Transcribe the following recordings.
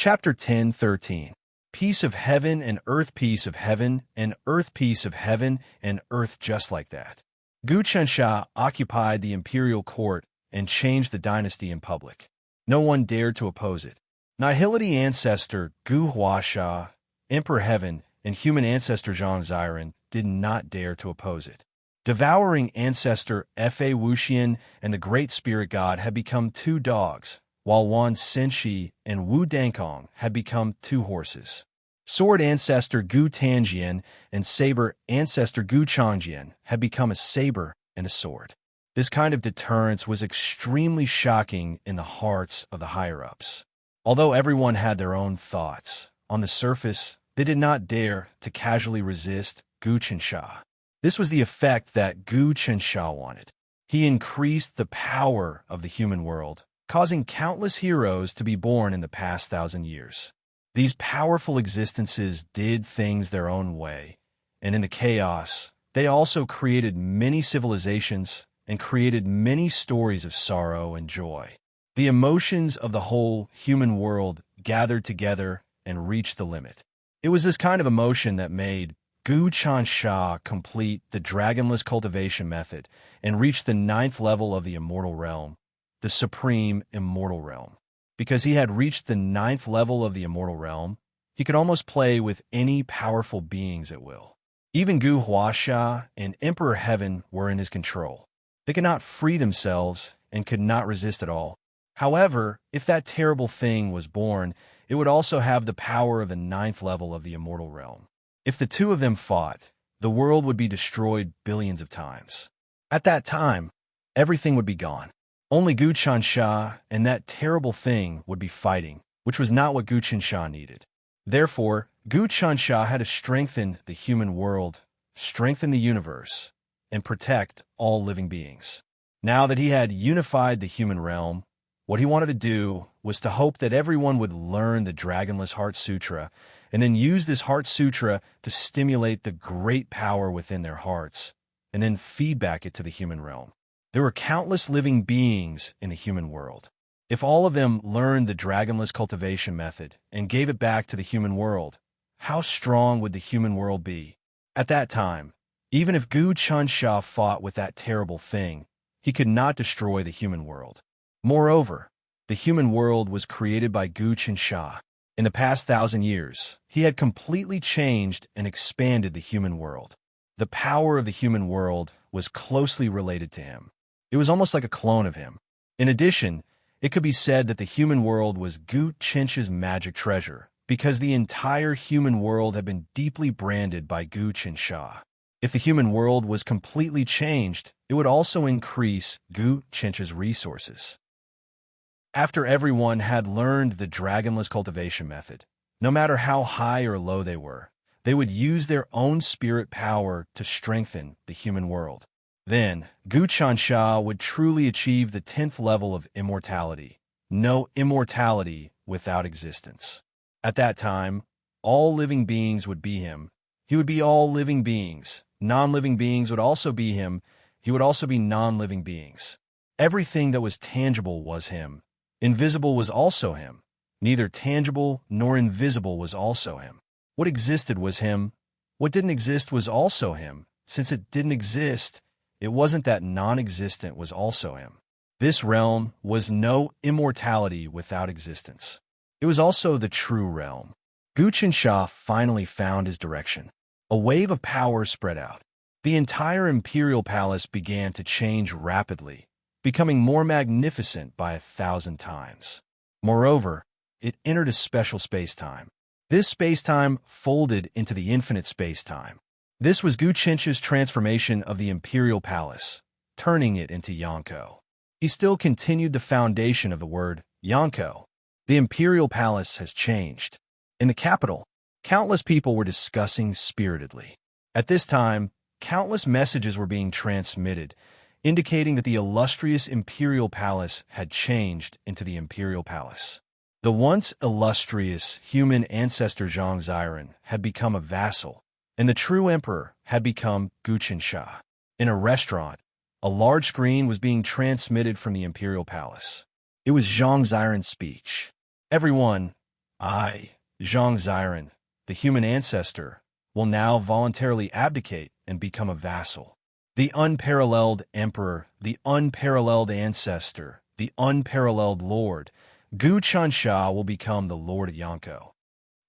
Chapter 10:13. Peace of heaven and earth, peace of heaven and earth, peace of heaven and earth, just like that. Gu Chensha occupied the imperial court and changed the dynasty in public. No one dared to oppose it. Nihility ancestor Gu Huasha, Emperor Heaven, and human ancestor Zhang Ziren did not dare to oppose it. Devouring ancestor Fa Wuxian and the great spirit god had become two dogs, while Wan Senshi and Wu Dankong had become two horses. Sword ancestor Gu Tanjian and saber ancestor Gu Changjian had become a saber and a sword. This kind of deterrence was extremely shocking in the hearts of the higher-ups. Although everyone had their own thoughts, on the surface, they did not dare to casually resist Gu Chensha. This was the effect that Gu Chensha wanted. He increased the power of the human world, causing countless heroes to be born in the past 1,000 years. These powerful existences did things their own way, and in the chaos, they also created many civilizations and created many stories of sorrow and joy. The emotions of the whole human world gathered together and reached the limit. It was this kind of emotion that made Gu Chensha complete the dragonless cultivation method and reach the 9th level of the immortal realm, the supreme immortal realm. Because he had reached the 9th level of the immortal realm, he could almost play with any powerful beings at will. Even Gu Huasha and Emperor Heaven were in his control. They could not free themselves and could not resist at all. However, if that terrible thing was born, it would also have the power of the 9th level of the immortal realm. If the two of them fought, the world would be destroyed billions of times. At that time, everything would be gone. Only Gu Chensha and that terrible thing would be fighting, which was not what Gu Chensha needed. Therefore, Gu Chensha had to strengthen the human world, strengthen the universe, and protect all living beings. Now that he had unified the human realm, what he wanted to do was to hope that everyone would learn the Dragonless Heart Sutra and then use this Heart Sutra to stimulate the great power within their hearts and then feedback it to the human realm. There were countless living beings in the human world. If all of them learned the dragonless cultivation method and gave it back to the human world, how strong would the human world be? At that time, even if Gu Chensha fought with that terrible thing, he could not destroy the human world. Moreover, the human world was created by Gu Chensha. In the past 1,000 years, he had completely changed and expanded the human world. The power of the human world was closely related to him. It was almost like a clone of him. In addition, it could be said that the human world was Gu Chensha's magic treasure, because the entire human world had been deeply branded by Gu Chensha. If the human world was completely changed, it would also increase Gu Chensha's resources. After everyone had learned the dragonless cultivation method, no matter how high or low they would use their own spirit power to strengthen the human world. Then, Gu Chensha would truly achieve the 10th level of immortality. No immortality without existence. At that time, all living beings would be him. He would be all living beings. Non-living beings would also be him. He would also be non-living beings. Everything that was tangible was him. Invisible was also him. Neither tangible nor invisible was also him. What existed was him. What didn't exist was also him. Since it didn't exist, it wasn't that non-existent was also him. This realm was no immortality without existence. It was also the true realm. Gu Chensha finally found his direction. A wave of power spread out. The entire imperial palace began to change rapidly, becoming more magnificent by 1,000 times. Moreover, it entered a special space-time. This space-time folded into the infinite space-time. This was Gu Chensha's transformation of the imperial palace, turning it into Yonko. He still continued the foundation of the word Yonko. The imperial palace has changed. In the capital, countless people were discussing spiritedly. At this time, countless messages were being transmitted, indicating that the illustrious imperial palace had changed into the imperial palace. The once illustrious human ancestor Zhang Ziren had become a vassal, and the true emperor had become Gu Chensha. In a restaurant, a large screen was being transmitted from the imperial palace. It was Zhang Ziren's speech. Everyone, I, Zhang Ziran, the human ancestor, will now voluntarily abdicate and become a vassal. The unparalleled emperor, the unparalleled ancestor, the unparalleled lord, Gu Chansha will become the lord of Yanko.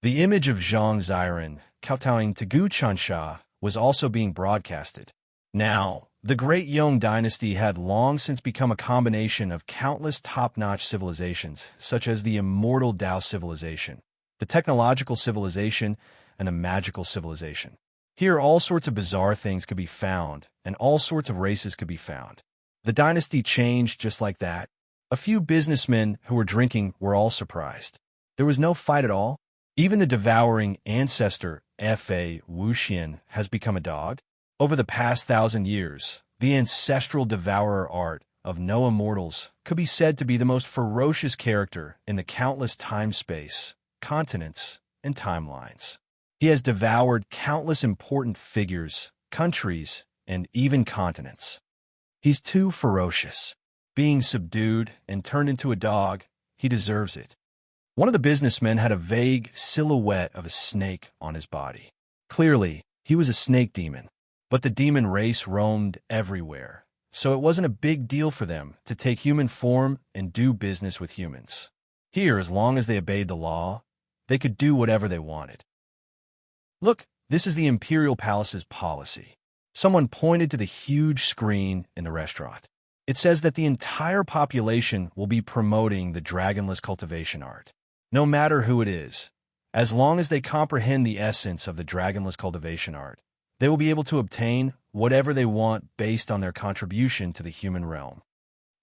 The image of Zhang Ziran, kowtowing to Gu Chansha, was also being broadcasted. Now, the Great Yong dynasty had long since become a combination of countless top-notch civilizations, such as the immortal Tao civilization, the technological civilization, and the magical civilization. Here, all sorts of bizarre things could be found, and all sorts of races could be found. The dynasty changed just like that. A few businessmen who were drinking were all surprised. There was no fight at all. Even the devouring ancestor, Fa Wuxian, has become a dog. Over the past 1,000 years, the ancestral devourer art of no immortals could be said to be the most ferocious character in the countless time-space, continents, and timelines. He has devoured countless important figures, countries, and even continents. He's too ferocious. Being subdued and turned into a dog, he deserves it. One of the businessmen had a vague silhouette of a snake on his body. Clearly, he was a snake demon. But the demon race roamed everywhere, so it wasn't a big deal for them to take human form and do business with humans. Here, as long as they obeyed the law, they could do whatever they wanted. Look, this is the Imperial Palace's policy. Someone pointed to the huge screen in the restaurant. It says that the entire population will be promoting the dragonless cultivation art. No matter who it is, as long as they comprehend the essence of the dragonless cultivation art, they will be able to obtain whatever they want based on their contribution to the human realm.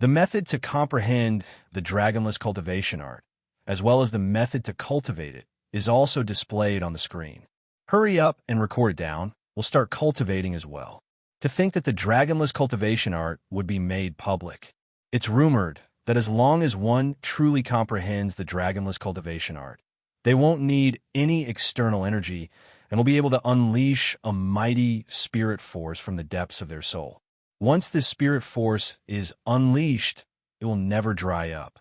The method to comprehend the dragonless cultivation art, as well as the method to cultivate it, is also displayed on the screen. Hurry up and record it down. We'll start cultivating as well. To think that the dragonless cultivation art would be made public. It's rumored that as long as one truly comprehends the dragonless cultivation art, they won't need any external energy and will be able to unleash a mighty spirit force from the depths of their soul. Once this spirit force is unleashed, it will never dry up.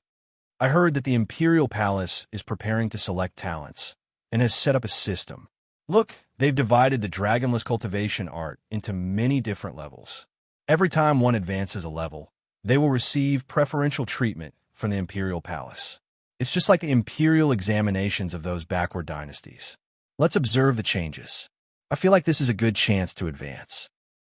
I heard that the Imperial Palace is preparing to select talents and has set up a system. Look, they've divided the dragonless cultivation art into many different levels. Every time one advances a level, they will receive preferential treatment from the Imperial Palace. It's just like the imperial examinations of those backward dynasties. Let's observe the changes. I feel like this is a good chance to advance.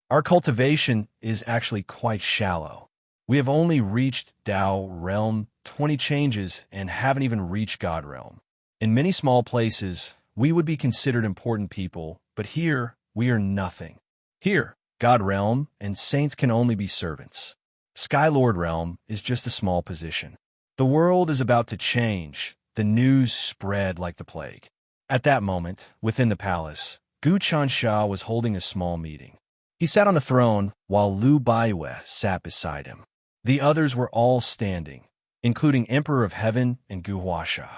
Our cultivation is actually quite shallow. We have only reached Tao realm 20 changes and haven't even reached God realm. In many small places, we would be considered important people, but here, we are nothing. Here, God realm and saints can only be servants. Skylord realm is just a small position. The world is about to change. The news spread like the plague. At that moment, within the palace, Gu Chansha was holding a small meeting. He sat on the throne while Lu Baiwe sat beside him. The others were all standing, including Emperor of Heaven and Gu Huasha.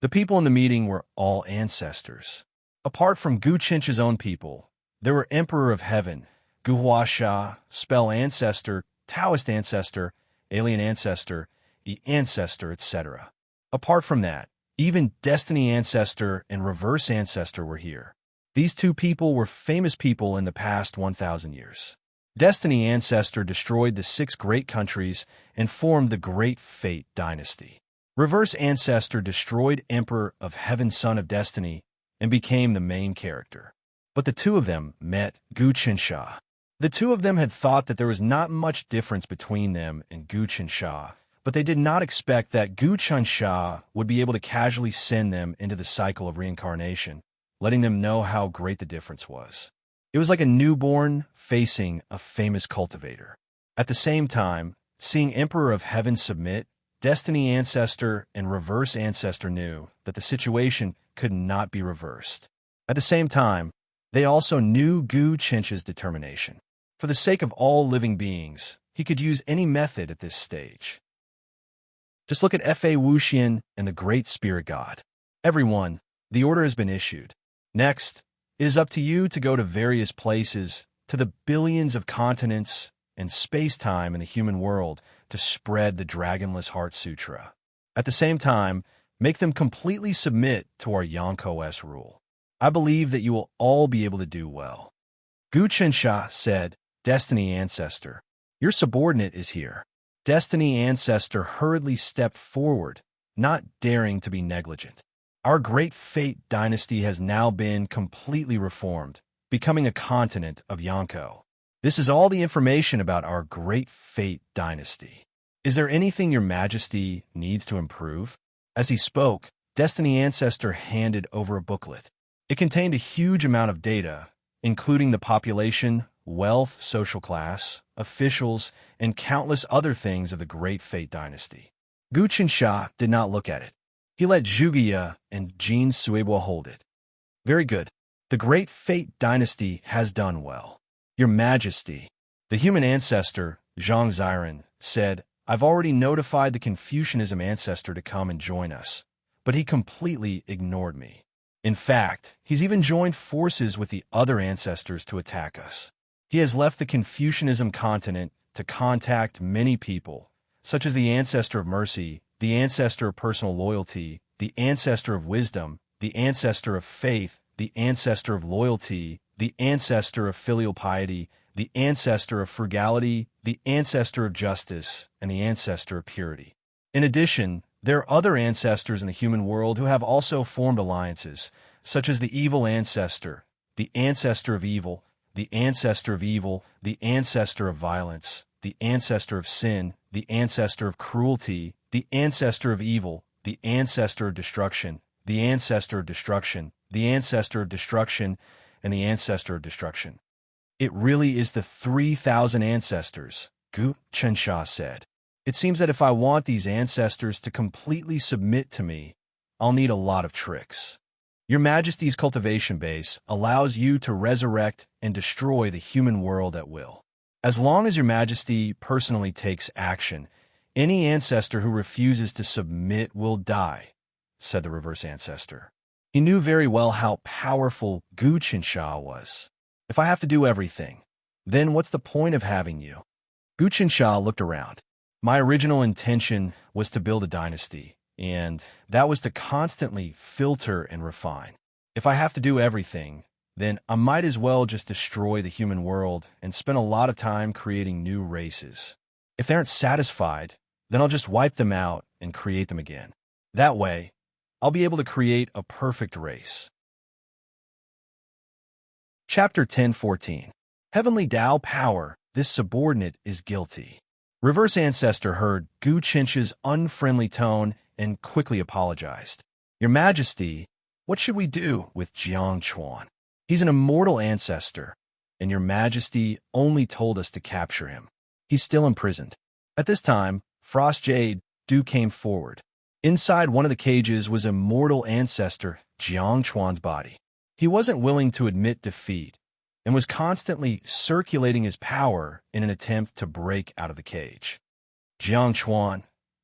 The people in the meeting were all ancestors. Apart from Gu Chencha's own people, there were Emperor of Heaven, Gu Huasha, Spell Ancestor, Taoist Ancestor, Alien Ancestor, the Ancestor, etc. Apart from that, even Destiny Ancestor and Reverse Ancestor were here. These two people were famous people in the past 1,000 years. Destiny Ancestor destroyed the 6 great countries and formed the Great Fate dynasty. Reverse Ancestor destroyed Emperor of Heaven, Son of Destiny, and became the main character. But the two of them met Gu Chansha. The two of them had thought that there was not much difference between them and Gu Chansha, but they did not expect that Gu Chansha would be able to casually send them into the cycle of reincarnation, letting them know how great the difference was. It was like a newborn facing a famous cultivator. At the same time, seeing Emperor of Heaven submit, Destiny Ancestor and Reverse Ancestor knew that the situation could not be reversed. At the same time, they also knew Gu Chencha's determination. For the sake of all living beings, he could use any method at this stage. Just look at Fa Wuxian and the Great Spirit God. Everyone, the order has been issued. Next, it is up to you to go to various places, to the billions of continents and space-time in the human world to spread the Dragonless Heart Sutra. At the same time, Make them completely submit to our Yonko-S rule. I believe that you will all be able to do well. Gu Chensha said, Destiny Ancestor, your subordinate is here. Destiny Ancestor hurriedly stepped forward, not daring to be negligent. Our great fate dynasty has now been completely reformed, becoming a continent of Yonko. This is all the information about our great fate dynasty. Is there anything your majesty needs to improve? As he spoke, Destiny Ancestor handed over a booklet. It contained a huge amount of data, including the population, wealth, social class, officials, and countless other things of the Great Fate Dynasty. Gu Chensha did not look at it. He let Zhuge and Jin Suibo hold it. Very good. The Great Fate Dynasty has done well. Your Majesty, the human ancestor, Zhang Ziren, said, I've already notified the Confucianism ancestor to come and join us, but he completely ignored me. In fact, he's even joined forces with the other ancestors to attack us. He has left the Confucianism continent to contact many people, such as the ancestor of mercy, the ancestor of personal loyalty, the ancestor of wisdom, the ancestor of faith, the ancestor of loyalty, the ancestor of filial piety, the ancestor of frugality, the ancestor of justice, and the ancestor of purity. In addition, there are other ancestors in the human world who have also formed alliances, such as the evil ancestor, the ancestor of evil, the ancestor of evil, the ancestor of violence, the ancestor of sin, the ancestor of cruelty, the ancestor of evil, the ancestor of destruction, the ancestor of destruction, the ancestor of destruction, and the ancestor of destruction. It really is the 3,000 ancestors, Gu Chensha said. It seems that if I want these ancestors to completely submit to me, I'll need a lot of tricks. Your Majesty's cultivation base allows you to resurrect and destroy the human world at will. As long as Your Majesty personally takes action, any ancestor who refuses to submit will die, said the reverse ancestor. He knew very well how powerful Gu Chensha was. If I have to do everything, then what's the point of having you? Gu Chensha looked around. My original intention was to build a dynasty, and that was to constantly filter and refine. If I have to do everything, then I might as well just destroy the human world and spend a lot of time creating new races. If they aren't satisfied, then I'll just wipe them out and create them again. That way, I'll be able to create a perfect race. Chapter 10:14. Heavenly Tao Power, this subordinate is guilty. Reverse Ancestor heard Gu Chensha's unfriendly tone and quickly apologized. Your Majesty, what should we do with Jiang Chuan? He's an immortal ancestor, and Your Majesty only told us to capture him. He's still imprisoned. At this time, Frost Jade Du came forward. Inside one of the cages was immortal ancestor Jiang Chuan's body. He wasn't willing to admit defeat, and was constantly circulating his power in an attempt to break out of the cage. Jiang Chuan,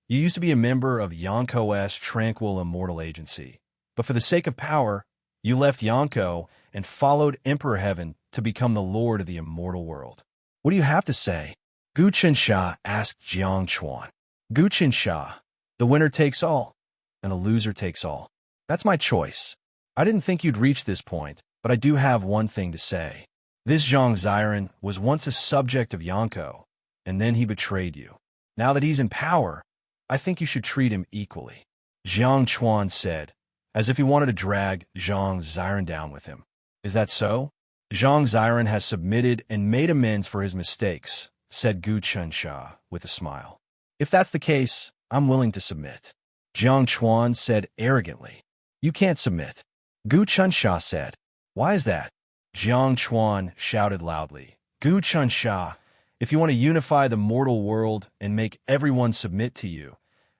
you used to be a member of Yonko-S Tranquil Immortal Agency, but for the sake of power, you left Yonko and followed Emperor Heaven to become the Lord of the immortal world. What do you have to say? Gu Chensha asked Jiang Chuan. Gu Chensha, the winner takes all, and the loser takes all. That's my choice. I didn't think you'd reach this point, but I do have one thing to say. This Zhang Ziren was once a subject of Yonko, and then he betrayed you. Now that he's in power, I think you should treat him equally. Jiang Chuan said, as if he wanted to drag Zhang Ziren down with him. Is that so? Zhang Ziren has submitted and made amends for his mistakes, said Gu Chensha with a smile. If that's the case, I'm willing to submit. Jiang Chuan said arrogantly. You can't submit. Gu Chensha said. Why is that? Jiang Chuan shouted loudly. Gu Chensha, if you want to unify the mortal world and make everyone submit to you,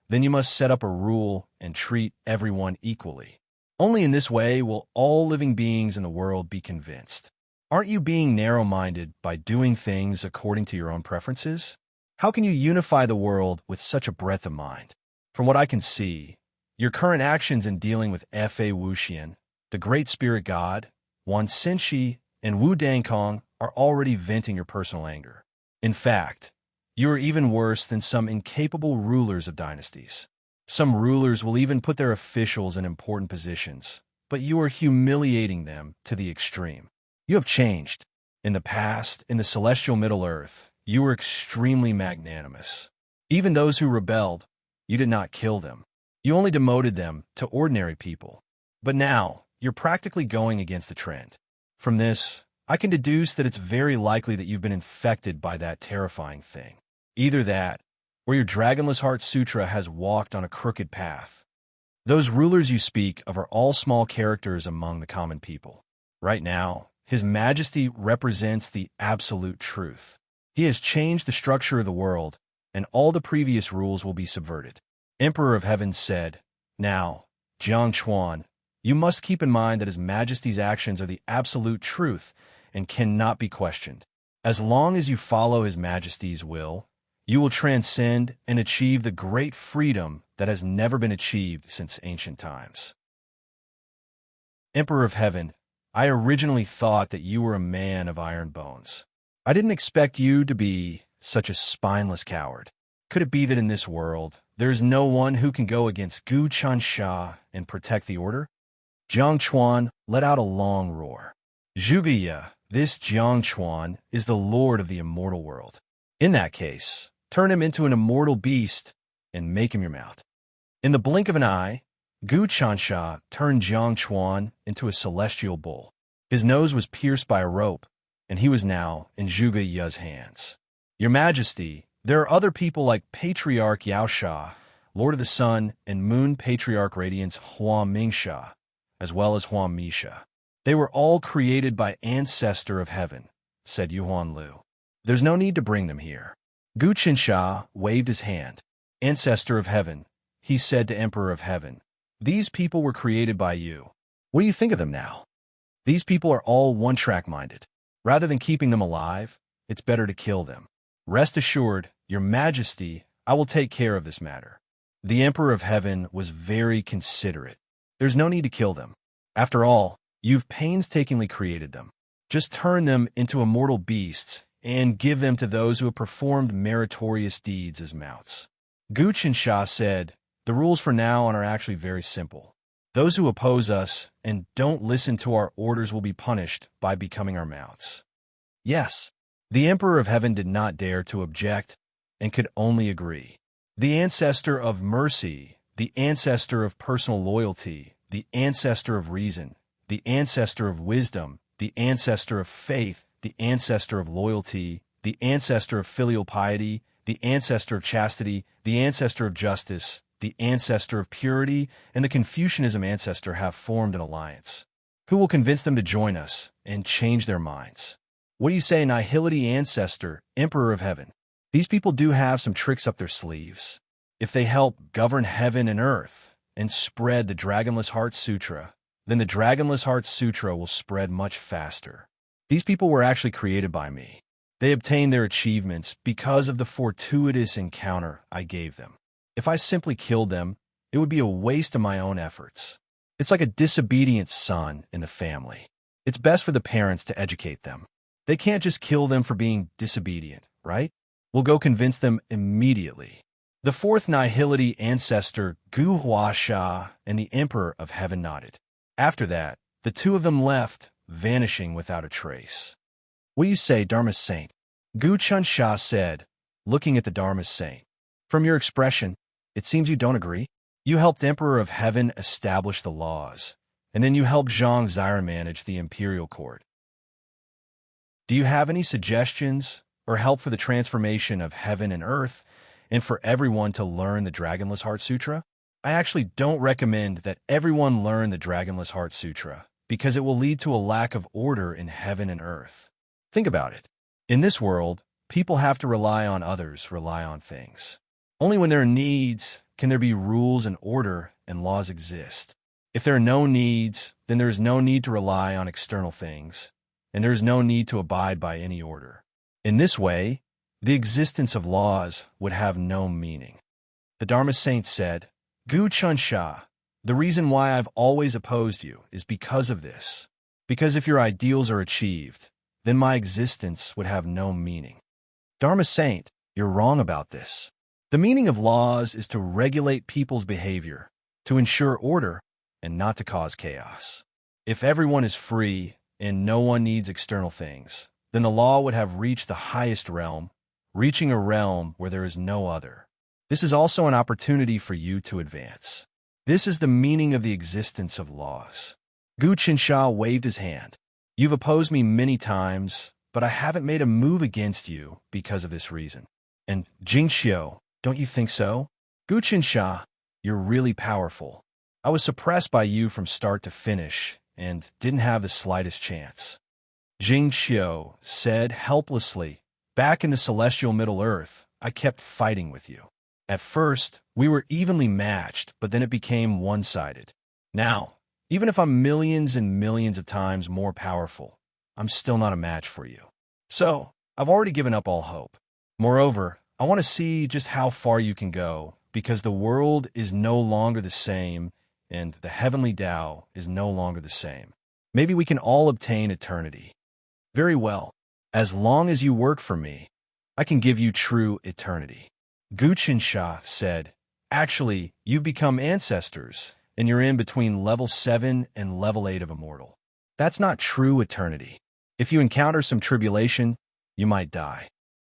then you must set up a rule and treat everyone equally. Only in this way will all living beings in the world be convinced. Aren't you being narrow-minded by doing things according to your own preferences? How can you unify the world with such a breadth of mind? From what I can see, your current actions in dealing with Fa Wuxian, the Great Spirit God, Wan Xinshi, and Wu Dangkong are already venting your personal anger. In fact, you are even worse than some incapable rulers of dynasties. Some rulers will even put their officials in important positions, but you are humiliating them to the extreme. You have changed. In the past, in the celestial Middle-earth, you were extremely magnanimous. Even those who rebelled, you did not kill them. You only demoted them to ordinary people. But now, you're practically going against the trend. From this, I can deduce that it's very likely that you've been infected by that terrifying thing. Either that, or your Dragonless Heart Sutra has walked on a crooked path. Those rulers you speak of are all small characters among the common people. Right now, His Majesty represents the absolute truth. He has changed the structure of the world, and all the previous rules will be subverted. Emperor of Heaven said, "Now, Jiang Chuan, you must keep in mind that His Majesty's actions are the absolute truth and cannot be questioned. As long as you follow His Majesty's will, you will transcend and achieve the great freedom that has never been achieved since ancient times." Emperor of Heaven, I originally thought that you were a man of iron bones. I didn't expect you to be such a spineless coward. Could it be that in this world, there is no one who can go against Gu Chansha and protect the order? Jiang Chuan let out a long roar. Zhuge, this Jiang Chuan is the lord of the immortal world. In that case, turn him into an immortal beast and make him your mount. In the blink of an eye, Gu Chansha turned Jiang Chuan into a celestial bull. His nose was pierced by a rope, and he was now in Zhuge Ye's hands. Your Majesty, there are other people like Patriarch Yaosha, Lord of the Sun, and Moon Patriarch Radiance Hua Mingsha, as well as Hua Misha. They were all created by Ancestor of Heaven, said Yuan Lu. There's no need to bring them here. Gu Qinsha waved his hand. Ancestor of Heaven, he said to Emperor of Heaven, these people were created by you. What do you think of them now? These people are all one-track minded. Rather than keeping them alive, it's better to kill them. Rest assured, Your Majesty, I will take care of this matter. The Emperor of Heaven was very considerate. There's no need to kill them. After all, you've painstakingly created them. Just turn them into immortal beasts and give them to those who have performed meritorious deeds as mounts. Gu Qinsha said, the rules for now on are actually very simple. Those who oppose us and don't listen to our orders will be punished by becoming our mounts. Yes, the Emperor of Heaven did not dare to object and could only agree. The Ancestor of Mercy, the Ancestor of Personal Loyalty, the Ancestor of Reason, the Ancestor of Wisdom, the Ancestor of Faith, the Ancestor of Loyalty, the Ancestor of Filial Piety, the Ancestor of Chastity, the Ancestor of Justice, the Ancestor of Purity, and the Confucianism Ancestor have formed an alliance. Who will convince them to join us and change their minds? What do you say, Nihility Ancestor, Emperor of Heaven? These people do have some tricks up their sleeves. If they help govern heaven and earth and spread the Dragonless Heart Sutra, then the Dragonless Heart Sutra will spread much faster. These people were actually created by me. They obtained their achievements because of the fortuitous encounter I gave them. If I simply killed them, it would be a waste of my own efforts. It's like a disobedient son in the family. It's best for the parents to educate them. They can't just kill them for being disobedient, right? We'll go convince them immediately. The fourth Nihility Ancestor, Gu Huasha, and the Emperor of Heaven nodded. After that, the two of them left, vanishing without a trace. What do you say, Dharma Saint? Gu Chansha said, looking at the Dharma Saint. From your expression, it seems you don't agree. You helped Emperor of Heaven establish the laws, and then you helped Zhang Zira manage the imperial court. Do you have any suggestions or help for the transformation of heaven and earth, and for everyone to learn the Dragonless Heart Sutra? I actually don't recommend that everyone learn the Dragonless Heart Sutra, because it will lead to a lack of order in heaven and earth. Think about it. In this world, people have to rely on others, rely on things. Only when there are needs can there be rules and order and laws exist. If there are no needs, then there is no need to rely on external things, and there is no need to abide by any order. In this way, the existence of laws would have no meaning. The Dharma Saint said, Gu Chansha, the reason why I've always opposed you is because of this. Because if your ideals are achieved, then my existence would have no meaning. Dharma Saint, you're wrong about this. The meaning of laws is to regulate people's behavior, to ensure order, and not to cause chaos. If everyone is free and no one needs external things, then the law would have reached the highest realm, reaching a realm where there is no other. This is also an opportunity for you to advance. This is the meaning of the existence of laws. Gu Qinsha waved his hand. You've opposed me many times, but I haven't made a move against you because of this reason. And Jingxiu, don't you think so? Gu Qinsha, you're really powerful. I was suppressed by you from start to finish and didn't have the slightest chance. Jingxiu said helplessly, back in the celestial Middle Earth, I kept fighting with you. At first, we were evenly matched, but then it became one-sided. Now, even if I'm millions and millions of times more powerful, I'm still not a match for you. So, I've already given up all hope. Moreover, I want to see just how far you can go, because the world is no longer the same, and the heavenly Tao is no longer the same. Maybe we can all obtain eternity. Very well. As long as you work for me, I can give you true eternity. Gu Qinsha said, actually, you've become ancestors, and you're in between level 7 and level 8 of immortal. That's not true eternity. If you encounter some tribulation, you might die.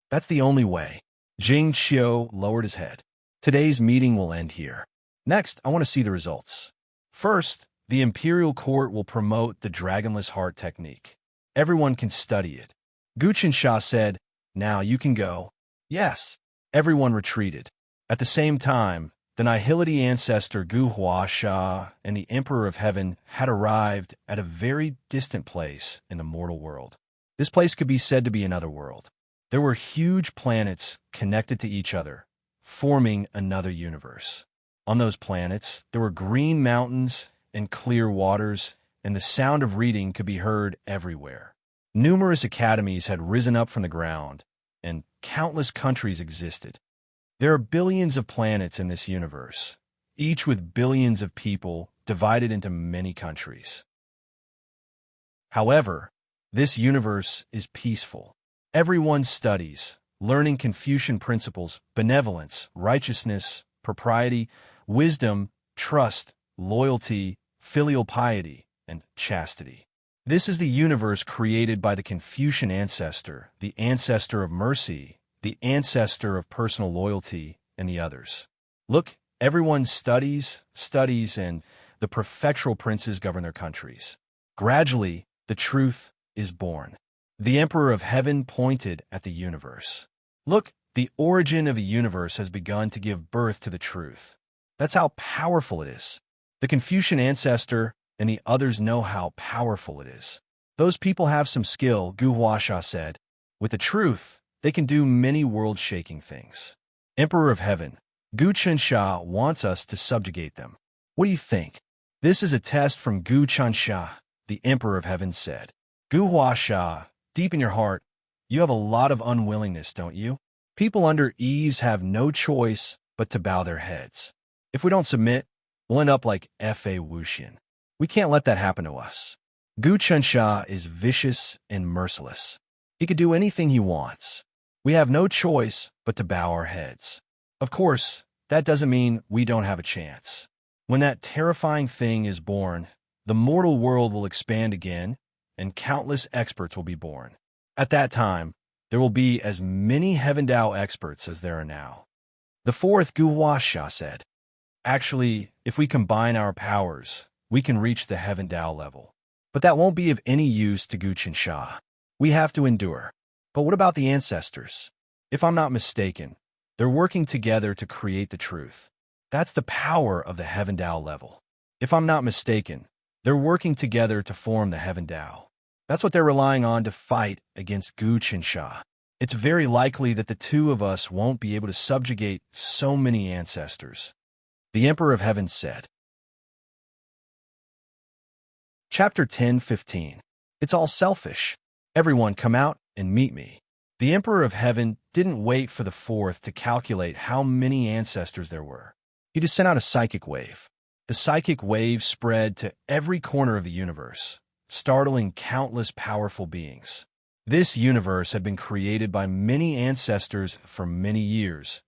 That's the only way. Jing Xiu lowered his head. Today's meeting will end here. Next, I want to see the results. First, the Imperial Court will promote the Dragonless Heart technique. Everyone can study it. Gu Qinsha said, now you can go. Yes. Everyone retreated. At the same time, the Nihility ancestor Gu Huasha and the Emperor of Heaven had arrived at a very distant place in the mortal world. This place could be said to be another world. There were huge planets connected to each other, forming another universe. On those planets, there were green mountains and clear waters, and the sound of reading could be heard everywhere. Numerous academies had risen up from the ground, and countless countries existed. There are billions of planets in this universe, each with billions of people divided into many countries. However, this universe is peaceful. Everyone studies, learning Confucian principles, benevolence, righteousness, propriety, wisdom, trust, loyalty, filial piety, and chastity. This is the universe created by the Confucian ancestor, the ancestor of mercy, the ancestor of personal loyalty, and the others. Look, everyone studies, and the prefectural princes govern their countries. Gradually, the truth is born. The Emperor of Heaven pointed at the universe. Look, the origin of the universe has begun to give birth to the truth. That's how powerful it is. The Confucian ancestor and the others know how powerful it is. Those people have some skill, Gu Huasha said. With the truth, they can do many world-shaking things. Emperor of Heaven, Gu Qinsha wants us to subjugate them. What do you think? This is a test from Gu Qinsha, the Emperor of Heaven said. Gu Huasha, deep in your heart, you have a lot of unwillingness, don't you? People under ease have no choice but to bow their heads. If we don't submit, we'll end up like F.A. Wuxian. We can't let that happen to us. Gu Qinsha is vicious and merciless. He could do anything he wants. We have no choice but to bow our heads. Of course, that doesn't mean we don't have a chance. When that terrifying thing is born, the mortal world will expand again, and countless experts will be born. At that time, there will be as many Heaven Tao experts as there are now. The fourth Gu Huasha said, actually, if we combine our powers, we can reach the Heaven Tao level. But that won't be of any use to Gu Qinsha. We have to endure. But what about the ancestors? If I'm not mistaken, they're working together to create the truth. That's the power of the Heaven Tao level. If I'm not mistaken, they're working together to form the Heaven Tao. That's what they're relying on to fight against Gu Qinsha. It's very likely that the two of us won't be able to subjugate so many ancestors. The Emperor of Heaven said. Chapter 10:15. It's all selfish. Everyone come out and meet me. The Emperor of Heaven didn't wait for the fourth to calculate how many ancestors there were. He just sent out a psychic wave. The psychic wave spread to every corner of the universe, startling countless powerful beings. This universe had been created by many ancestors for many years,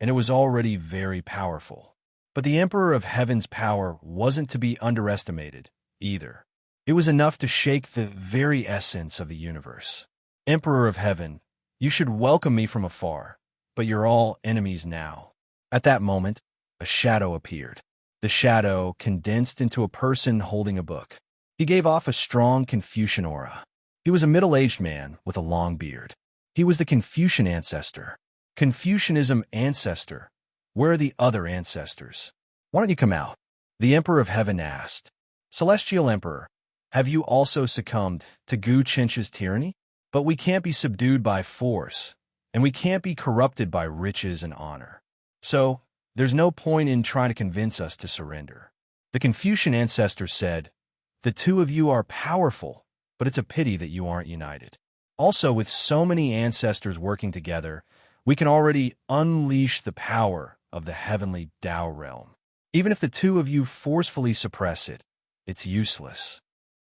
and it was already very powerful. But the Emperor of Heaven's power wasn't to be underestimated, either. It was enough to shake the very essence of the universe. Emperor of Heaven, you should welcome me from afar, but you're all enemies now. At that moment, a shadow appeared. The shadow condensed into a person holding a book. He gave off a strong Confucian aura. He was a middle-aged man with a long beard. He was the Confucian ancestor. Confucianism ancestor. Where are the other ancestors? Why don't you come out? The Emperor of Heaven asked. Celestial Emperor, have you also succumbed to Gu Chencha's tyranny? But we can't be subdued by force, and we can't be corrupted by riches and honor. So, there's no point in trying to convince us to surrender. The Confucian ancestor said, the two of you are powerful, but it's a pity that you aren't united. Also, with so many ancestors working together, we can already unleash the power of the heavenly Tao realm. Even if the two of you forcefully suppress it, it's useless.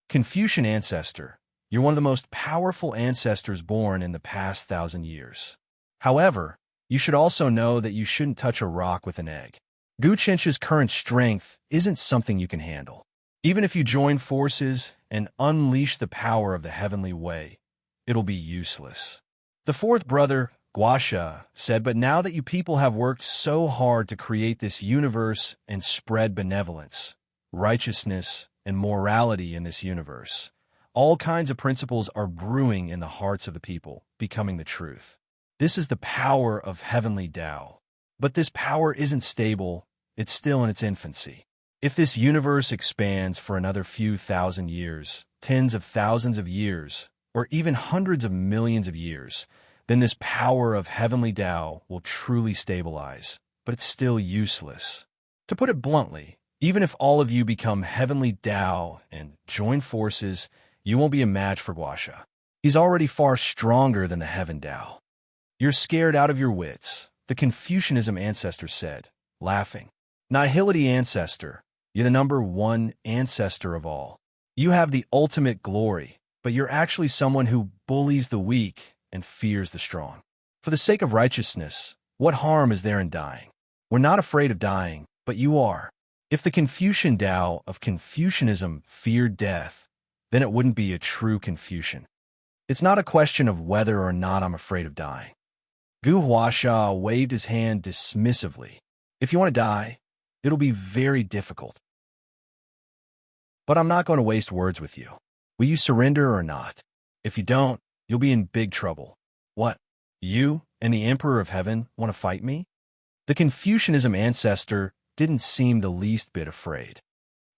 Confucian ancestor, you're one of the most powerful ancestors born in the past 1,000 years. However, you should also know that you shouldn't touch a rock with an egg. Gu Chencha's current strength isn't something you can handle. Even if you join forces and unleash the power of the heavenly way, it'll be useless. The fourth brother, Guasha, said, but now that you people have worked so hard to create this universe and spread benevolence, righteousness, and morality in this universe, all kinds of principles are brewing in the hearts of the people, becoming the truth. This is the power of heavenly Tao. But this power isn't stable, it's still in its infancy. If this universe expands for another few thousand years, tens of thousands of years, or even hundreds of millions of years, then this power of heavenly Tao will truly stabilize, but it's still useless. To put it bluntly, even if all of you become heavenly Tao and join forces, you won't be a match for Guasha. He's already far stronger than the heaven Tao. You're scared out of your wits, the Confucianism ancestor said, laughing. Nihility ancestor, you're the number one ancestor of all. You have the ultimate glory, but you're actually someone who bullies the weak and fears the strong. For the sake of righteousness, what harm is there in dying? We're not afraid of dying, but you are. If the Confucian Tao of Confucianism feared death, then it wouldn't be a true Confucian. It's not a question of whether or not I'm afraid of dying. Gu Huasha waved his hand dismissively. If you want to die, it'll be very difficult. But I'm not going to waste words with you. Will you surrender or not? If you don't, you'll be in big trouble. What? You and the Emperor of Heaven want to fight me? The Confucianism ancestor didn't seem the least bit afraid.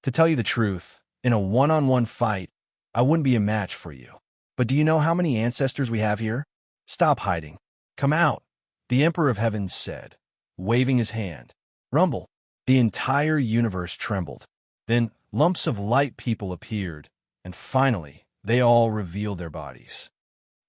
To tell you the truth, in a one-on-one fight, I wouldn't be a match for you. But do you know how many ancestors we have here? Stop hiding. Come out, the Emperor of Heaven said, waving his hand. Rumble. The entire universe trembled. Then lumps of light people appeared, and finally, they all revealed their bodies.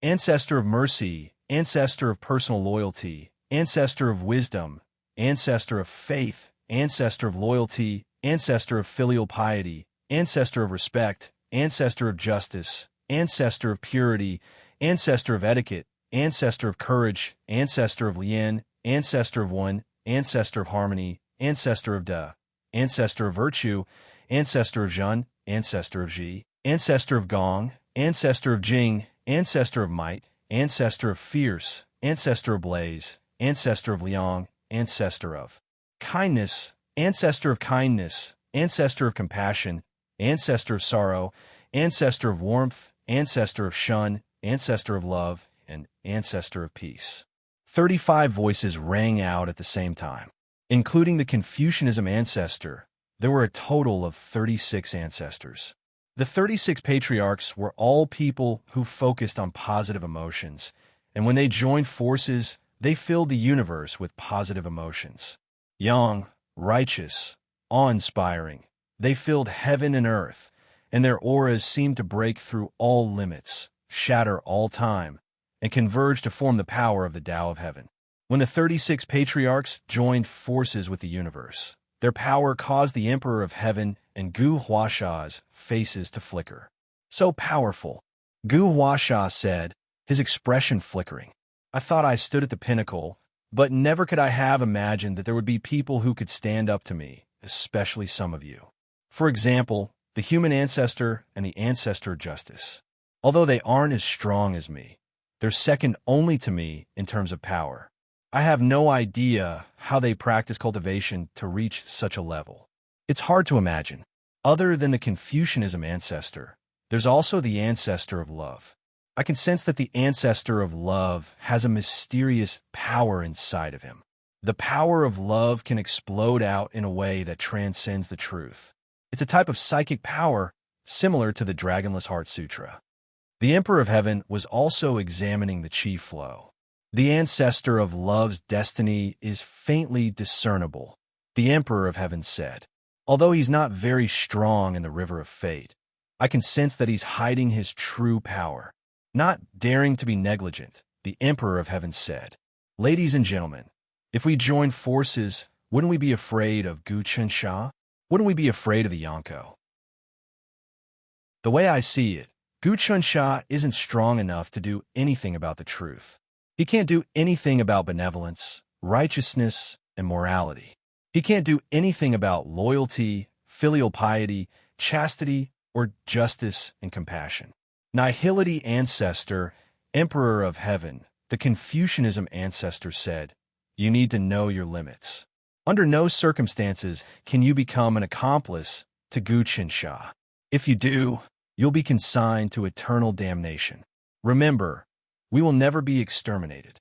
Ancestor of mercy, ancestor of personal loyalty, ancestor of wisdom, ancestor of faith, ancestor of loyalty, ancestor of filial piety, ancestor of respect, ancestor of justice, ancestor of purity, ancestor of etiquette, ancestor of courage, ancestor of lien, ancestor of one, ancestor of harmony, ancestor of da, ancestor of virtue, ancestor of Zhen, ancestor of Ji, ancestor of Gong, ancestor of Jing, ancestor of might, ancestor of fierce, ancestor of blaze, ancestor of Liang, ancestor of kindness, ancestor of kindness, ancestor of compassion, ancestor of sorrow, ancestor of warmth, ancestor of shun, ancestor of love, and ancestor of peace. 35 voices rang out at the same time. Including the Confucianism ancestor, there were a total of 36 ancestors. The 36 patriarchs were all people who focused on positive emotions, and when they joined forces, they filled the universe with positive emotions. Young, righteous, awe-inspiring, they filled heaven and earth, and their auras seemed to break through all limits, shatter all time, and converge to form the power of the Tao of Heaven. When the 36 patriarchs joined forces with the universe, their power caused the Emperor of Heaven and Gu Huasha's faces to flicker. So powerful, Gu Huasha said, his expression flickering. I thought I stood at the pinnacle, But never could I have imagined that there would be people who could stand up to me, especially some of you. For example, the human ancestor and the ancestor justice. Although they aren't as strong as me, they're second only to me in terms of power. I have no idea how they practice cultivation to reach such a level. It's hard to imagine. Other than the Confucianism ancestor, there's also the ancestor of love. I can sense that the ancestor of love has a mysterious power inside of him. The power of love can explode out in a way that transcends the truth. It's a type of psychic power similar to the Dragonless Heart Sutra. The Emperor of Heaven was also examining the chi flow. The ancestor of love's destiny is faintly discernible, the Emperor of Heaven said. Although he's not very strong in the river of fate, I can sense that he's hiding his true power. Not daring to be negligent, the Emperor of Heaven said. Ladies and gentlemen, if we join forces, wouldn't we be afraid of Gu Chen-sha? Wouldn't we be afraid of the Yonko? The way I see it, Gu Chen-sha isn't strong enough to do anything about the truth. He can't do anything about benevolence, righteousness, and morality. He can't do anything about loyalty, filial piety, chastity, or justice and compassion. Nihility ancestor, Emperor of Heaven, the Confucianism ancestor said, you need to know your limits. Under no circumstances can you become an accomplice to Gu Chen-sha. If you do, you'll be consigned to eternal damnation. Remember, we will never be exterminated.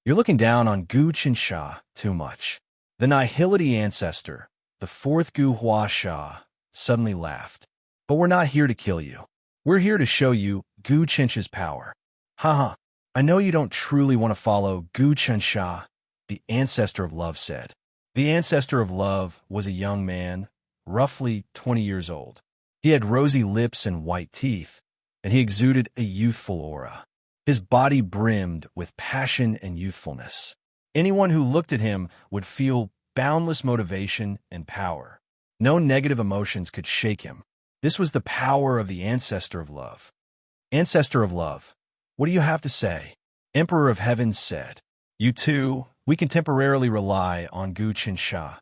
You're looking down on Gu Chen-sha too much. The Nihility ancestor, the fourth Gu Hua-sha, suddenly laughed. But we're not here to kill you. We're here to show you Gu Chen-sha's power. Haha, I know you don't truly want to follow Gu Chen-sha, the ancestor of love said. The ancestor of love was a young man, roughly 20 years old. He had rosy lips and white teeth, and he exuded a youthful aura. His body brimmed with passion and youthfulness. Anyone who looked at him would feel boundless motivation and power. No negative emotions could shake him. This was the power of the ancestor of love. Ancestor of love, what do you have to say? Emperor of Heaven said. You too, we can temporarily rely on Gu Chen-sha,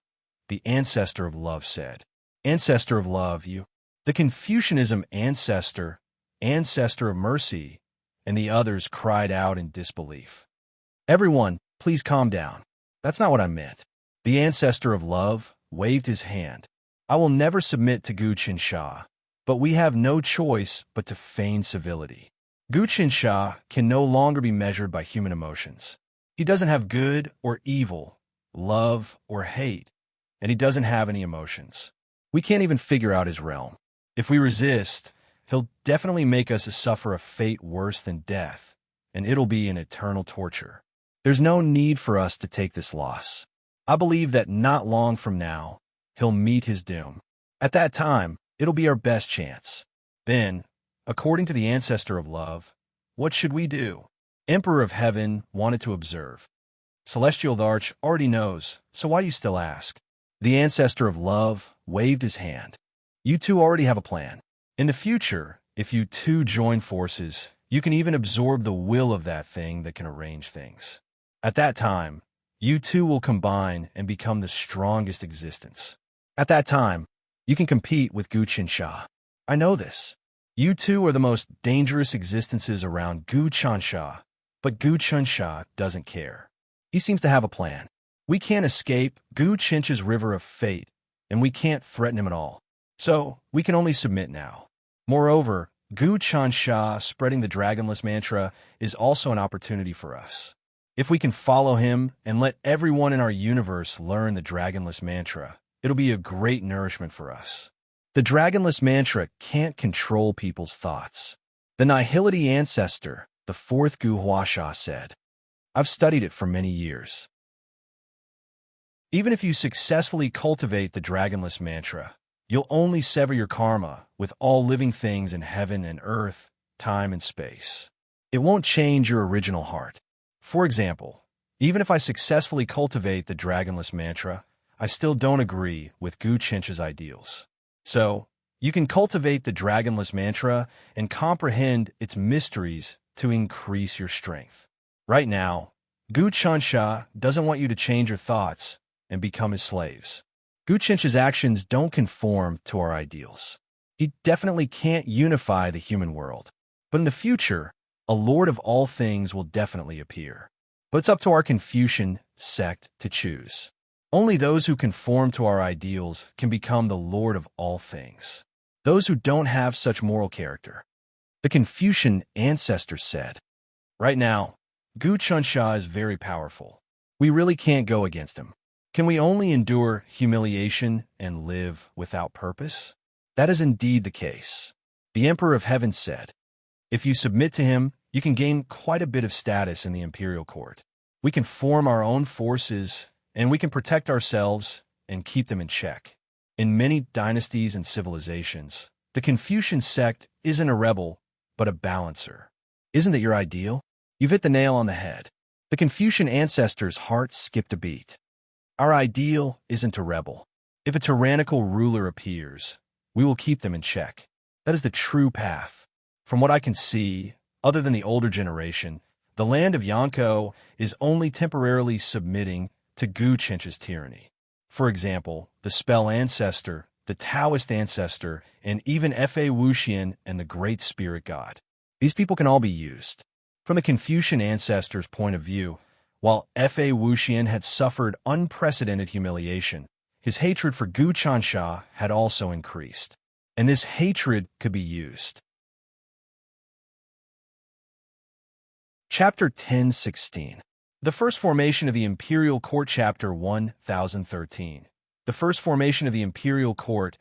the ancestor of love said. Ancestor of love, you. The Confucianism ancestor, ancestor of mercy, and the others cried out in disbelief. Everyone, please calm down. That's not what I meant. The ancestor of love waved his hand. I will never submit to Gu Chen-sha, but we have no choice but to feign civility. Gu Chen-sha can no longer be measured by human emotions. He doesn't have good or evil, love or hate, and he doesn't have any emotions. We can't even figure out his realm. If we resist, he'll definitely make us suffer a fate worse than death, and it'll be an eternal torture. There's no need for us to take this loss. I believe that not long from now, he'll meet his doom. At that time, it'll be our best chance. Then, according to the ancestor of love, what should we do? Emperor of Heaven wanted to observe. Celestial Arch already knows, so why you still ask? The ancestor of love waved his hand. You two already have a plan. In the future, if you two join forces, you can even absorb the will of that thing that can arrange things. At that time, you two will combine and become the strongest existence. At that time, you can compete with Gu Chen-sha. I know this. You two are the most dangerous existences around Gu Chen-sha, but Gu Chen-sha doesn't care. He seems to have a plan. We can't escape Gu Chen-sha's river of fate, and we can't threaten him at all. So, we can only submit now. Moreover, Gu Chen-sha spreading the Dragonless mantra is also an opportunity for us. If we can follow him and let everyone in our universe learn the Dragonless mantra, it'll be a great nourishment for us. The Dragonless mantra can't control people's thoughts. The Nihility ancestor, the fourth Gu Hua-sha said. I've studied it for many years. Even if you successfully cultivate the Dragonless mantra, you'll only sever your karma with all living things in heaven and earth, time and space. It won't change your original heart. For example, even if I successfully cultivate the Dragonless mantra, I still don't agree with Gu Chen-sha's ideals. So, you can cultivate the Dragonless mantra and comprehend its mysteries to increase your strength. Right now, Gu Chansha doesn't want you to change your thoughts and become his slaves. Gu Chansha's actions don't conform to our ideals. He definitely can't unify the human world. But in the future, a lord of all things will definitely appear. But it's up to our Confucian sect to choose. Only those who conform to our ideals can become the lord of all things. Those who don't have such moral character. The Confucian ancestors said, "Right now, Gu Chansha is very powerful. We really can't go against him. Can we only endure humiliation and live without purpose?" That is indeed the case. The Emperor of Heaven said, "If you submit to him, you can gain quite a bit of status in the imperial court. We can form our own forces, and we can protect ourselves and keep them in check." In many dynasties and civilizations, the Confucian sect isn't a rebel, but a balancer. Isn't that your ideal? You've hit the nail on the head. The Confucian ancestors' hearts skipped a beat. Our ideal isn't to rebel. If a tyrannical ruler appears, we will keep them in check. That is the true path. From what I can see, other than the older generation, the land of Yanko is only temporarily submitting to Gu Chansha's tyranny. For example, the Spell Ancestor, the Taoist Ancestor, and even Fa Wuxian and the Great Spirit God. These people can all be used. From the Confucian ancestors' point of view, while Fa Wuxian had suffered unprecedented humiliation, his hatred for Gu Chansha had also increased, and this hatred could be used. Chapter 10:16. The first formation of the Imperial Court. Chapter 1013. The first formation of the Imperial Court.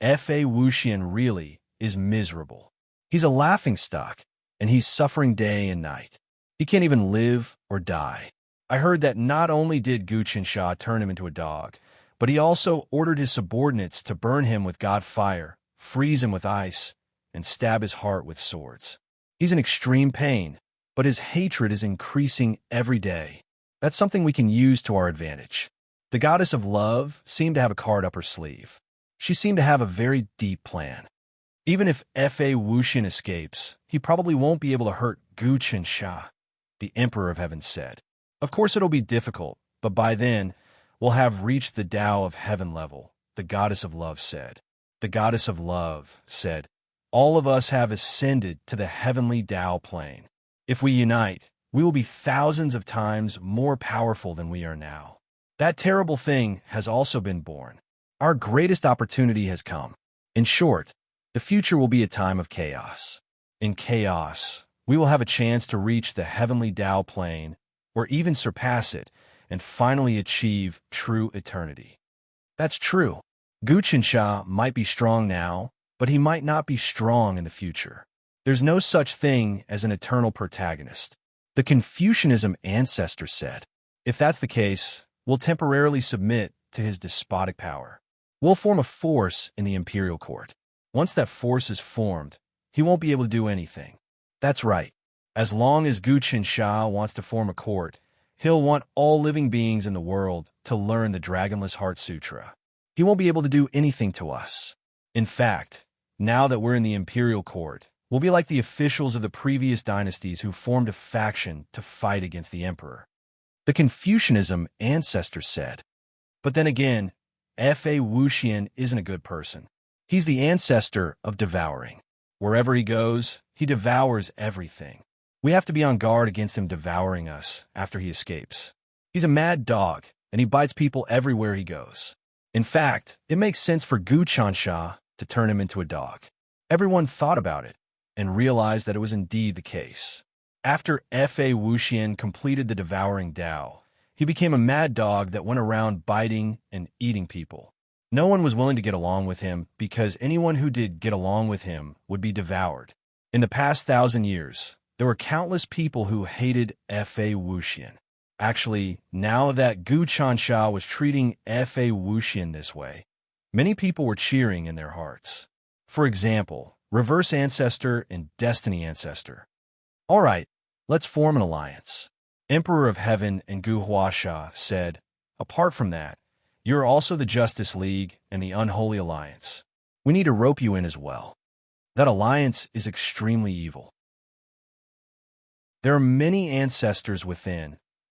Fa Wuxian really is miserable. He's a laughingstock, and he's suffering day and night. He can't even live or die. I heard that not only did Gu Chansha turn him into a dog, but he also ordered his subordinates to burn him with god fire, freeze him with ice, and stab his heart with swords. He's in extreme pain, but his hatred is increasing every day. That's something we can use to our advantage. The goddess of love seemed to have a card up her sleeve. She seemed to have a very deep plan. Even if Fa Wuxian escapes, he probably won't be able to hurt Gu Chansha, the Emperor of Heaven said. Of course it'll be difficult, but by then, we'll have reached the Tao of Heaven level, the goddess of love said. The goddess of love said, "All of us have ascended to the heavenly Tao plane. If we unite, we will be thousands of times more powerful than we are now." That terrible thing has also been born. Our greatest opportunity has come. In short, the future will be a time of chaos. In chaos, we will have a chance to reach the heavenly Tao plane, or even surpass it, and finally achieve true eternity. That's true. Gu Chansha might be strong now, but he might not be strong in the future. There's no such thing as an eternal protagonist. The Confucianism ancestor said, if that's the case, we'll temporarily submit to his despotic power. We'll form a force in the imperial court. Once that force is formed, he won't be able to do anything. That's right. As long as Gu Chansha wants to form a court, he'll want all living beings in the world to learn the Dragonless Heart Sutra. He won't be able to do anything to us. In fact, now that we're in the imperial court, we'll be like the officials of the previous dynasties who formed a faction to fight against the emperor. The Confucianism ancestor said. But then again, Fa Wuxian isn't a good person. He's the ancestor of devouring. Wherever he goes, he devours everything. We have to be on guard against him devouring us after he escapes. He's a mad dog, and he bites people everywhere he goes. In fact, it makes sense for Gu Chansha to turn him into a dog. Everyone thought about it and realized that it was indeed the case. After Fa Wuxian completed the devouring Tao, he became a mad dog that went around biting and eating people. No one was willing to get along with him because anyone who did get along with him would be devoured. In the past 1,000 years, there were countless people who hated Fa Wuxian. Actually, now that Gu Chansha was treating Fa Wuxian this way, many people were cheering in their hearts. For example, Reverse Ancestor and Destiny Ancestor. All right, let's form an alliance. Emperor of Heaven and Gu Huasha said, apart from that, you're also the Justice League and the Unholy Alliance. We need to rope you in as well. That alliance is extremely evil. There are many ancestors within,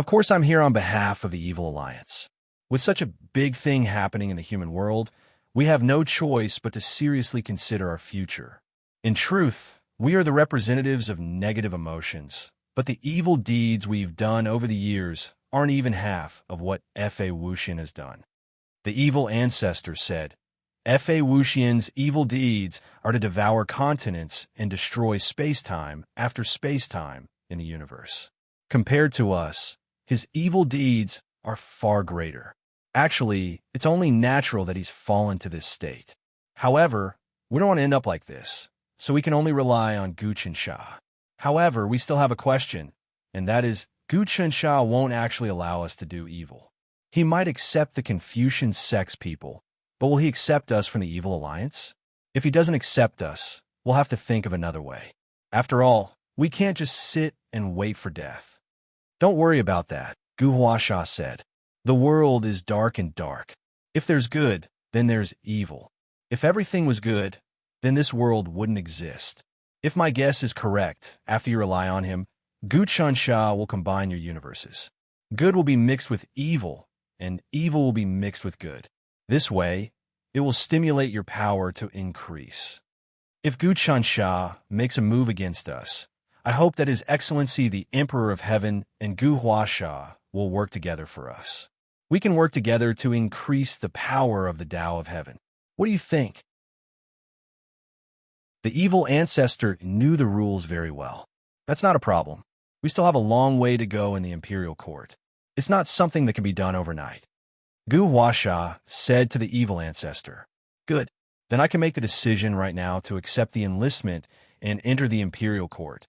Of course, I'm here on behalf of the Evil Alliance. With such a big thing happening in the human world, we have no choice but to seriously consider our future. In truth, we are the representatives of negative emotions, but the evil deeds we've done over the years aren't even half of what F.A. Wuxian has done. The evil ancestor said, F.A. Wuxian's evil deeds are to devour continents and destroy space-time after space-time in the universe. Compared to us, his evil deeds are far greater. Actually, it's only natural that he's fallen to this state. However, we don't want to end up like this, so we can only rely on Gu Qinsha. However, we still have a question, and that is, Gu Qinsha won't actually allow us to do evil. He might accept the Confucian sex people, but will he accept us from the Evil Alliance? If he doesn't accept us, we'll have to think of another way. After all, we can't just sit and wait for death. Don't worry about that, Gu Huasha said. The world is dark and dark. If there's good, then there's evil. If everything was good, then this world wouldn't exist. If my guess is correct, after you rely on him, Gu Qinsha will combine your universes. Good will be mixed with evil, and evil will be mixed with good. This way, it will stimulate your power to increase. If Gu Qinsha makes a move against us, I hope that His Excellency the Emperor of Heaven and Gu Huasha will work together for us. We can work together to increase the power of the Tao of Heaven. What do you think? The evil ancestor knew the rules very well. That's not a problem. We still have a long way to go in the imperial court. It's not something that can be done overnight. Gu Huasha said to the evil ancestor, Good, then I can make the decision right now to accept the enlistment and enter the imperial court.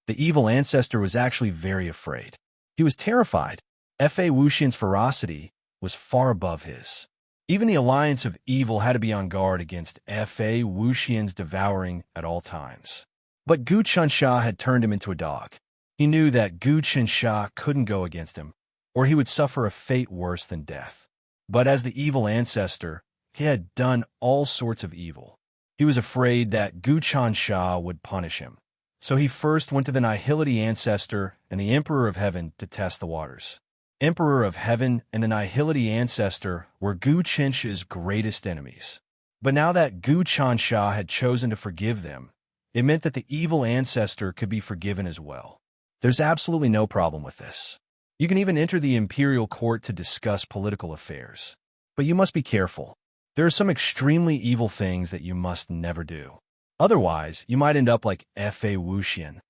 The evil ancestor was actually very afraid. He was terrified. F.A. Wuxian's ferocity was far above his. Even the alliance of evil had to be on guard against F.A. Wuxian's devouring at all times. But Gu Qinsha had turned him into a dog. He knew that Gu Qinsha couldn't go against him, or he would suffer a fate worse than death. But as the evil ancestor, he had done all sorts of evil. He was afraid that Gu Qinsha would punish him. So he first went to the Nihility ancestor and the Emperor of Heaven to test the waters. Emperor of Heaven and the Nihility ancestor were Gu Qinsha's greatest enemies. But now that Gu Qinsha had chosen to forgive them, it meant that the evil ancestor could be forgiven as well. There's absolutely no problem with this. You can even enter the imperial court to discuss political affairs. But you must be careful. There are some extremely evil things that you must never do. Otherwise, you might end up like F.A. Wuxian.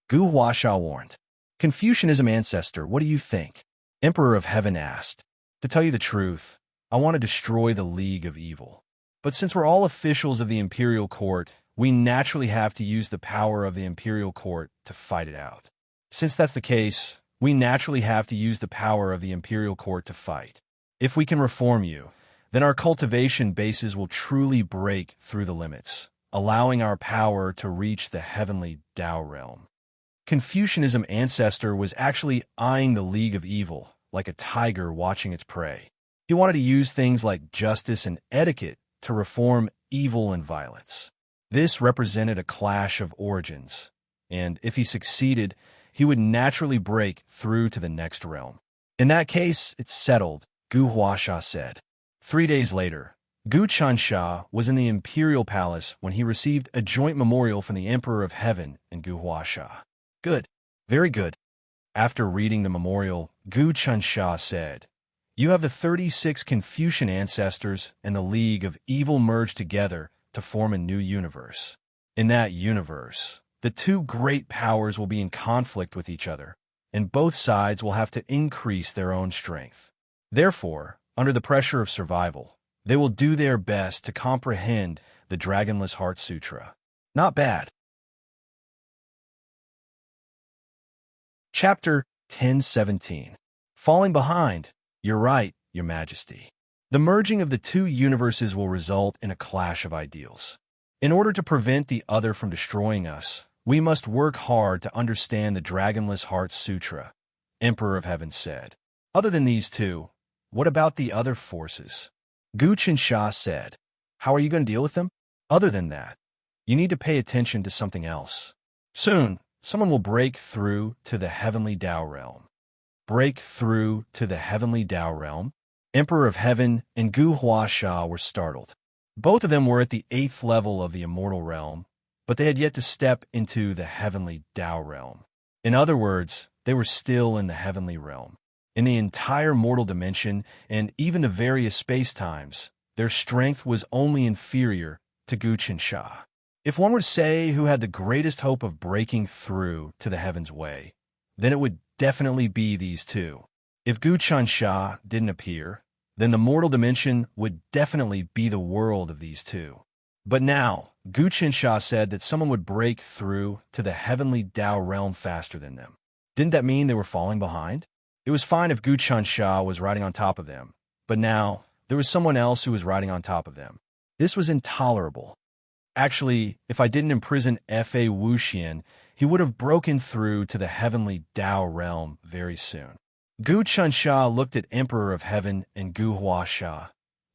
Gu Huasha warned. Confucianism ancestor, what do you think? Emperor of Heaven asked. To tell you the truth, I want to destroy the League of Evil. But since we're all officials of the imperial court, we naturally have to use the power of the imperial court to fight it out. Since that's the case, we naturally have to use the power of the imperial court to fight. If we can reform you, then our cultivation bases will truly break through the limits, allowing our power to reach the heavenly Tao realm. Confucianism ancestor was actually eyeing the League of Evil like a tiger watching its prey. He wanted to use things like justice and etiquette to reform evil and violence. This represented a clash of origins, and if he succeeded, he would naturally break through to the next realm. In that case, it's settled, Gu Huasha said. 3 days later, Gu Qinsha was in the imperial palace when he received a joint memorial from the Emperor of Heaven and Gu Huasha. Good. Very good. After reading the memorial, Gu Qinsha said, You have the 36 Confucian ancestors and the League of Evil merged together to form a new universe. In that universe, the two great powers will be in conflict with each other, and both sides will have to increase their own strength. Therefore, under the pressure of survival, they will do their best to comprehend the Dragonless Heart Sutra. Not bad. Chapter 1017. Falling behind. You're right, Your Majesty. The merging of the two universes will result in a clash of ideals. In order to prevent the other from destroying us, we must work hard to understand the Dragonless Heart Sutra, Emperor of Heaven said. Other than these two, what about the other forces? Gu Qinsha said. How are you going to deal with them? Other than that, you need to pay attention to something else. Soon, someone will break through to the heavenly Tao realm. break through to the heavenly Tao realm? Emperor of Heaven and Gu Huasha were startled. Both of them were at the 8th level of the immortal realm, but they had yet to step into the heavenly Tao realm. In other words, they were still in the heavenly realm. In the entire mortal dimension and even the various space-times, their strength was only inferior to Gu Qinsha. If one were to say who had the greatest hope of breaking through to the heaven's way, then it would definitely be these two. If Gu Qinsha didn't appear, then the mortal dimension would definitely be the world of these two. But now, Gu Qinsha said that someone would break through to the heavenly Tao realm faster than them. Didn't that mean they were falling behind? It was fine if Gu Qinsha was riding on top of them, but now there was someone else who was riding on top of them. This was intolerable. Actually, if I didn't imprison Fa Wuxian, he would have broken through to the heavenly Tao realm very soon. Gu Qinsha looked at Emperor of Heaven and Gu Huasha,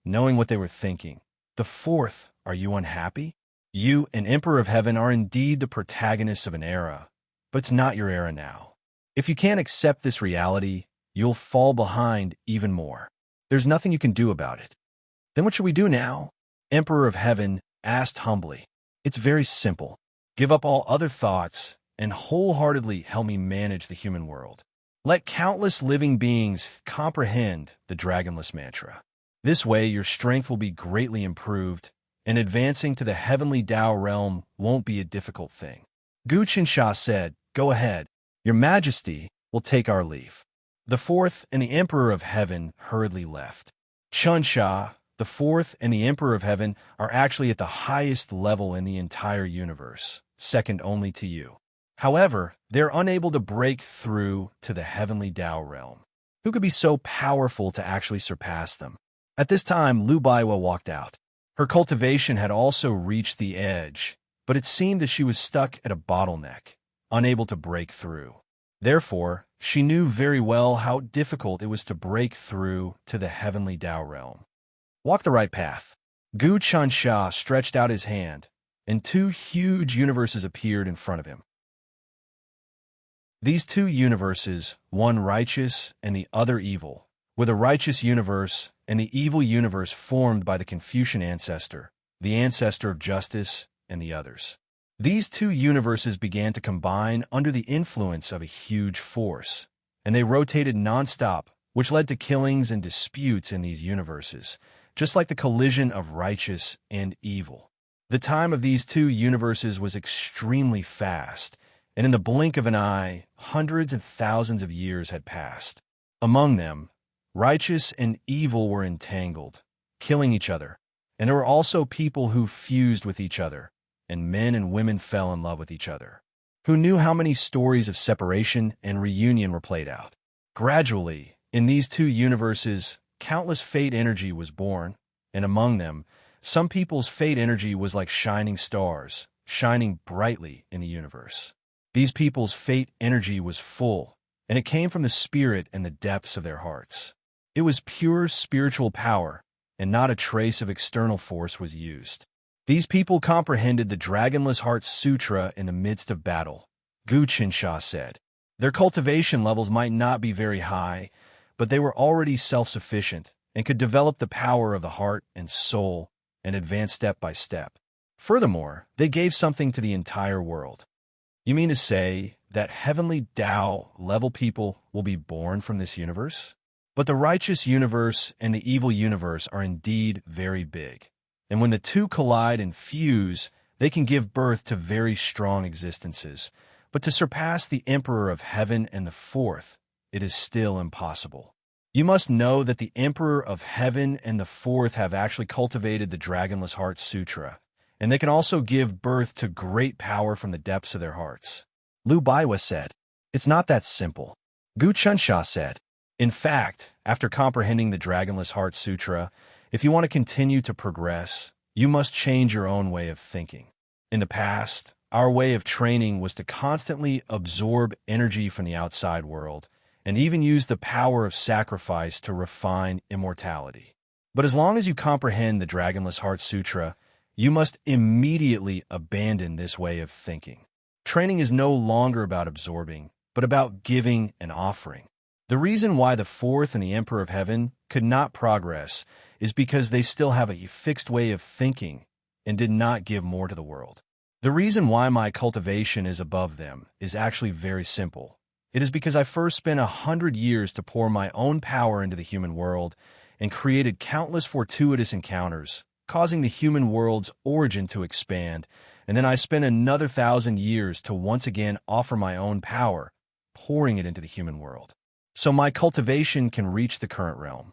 knowing what they were thinking. The fourth, are you unhappy? You and Emperor of Heaven are indeed the protagonists of an era, but it's not your era now. If you can't accept this reality, you'll fall behind even more. There's nothing you can do about it. Then what should we do now? Emperor of Heaven asked humbly. It's very simple. Give up all other thoughts and wholeheartedly help me manage the human world. Let countless living beings comprehend the Dragonless Mantra. This way, your strength will be greatly improved, and advancing to the heavenly Tao realm won't be a difficult thing. Gu Qinsha said, Go ahead. Your Majesty will take our leave. The fourth and the Emperor of Heaven hurriedly left. Qinsha, the fourth and the Emperor of Heaven are actually at the highest level in the entire universe, second only to you. However, they're unable to break through to the heavenly Tao realm. Who could be so powerful to actually surpass them? At this time, Lu Baiwa walked out. Her cultivation had also reached the edge, but it seemed that she was stuck at a bottleneck, unable to break through. Therefore, she knew very well how difficult it was to break through to the heavenly Tao realm. Walk the right path. Gu Qinsha stretched out his hand, and two huge universes appeared in front of him. These two universes, one righteous and the other evil, were the righteous universe and the evil universe formed by the Confucian ancestor, the ancestor of justice, and the others. These two universes began to combine under the influence of a huge force, and they rotated nonstop, which led to killings and disputes in these universes, just like the collision of righteous and evil. The time of these two universes was extremely fast, and in the blink of an eye, hundreds and thousands of years had passed. Among them, righteous and evil were entangled, killing each other, and there were also people who fused with each other, and men and women fell in love with each other. Who knew how many stories of separation and reunion were played out? Gradually, in these two universes, countless fate energy was born, and among them, some people's fate energy was like shining stars, shining brightly in the universe. These people's fate energy was full, and it came from the spirit and the depths of their hearts. It was pure spiritual power, and not a trace of external force was used. These people comprehended the Dragonless Heart Sutra in the midst of battle, Gu Qinsha said. Their cultivation levels might not be very high, but they were already self-sufficient and could develop the power of the heart and soul and advance step by step. Furthermore, they gave something to the entire world. You mean to say that heavenly Tao level people will be born from this universe? But the righteous universe and the evil universe are indeed very big. And when the two collide and fuse, they can give birth to very strong existences. But to surpass the Emperor of Heaven and the fourth, it is still impossible. You must know that the Emperor of Heaven and the fourth have actually cultivated the Dragonless Heart Sutra, and they can also give birth to great power from the depths of their hearts. Lu Baiwa said, It's not that simple. Gu Qinsha said, In fact, after comprehending the Dragonless Heart Sutra, if you want to continue to progress, you must change your own way of thinking. In the past, our way of training was to constantly absorb energy from the outside world, and even use the power of sacrifice to refine immortality. But as long as you comprehend the Dragonless Heart Sutra, you must immediately abandon this way of thinking. Training is no longer about absorbing, but about giving and offering. The reason why the fourth and the Emperor of Heaven could not progress is because they still have a fixed way of thinking and did not give more to the world. The reason why my cultivation is above them is actually very simple. It is because I first spent 100 years to pour my own power into the human world and created countless fortuitous encounters, causing the human world's origin to expand, and then I spent another 1,000 years to once again offer my own power, pouring it into the human world. So my cultivation can reach the current realm.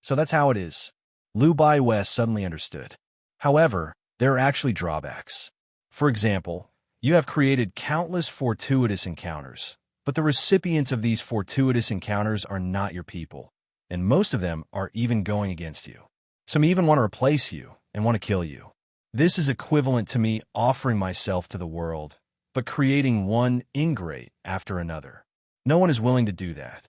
So that's how it is. Liu Baiwei suddenly understood. However, there are actually drawbacks. For example, you have created countless fortuitous encounters, but the recipients of these fortuitous encounters are not your people, and most of them are even going against you. Some even want to replace you and want to kill you. This is equivalent to me offering myself to the world, but creating one ingrate after another. No one is willing to do that.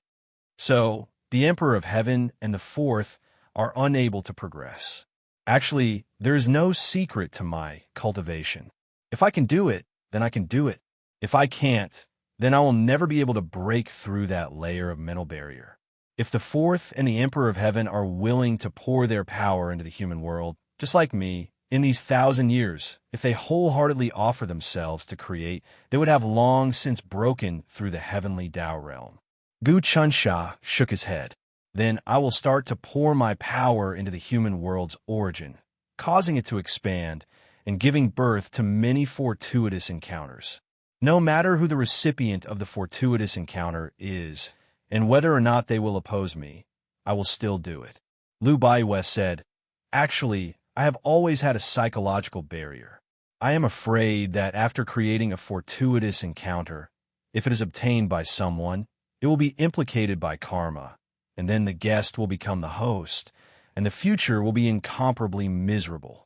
So, the Emperor of Heaven and the Fourth are unable to progress. Actually, there is no secret to my cultivation. If I can do it, then I can do it. If I can't, then I will never be able to break through that layer of mental barrier. If the Fourth and the Emperor of Heaven are willing to pour their power into the human world, just like me, in these 1,000 years, if they wholeheartedly offer themselves to create, they would have long since broken through the heavenly Tao realm. Gu Chunsha shook his head. Then I will start to pour my power into the human world's origin, causing it to expand and giving birth to many fortuitous encounters. No matter who the recipient of the fortuitous encounter is, and whether or not they will oppose me, I will still do it. Liu Baiwei said, "Actually, I have always had a psychological barrier. I am afraid that after creating a fortuitous encounter, if it is obtained by someone, it will be implicated by karma, and then the guest will become the host, and the future will be incomparably miserable.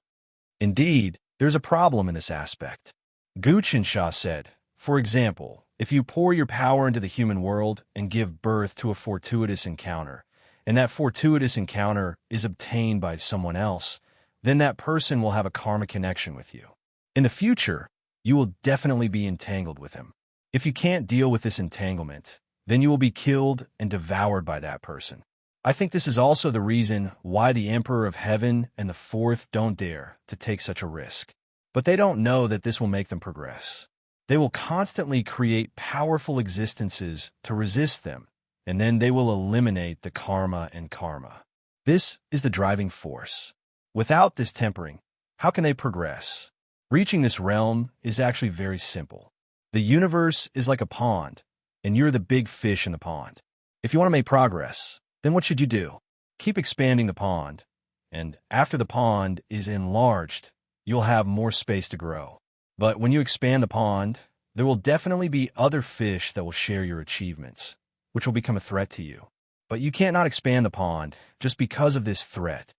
Indeed, there's a problem in this aspect." Gu Qinsha said, "For example, if you pour your power into the human world and give birth to a fortuitous encounter, and that fortuitous encounter is obtained by someone else, then that person will have a karma connection with you. In the future, you will definitely be entangled with him. If you can't deal with this entanglement, then you will be killed and devoured by that person. I think this is also the reason why the Emperor of Heaven and the Fourth don't dare to take such a risk. But they don't know that this will make them progress. They will constantly create powerful existences to resist them, and then they will eliminate the karma and karma. This is the driving force. Without this tempering, how can they progress? Reaching this realm is actually very simple. The universe is like a pond, and you're the big fish in the pond. If you want to make progress, then what should you do? Keep expanding the pond, and after the pond is enlarged, you'll have more space to grow. But when you expand the pond, there will definitely be other fish that will share your achievements, which will become a threat to you. But you can't not expand the pond just because of this threat.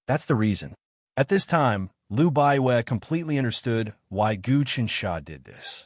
That's the reason. At this time, Liu Baiwei completely understood why Gu Qinsha did this.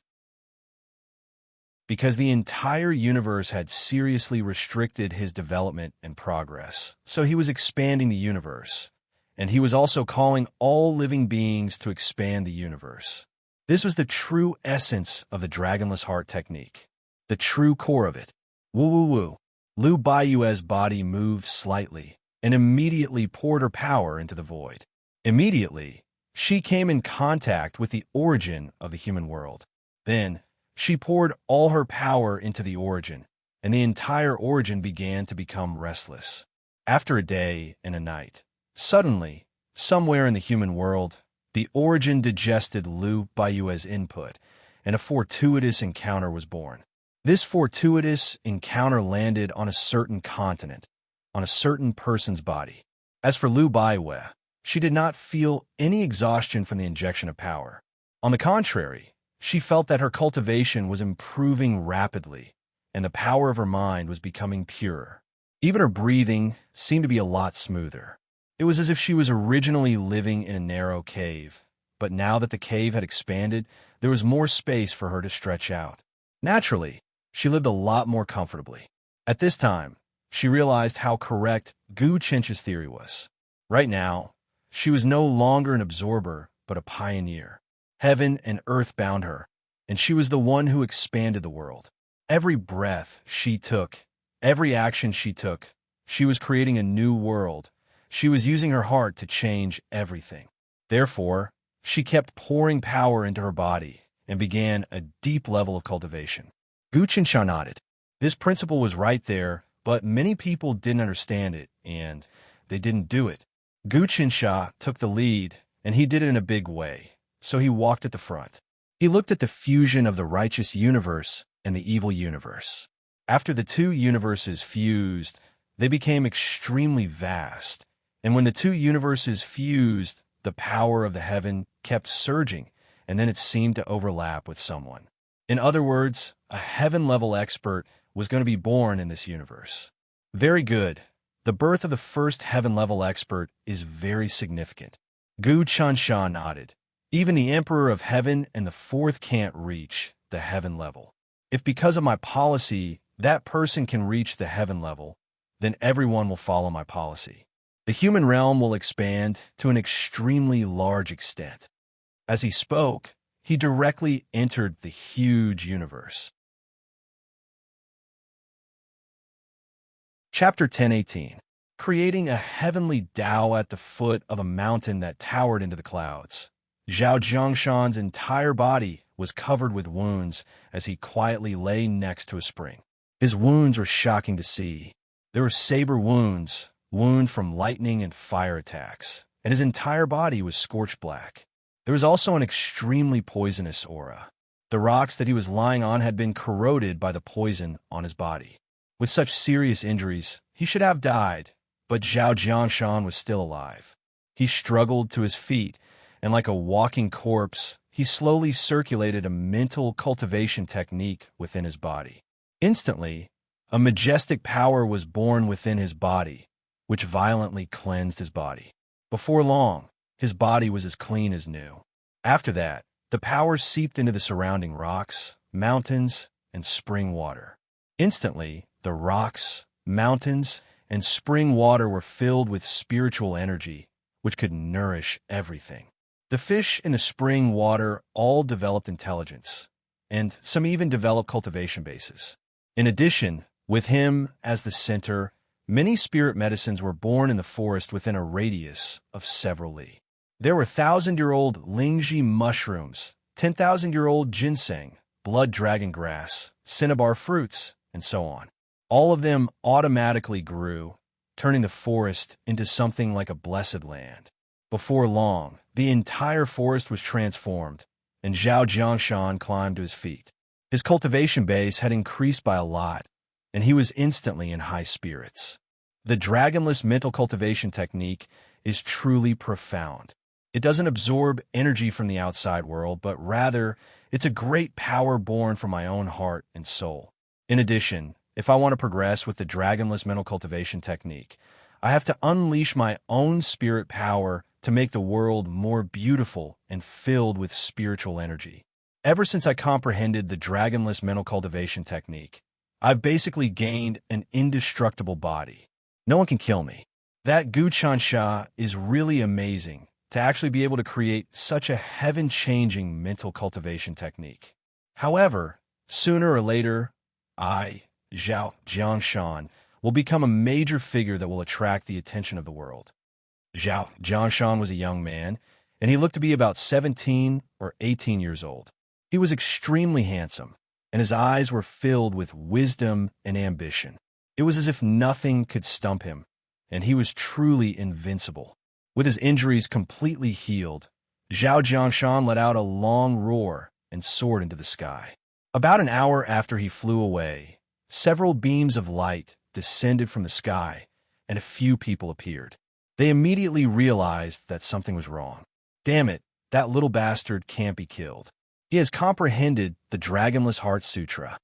Because the entire universe had seriously restricted his development and progress, so he was expanding the universe, and he was also calling all living beings to expand the universe. This was the true essence of the Dragonless Heart technique, the true core of it. Woo woo woo. Liu Baiwei's body moved slightly and immediately poured her power into the void. Immediately, she came in contact with the origin of the human world. Then, she poured all her power into the origin, and the entire origin began to become restless. After a day and a night, suddenly, somewhere in the human world, the origin digested Liu Baiwei's input, and a fortuitous encounter was born. This fortuitous encounter landed on a certain continent, on a certain person's body. As for Liu Baiwei, she did not feel any exhaustion from the injection of power. On the contrary, she felt that her cultivation was improving rapidly, and the power of her mind was becoming purer. Even her breathing seemed to be a lot smoother. It was as if she was originally living in a narrow cave, but now that the cave had expanded, there was more space for her to stretch out. Naturally, she lived a lot more comfortably. At this time, she realized how correct Gu Qinsha's theory was. Right now, she was no longer an absorber, but a pioneer. Heaven and earth bound her, and she was the one who expanded the world. Every breath she took, every action she took, she was creating a new world. She was using her heart to change everything. Therefore, she kept pouring power into her body and began a deep level of cultivation. Gu Qinsha nodded. This principle was right there, but many people didn't understand it, and they didn't do it. Gu Qinsha took the lead, and he did it in a big way, so he walked at the front. He looked at the fusion of the righteous universe and the evil universe. After the two universes fused, they became extremely vast, and when the two universes fused, the power of the heaven kept surging, and then it seemed to overlap with someone. In other words, a heaven-level expert was going to be born in this universe. Very good. The birth of the first heaven-level expert is very significant. Gu Qinsha nodded. Even the Emperor of Heaven and the Fourth can't reach the heaven level. If because of my policy, that person can reach the heaven level, then everyone will follow my policy. The human realm will expand to an extremely large extent. As he spoke, he directly entered the huge universe. Chapter 10:18. Creating a heavenly Tao at the foot of a mountain that towered into the clouds. Zhao Jiangshan's entire body was covered with wounds as he quietly lay next to a spring. His wounds were shocking to see. There were saber wounds, wound from lightning and fire attacks, and his entire body was scorched black. There was also an extremely poisonous aura. The rocks that he was lying on had been corroded by the poison on his body. With such serious injuries, he should have died, but Zhao Jiangshan was still alive. He struggled to his feet, and like a walking corpse, he slowly circulated a mental cultivation technique within his body. Instantly, a majestic power was born within his body, which violently cleansed his body. Before long, his body was as clean as new. After that, the power seeped into the surrounding rocks, mountains, and spring water. Instantly, the rocks, mountains, and spring water were filled with spiritual energy, which could nourish everything. The fish in the spring water all developed intelligence, and some even developed cultivation bases. In addition, with him as the center, many spirit medicines were born in the forest within a radius of several li. There were 1,000-year-old Lingji mushrooms, 10,000-year-old ginseng, blood dragon grass, cinnabar fruits, and so on. All of them automatically grew, turning the forest into something like a blessed land. Before long, the entire forest was transformed, and Zhao Jiangshan climbed to his feet. His cultivation base had increased by a lot, and he was instantly in high spirits. The dragonless mental cultivation technique is truly profound. It doesn't absorb energy from the outside world, but rather, it's a great power born from my own heart and soul. In addition, if I want to progress with the dragonless mental cultivation technique, I have to unleash my own spirit power to make the world more beautiful and filled with spiritual energy. Ever since I comprehended the dragonless mental cultivation technique, I've basically gained an indestructible body. No one can kill me. That Gu Qinsha is really amazing to actually be able to create such a heaven-changing mental cultivation technique. However, sooner or later, I, Zhao Jiangshan, will become a major figure that will attract the attention of the world. Zhao Jiangshan was a young man, and he looked to be about 17 or 18 years old. He was extremely handsome, and his eyes were filled with wisdom and ambition. It was as if nothing could stump him, and he was truly invincible. With his injuries completely healed, Zhao Jiangshan let out a long roar and soared into the sky. About an hour after he flew away, several beams of light descended from the sky, and a few people appeared. They immediately realized that something was wrong. Damn it, that little bastard can't be killed. He has comprehended the Dragonless Heart Sutra.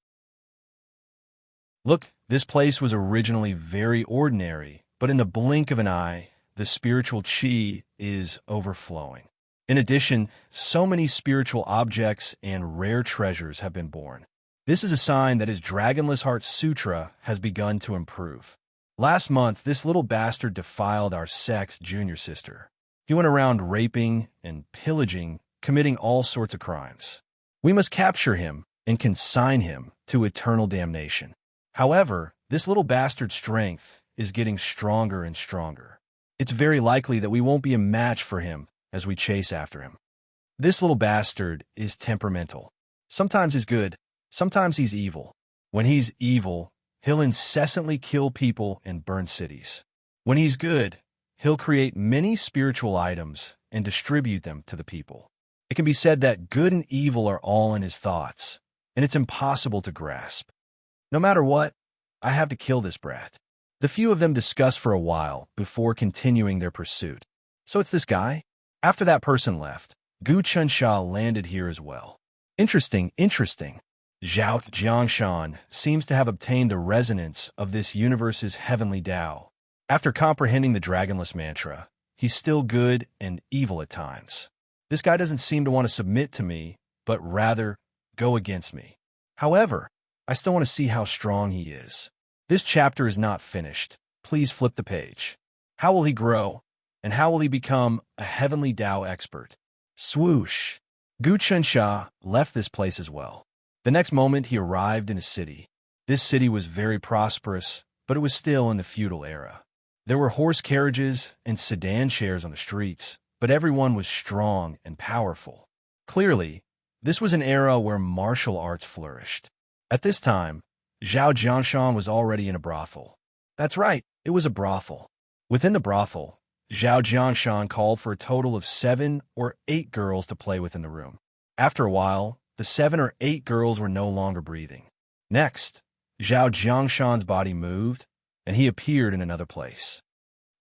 Look, this place was originally very ordinary, but in the blink of an eye, the spiritual chi is overflowing. In addition, so many spiritual objects and rare treasures have been born. This is a sign that his Dragonless Heart Sutra has begun to improve. Last month, this little bastard defiled our sect's junior sister. He went around raping and pillaging, committing all sorts of crimes. We must capture him and consign him to eternal damnation. However, this little bastard's strength is getting stronger and stronger. It's very likely that we won't be a match for him as we chase after him. This little bastard is temperamental. Sometimes he's good, sometimes he's evil. When he's evil, he'll incessantly kill people and burn cities. When he's good, he'll create many spiritual items and distribute them to the people. It can be said that good and evil are all in his thoughts, and it's impossible to grasp. No matter what, I have to kill this brat. The few of them discuss for a while before continuing their pursuit. So it's this guy? After that person left, Gu Chunsha landed here as well. Interesting. Zhao Jiangshan seems to have obtained the resonance of this universe's heavenly Tao. After comprehending the dragonless mantra, he's still good and evil at times. This guy doesn't seem to want to submit to me, but rather go against me. However, I still want to see how strong he is. This chapter is not finished. Please flip the page. How will he grow? And how will he become a heavenly Tao expert? Swoosh! Gu Chunsha left this place as well. The next moment he arrived in a city. This city was very prosperous, but it was still in the feudal era. There were horse carriages and sedan chairs on the streets, but everyone was strong and powerful. Clearly, this was an era where martial arts flourished. At this time, Zhao Jiangshan was already in a brothel. That's right, it was a brothel. Within the brothel, Zhao Jiangshan called for a total of 7 or 8 girls to play with in the room. After a while, the 7 or 8 girls were no longer breathing. Next, Zhao Jiangshan's body moved, and he appeared in another place.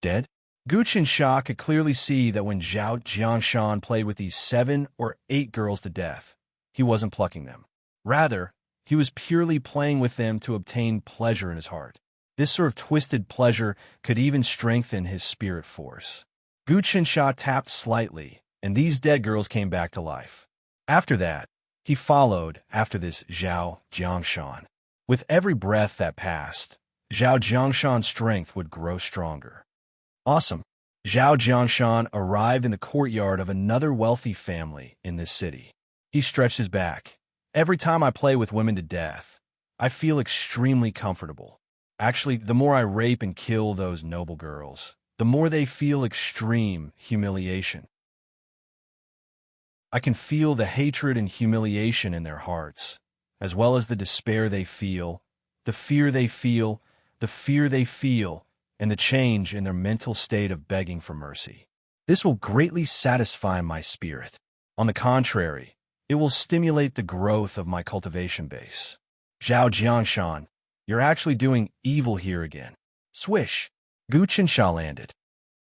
Dead? Gu Chunsha could clearly see that when Zhao Jiangshan played with these 7 or 8 girls to death, he wasn't plucking them. Rather, he was purely playing with them to obtain pleasure in his heart. This sort of twisted pleasure could even strengthen his spirit force. Gu Chunsha tapped slightly, and these dead girls came back to life. After that, he followed after this Zhao Jiangshan. With every breath that passed, Zhao Jiangshan's strength would grow stronger. Awesome! Zhao Jiangshan arrived in the courtyard of another wealthy family in this city. He stretched his back. Every time I play with women to death, I feel extremely comfortable. Actually, the more I rape and kill those noble girls, the more they feel extreme humiliation. I can feel the hatred and humiliation in their hearts, as well as the despair they feel, the fear they feel, and the change in their mental state of begging for mercy. This will greatly satisfy my spirit. On the contrary, it will stimulate the growth of my cultivation base. Zhao Jiangshan, you're actually doing evil here again. Swish! Gu Chunsha landed.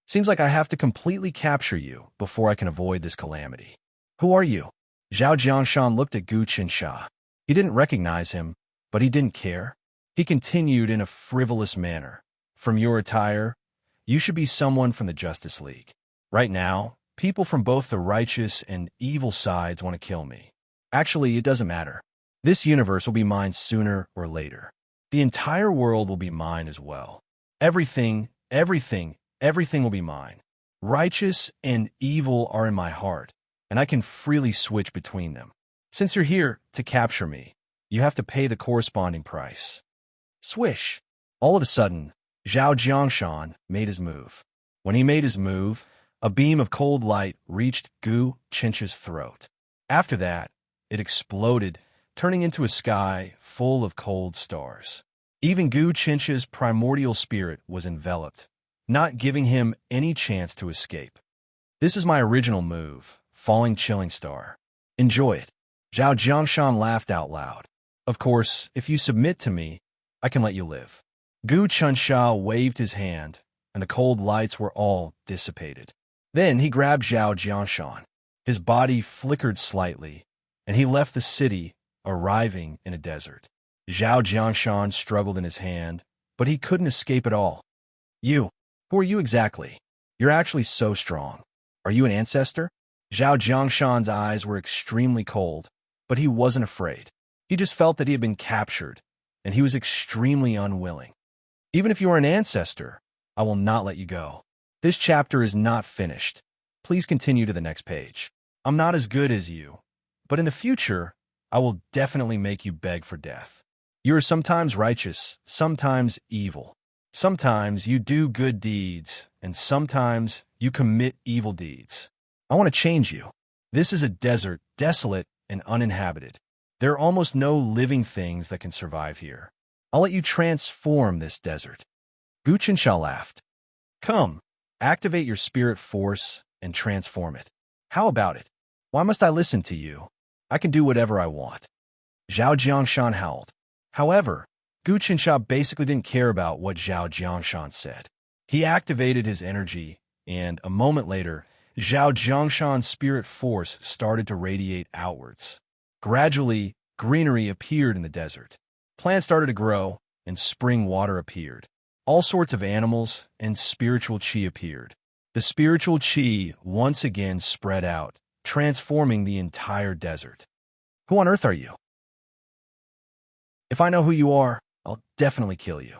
Seems like I have to completely capture you before I can avoid this calamity. Who are you? Zhao Jiangshan looked at Gu Chunsha. He didn't recognize him, but he didn't care. He continued in a frivolous manner. From your attire, you should be someone from the Justice League. Right now, people from both the righteous and evil sides want to kill me. Actually, it doesn't matter. This universe will be mine sooner or later. The entire world will be mine as well. Everything will be mine. Righteous and evil are in my heart, and I can freely switch between them. Since you're here to capture me, you have to pay the corresponding price. Swish! All of a sudden, Zhao Jiangshan made his move. When he made his move, a beam of cold light reached Gu Chunsha's throat. After that, it exploded, turning into a sky full of cold stars. Even Gu Chunsha's primordial spirit was enveloped, not giving him any chance to escape. This is my original move, Falling Chilling Star. Enjoy it. Zhao Jiangshan laughed out loud. Of course, if you submit to me, I can let you live. Gu Chunsha waved his hand, and the cold lights were all dissipated. Then he grabbed Zhao Jiangshan. His body flickered slightly, and he left the city, arriving in a desert. Zhao Jiangshan struggled in his hand, but he couldn't escape at all. You, who are you exactly? You're actually so strong. Are you an ancestor? Zhao Jiangshan's eyes were extremely cold, but he wasn't afraid. He just felt that he had been captured, and he was extremely unwilling. Even if you are an ancestor, I will not let you go. This chapter is not finished. Please continue to the next page. I'm not as good as you, but in the future, I will definitely make you beg for death. You are sometimes righteous, sometimes evil. Sometimes you do good deeds, and sometimes you commit evil deeds. I want to change you. This is a desert, desolate and uninhabited. There are almost no living things that can survive here. I'll let you transform this desert. Guqinsha laughed. Come, activate your spirit force and transform it. How about it? Why must I listen to you? I can do whatever I want. Zhao Jiangshan howled. However, Guqinsha basically didn't care about what Zhao Jiangshan said. He activated his energy, and a moment later, Zhao Jiangshan's spirit force started to radiate outwards. Gradually, greenery appeared in the desert. Plants started to grow, and spring water appeared. All sorts of animals and spiritual qi appeared. The spiritual qi once again spread out, transforming the entire desert. Who on earth are you? If I know who you are, I'll definitely kill you.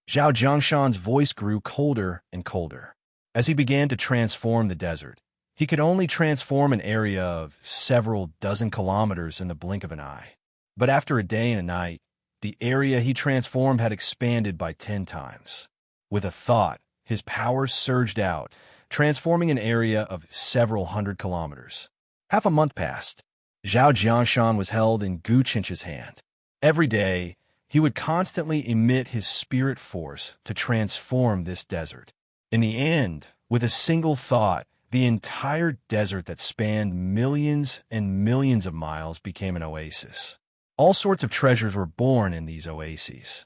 Zhao Jiangshan's voice grew colder and colder. As he began to transform the desert, he could only transform an area of several dozen kilometers in the blink of an eye. But after a day and a night, the area he transformed had expanded by 10 times. With a thought, his powers surged out, transforming an area of several hundred kilometers. Half a month passed. Zhao Jiangshan was held in Guqinsha's hand. Every day, he would constantly emit his spirit force to transform this desert. In the end, with a single thought, the entire desert that spanned millions and millions of miles became an oasis. All sorts of treasures were born in these oases.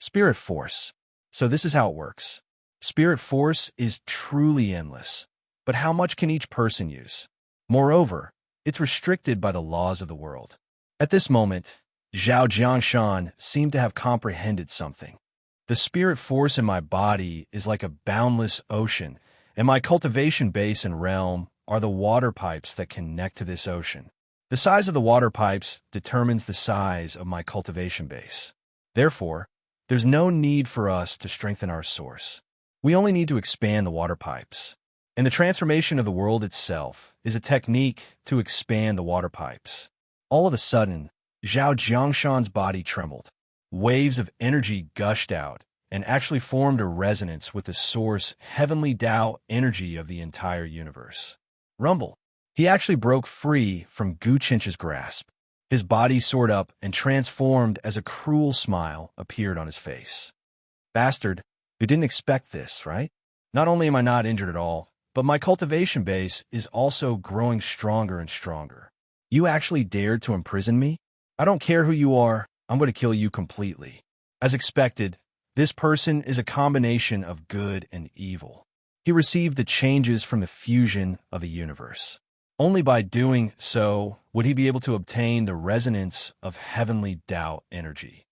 Spirit force. So this is how it works. Spirit force is truly endless. But how much can each person use? Moreover, it's restricted by the laws of the world. At this moment, Zhao Jiangshan seemed to have comprehended something. The spirit force in my body is like a boundless ocean, and my cultivation base and realm are the water pipes that connect to this ocean. The size of the water pipes determines the size of my cultivation base. Therefore, there's no need for us to strengthen our source. We only need to expand the water pipes. And the transformation of the world itself is a technique to expand the water pipes. All of a sudden, Zhao Jiangshan's body trembled. Waves of energy gushed out and actually formed a resonance with the source heavenly Tao energy of the entire universe. Rumble. He actually broke free from Guqinsha's grasp. His body soared up and transformed as a cruel smile appeared on his face. Bastard, you didn't expect this, right? Not only am I not injured at all, but my cultivation base is also growing stronger and stronger. You actually dared to imprison me? I don't care who you are, I'm going to kill you completely. As expected, this person is a combination of good and evil. He received the changes from the fusion of the universe. Only by doing so would he be able to obtain the resonance of heavenly Tao energy.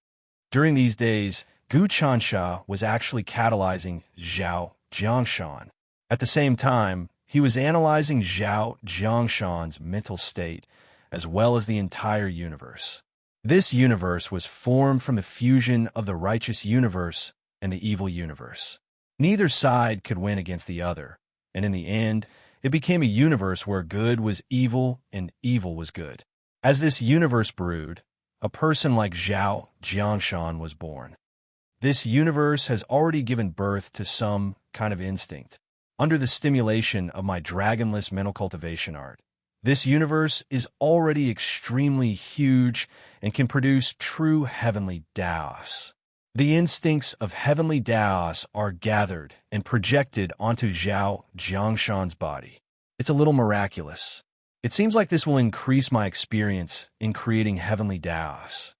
During these days, Guqinsha was actually catalyzing Zhao Jiangshan. At the same time, he was analyzing Zhao Jiangshan's mental state, as well as the entire universe. This universe was formed from the fusion of the righteous universe and the evil universe. Neither side could win against the other, and in the end, it became a universe where good was evil and evil was good. As this universe brewed, a person like Zhao Jiangshan was born. This universe has already given birth to some kind of instinct. Under the stimulation of my dragonless mental cultivation art, this universe is already extremely huge and can produce true heavenly Taos. The instincts of heavenly Taos are gathered and projected onto Zhao Jiangshan's body. It's a little miraculous. It seems like this will increase my experience in creating heavenly Taos.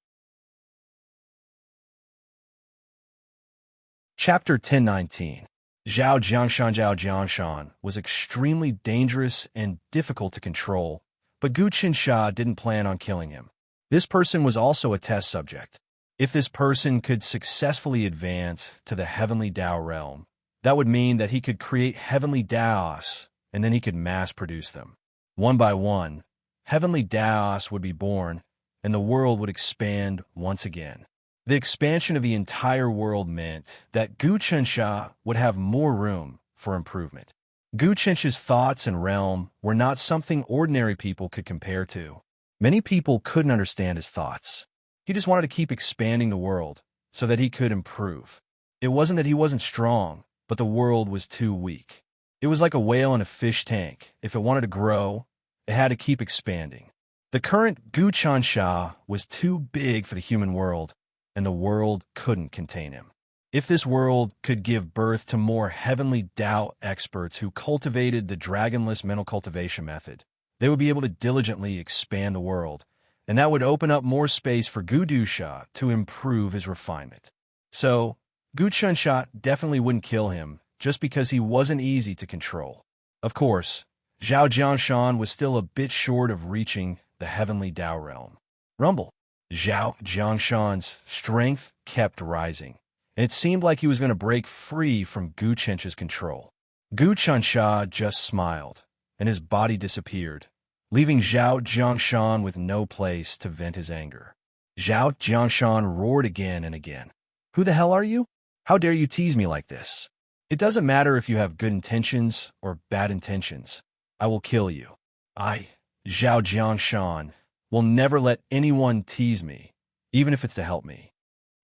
Chapter 1019. Zhao Jiangshan was extremely dangerous and difficult to control, but Guqinsha didn't plan on killing him. This person was also a test subject. If this person could successfully advance to the heavenly Tao realm, that would mean that he could create heavenly Taos, and then he could mass-produce them. One by one, heavenly Taos would be born, and the world would expand once again. The expansion of the entire world meant that Guqinsha would have more room for improvement. Guqinsha's thoughts and realm were not something ordinary people could compare to. Many people couldn't understand his thoughts. He just wanted to keep expanding the world so that he could improve. It wasn't that he wasn't strong, but the world was too weak. It was like a whale in a fish tank. If it wanted to grow, it had to keep expanding. The current Guchansha was too big for the human world, and the world couldn't contain him. If this world could give birth to more heavenly Tao experts who cultivated the dragonless mental cultivation method, they would be able to diligently expand the world, and that would open up more space for Gudusha to improve his refinement. So, Guchansha definitely wouldn't kill him just because he wasn't easy to control. Of course, Zhao Jiangshan was still a bit short of reaching the heavenly Tao realm. Rumble. Zhao Jiangshan's strength kept rising, and it seemed like he was going to break free from Gu Chencha's control. Gu Chencha just smiled, and his body disappeared, leaving Zhao Jiangshan with no place to vent his anger. Zhao Jiangshan roared again and again. "Who the hell are you? How dare you tease me like this? It doesn't matter if you have good intentions or bad intentions. I will kill you. I, Zhao Jiangshan, will never let anyone tease me, even if it's to help me."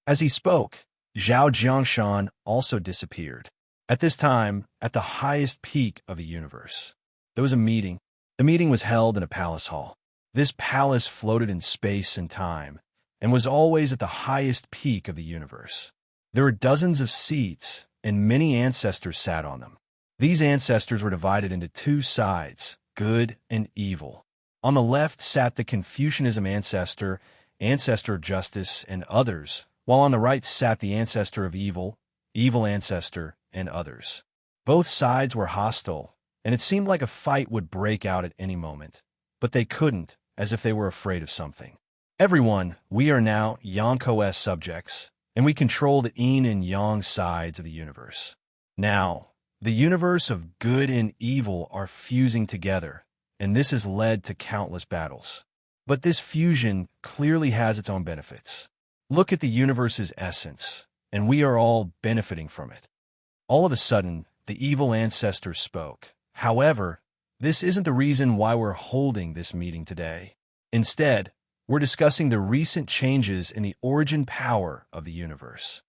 As he spoke, Zhao Jiangshan also disappeared. At this time, at the highest peak of the universe, there was a meeting. The meeting was held in a palace hall. This palace floated in space and time, and was always at the highest peak of the universe. There were dozens of seats, and many ancestors sat on them. These ancestors were divided into two sides, good and evil. On the left sat the Confucianism ancestor, ancestor of justice, and others, while on the right sat the ancestor of evil, evil ancestor, and others. Both sides were hostile, and it seemed like a fight would break out at any moment, but they couldn't, as if they were afraid of something. Everyone, we are now Yonko-S subjects, and we control the yin and yang sides of the universe. Now, the universe of good and evil are fusing together, and this has led to countless battles. But this fusion clearly has its own benefits. Look at the universe's essence, and we are all benefiting from it. All of a sudden, the evil ancestor spoke. However, this isn't the reason why we're holding this meeting today. Instead, we're discussing the recent changes in the origin power of the universe.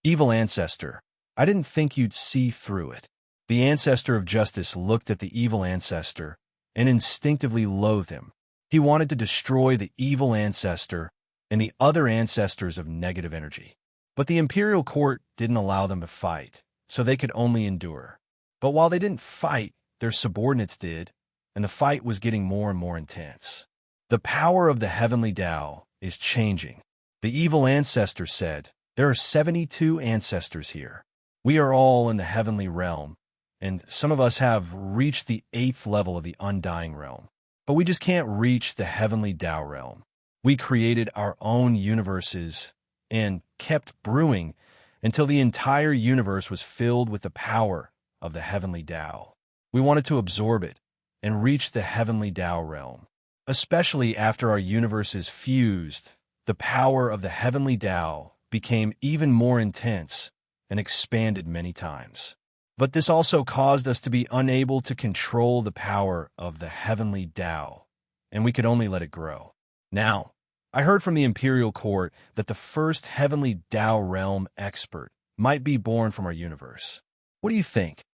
Evil ancestor, I didn't think you'd see through it. The ancestor of justice looked at the evil ancestor and instinctively loathed him. He wanted to destroy the evil ancestor and the other ancestors of negative energy. But the imperial court didn't allow them to fight, so they could only endure. But while they didn't fight, their subordinates did, and the fight was getting more and more intense. The power of the heavenly Tao is changing. The evil ancestor said, "There are 72 ancestors here. We are all in the heavenly realm, and some of us have reached the 8th level of the undying realm. But we just can't reach the heavenly Tao realm. We created our own universes and kept brewing until the entire universe was filled with the power of the heavenly Tao. We wanted to absorb it and reach the heavenly Tao realm. Especially after our universes fused, the power of the heavenly Tao became even more intense and expanded many times. But this also caused us to be unable to control the power of the heavenly Tao, and we could only let it grow. Now, I heard from the imperial court that the first heavenly Tao realm expert might be born from our universe. What do you think?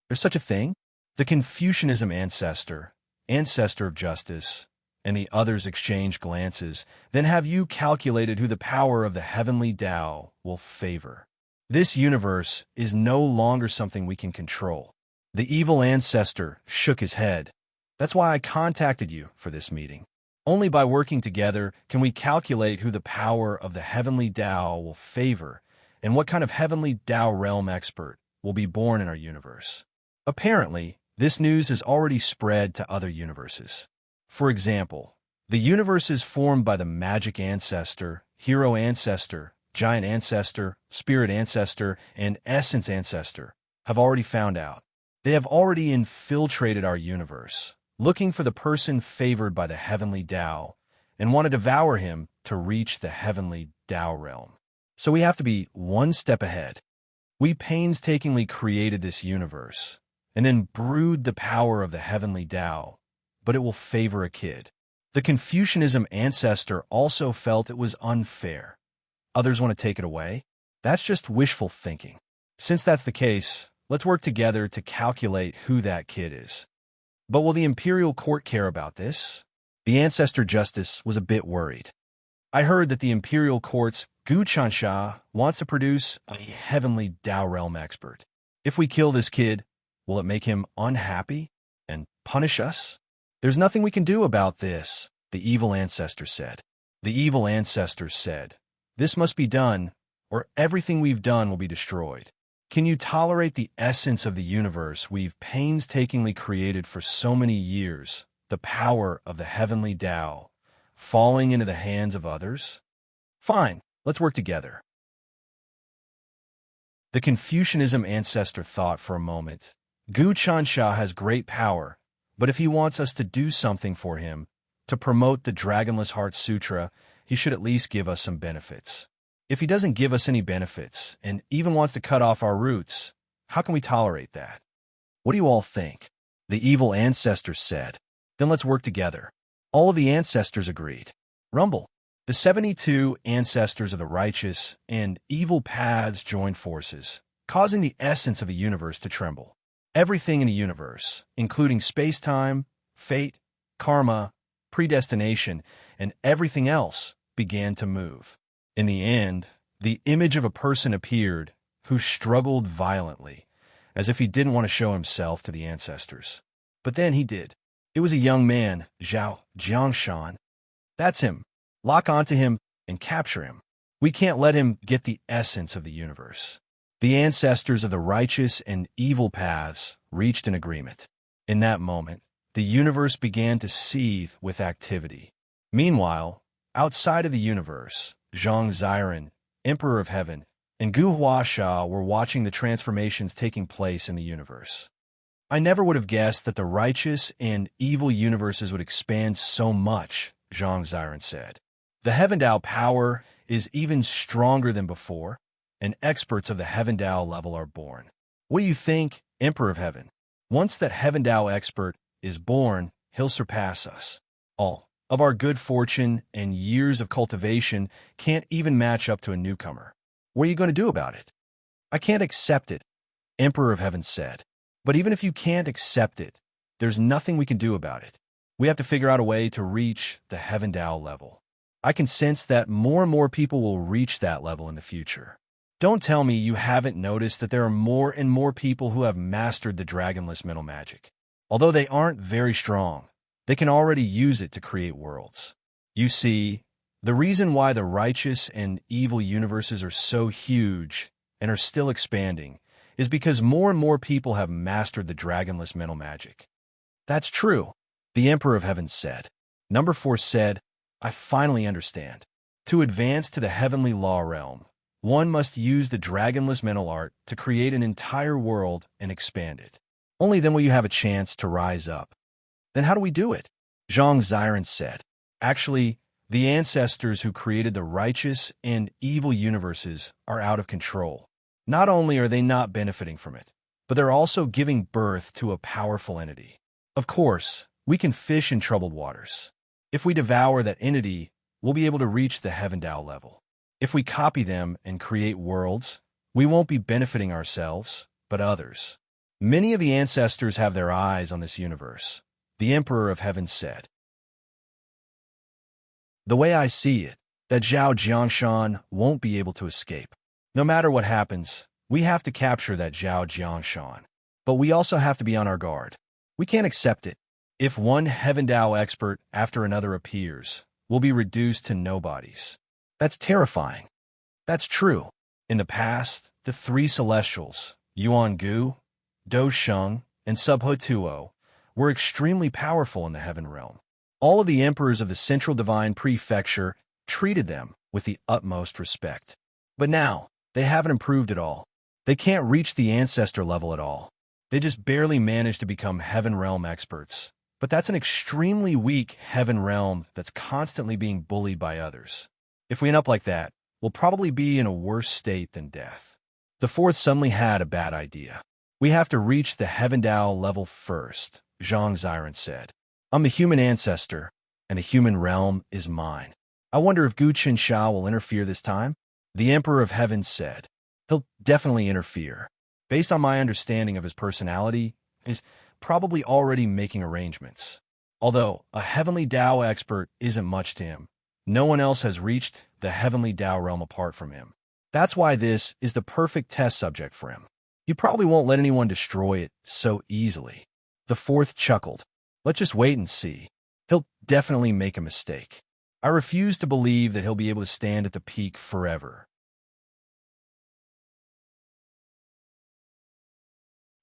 There's such a thing? The Confucianism ancestor, ancestor of justice, and the others exchanged glances. Then have you calculated who the power of the heavenly Tao will favor? This universe is no longer something we can control. The evil ancestor shook his head. That's why I contacted you for this meeting. Only by working together can we calculate who the power of the heavenly Tao will favor and what kind of heavenly Tao realm expert will be born in our universe. Apparently, this news has already spread to other universes. For example, the universes formed by the magic ancestor, hero ancestor, giant ancestor, spirit ancestor, and essence ancestor have already found out. They have already infiltrated our universe, looking for the person favored by the heavenly Tao, and want to devour him to reach the heavenly Tao realm. So we have to be one step ahead. We painstakingly created this universe, and then brewed the power of the heavenly Tao, but it will favor a kid. The Confucianism ancestor also felt it was unfair. Others want to take it away? That's just wishful thinking. Since that's the case, let's work together to calculate who that kid is. But will the imperial court care about this? The ancestor justice was a bit worried. I heard that the imperial court's Gu Chansha wants to produce a heavenly Dao realm expert. If we kill this kid, will it make him unhappy and punish us? There's nothing we can do about this, the evil ancestor said. The evil ancestor said, this must be done, or everything we've done will be destroyed. Can you tolerate the essence of the universe we've painstakingly created for so many years, the power of the heavenly Tao, falling into the hands of others? Fine, let's work together. The Confucianism ancestor thought for a moment. Gu Chansha has great power, but if he wants us to do something for him, to promote the Dragonless Heart Sutra, he should at least give us some benefits. If he doesn't give us any benefits, and even wants to cut off our roots, how can we tolerate that? What do you all think? The evil ancestor said. Then let's work together. All of the ancestors agreed. Rumble. The 72 ancestors of the righteous and evil paths joined forces, causing the essence of the universe to tremble. Everything in the universe, including space-time, fate, karma, predestination, and everything else, began to move. In the end, the image of a person appeared who struggled violently, as if he didn't want to show himself to the ancestors. But then he did. It was a young man, Zhao Jiangshan. That's him. Lock onto him and capture him. We can't let him get the essence of the universe. The ancestors of the righteous and evil paths reached an agreement. In that moment, the universe began to seethe with activity. Meanwhile, outside of the universe, Zhang Ziren, Emperor of Heaven, and Gu Huasha were watching the transformations taking place in the universe. I never would have guessed that the righteous and evil universes would expand so much, Zhang Ziren said. The Heaven Dao power is even stronger than before, and experts of the Heaven Dao level are born. What do you think, Emperor of Heaven? Once that Heaven Dao expert is born, he'll surpass us. All of our good fortune and years of cultivation can't even match up to a newcomer. What are you going to do about it? I can't accept it, Emperor of Heaven said. But even if you can't accept it, there's nothing we can do about it. We have to figure out a way to reach the Heaven Dao level. I can sense that more and more people will reach that level in the future. Don't tell me you haven't noticed that there are more and more people who have mastered the dragonless mental magic. Although they aren't very strong, they can already use it to create worlds. You see, the reason why the righteous and evil universes are so huge and are still expanding is because more and more people have mastered the dragonless mental magic. That's true, the Emperor of Heaven said. Number 4 said, I finally understand. To advance to the heavenly law realm, one must use the dragonless mental art to create an entire world and expand it. Only then will you have a chance to rise up. Then how do we do it? Zhang Ziren said. Actually, the ancestors who created the righteous and evil universes are out of control. Not only are they not benefiting from it, but they're also giving birth to a powerful entity. Of course, we can fish in troubled waters. If we devour that entity, we'll be able to reach the Heaven Dao level. If we copy them and create worlds, we won't be benefiting ourselves, but others. Many of the ancestors have their eyes on this universe, the Emperor of Heaven said. The way I see it, that Zhao Jiangshan won't be able to escape. No matter what happens, we have to capture that Zhao Jiangshan. But we also have to be on our guard. We can't accept it. If one Heaven Dao expert after another appears, we'll be reduced to nobodies. That's terrifying. That's true. In the past, the 3 celestials, Yuan Gu, Do Sheng, and Subhutuo, were extremely powerful in the heaven realm. All of the emperors of the Central Divine Prefecture treated them with the utmost respect. But now, they haven't improved at all. They can't reach the ancestor level at all. They just barely managed to become heaven realm experts. But that's an extremely weak heaven realm that's constantly being bullied by others. If we end up like that, we'll probably be in a worse state than death. The 4th suddenly had a bad idea. We have to reach the Heaven Dao level first, Zhang Ziren said. I'm the human ancestor. and the human realm is mine. I wonder if Gu Qinsha will interfere this time? The Emperor of Heaven said. He'll definitely interfere. Based on my understanding of his personality, he's probably already making arrangements. Although a heavenly Tao expert isn't much to him, no one else has reached the heavenly Tao realm apart from him. That's why this is the perfect test subject for him. He probably won't let anyone destroy it so easily. The fourth chuckled. Let's just wait and see. He'll definitely make a mistake. I refuse to believe that he'll be able to stand at the peak forever.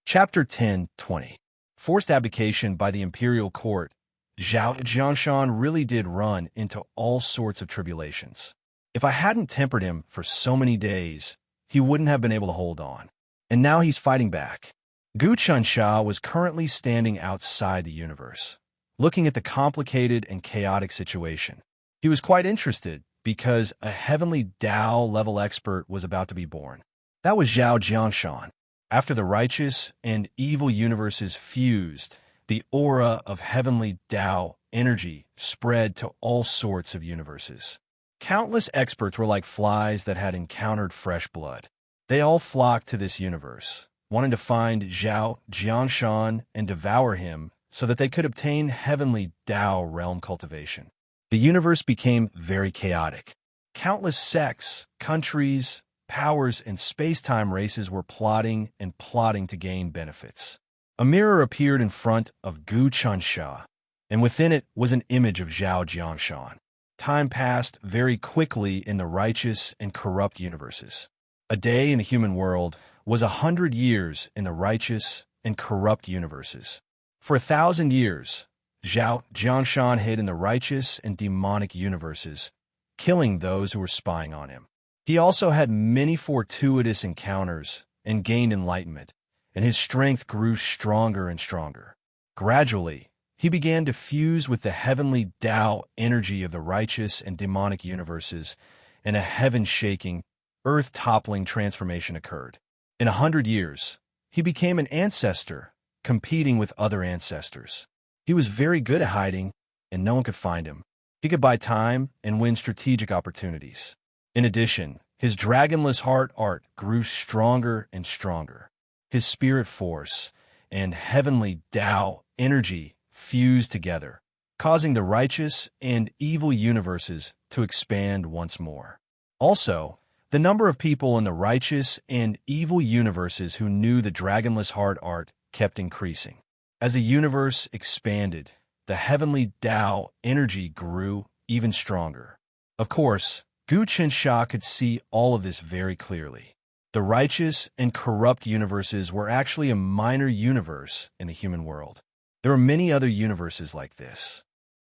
Chapter 10:20. Forced abdication by the imperial court. Zhao Jianshan really did run into all sorts of tribulations. If I hadn't tempered him for so many days, he wouldn't have been able to hold on. And now he's fighting back. Gu Qinsha was currently standing outside the universe, looking at the complicated and chaotic situation. He was quite interested because a heavenly Tao-level expert was about to be born. That was Zhao Jianshan. After the righteous and evil universes fused, the aura of heavenly Tao energy spread to all sorts of universes. Countless experts were like flies that had encountered fresh blood. They all flocked to this universe, wanting to find Zhao Jianshan and devour him so that they could obtain heavenly Tao realm cultivation. The universe became very chaotic. Countless sects, countries, powers, and space-time races were plotting to gain benefits. A mirror appeared in front of Gu Qinsha, and within it was an image of Zhao Jianshan. Time passed very quickly in the righteous and corrupt universes. A day in the human world was 100 years in the righteous and corrupt universes. For 1,000 years, Zhao Jianshan hid in the righteous and demonic universes, killing those who were spying on him. He also had many fortuitous encounters and gained enlightenment, and his strength grew stronger and stronger. Gradually, he began to fuse with the heavenly Tao energy of the righteous and demonic universes, and a heaven-shaking, earth-toppling transformation occurred. In 100 years, he became an ancestor, competing with other ancestors. He was very good at hiding, and no one could find him. He could buy time and win strategic opportunities. In addition, his dragonless heart art grew stronger and stronger. His spirit force and heavenly Tao energy fused together, causing the righteous and evil universes to expand once more. Also, the number of people in the righteous and evil universes who knew the dragonless heart art kept increasing. As the universe expanded, the heavenly Tao energy grew even stronger. Of course, Gu Qinsha could see all of this very clearly. The righteous and corrupt universes were actually a minor universe in the human world. There are many other universes like this.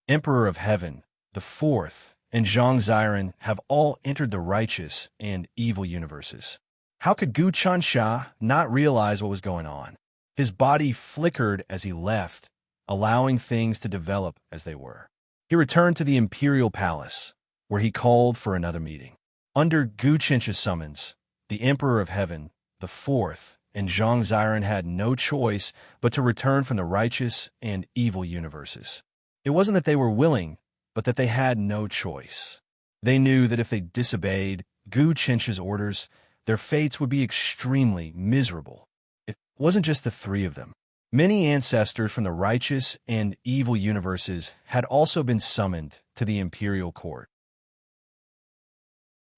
Emperor of Heaven, the Fourth, and Zhang Ziren have all entered the righteous and evil universes. How could Gu Qinsha not realize what was going on? His body flickered as he left, allowing things to develop as they were. He returned to the imperial palace, where he called for another meeting. Under Gu Qinsha's summons, the Emperor of Heaven, the Fourth, and Zhang Ziren had no choice but to return from the righteous and evil universes. It wasn't that they were willing, but that they had no choice. They knew that if they disobeyed Gu Qinsha's orders, their fates would be extremely miserable. It wasn't just the three of them. Many ancestors from the righteous and evil universes had also been summoned to the imperial court.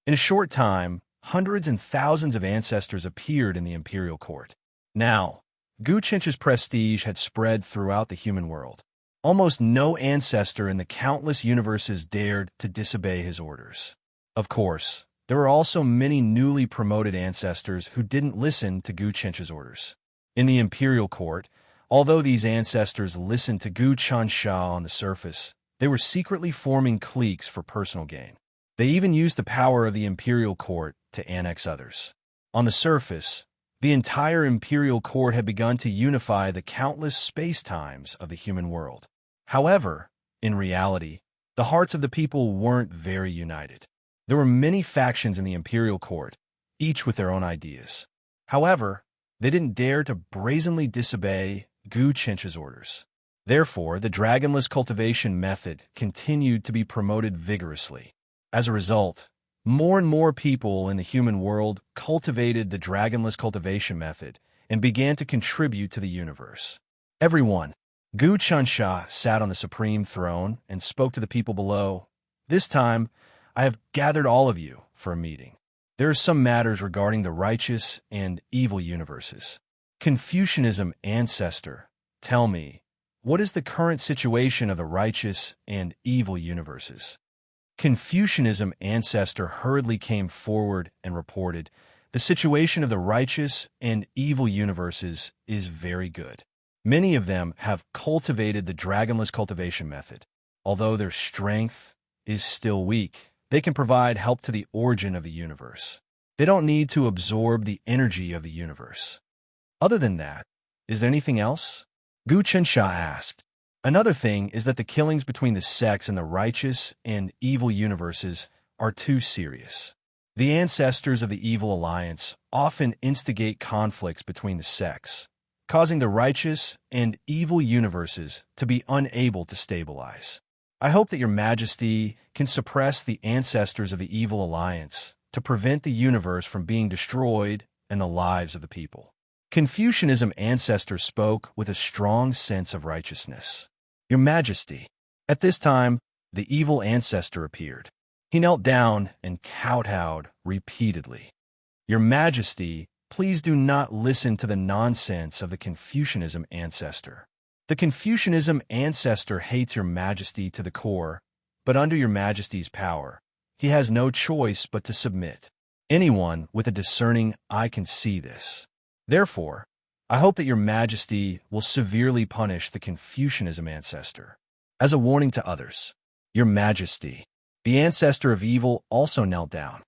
In a short time, hundreds and thousands of ancestors appeared in the imperial court. Now, Gu Qinsha's prestige had spread throughout the human world. Almost no ancestor in the countless universes dared to disobey his orders. Of course, there were also many newly promoted ancestors who didn't listen to Gu Qinsha's orders. In the imperial court, although these ancestors listened to Gu Qinsha on the surface, they were secretly forming cliques for personal gain. They even used the power of the imperial court to annex others. On the surface, the entire imperial court had begun to unify the countless space-times of the human world. However, in reality, the hearts of the people weren't very united. There were many factions in the imperial court, each with their own ideas. However, they didn't dare to brazenly disobey Gu Qinsha's orders. Therefore, the dragonless cultivation method continued to be promoted vigorously. As a result, more and more people in the human world cultivated the dragonless cultivation method and began to contribute to the universe. Everyone. Gu Chunsha sat on the supreme throne and spoke to the people below. This time, I have gathered all of you for a meeting. There are some matters regarding the righteous and evil universes. Confucianism ancestor, tell me, what is the current situation of the righteous and evil universes? Confucianism ancestor hurriedly came forward and reported, the situation of the righteous and evil universes is very good. Many of them have cultivated the dragonless cultivation method. Although their strength is still weak, they can provide help to the origin of the universe. They don't need to absorb the energy of the universe. Other than that, is there anything else? Gu Chensha asked. Another thing is that the killings between the sects and the righteous and evil universes are too serious. The ancestors of the evil alliance often instigate conflicts between the sects, causing the righteous and evil universes to be unable to stabilize. I hope that your majesty can suppress the ancestors of the evil alliance to prevent the universe from being destroyed and the lives of the people. Confucianism ancestor spoke with a strong sense of righteousness. Your majesty. At this time, the evil ancestor appeared. He knelt down and kowtowed repeatedly. Your majesty, please do not listen to the nonsense of the Confucianism ancestor. The Confucianism ancestor hates your majesty to the core, but under your majesty's power, he has no choice but to submit. Anyone with a discerning eye can see this. Therefore, I hope that your majesty will severely punish the Confucianism ancestor. As a warning to others, your majesty, the ancestor of evil also knelt down.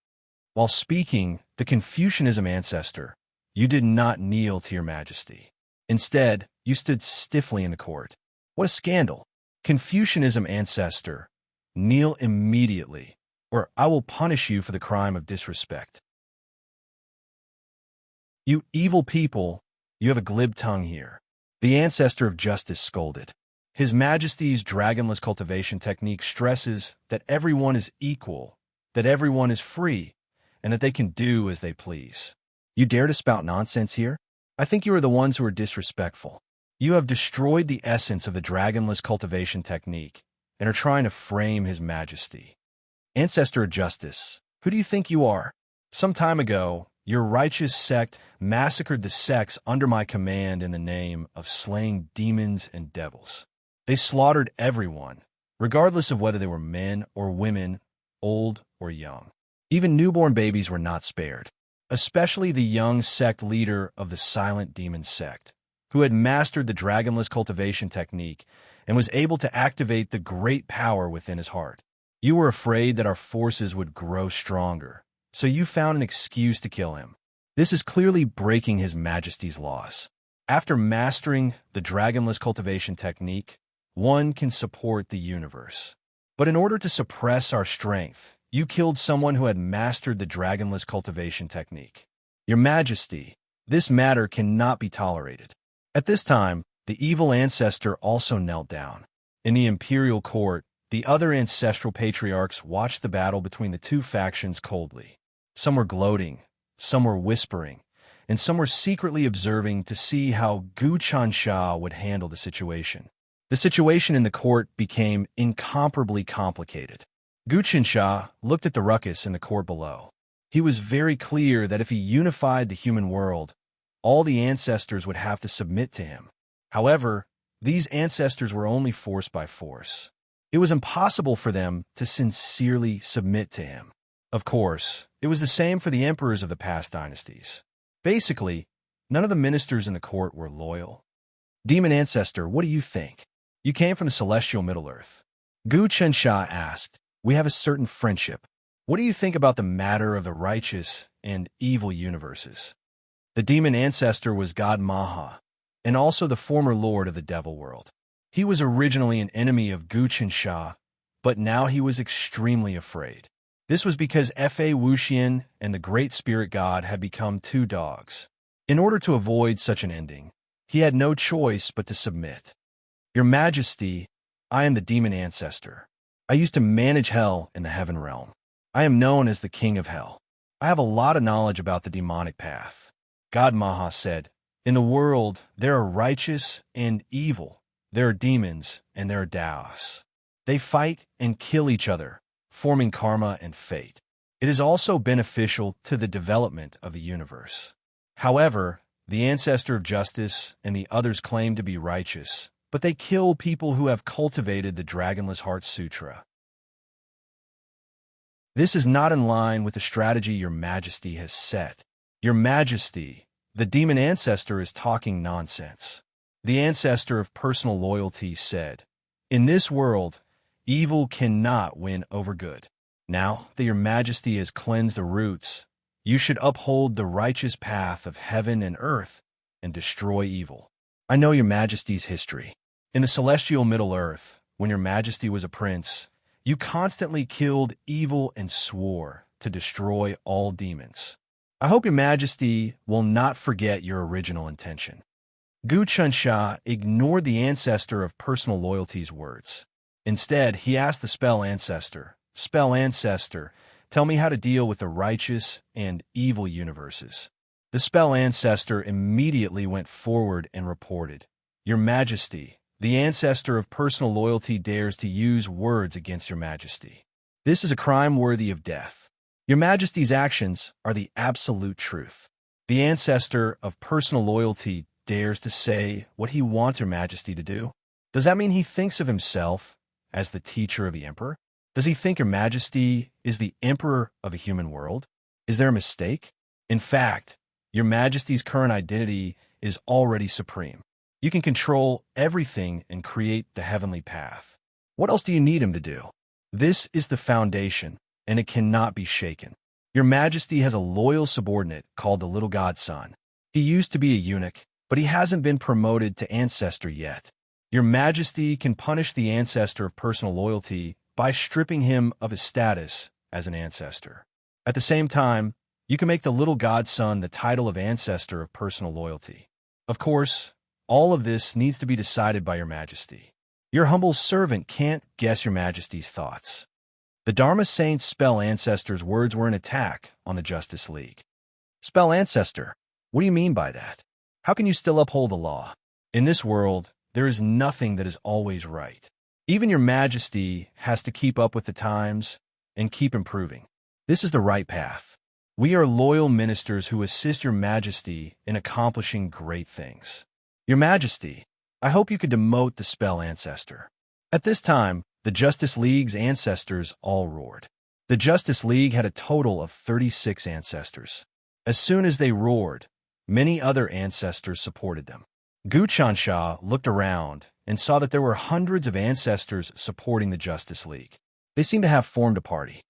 While speaking, the Confucianism ancestor, you did not kneel to your majesty. Instead, you stood stiffly in the court. What a scandal! Confucianism ancestor, kneel immediately, or I will punish you for the crime of disrespect. You evil people, you have a glib tongue here. The ancestor of justice scolded. His Majesty's dragonless cultivation technique stresses that everyone is equal, that everyone is free, and that they can do as they please. You dare to spout nonsense here? I think you are the ones who are disrespectful. You have destroyed the essence of the dragonless cultivation technique and are trying to frame His Majesty. Ancestor of justice, who do you think you are? Some time ago, your righteous sect massacred the sects under my command in the name of slaying demons and devils. They slaughtered everyone, regardless of whether they were men or women, old or young. Even newborn babies were not spared, especially the young sect leader of the silent demon sect, who had mastered the dragonless cultivation technique and was able to activate the great power within his heart. You were afraid that our forces would grow stronger, so you found an excuse to kill him. This is clearly breaking His Majesty's laws. After mastering the dragonless cultivation technique, one can support the universe. But in order to suppress our strength, you killed someone who had mastered the dragonless cultivation technique. Your Majesty, this matter cannot be tolerated. At this time, the evil ancestor also knelt down. In the imperial court, the other ancestral patriarchs watched the battle between the two factions coldly. Some were gloating, some were whispering, and some were secretly observing to see how Gu Chansha would handle the situation. The situation in the court became incomparably complicated. Gu Chansha looked at the ruckus in the court below. He was very clear that if he unified the human world, all the ancestors would have to submit to him. However, these ancestors were only forced by force. It was impossible for them to sincerely submit to him. Of course, it was the same for the emperors of the past dynasties. Basically, none of the ministers in the court were loyal. Demon Ancestor, what do you think? You came from the celestial Middle-earth. Gu Chensha asked, we have a certain friendship. What do you think about the matter of the righteous and evil universes? The demon ancestor was God Maha, and also the former lord of the devil world. He was originally an enemy of Gu Chensha, but now he was extremely afraid. This was because Fa Wuxian and the great spirit god had become two dogs. In order to avoid such an ending, he had no choice but to submit. Your Majesty, I am the demon ancestor. I used to manage hell in the heaven realm. I am known as the king of hell. I have a lot of knowledge about the demonic path. God Maha said, in the world, there are righteous and evil. There are demons and there are Taoists. They fight and kill each other, forming karma and fate. It is also beneficial to the development of the universe. However, the ancestor of justice and the others claim to be righteous, but they kill people who have cultivated the Dragonless Heart Sutra. This is not in line with the strategy Your Majesty has set. Your Majesty, the demon ancestor is talking nonsense. The ancestor of personal loyalty said, in this world, evil cannot win over good. Now that Your Majesty has cleansed the roots, you should uphold the righteous path of heaven and earth and destroy evil. I know Your Majesty's history. In the celestial Middle Earth, when Your Majesty was a prince, you constantly killed evil and swore to destroy all demons. I hope Your Majesty will not forget your original intention. Gu Chunsha ignored the ancestor of personal loyalty's words. Instead, he asked the spell ancestor, tell me how to deal with the righteous and evil universes. The spell ancestor immediately went forward and reported, Your Majesty, the ancestor of personal loyalty dares to use words against Your Majesty. This is a crime worthy of death. Your Majesty's actions are the absolute truth. The ancestor of personal loyalty dares to say what he wants Your Majesty to do. Does that mean he thinks of himself as the teacher of the Emperor? Does he think Your Majesty is the Emperor of a human world? Is there a mistake? In fact, Your Majesty's current identity is already supreme. You can control everything and create the heavenly path. What else do you need him to do? This is the foundation, and it cannot be shaken. Your Majesty has a loyal subordinate called the Little Godson. He used to be a eunuch, but he hasn't been promoted to ancestor yet. Your Majesty can punish the ancestor of personal loyalty by stripping him of his status as an ancestor. At the same time, you can make the Little Godson the title of ancestor of personal loyalty. Of course, all of this needs to be decided by Your Majesty. Your humble servant can't guess Your Majesty's thoughts. The Dharma Saint's spell ancestor's words were an attack on the Justice League. Spell ancestor, what do you mean by that? How can you still uphold the law? In this world, there is nothing that is always right. Even Your Majesty has to keep up with the times and keep improving. This is the right path. We are loyal ministers who assist Your Majesty in accomplishing great things. Your Majesty, I hope you could demote the spell ancestor. At this time, the Justice League's ancestors all roared. The Justice League had a total of 36 ancestors. As soon as they roared, many other ancestors supported them. Gu Chansha looked around and saw that there were hundreds of ancestors supporting the Justice League. They seemed to have formed a party.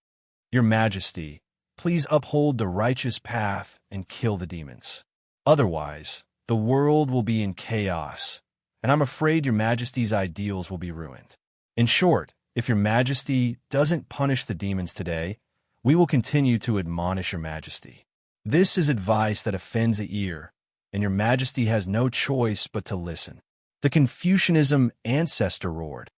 Your Majesty, please uphold the righteous path and kill the demons. Otherwise, the world will be in chaos, and I'm afraid Your Majesty's ideals will be ruined. In short, if Your Majesty doesn't punish the demons today, we will continue to admonish Your Majesty. This is advice that offends the ear, and Your Majesty has no choice but to listen. The Confucianism ancestor roared.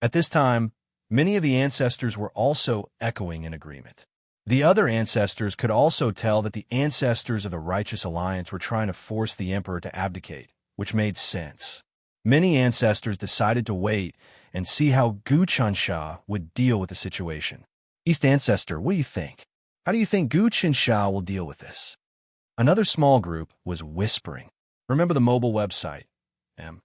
At this time, many of the ancestors were also echoing in agreement. The other ancestors could also tell that the ancestors of the Righteous Alliance were trying to force the Emperor to abdicate, which made sense. Many ancestors decided to wait and see how Gu Chansha would deal with the situation. East Ancestor, what do you think? How do you think Gu Chansha will deal with this? Another small group was whispering. Remember the mobile website, M.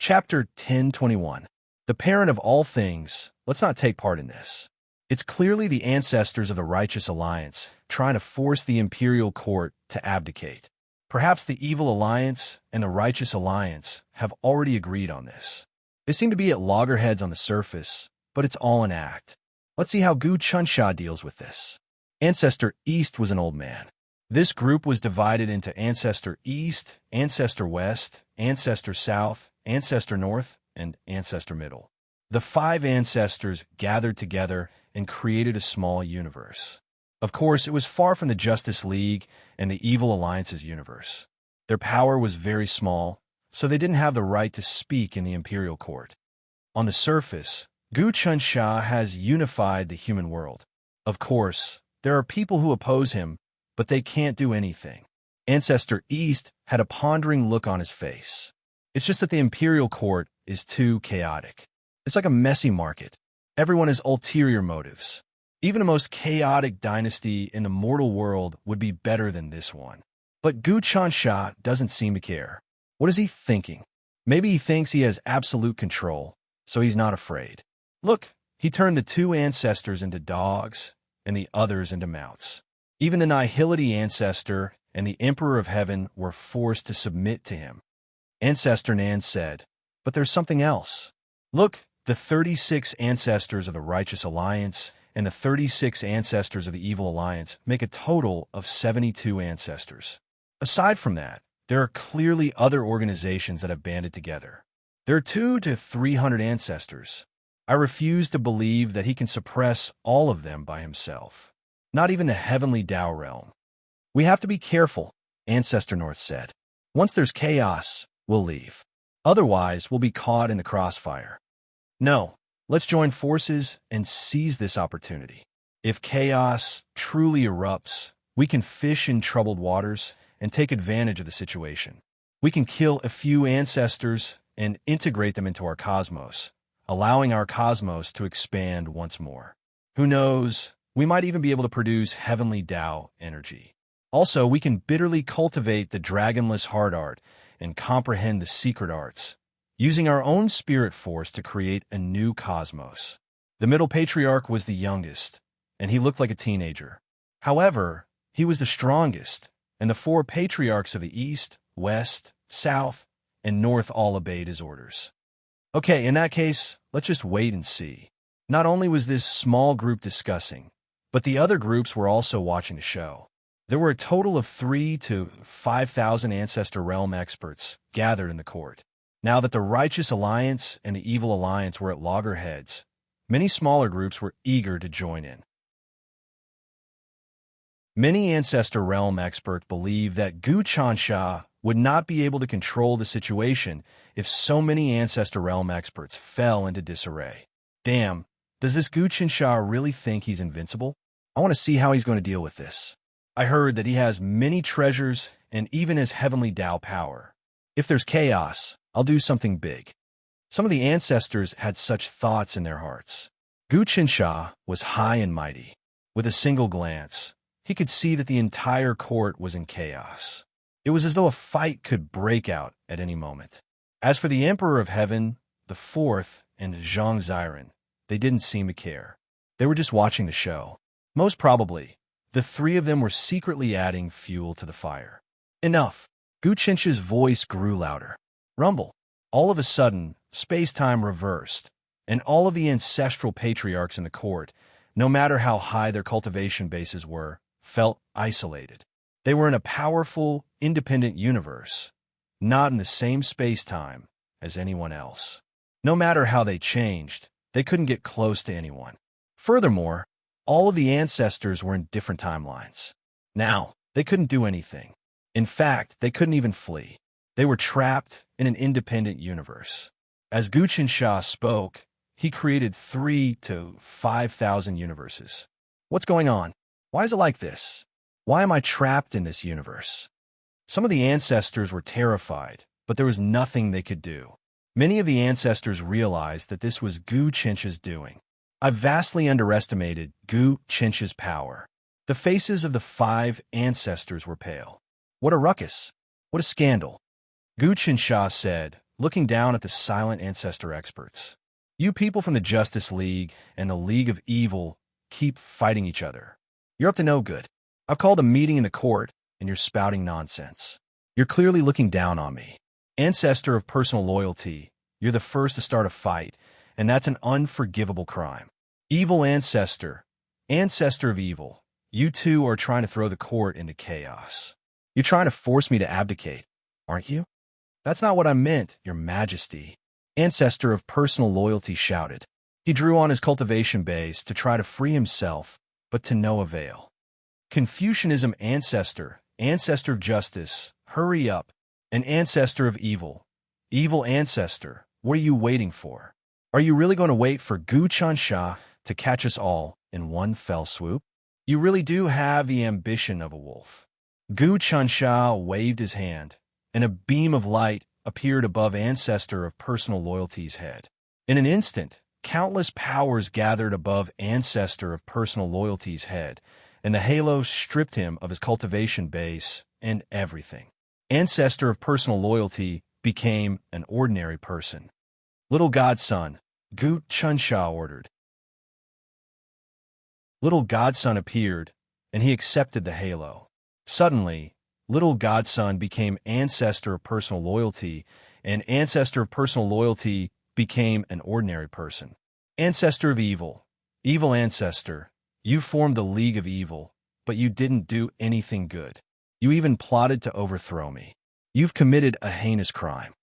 Chapter 1021. The parent of all things, let's not take part in this. It's clearly the ancestors of the Righteous Alliance trying to force the imperial court to abdicate. Perhaps the Evil Alliance and the Righteous Alliance have already agreed on this. They seem to be at loggerheads on the surface, but it's all an act. Let's see how Gu Chunsha deals with this. Ancestor East was an old man. This group was divided into Ancestor East, Ancestor West, Ancestor South, Ancestor North, and Ancestor Middle. The 5 ancestors gathered together and created a small universe. Of course, it was far from the Justice League and the Evil Alliance's universe. Their power was very small, so they didn't have the right to speak in the Imperial Court. On the surface, Gu Chunsha has unified the human world. Of course, there are people who oppose him, but they can't do anything. Ancestor East had a pondering look on his face. It's just that the Imperial Court is too chaotic. It's like a messy market. Everyone has ulterior motives. Even the most chaotic dynasty in the mortal world would be better than this one. But Gu Chunsha doesn't seem to care. What is he thinking? Maybe he thinks he has absolute control, so he's not afraid. Look, he turned the two ancestors into dogs and the others into mounts. Even the Nihility ancestor and the Emperor of Heaven were forced to submit to him. Ancestor Nan said, "But there's something else. Look, the 36 ancestors of the Righteous Alliance and the 36 ancestors of the Evil Alliance make a total of 72 ancestors. Aside from that, there are clearly other organizations that have banded together. There are 200 to 300 ancestors. I refuse to believe that he can suppress all of them by himself. Not even the heavenly Tao realm. We have to be careful," Ancestor North said. "Once there's chaos, we'll leave. Otherwise, we'll be caught in the crossfire. No, let's join forces and seize this opportunity. If chaos truly erupts, we can fish in troubled waters and take advantage of the situation. We can kill a few ancestors and integrate them into our cosmos, allowing our cosmos to expand once more. Who knows, we might even be able to produce heavenly Tao energy. Also, we can bitterly cultivate the dragonless hard art and comprehend the secret arts, using our own spirit force to create a new cosmos." The middle patriarch was the youngest, and he looked like a teenager. However, he was the strongest, and the 4 patriarchs of the East, West, South, and North all obeyed his orders. Okay, in that case, let's just wait and see. Not only was this small group discussing, but the other groups were also watching the show. There were a total of 3,000 to 5,000 Ancestor Realm experts gathered in the court. Now that the Righteous Alliance and the Evil Alliance were at loggerheads, many smaller groups were eager to join in. Many Ancestor Realm experts believe that Gu Chunsha would not be able to control the situation if so many Ancestor Realm experts fell into disarray. Damn, does this Gu Chunsha really think he's invincible? I want to see how he's going to deal with this. I heard that he has many treasures and even his heavenly Tao power. If there's chaos, I'll do something big. Some of the ancestors had such thoughts in their hearts. Gu Chunsha was high and mighty. With a single glance, he could see that the entire court was in chaos. It was as though a fight could break out at any moment. As for the Emperor of Heaven, the Fourth, and Zhang Ziren, they didn't seem to care. They were just watching the show. Most probably, the 3 of them were secretly adding fuel to the fire. Enough! Gu Chunsha's voice grew louder. Rumble. All of a sudden, space-time reversed, and all of the ancestral patriarchs in the court, no matter how high their cultivation bases were, felt isolated. They were in a powerful, independent universe, not in the same space-time as anyone else. No matter how they changed, they couldn't get close to anyone. Furthermore, all of the ancestors were in different timelines. Now, they couldn't do anything. In fact, they couldn't even flee. They were trapped in an independent universe. As Gu Chunsha spoke, he created 3,000 to 5,000 universes. What's going on? Why is it like this? Why am I trapped in this universe? Some of the ancestors were terrified, but there was nothing they could do. Many of the ancestors realized that this was Gu Chunsha's doing. I vastly underestimated Gu Chunsha's power. The faces of the 5 ancestors were pale. What a ruckus! What a scandal! Gu Chunsha said, looking down at the silent ancestor experts. You people from the Justice League and the League of Evil keep fighting each other. You're up to no good. I've called a meeting in the court, and you're spouting nonsense. You're clearly looking down on me. Ancestor of personal loyalty, you're the first to start a fight, and that's an unforgivable crime. Evil ancestor, ancestor of evil, you two are trying to throw the court into chaos. You're trying to force me to abdicate, aren't you? That's not what I meant, Your Majesty. Ancestor of personal loyalty shouted. He drew on his cultivation base to try to free himself, but to no avail. Confucianism ancestor, ancestor of justice, hurry up. An ancestor of evil. Evil ancestor, what are you waiting for? Are you really going to wait for Gu Chansha to catch us all in one fell swoop? You really do have the ambition of a wolf. Gu Chansha waved his hand, and a beam of light appeared above ancestor of personal loyalty's head. In an instant, countless powers gathered above ancestor of personal loyalty's head, and the halo stripped him of his cultivation base and everything. Ancestor of personal loyalty became an ordinary person. Little godson, Gu Chansha ordered. Little godson appeared, and he accepted the halo. Suddenly, little godson became ancestor of personal loyalty, and ancestor of personal loyalty became an ordinary person. Ancestor of evil, evil ancestor, you formed the League of Evil, but you didn't do anything good. You even plotted to overthrow me. You've committed a heinous crime.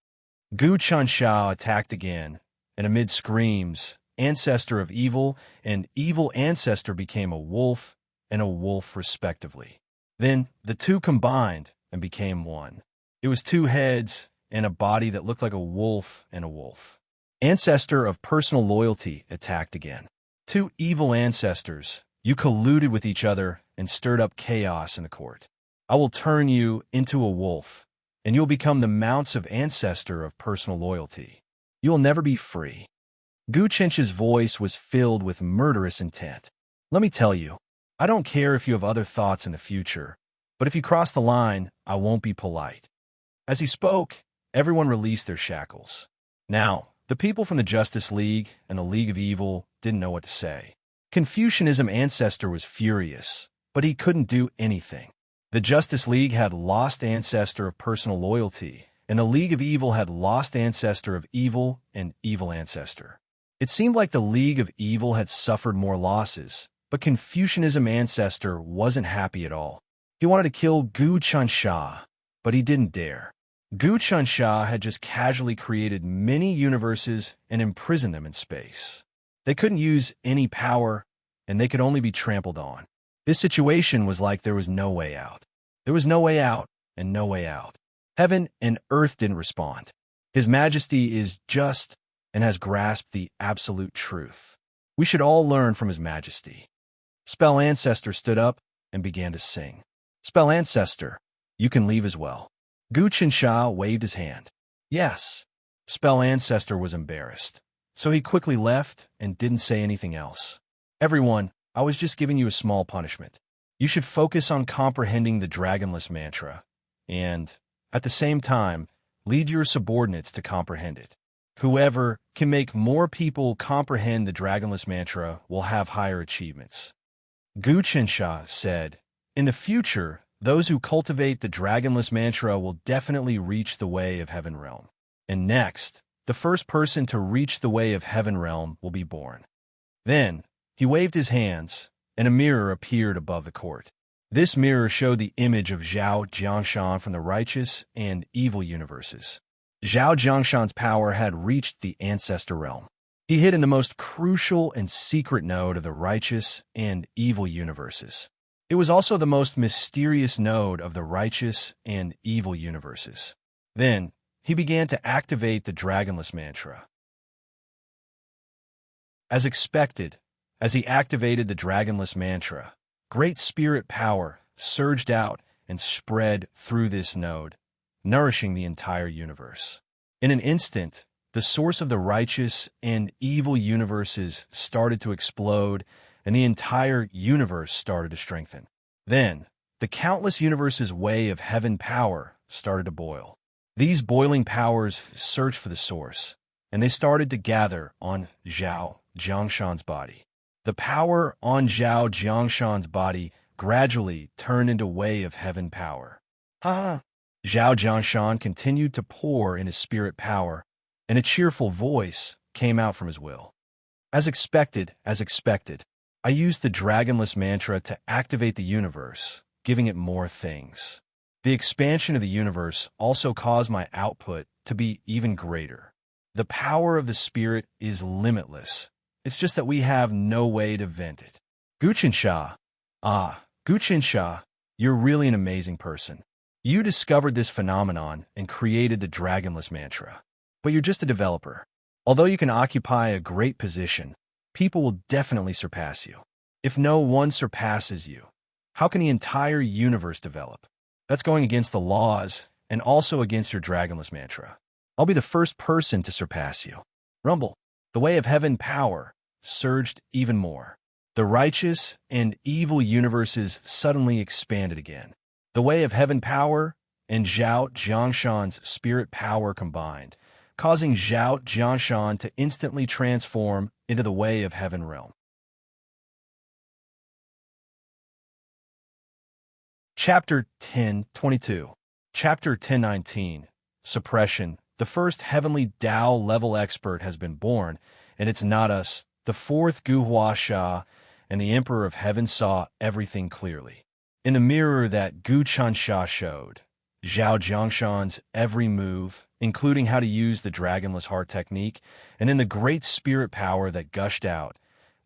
Gu Chansha attacked again, and amid screams, ancestor of evil and evil ancestor became a wolf and a wolf respectively. Then the two combined and became one. It was two heads and a body that looked like a wolf and a wolf. Ancestor of personal loyalty attacked again. Two evil ancestors, you colluded with each other and stirred up chaos in the court. I will turn you into a wolf, and you'll become the mounts of ancestor of personal loyalty. You will never be free. Gu Chensh's voice was filled with murderous intent. Let me tell you, I don't care if you have other thoughts in the future, but if you cross the line, I won't be polite. As he spoke, everyone released their shackles. Now, the people from the Justice League and the League of Evil didn't know what to say. Confucianism ancestor was furious, but he couldn't do anything. The Justice League had lost ancestor of personal loyalty, and the League of Evil had lost ancestor of evil and evil ancestor. It seemed like the League of Evil had suffered more losses, but Confucianism ancestor wasn't happy at all. He wanted to kill Gu Chansha, but he didn't dare. Gu Chansha had just casually created many universes and imprisoned them in space. They couldn't use any power, and they could only be trampled on. This situation was like there was no way out. There was no way out, and no way out. Heaven and earth didn't respond. His Majesty is just and has grasped the absolute truth. We should all learn from His Majesty. Spell Ancestor stood up and began to sing. Spell Ancestor, you can leave as well. Gu Chansha waved his hand. Yes. Spell Ancestor was embarrassed, so he quickly left and didn't say anything else. Everyone, I was just giving you a small punishment. You should focus on comprehending the Dragonless Mantra, and, at the same time, lead your subordinates to comprehend it. Whoever can make more people comprehend the Dragonless Mantra will have higher achievements. Gu Chansha said, in the future, those who cultivate the Dragonless Mantra will definitely reach the way of Heaven Realm. And next, the first person to reach the way of Heaven Realm will be born. Then, he waved his hands, and a mirror appeared above the court. This mirror showed the image of Zhao Jiangshan from the righteous and evil universes. Zhao Jiangshan's power had reached the Ancestor Realm. He hid in the most crucial and secret node of the righteous and evil universes. It was also the most mysterious node of the righteous and evil universes. Then, he began to activate the Dragonless Mantra. As expected, as he activated the Dragonless Mantra, great spirit power surged out and spread through this node, nourishing the entire universe. In an instant, the source of the righteous and evil universes started to explode, and the entire universe started to strengthen. Then, the countless universes' way of heaven power started to boil. These boiling powers searched for the source, and they started to gather on Zhao Jiangshan's body. The power on Zhao Jiangshan's body gradually turned into way of heaven power. Zhao Jiangshan continued to pour in his spirit power, and a cheerful voice came out from his will. As expected, I used the Dragonless Mantra to activate the universe, giving it more things. The expansion of the universe also caused my output to be even greater. The power of the spirit is limitless. It's just that we have no way to vent it. Gu Chansha, Guqinsha, you're really an amazing person. You discovered this phenomenon and created the Dragonless mantra. But you're just a developer. Although you can occupy a great position, people will definitely surpass you. If no one surpasses you, how can the entire universe develop? That's going against the laws and also against your Dragonless mantra. I'll be the first person to surpass you. Rumble, the way of heaven power surged even more. The righteous and evil universes suddenly expanded again. The way of heaven power and Zhao Jiangshan's spirit power combined, causing Zhao Jiangshan to instantly transform into the way of heaven realm. Chapter 10:22. Chapter 10:19. Suppression. The first heavenly Dao level expert has been born, and it's not us. The fourth Guhua Sha and the Emperor of Heaven saw everything clearly. In the mirror that Gu Chansha showed, Zhao Jiangshan's every move, including how to use the Dragonless Heart technique, and in the great spirit power that gushed out,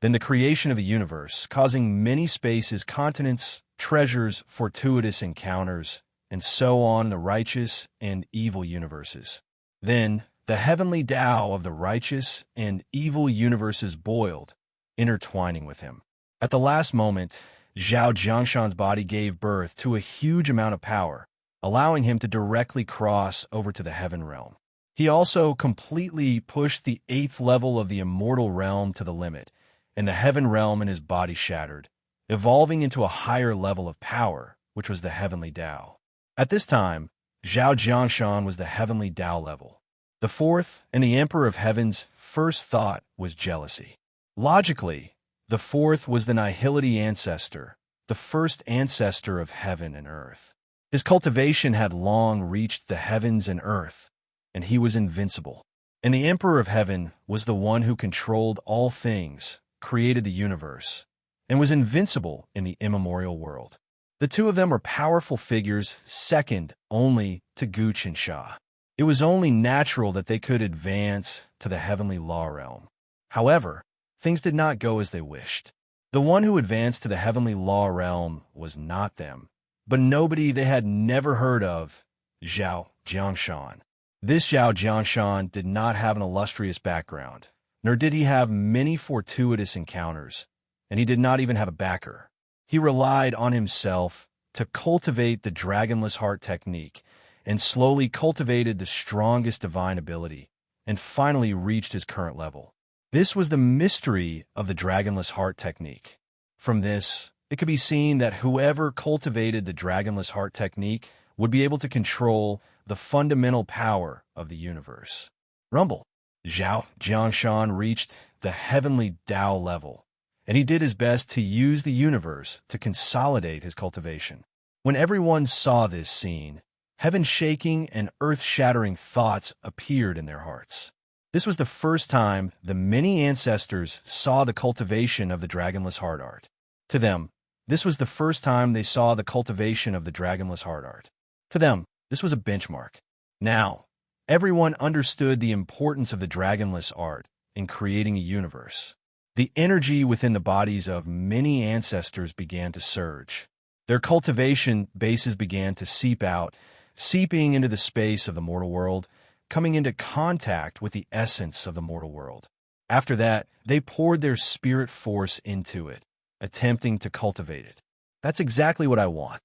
then the creation of the universe, causing many spaces, continents, treasures, fortuitous encounters, and so on the righteous and evil universes. Then the heavenly Tao of the righteous and evil universes boiled, intertwining with him. At the last moment, Zhao Jiangshan's body gave birth to a huge amount of power, allowing him to directly cross over to the heaven realm. He also completely pushed the 8th level of the immortal realm to the limit, and the heaven realm in his body shattered, evolving into a higher level of power, which was the heavenly Tao. At this time, Zhao Jiangshan was the heavenly Tao level. The fourth and the Emperor of Heaven's first thought was jealousy. Logically, the fourth was the Nihility ancestor, the first ancestor of heaven and earth. His cultivation had long reached the heavens and earth, and he was invincible. And the Emperor of Heaven was the one who controlled all things, created the universe, and was invincible in the immemorial world. The two of them were powerful figures, second only to Gu Qinsha. It was only natural that they could advance to the heavenly law realm. However, things did not go as they wished. The one who advanced to the heavenly law realm was not them, but nobody they had never heard of, Zhao Jiangshan. This Zhao Jiangshan did not have an illustrious background, nor did he have many fortuitous encounters, and he did not even have a backer. He relied on himself to cultivate the Dragonless Heart technique, and slowly cultivated the strongest divine ability, and finally reached his current level. This was the mystery of the Dragonless Heart technique. From this, it could be seen that whoever cultivated the Dragonless Heart technique would be able to control the fundamental power of the universe. Rumble. Zhao Jiangshan reached the heavenly Tao level, and he did his best to use the universe to consolidate his cultivation. When everyone saw this scene, heaven-shaking and earth-shattering thoughts appeared in their hearts. This was the first time the many ancestors saw the cultivation of the Dragonless Heart art. To them, this was the first time they saw the cultivation of the Dragonless Heart art. To them, this was a benchmark. Now, everyone understood the importance of the Dragonless art in creating a universe. The energy within the bodies of many ancestors began to surge. Their cultivation bases began to seep out, seeping into the space of the mortal world, coming into contact with the essence of the mortal world. After that, they poured their spirit force into it, attempting to cultivate it. That's exactly what I want.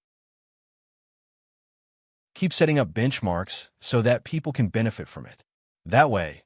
Keep setting up benchmarks so that people can benefit from it. That way,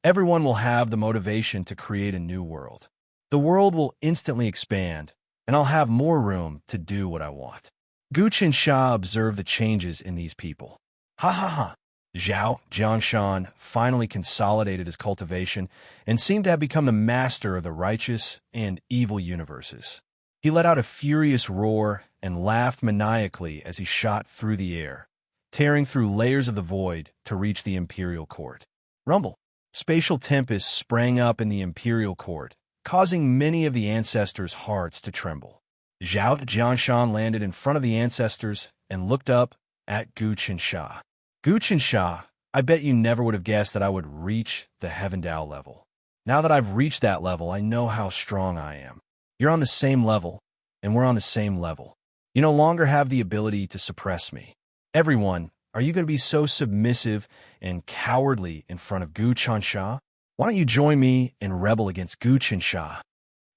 everyone will have the motivation to create a new world. The world will instantly expand, and I'll have more room to do what I want. Gu Qinsha observed the changes in these people. Ha ha ha! Zhao Jiangshan finally consolidated his cultivation and seemed to have become the master of the righteous and evil universes. He let out a furious roar and laughed maniacally as he shot through the air, tearing through layers of the void to reach the imperial court. Rumble. Spatial tempests sprang up in the imperial court, causing many of the ancestors' hearts to tremble. Zhao Jiangshan landed in front of the ancestors and looked up at Gu Qinsha. Gu Qinsha, I bet you never would have guessed that I would reach the Heaven Tao level. Now that I've reached that level, I know how strong I am. You're on the same level, and we're on the same level. You no longer have the ability to suppress me. Everyone, are you going to be so submissive and cowardly in front of Gu Chansha? Why don't you join me and rebel against Gu Chansha?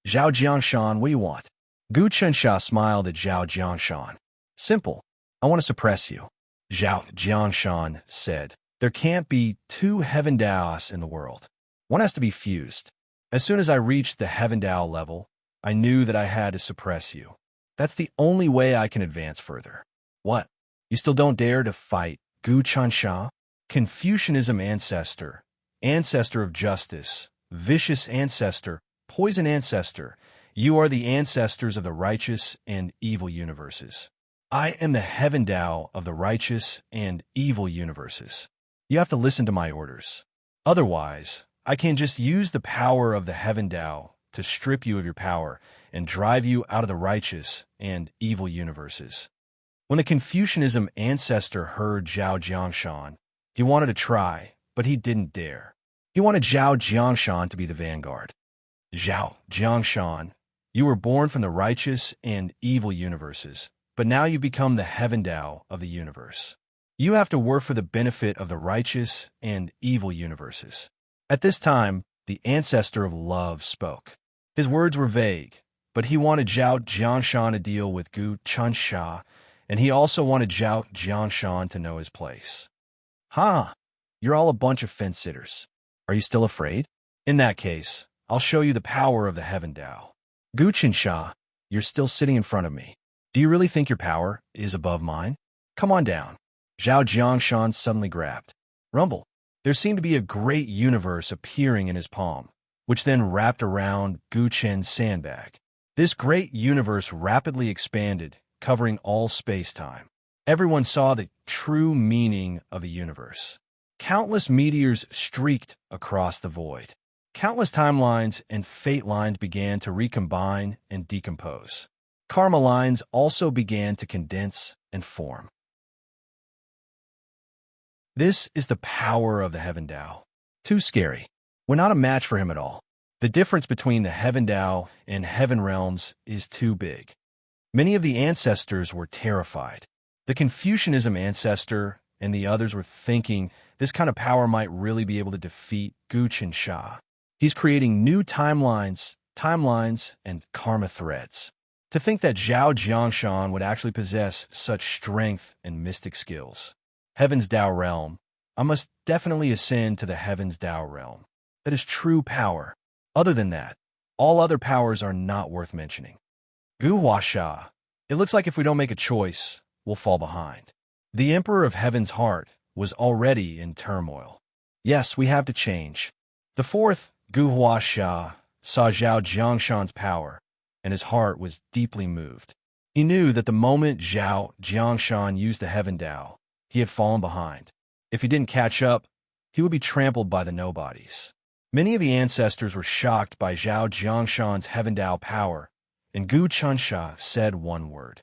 Zhao Jiangshan, what do you want? Gu Chansha smiled at Zhao Jiangshan. Simple. I want to suppress you. Zhao Jiangshan said, there can't be two heaven Daos in the world. One has to be fused. As soon as I reached the heaven Dao level, I knew that I had to suppress you. That's the only way I can advance further. What? You still don't dare to fight Gu Chansha? Confucianism ancestor, ancestor of justice, vicious ancestor, poison ancestor, you are the ancestors of the righteous and evil universes. I am the heaven Dao of the righteous and evil universes. You have to listen to my orders. Otherwise, I can just use the power of the heaven Dao to strip you of your power and drive you out of the righteous and evil universes. When the Confucianism ancestor heard Zhao Jiangshan, he wanted to try, but he didn't dare. He wanted Zhao Jiangshan to be the vanguard. Zhao Jiangshan, you were born from the righteous and evil universes, but now you become the heaven Dao of the universe. You have to work for the benefit of the righteous and evil universes. At this time, the ancestor of love spoke. His words were vague, but he wanted Zhao Jiangshan to deal with Gu Chansha, and he also wanted Zhao Jiangshan to know his place. You're all a bunch of fence-sitters. Are you still afraid? In that case, I'll show you the power of the heaven Dao. Gu Chansha, you're still sitting in front of me. Do you really think your power is above mine? Come on down. Zhao Jiangshan suddenly grabbed. Rumble. There seemed to be a great universe appearing in his palm, which then wrapped around Gu Chen's sandbag. This great universe rapidly expanded, covering all space-time. Everyone saw the true meaning of the universe. Countless meteors streaked across the void. Countless timelines and fate lines began to recombine and decompose. Karma lines also began to condense and form. This is the power of the heaven Dao. Too scary. We're not a match for him at all. The difference between the heaven Dao and heaven realms is too big. Many of the ancestors were terrified. The Confucianism ancestor and the others were thinking this kind of power might really be able to defeat Gu Chansha. He's creating new timelines, and karma threads. To think that Zhao Jiangshan would actually possess such strength and mystic skills. Heaven's Dao realm. I must definitely ascend to the Heaven's Dao realm. That is true power. Other than that, all other powers are not worth mentioning. Gu Huasha. It looks like if we don't make a choice, we'll fall behind. The Emperor of Heaven's Heart was already in turmoil. Yes, we have to change. The fourth, Gu Huasha, saw Zhao Jiangshan's power, and his heart was deeply moved. He knew that the moment Zhao Jiangshan used the Heaven Dao, he had fallen behind. If he didn't catch up, he would be trampled by the nobodies. Many of the ancestors were shocked by Zhao Jiangshan's Heaven Dao power, and Gu Chansha said one word.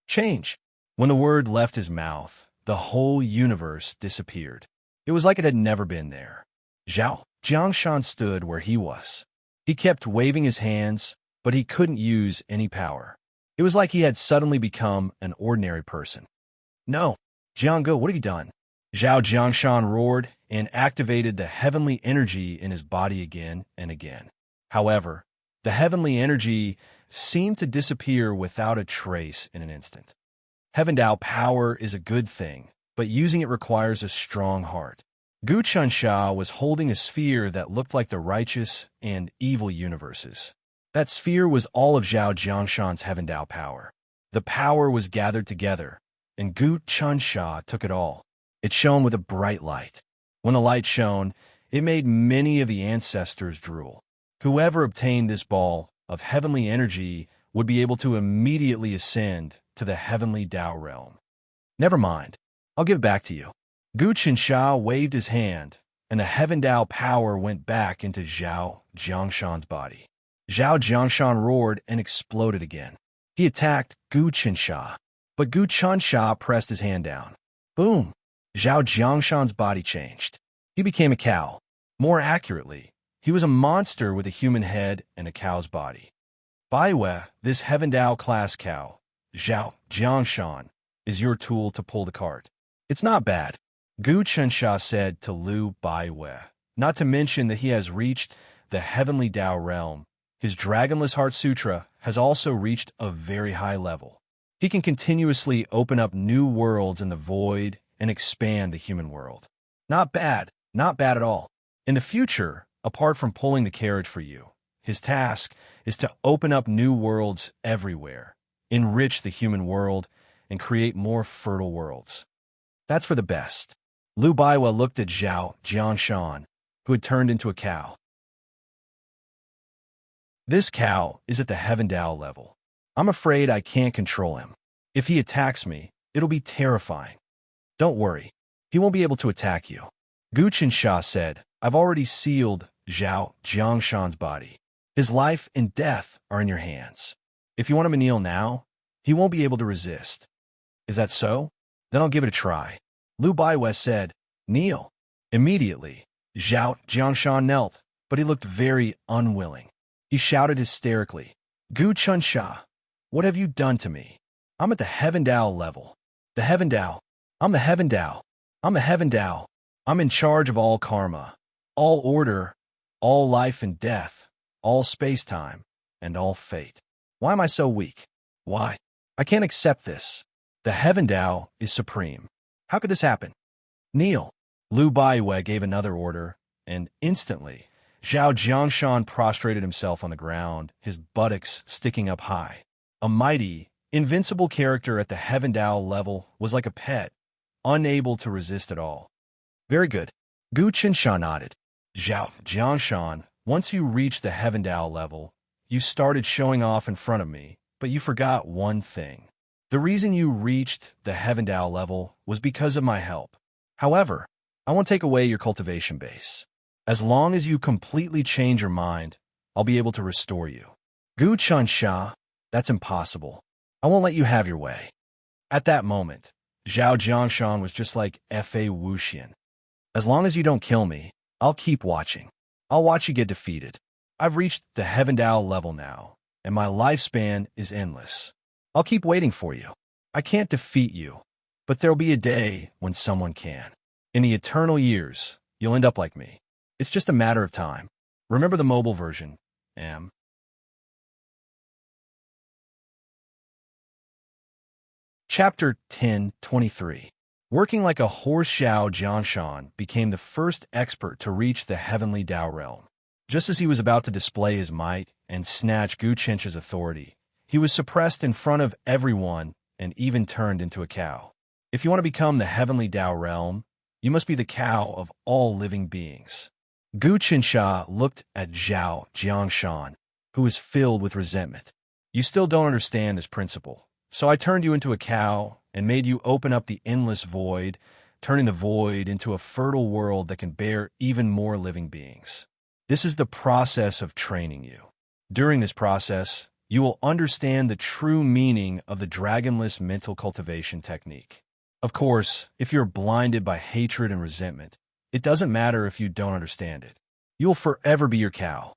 Change. When the word left his mouth, the whole universe disappeared. It was like it had never been there. Zhao Jiangshan stood where he was. He kept waving his hands, but he couldn't use any power. It was like he had suddenly become an ordinary person. No, Jiangge, what have you done? Zhao Jiangshan roared and activated the heavenly energy in his body again and again. However, the heavenly energy seemed to disappear without a trace in an instant. Heaven Dao power is a good thing, but using it requires a strong heart. Gu Chansha was holding a sphere that looked like the righteous and evil universes. That sphere was all of Zhao Jiangshan's Heaven Dao power. The power was gathered together, and Gu Chansha took it all. It shone with a bright light. When the light shone, it made many of the ancestors drool. Whoever obtained this ball of heavenly energy would be able to immediately ascend to the heavenly Dao realm. Never mind. I'll give it back to you. Gu Chansha waved his hand, and the Heaven Dao power went back into Zhao Jiangshan's body. Zhao Jiangshan roared and exploded again. He attacked Gu Chansha, but Gu Chansha pressed his hand down. Boom! Zhao Jiangshan's body changed. He became a cow. More accurately, he was a monster with a human head and a cow's body. Baiwe, this Heaven Dao class cow, Zhao Jiangshan is your tool to pull the cart. It's not bad, Gu Chensha said to Liu Baiwei. Not to mention that he has reached the heavenly Tao realm. His Dragonless Heart Sutra has also reached a very high level. He can continuously open up new worlds in the void and expand the human world. Not bad at all. In the future, apart from pulling the carriage for you, his task is to open up new worlds everywhere, enrich the human world, and create more fertile worlds. That's for the best. Liu Baiwei looked at Zhao Jiangshan, who had turned into a cow. This cow is at the Heaven Tao level. I'm afraid I can't control him. If he attacks me, it'll be terrifying. Don't worry, he won't be able to attack you. Gu Qinsha said, I've already sealed Zhao Jiangshan's body. His life and death are in your hands. If you want him to kneel now, he won't be able to resist. Is that so? Then I'll give it a try. Liu Baiwei said, kneel. Immediately, Zhao Jiangshan knelt, but he looked very unwilling. He shouted hysterically, Gu Qinsha, what have you done to me? I'm at the Heaven Tao level. The Heaven Tao. I'm the Heaven Tao. I'm the Heaven Tao. I'm in charge of all karma, all order, all life and death, all space-time, and all fate. Why am I so weak? Why? I can't accept this. The Heaven Tao is supreme. How could this happen? Kneel. Liu Baiwei gave another order, and instantly, Zhao Jiangshan prostrated himself on the ground, his buttocks sticking up high. A mighty, invincible character at the Heaven Tao level was like a pet, unable to resist at all. Very good. Gu Qinsha nodded. Zhao Jiangshan, once you reached the Heaven Tao level, you started showing off in front of me, but you forgot one thing. The reason you reached the Heaven Tao level was because of my help. However, I won't take away your cultivation base. As long as you completely change your mind, I'll be able to restore you. Gu Qinsha, that's impossible. I won't let you have your way. At that moment, Zhao Jiangshan was just like Fa Wuxian. As long as you don't kill me, I'll keep watching. I'll watch you get defeated. I've reached the Heaven Tao level now, and my lifespan is endless. I'll keep waiting for you. I can't defeat you, but there'll be a day when someone can. In the eternal years, you'll end up like me. It's just a matter of time. Remember the mobile version, M. Chapter 10:23. Working like a horse, Zhao Jiangshan became the first expert to reach the heavenly Tao realm. Just as he was about to display his might and snatch Gu Qinsha's authority, he was suppressed in front of everyone and even turned into a cow. If you want to become the heavenly Tao realm, you must be the cow of all living beings. Gu Qinsha looked at Zhao Jiangshan, who was filled with resentment. You still don't understand this principle, so I turned you into a cow and made you open up the endless void, turning the void into a fertile world that can bear even more living beings. This is the process of training you. During this process, you will understand the true meaning of the dragonless mental cultivation technique. Of course, if you're blinded by hatred and resentment, it doesn't matter if you don't understand it. You will forever be your cow.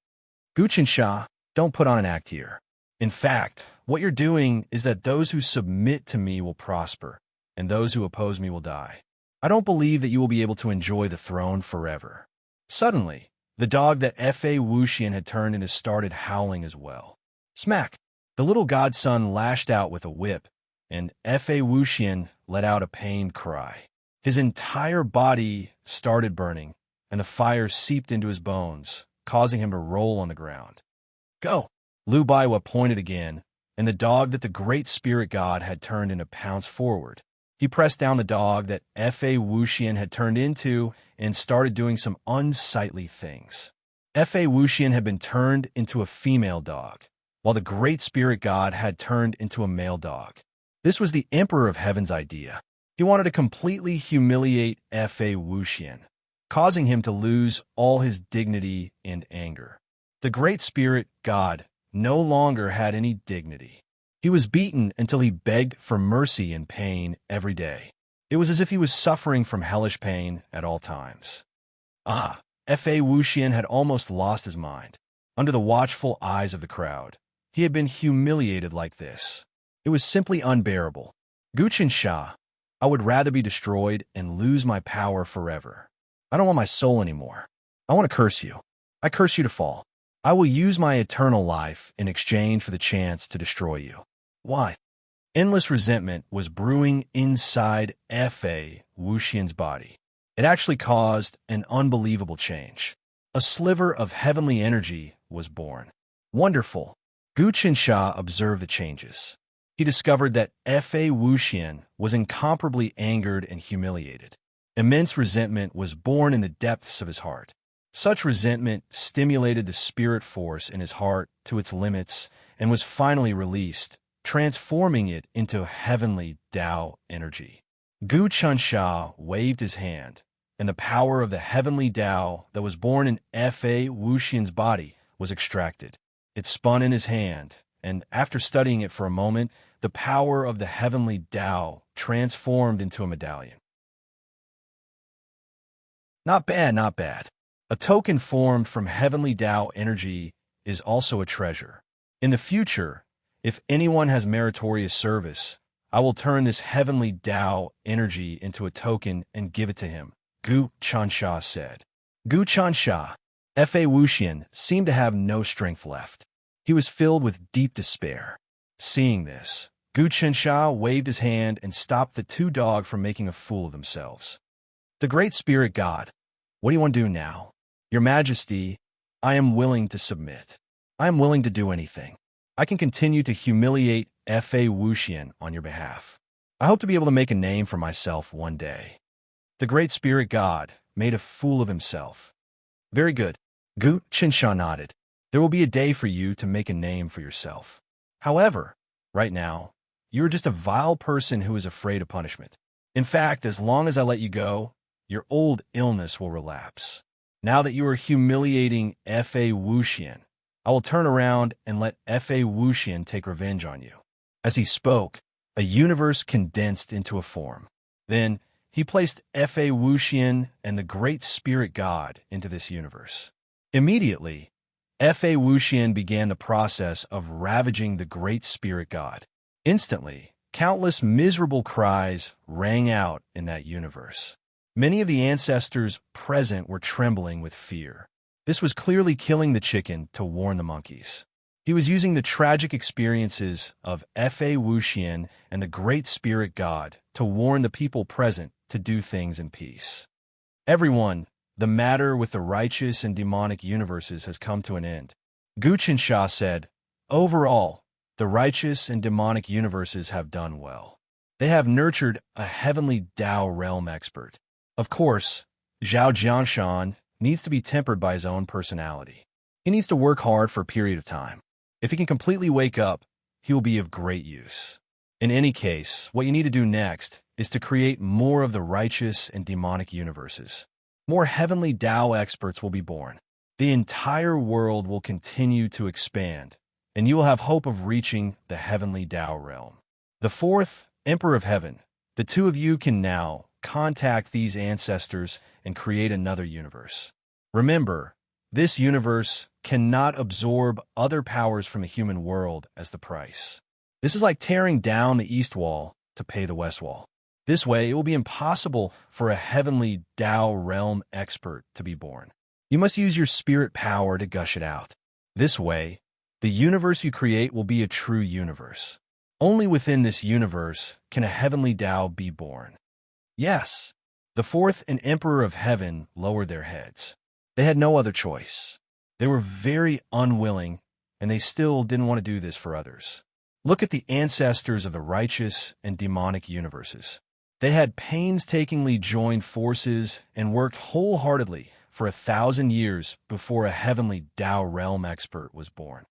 Gu Qinsha, don't put on an act here. In fact, what you're doing is that those who submit to me will prosper, and those who oppose me will die. I don't believe that you will be able to enjoy the throne forever. Suddenly, the dog that Fa Wuxian had turned into started howling as well. Smack! The little godson lashed out with a whip, and Fa Wuxian let out a pained cry. His entire body started burning, and the fire seeped into his bones, causing him to roll on the ground. Go! Liu Baiwei pointed again, and the dog that the great spirit god had turned into pounced forward. He pressed down the dog that Fa Wuxian had turned into and started doing some unsightly things. Fa Wuxian had been turned into a female dog, while the great spirit god had turned into a male dog. This was the Emperor of Heaven's idea. He wanted to completely humiliate Fa Wuxian, causing him to lose all his dignity and anger. The great spirit god no longer had any dignity. He was beaten until he begged for mercy and pain every day. It was as if he was suffering from hellish pain at all times. Fa Wuxian had almost lost his mind. Under the watchful eyes of the crowd, he had been humiliated like this. It was simply unbearable. Guchen Sha, I would rather be destroyed and lose my power forever. I don't want my soul anymore. I want to curse you. I curse you to fall. I will use my eternal life in exchange for the chance to destroy you. Why? Endless resentment was brewing inside F.A. Wuxian's body. It actually caused an unbelievable change. A sliver of heavenly energy was born. Wonderful. Gu Qinsha observed the changes. He discovered that F.A. Wuxian was incomparably angered and humiliated. Immense resentment was born in the depths of his heart. Such resentment stimulated the spirit force in his heart to its limits and was finally released, transforming it into heavenly Tao energy. Gu Qinsha waved his hand, and the power of the heavenly Tao that was born in F.A. Wuxian's body was extracted. It spun in his hand, and after studying it for a moment, the power of the heavenly Tao transformed into a medallion. Not bad, not bad. A token formed from heavenly Tao energy is also a treasure. In the future, if anyone has meritorious service, I will turn this heavenly Tao energy into a token and give it to him, Gu Qinsha said. Gu Qinsha, F.A. Wuxian, seemed to have no strength left. He was filled with deep despair. Seeing this, Gu Qinsha waved his hand and stopped the two dogs from making a fool of themselves. The Great Spirit God, what do you want to do now? Your Majesty, I am willing to submit. I am willing to do anything. I can continue to humiliate F.A. Wuxian on your behalf. I hope to be able to make a name for myself one day. The Great Spirit God made a fool of himself. Very good. Gu Qinsha nodded. There will be a day for you to make a name for yourself. However, right now, you are just a vile person who is afraid of punishment. In fact, as long as I let you go, your old illness will relapse. Now that you are humiliating F.A. Wuxian, I will turn around and let F.A. Wuxian take revenge on you. As he spoke, a universe condensed into a form. Then, he placed F.A. Wuxian and the Great Spirit God into this universe. Immediately, F.A. Wuxian began the process of ravaging the Great Spirit God. Instantly, countless miserable cries rang out in that universe. Many of the ancestors present were trembling with fear. This was clearly killing the chicken to warn the monkeys. He was using the tragic experiences of F.A. Wuxian and the Great Spirit God to warn the people present to do things in peace. Everyone, the matter with the righteous and demonic universes has come to an end. Gu Qinsha said, overall, the righteous and demonic universes have done well. They have nurtured a heavenly Tao realm expert. Of course, Zhao Jianshan needs to be tempered by his own personality. He needs to work hard for a period of time. If he can completely wake up, he will be of great use. In any case, what you need to do next is to create more of the righteous and demonic universes. More heavenly Tao experts will be born. The entire world will continue to expand, and you will have hope of reaching the heavenly Tao realm. The fourth Emperor of Heaven, the two of you can now contact these ancestors and create another universe. Remember, this universe cannot absorb other powers from the human world as the price. This is like tearing down the east wall to pay the west wall. This way, it will be impossible for a heavenly Tao realm expert to be born. You must use your spirit power to gush it out. This way, the universe you create will be a true universe. Only within this universe can a heavenly Tao be born. Yes, the fourth and Emperor of Heaven lowered their heads. They had no other choice. They were very unwilling, and they still didn't want to do this for others. Look at the ancestors of the righteous and demonic universes. They had painstakingly joined forces and worked wholeheartedly for 1,000 years before a heavenly Tao realm expert was born.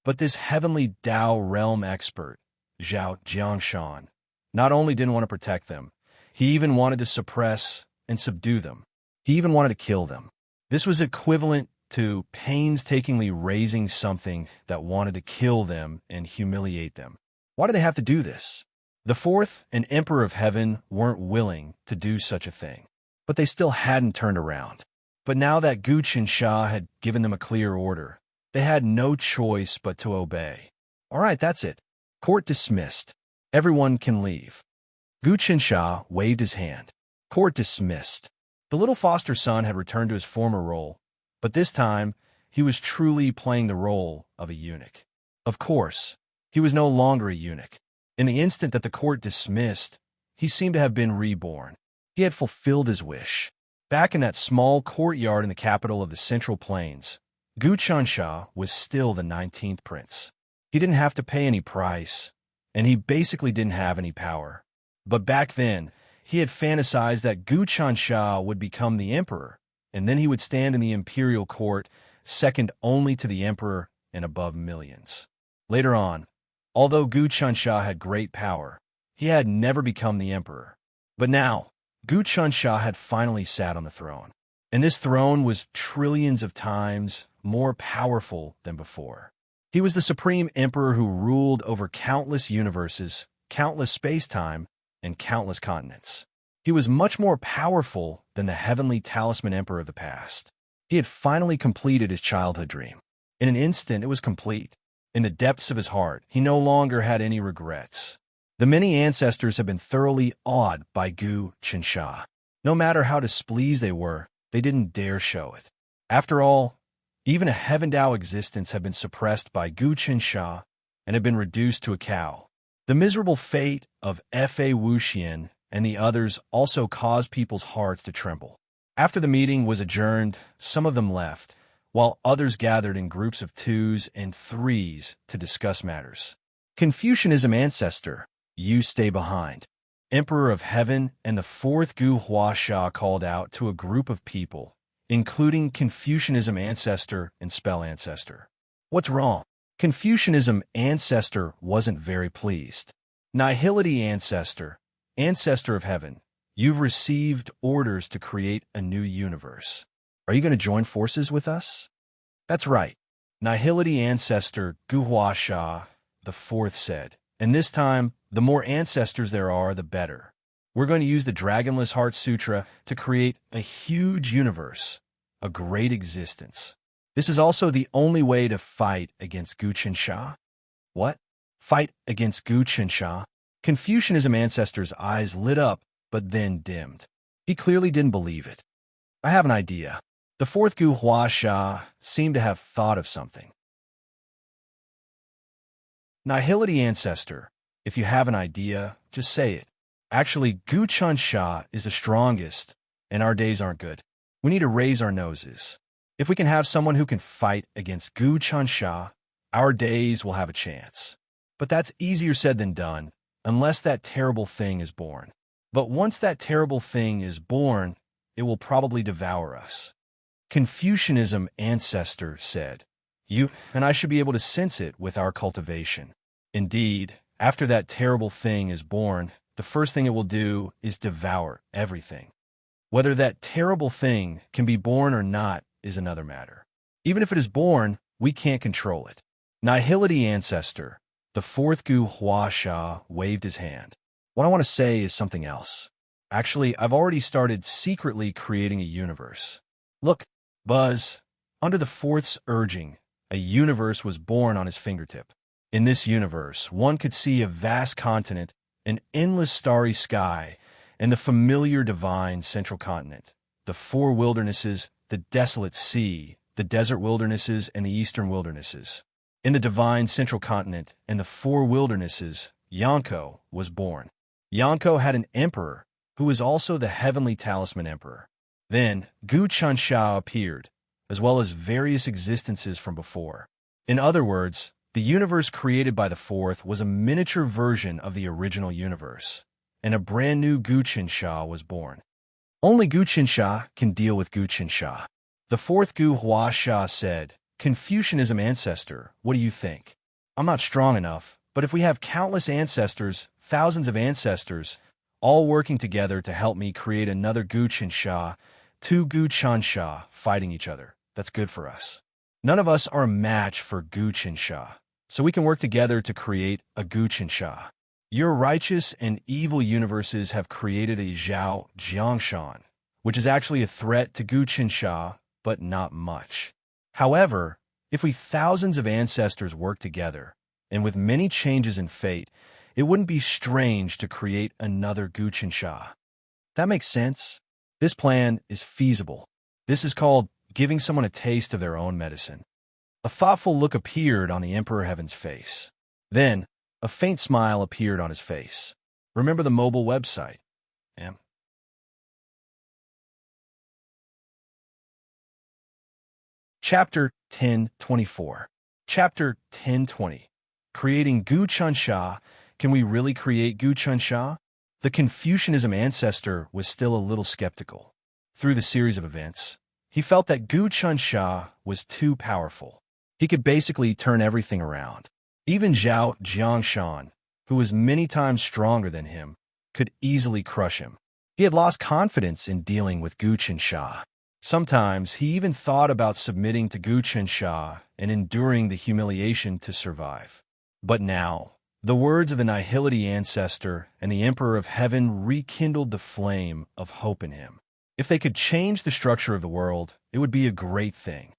But this heavenly Tao realm expert, Zhao Jiangshan, not only didn't want to protect them, he even wanted to suppress and subdue them. He even wanted to kill them. This was equivalent to painstakingly raising something that wanted to kill them and humiliate them. Why did they have to do this? The fourth and Emperor of Heaven weren't willing to do such a thing, but they still hadn't turned around. But now that Gu Qinsha had given them a clear order, They had no choice but to obey. All right, that's it. Court dismissed. Everyone can leave. Gu Qinsha waved his hand. Court dismissed. The little foster son had returned to his former role, but this time he was truly playing the role of a eunuch. Of course, he was no longer a eunuch. In the instant that the court dismissed, he seemed to have been reborn. He had fulfilled his wish. Back in that small courtyard in the capital of the Central Plains, Gu Qinsha was still the 19th prince. He didn't have to pay any price, and he basically didn't have any power. But back then, he had fantasized that Gu Qinsha would become the emperor, and then he would stand in the imperial court, second only to the emperor and above millions. Later on, although Gu Qinsha had great power, he had never become the emperor. But now, Gu Qinsha had finally sat on the throne, and this throne was trillions of times more powerful than before. He was the supreme emperor who ruled over countless universes, countless space-time, and countless continents. He was much more powerful than the heavenly talisman emperor of the past. He had finally completed his childhood dream. In an instant, it was complete. In the depths of his heart, he no longer had any regrets. The many ancestors had been thoroughly awed by Gu Qinsha. No matter how displeased they were, they didn't dare show it. After all, even a heaven-dao existence had been suppressed by Gu Qinsha and had been reduced to a cow. The miserable fate of Fa Wuxian and the others also caused people's hearts to tremble. After the meeting was adjourned, some of them left, while others gathered in groups of 2s and 3s to discuss matters. Confucianism ancestor, you stay behind. Emperor of Heaven and the 4th Gu Huasha called out to a group of people, including Confucianism ancestor and spell ancestor. What's wrong? Confucianism ancestor wasn't very pleased. Nihility ancestor, ancestor of heaven, you've received orders to create a new universe. Are you going to join forces with us? That's right. Nihility ancestor Gu Huasha the 4th said, and this time, the more ancestors there are, the better. We're going to use the Dragonless Heart Sutra to create a huge universe, a great existence. This is also the only way to fight against Gu Qinsha. What? Fight against Gu Qinsha? Confucianism ancestor's eyes lit up, but then dimmed. He clearly didn't believe it. I have an idea. The 4th Gu Huasha seemed to have thought of something. Nihility ancestor, if you have an idea, just say it. Actually, Gu Qinsha is the strongest, and our days aren't good. We need to raise our noses. If we can have someone who can fight against Gu Qinsha, our days will have a chance. But that's easier said than done, unless that terrible thing is born. But once that terrible thing is born, it will probably devour us. Confucianism ancestor said, you and I should be able to sense it with our cultivation. Indeed, after that terrible thing is born, the first thing it will do is devour everything. Whether that terrible thing can be born or not is another matter. Even if it is born, we can't control it. Nihility ancestor, the 4th Gu Huasha waved his hand. What I want to say is something else. Actually, I've already started secretly creating a universe. Look, Buzz, under the 4th's urging, a universe was born on his fingertip. In this universe, one could see a vast continent, an endless starry sky, and the familiar divine central continent, the 4 wildernesses, the desolate sea, the desert wildernesses, and the eastern wildernesses. In the divine central continent and the 4 wildernesses, Yonko was born. Yonko had an emperor who was also the heavenly talisman emperor. Then Gu Qinsha appeared, as well as various existences from before. In other words, the universe created by the 4th was a miniature version of the original universe, and a brand new Gu Qinsha was born. Only Gu Qinsha can deal with Gu Qinsha. The 4th Gu Huasha said, Confucianism ancestor, what do you think? I'm not strong enough, but if we have countless ancestors, thousands of ancestors, all working together to help me create another Gu Qinsha, 2 Gu Qinsha fighting each other, that's good for us. None of us are a match for Gu Qinsha, so we can work together to create a Gu Qinsha. Your righteous and evil universes have created a Zhao Jiangshan, which is actually a threat to Gu Qinsha, but not much. However, If we thousands of ancestors work together, and with many changes in fate, it wouldn't be strange to create another Guqinsha. That makes sense? This plan is feasible. This is called giving someone a taste of their own medicine. A thoughtful look appeared on the Emperor Heaven's face. Then, a faint smile appeared on his face. Remember the mobile website? Chapter 1024. Chapter 1020. Creating Guqinsha. Can we really create Guqinsha? The Confucianism ancestor was still a little skeptical. Through the series of events, he felt that Guqinsha was too powerful. He could basically turn everything around. Even Zhao Jiangshan, who was many times stronger than him, could easily crush him. He had lost confidence in dealing with Guqinsha. Sometimes he even thought about submitting to Guqinsha and enduring the humiliation to survive. But now, the words of the Nihility ancestor and the Emperor of Heaven rekindled the flame of hope in him. If they could change the structure of the world, it would be a great thing.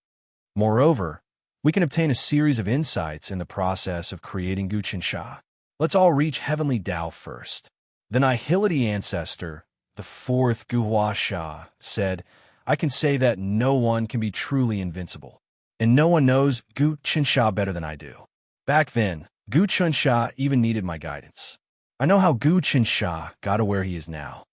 Moreover, we can obtain a series of insights in the process of creating Guqinsha. Let's all reach Heavenly Tao first. The Nihility ancestor, the fourth Guhuasha, said, I can say that no one can be truly invincible, and no one knows Guqinsha better than I do. Back then, Guqinsha even needed my guidance. I know how Guqinsha got to where he is now.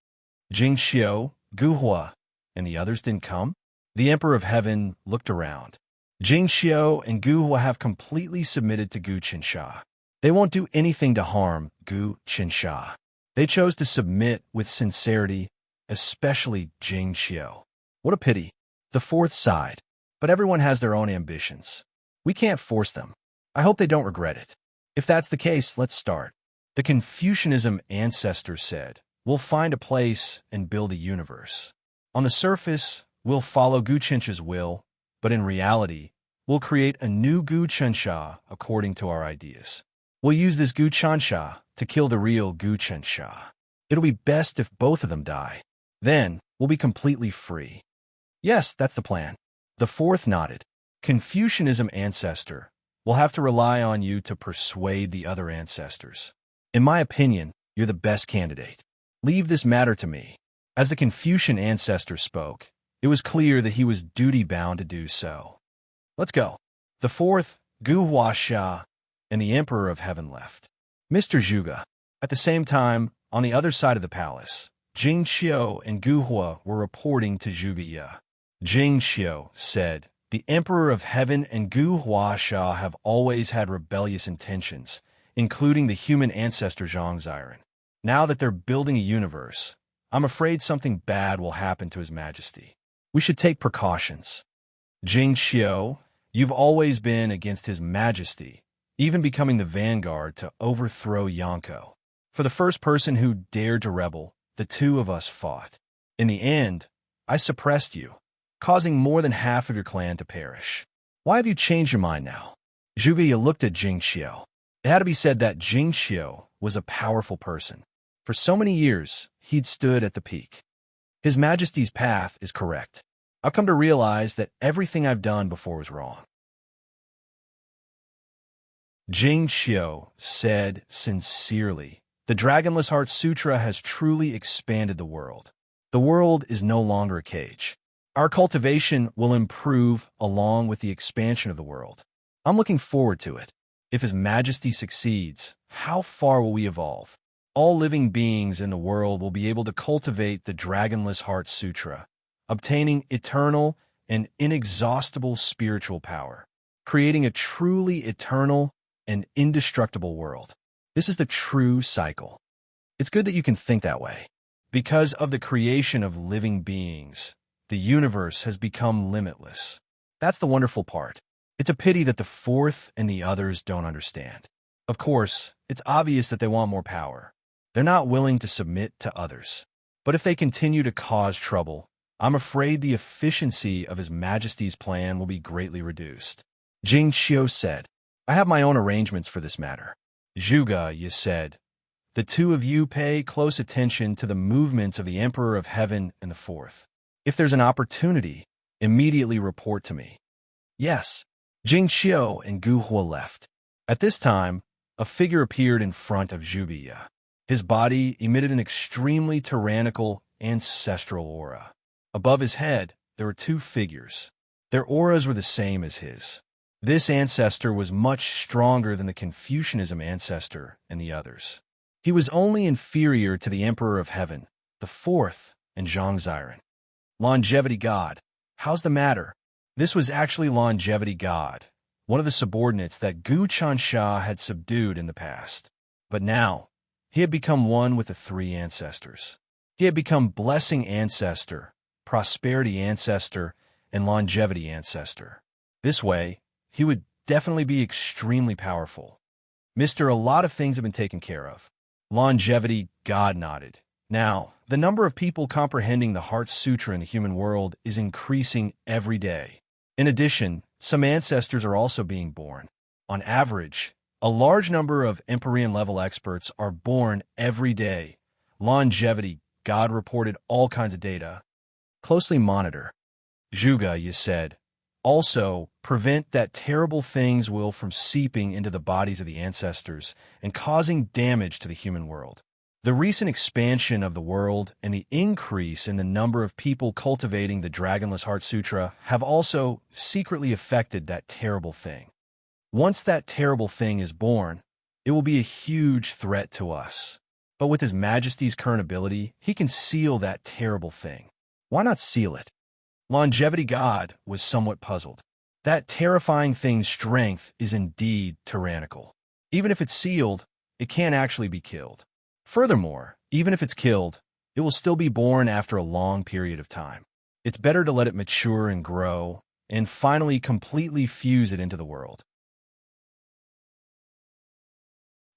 Jingxiu, Guhua, and the others didn't come? The Emperor of Heaven looked around. Jingxiu and Guhua have completely submitted to Guqinsha. They won't do anything to harm Guqinsha. They chose to submit with sincerity, especially Jingxiu. What a pity. The fourth sighed. But everyone has their own ambitions. We can't force them. I hope they don't regret it. If that's the case, let's start. The Confucianism ancestor said, we'll find a place and build a universe. On the surface, we'll follow Guqinsha's will, but in reality, we'll create a new Guqinsha according to our ideas. We'll use this Guqinsha to kill the real Guqinsha. It'll be best if both of them die. Then, we'll be completely free. Yes, that's the plan. The fourth nodded. Confucianism ancestor, we'll have to rely on you to persuade the other ancestors. In my opinion, you're the best candidate. Leave this matter to me. As the Confucian ancestor spoke, it was clear that he was duty-bound to do so. Let's go. The fourth, Guhuasha, and the Emperor of Heaven left. Mr. Zhuge. At the same time, on the other side of the palace, Jingxiu and Guhua were reporting to Zhuge Ye. Jingxiu said, the Emperor of Heaven and Guhuasha have always had rebellious intentions, including the human ancestor Zhang Ziren. Now that they're building a universe, I'm afraid something bad will happen to His Majesty. We should take precautions. Jingxiu, you've always been against His Majesty, even becoming the vanguard to overthrow Yanko. For the first person who dared to rebel, the two of us fought. In the end, I suppressed you, causing more than half of your clan to perish. Why have you changed your mind now? Zhuge Ye looked at Jingxiu. It had to be said that Jingxiu was a powerful person. For so many years, he'd stood at the peak. His Majesty's path is correct. I've come to realize that everything I've done before was wrong. Jingxiu said sincerely, the Dragonless Heart Sutra has truly expanded the world. The world is no longer a cage. Our cultivation will improve along with the expansion of the world. I'm looking forward to it. If His Majesty succeeds, how far will we evolve? All living beings in the world will be able to cultivate the Dragonless Heart Sutra, obtaining eternal and inexhaustible spiritual power, creating a truly eternal and indestructible world. This is the true cycle. It's good that you can think that way. Because of the creation of living beings, the universe has become limitless. That's the wonderful part. It's a pity that the fourth and the others don't understand. Of course, it's obvious that they want more power. They're not willing to submit to others. But if they continue to cause trouble, I'm afraid the efficiency of His Majesty's plan will be greatly reduced. Jingxiu said, I have my own arrangements for this matter. Zhuge Ye said, the two of you pay close attention to the movements of the Emperor of Heaven and the fourth. If there's an opportunity, immediately report to me. Yes. Jing Qiu and Gu Hua left. At this time, a figure appeared in front of Zhuge Ye. His body emitted an extremely tyrannical, ancestral aura. Above his head, there were two figures. Their auras were the same as his. This ancestor was much stronger than the Confucianism ancestor and the others. He was only inferior to the Emperor of Heaven, the fourth, and Zhang Ziren. Longevity God. How's the matter? This was actually Longevity God, one of the subordinates that Gu Chansha had subdued in the past. But now, he had become one with the three ancestors. He had become Blessing Ancestor, Prosperity Ancestor, and Longevity Ancestor. This way, he would definitely be extremely powerful. Mister, a lot of things have been taken care of. Longevity God nodded. Now, the number of people comprehending the Heart Sutra in the human world is increasing every day. In addition, some ancestors are also being born. On average, a large number of Empyrean-level experts are born every day. Longevity God reported all kinds of data. Closely monitor. Zhuge Ye said. Also, prevent that terrible things will from seeping into the bodies of the ancestors and causing damage to the human world. The recent expansion of the world and the increase in the number of people cultivating the Dragonless Heart Sutra have also secretly affected that terrible thing. Once that terrible thing is born, it will be a huge threat to us. But with His Majesty's current ability, He can seal that terrible thing. Why not seal it? Longevity God was somewhat puzzled. That terrifying thing's strength is indeed tyrannical. Even if it's sealed, it can't actually be killed. Furthermore, even if it's killed, it will still be born after a long period of time. It's better to let it mature and grow, and finally completely fuse it into the world.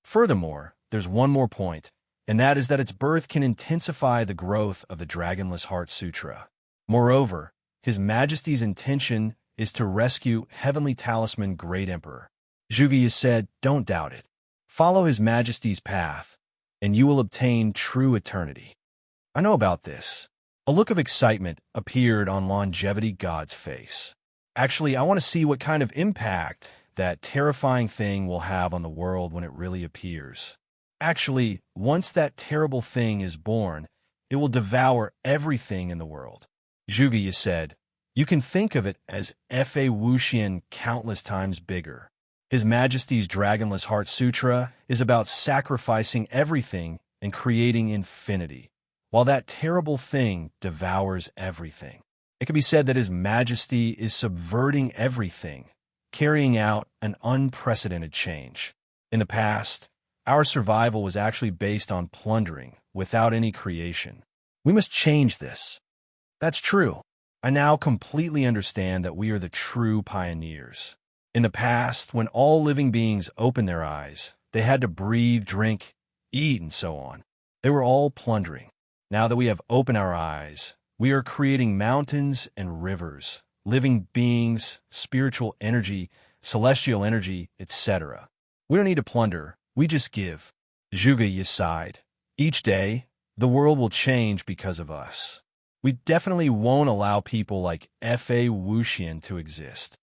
Furthermore, there's one more point, and that is that its birth can intensify the growth of the Dragonless Heart Sutra. Moreover, His Majesty's intention is to rescue Heavenly Talisman Great Emperor. Zhuge Ye said, don't doubt it. Follow His Majesty's path, and you will obtain true eternity. I know about this. A look of excitement appeared on Longevity God's face. Actually, I want to see what kind of impact that terrifying thing will have on the world when it really appears. Actually, once that terrible thing is born, it will devour everything in the world. Zhuge Ye said, you can think of it as Fa Wuxian countless times bigger. His Majesty's Dragonless Heart Sutra is about sacrificing everything and creating infinity, while that terrible thing devours everything. It can be said that His Majesty is subverting everything, carrying out an unprecedented change. In the past, our survival was actually based on plundering, without any creation. We must change this. That's true. I now completely understand that we are the true pioneers. In the past, when all living beings opened their eyes, they had to breathe, drink, eat, and so on. They were all plundering. Now that we have opened our eyes, we are creating mountains and rivers, living beings, spiritual energy, celestial energy, etc. We don't need to plunder, we just give. Zhuge Ye sighed. Each day, the world will change because of us. We definitely won't allow people like Fa Wuxian to exist.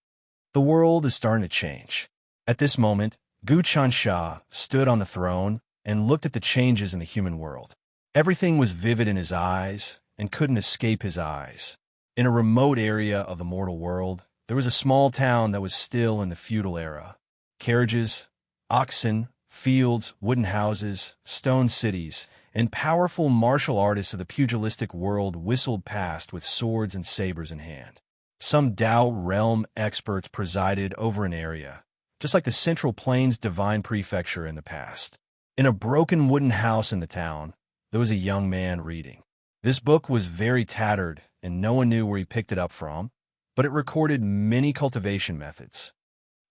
The world is starting to change. At this moment, Gu Chansha stood on the throne and looked at the changes in the human world. Everything was vivid in his eyes and couldn't escape his eyes. In a remote area of the mortal world, there was a small town that was still in the feudal era. Carriages, oxen, fields, wooden houses, stone cities, and powerful martial artists of the pugilistic world whistled past with swords and sabers in hand. Some Tao realm experts presided over an area, just like the Central Plains Divine Prefecture in the past. In a broken wooden house in the town, there was a young man reading. This book was very tattered, and no one knew where he picked it up from, but it recorded many cultivation methods.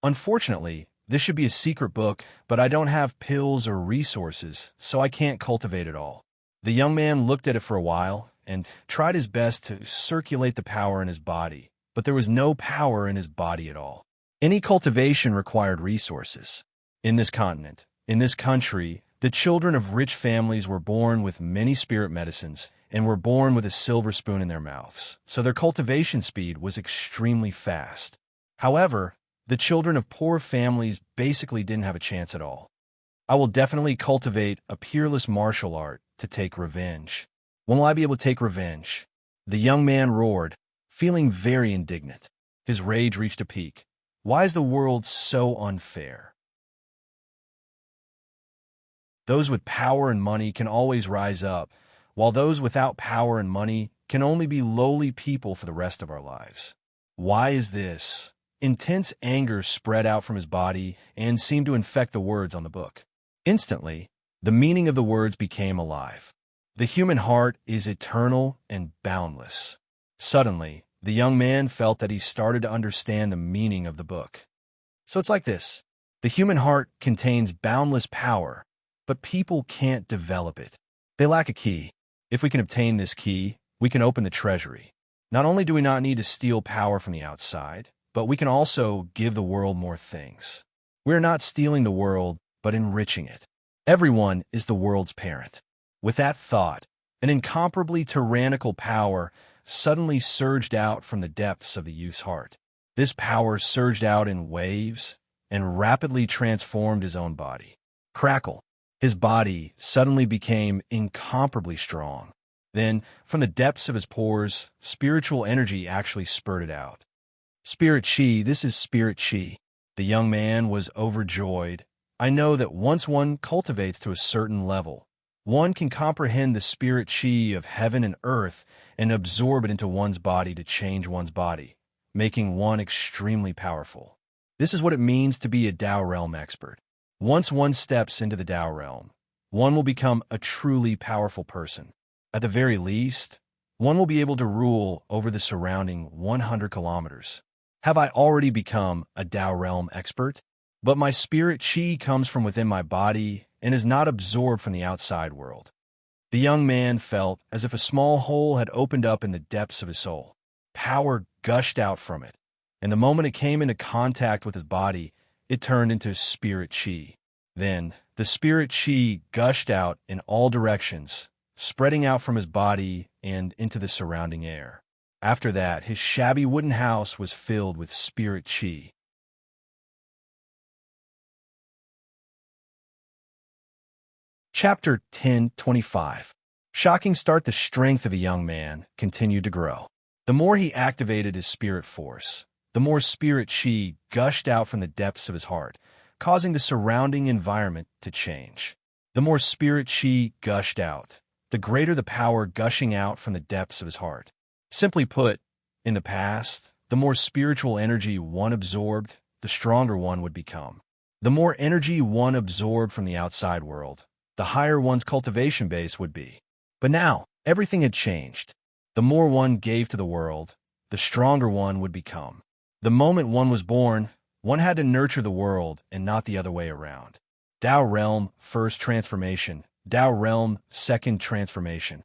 Unfortunately, this should be a secret book, but I don't have pills or resources, so I can't cultivate it all. The young man looked at it for a while and tried his best to circulate the power in his body, but there was no power in his body at all. Any cultivation required resources. In this continent, in this country, the children of rich families were born with many spirit medicines and were born with a silver spoon in their mouths, so their cultivation speed was extremely fast. However, The children of poor families basically didn't have a chance at all. I will definitely cultivate a peerless martial art to take revenge. When will I be able to take revenge? The young man roared, feeling very indignant. His rage reached a peak. Why is the world so unfair? Those with power and money can always rise up, while those without power and money can only be lowly people for the rest of our lives. Why is this? Intense anger spread out from his body and seemed to infect the words on the book. Instantly, the meaning of the words became alive. The human heart is eternal and boundless. Suddenly, the young man felt that he started to understand the meaning of the book. So it's like this. The human heart contains boundless power, but people can't develop it. They lack a key. If we can obtain this key, we can open the treasury. Not only do we not need to steal power from the outside, but we can also give the world more things. We are not stealing the world, but enriching it. Everyone is the world's parent. With that thought, an incomparably tyrannical power suddenly surged out from the depths of the youth's heart. This power surged out in waves and rapidly transformed his own body. Crackle! His body suddenly became incomparably strong. Then, from the depths of his pores, spiritual energy actually spurted out. Spirit chi, this is spirit chi. The young man was overjoyed. I know that once one cultivates to a certain level, one can comprehend the spirit chi of heaven and earth and absorb it into one's body to change one's body, making one extremely powerful. This is what it means to be a Tao realm expert. Once one steps into the Tao realm, one will become a truly powerful person. At the very least, one will be able to rule over the surrounding 100 kilometers. Have I already become a Tao realm expert? But my spirit chi comes from within my body and is not absorbed from the outside world. The young man felt as if a small hole had opened up in the depths of his soul. Power gushed out from it, and the moment it came into contact with his body, it turned into spirit chi. Then, the spirit chi gushed out in all directions, spreading out from his body and into the surrounding air. After that, his shabby wooden house was filled with spirit chi. Chapter 10:25. Shocking start. The strength of the young man continued to grow. The more he activated his spirit force, the more spirit chi gushed out from the depths of his heart, causing the surrounding environment to change. The more spirit chi gushed out, the greater the power gushing out from the depths of his heart. Simply put, in the past, the more spiritual energy one absorbed, the stronger one would become. The more energy one absorbed from the outside world, the higher one's cultivation base would be. But now, everything had changed. The more one gave to the world, the stronger one would become. The moment one was born, one had to nurture the world and not the other way around. Tao realm, first transformation. Tao realm, second transformation.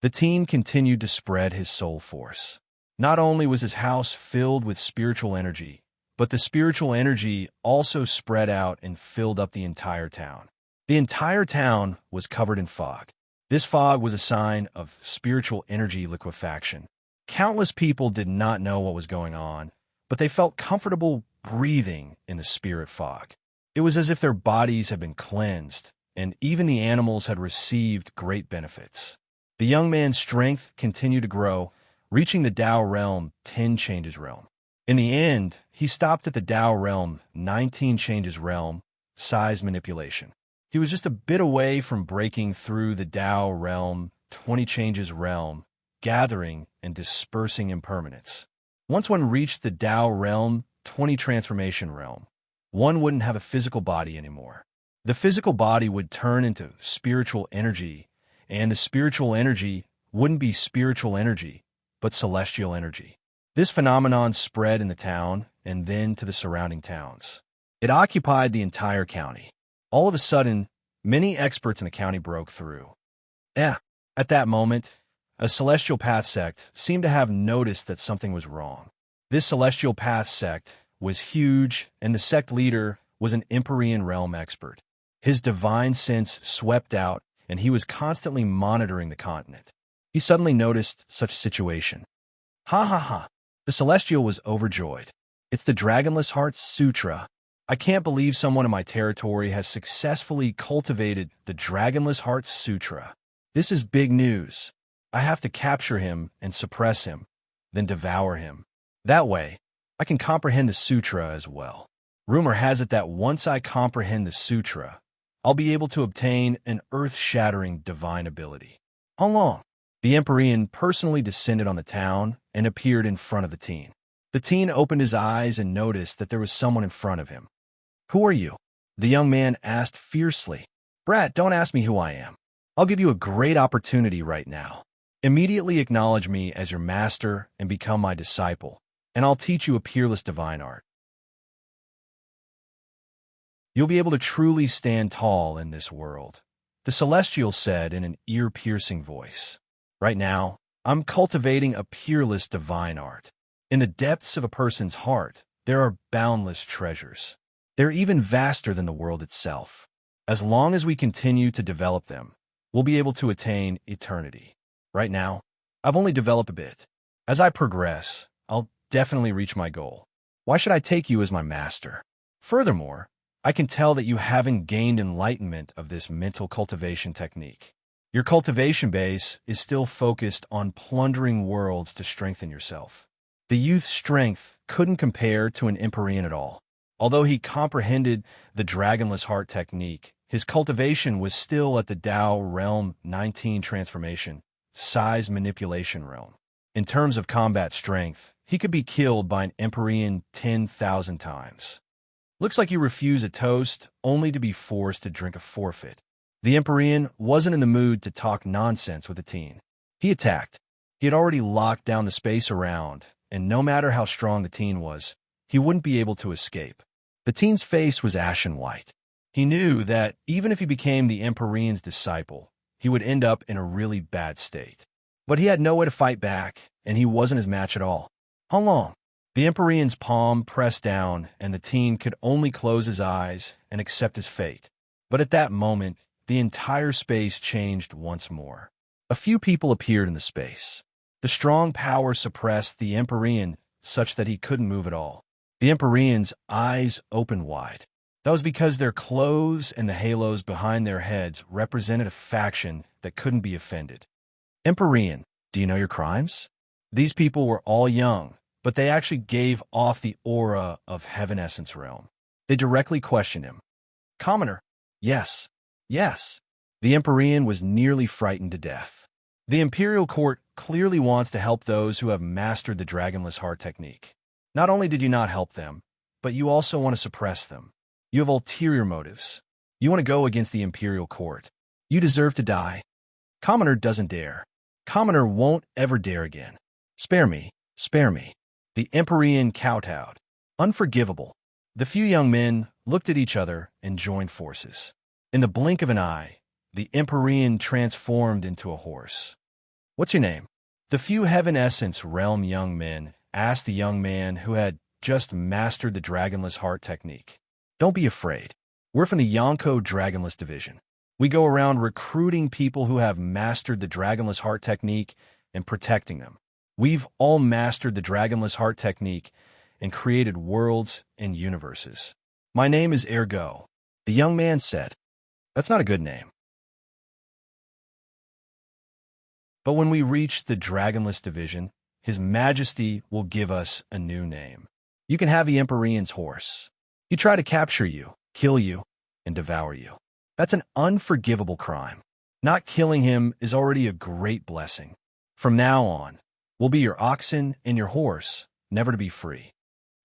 The teen continued to spread his soul force. Not only was his house filled with spiritual energy, but the spiritual energy also spread out and filled up the entire town. The entire town was covered in fog. This fog was a sign of spiritual energy liquefaction. Countless people did not know what was going on, but they felt comfortable breathing in the spirit fog. It was as if their bodies had been cleansed, and even the animals had received great benefits. The young man's strength continued to grow, reaching the Tao realm 10 changes realm. In the end, he stopped at the Tao realm 19 changes realm, size manipulation. He was just a bit away from breaking through the Tao realm 20 changes realm, gathering and dispersing impermanence. Once one reached the Tao realm 20 transformation realm, one wouldn't have a physical body anymore. The physical body would turn into spiritual energy, and the spiritual energy wouldn't be spiritual energy, but celestial energy. This phenomenon spread in the town and then to the surrounding towns. It occupied the entire county. All of a sudden, many experts in the county broke through. At that moment, a celestial path sect seemed to have noticed that something was wrong. This celestial path sect was huge, and the sect leader was an Empyrean realm expert. His divine sense swept out, and he was constantly monitoring the continent. He suddenly noticed such a situation. Ha ha ha! The celestial was overjoyed. It's the Dragonless Heart Sutra. I can't believe someone in my territory has successfully cultivated the Dragonless Heart Sutra. This is big news. I have to capture him and suppress him, then devour him. That way, I can comprehend the sutra as well. Rumor has it that once I comprehend the sutra, I'll be able to obtain an earth-shattering divine ability. How long? The Empyrean personally descended on the town and appeared in front of the teen. The teen opened his eyes and noticed that there was someone in front of him. "Who are you?" the young man asked fiercely. "Brat, don't ask me who I am. I'll give you a great opportunity right now. Immediately acknowledge me as your master and become my disciple, and I'll teach you a peerless divine art. You'll be able to truly stand tall in this world," the celestial said in an ear-piercing voice. "Right now, I'm cultivating a peerless divine art. In the depths of a person's heart, there are boundless treasures. They're even vaster than the world itself. As long as we continue to develop them, we'll be able to attain eternity. Right now, I've only developed a bit. As I progress, I'll definitely reach my goal. Why should I take you as my master? Furthermore, I can tell that you haven't gained enlightenment of this mental cultivation technique. Your cultivation base is still focused on plundering worlds to strengthen yourself. The youth's strength couldn't compare to an Empyrean at all. Although he comprehended the Dragonless Heart technique, his cultivation was still at the Tao Realm 19 transformation, size manipulation realm. In terms of combat strength, he could be killed by an Empyrean 10,000 times. Looks like you refuse a toast, only to be forced to drink a forfeit. The Empyrean wasn't in the mood to talk nonsense with the teen. He attacked. He had already locked down the space around, and no matter how strong the teen was, he wouldn't be able to escape. The teen's face was ashen white. He knew that even if he became the Empyrean's disciple, he would end up in a really bad state. But he had no way to fight back, and he wasn't his match at all. How long? The Empyrean's palm pressed down, and the teen could only close his eyes and accept his fate. But at that moment, the entire space changed once more. A few people appeared in the space. The strong power suppressed the Empyrean such that he couldn't move at all. The Empyrean's eyes opened wide. That was because their clothes and the halos behind their heads represented a faction that couldn't be offended. "Empyrean, do you know your crimes?" These people were all young, but they actually gave off the aura of Heaven Essence Realm. They directly questioned him. "Commoner, yes, yes." The Empyrean was nearly frightened to death. The Imperial Court clearly wants to help those who have mastered the Dragonless Heart technique. Not only did you not help them, but you also want to suppress them. You have ulterior motives. You want to go against the Imperial Court. You deserve to die. Commoner doesn't dare. Commoner won't ever dare again. Spare me, spare me. The Empyrean kowtowed. Unforgivable. The few young men looked at each other and joined forces. In the blink of an eye, the Empyrean transformed into a horse. "What's your name?" The few Heaven Essence Realm young men asked the young man who had just mastered the Dragonless Heart technique. "Don't be afraid. We're from the Yonko Dragonless Division. We go around recruiting people who have mastered the Dragonless Heart technique and protecting them. We've all mastered the Dragonless Heart technique and created worlds and universes. My name is Ergo," the young man said. "That's not a good name. But when we reach the Dragonless Division, His Majesty will give us a new name. You can have the Empyrean's horse. He tried to capture you, kill you, and devour you. That's an unforgivable crime. Not killing him is already a great blessing. From now on, we'll be your oxen and your horse, never to be free."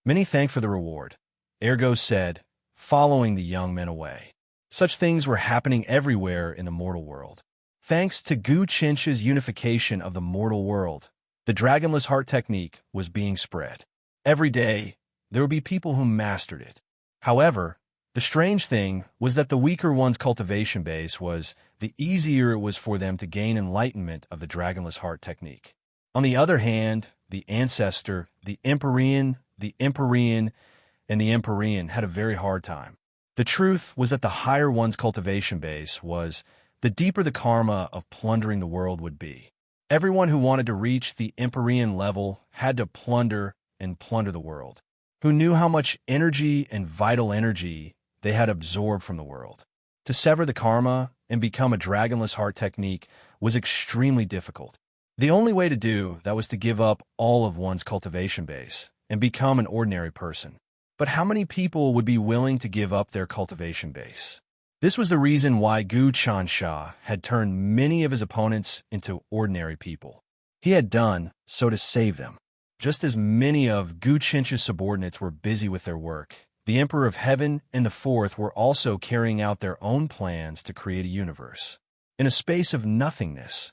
"Many thank for the reward," Ergo said, following the young men away. Such things were happening everywhere in the mortal world. Thanks to Gu Chench's unification of the mortal world, the Dragonless Heart technique was being spread. Every day, there would be people who mastered it. However, the strange thing was that the weaker one's cultivation base was, the easier it was for them to gain enlightenment of the Dragonless Heart technique. On the other hand, the Ancestor, the Empyrean, and the Empyrean had a very hard time. The truth was that the higher one's cultivation base was, the deeper the karma of plundering the world would be. Everyone who wanted to reach the Empyrean level had to plunder the world. who knew how much energy and vital energy they had absorbed from the world. To sever the karma and become a dragonless heart technique was extremely difficult. The only way to do that was to give up all of one's cultivation base and become an ordinary person. But how many people would be willing to give up their cultivation base? This was the reason why Gu Chansha had turned many of his opponents into ordinary people. He had done so to save them. Just as many of Gu Chincha's subordinates were busy with their work, the Emperor of Heaven and the Fourth were also carrying out their own plans to create a universe. In a space of nothingness,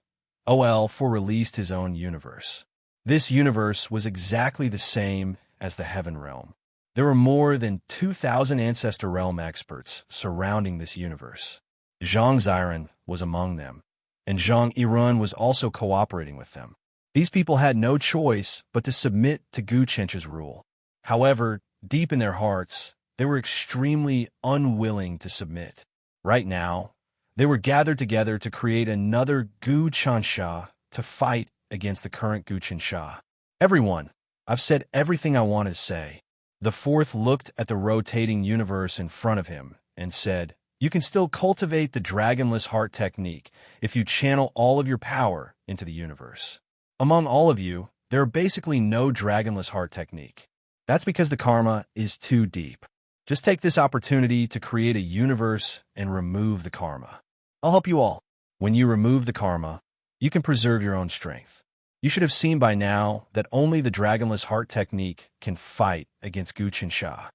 OL4 released his own universe. This universe was exactly the same as the Heaven Realm. There were more than 2,000 Ancestor Realm experts surrounding this universe. Zhang Ziran was among them, and Zhang Irun was also cooperating with them. These people had no choice but to submit to Gu Chincha's rule. However, deep in their hearts, they were extremely unwilling to submit. Right now, they were gathered together to create another Gu Chansha to fight against the current Gu Chansha. Everyone, I've said everything I wanted to say. The Fourth looked at the rotating universe in front of him and said, "You can still cultivate the dragonless heart technique if you channel all of your power into the universe. Among all of you, there are basically no dragonless heart technique. That's because the karma is too deep. Just take this opportunity to create a universe and remove the karma. I'll help you all. When you remove the karma, you can preserve your own strength. You should have seen by now that only the dragonless heart technique can fight against Gu Chansha.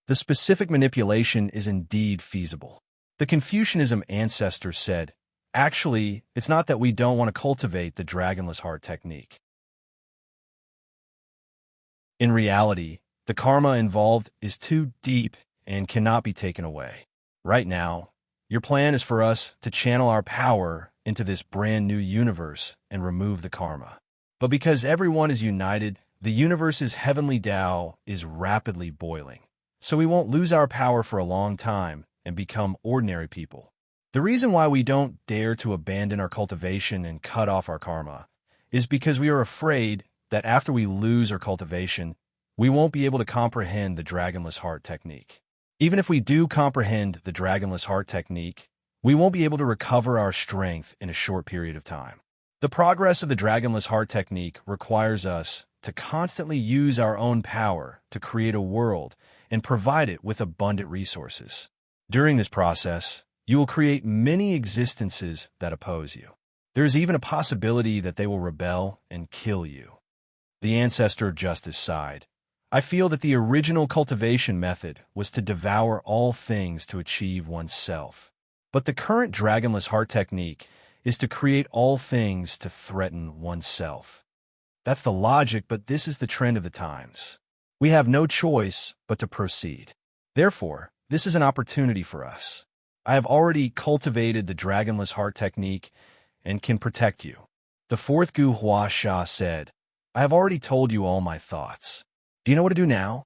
The specific manipulation is indeed feasible." The Confucianism ancestors said, "Actually, it's not that we don't want to cultivate the dragonless heart technique. In reality, the karma involved is too deep and cannot be taken away. Right now, your plan is for us to channel our power into this brand new universe and remove the karma. But because everyone is united, the universe's heavenly Tao is rapidly boiling. So we won't lose our power for a long time and become ordinary people. The reason why we don't dare to abandon our cultivation and cut off our karma is because we are afraid that after we lose our cultivation, we won't be able to comprehend the dragonless heart technique. Even if we do comprehend the dragonless heart technique, we won't be able to recover our strength in a short period of time. The progress of the dragonless heart technique requires us to constantly use our own power to create a world and provide it with abundant resources. During this process, you will create many existences that oppose you. There is even a possibility that they will rebel and kill you." The Ancestor of Justice sighed. "I feel that the original cultivation method was to devour all things to achieve oneself. But the current dragonless heart technique is to create all things to threaten oneself. That's the logic, but this is the trend of the times. We have no choice but to proceed. Therefore, this is an opportunity for us. I have already cultivated the dragonless heart technique and can protect you." The Fourth Gu Huasha said, "I have already told you all my thoughts. Do you know what to do now?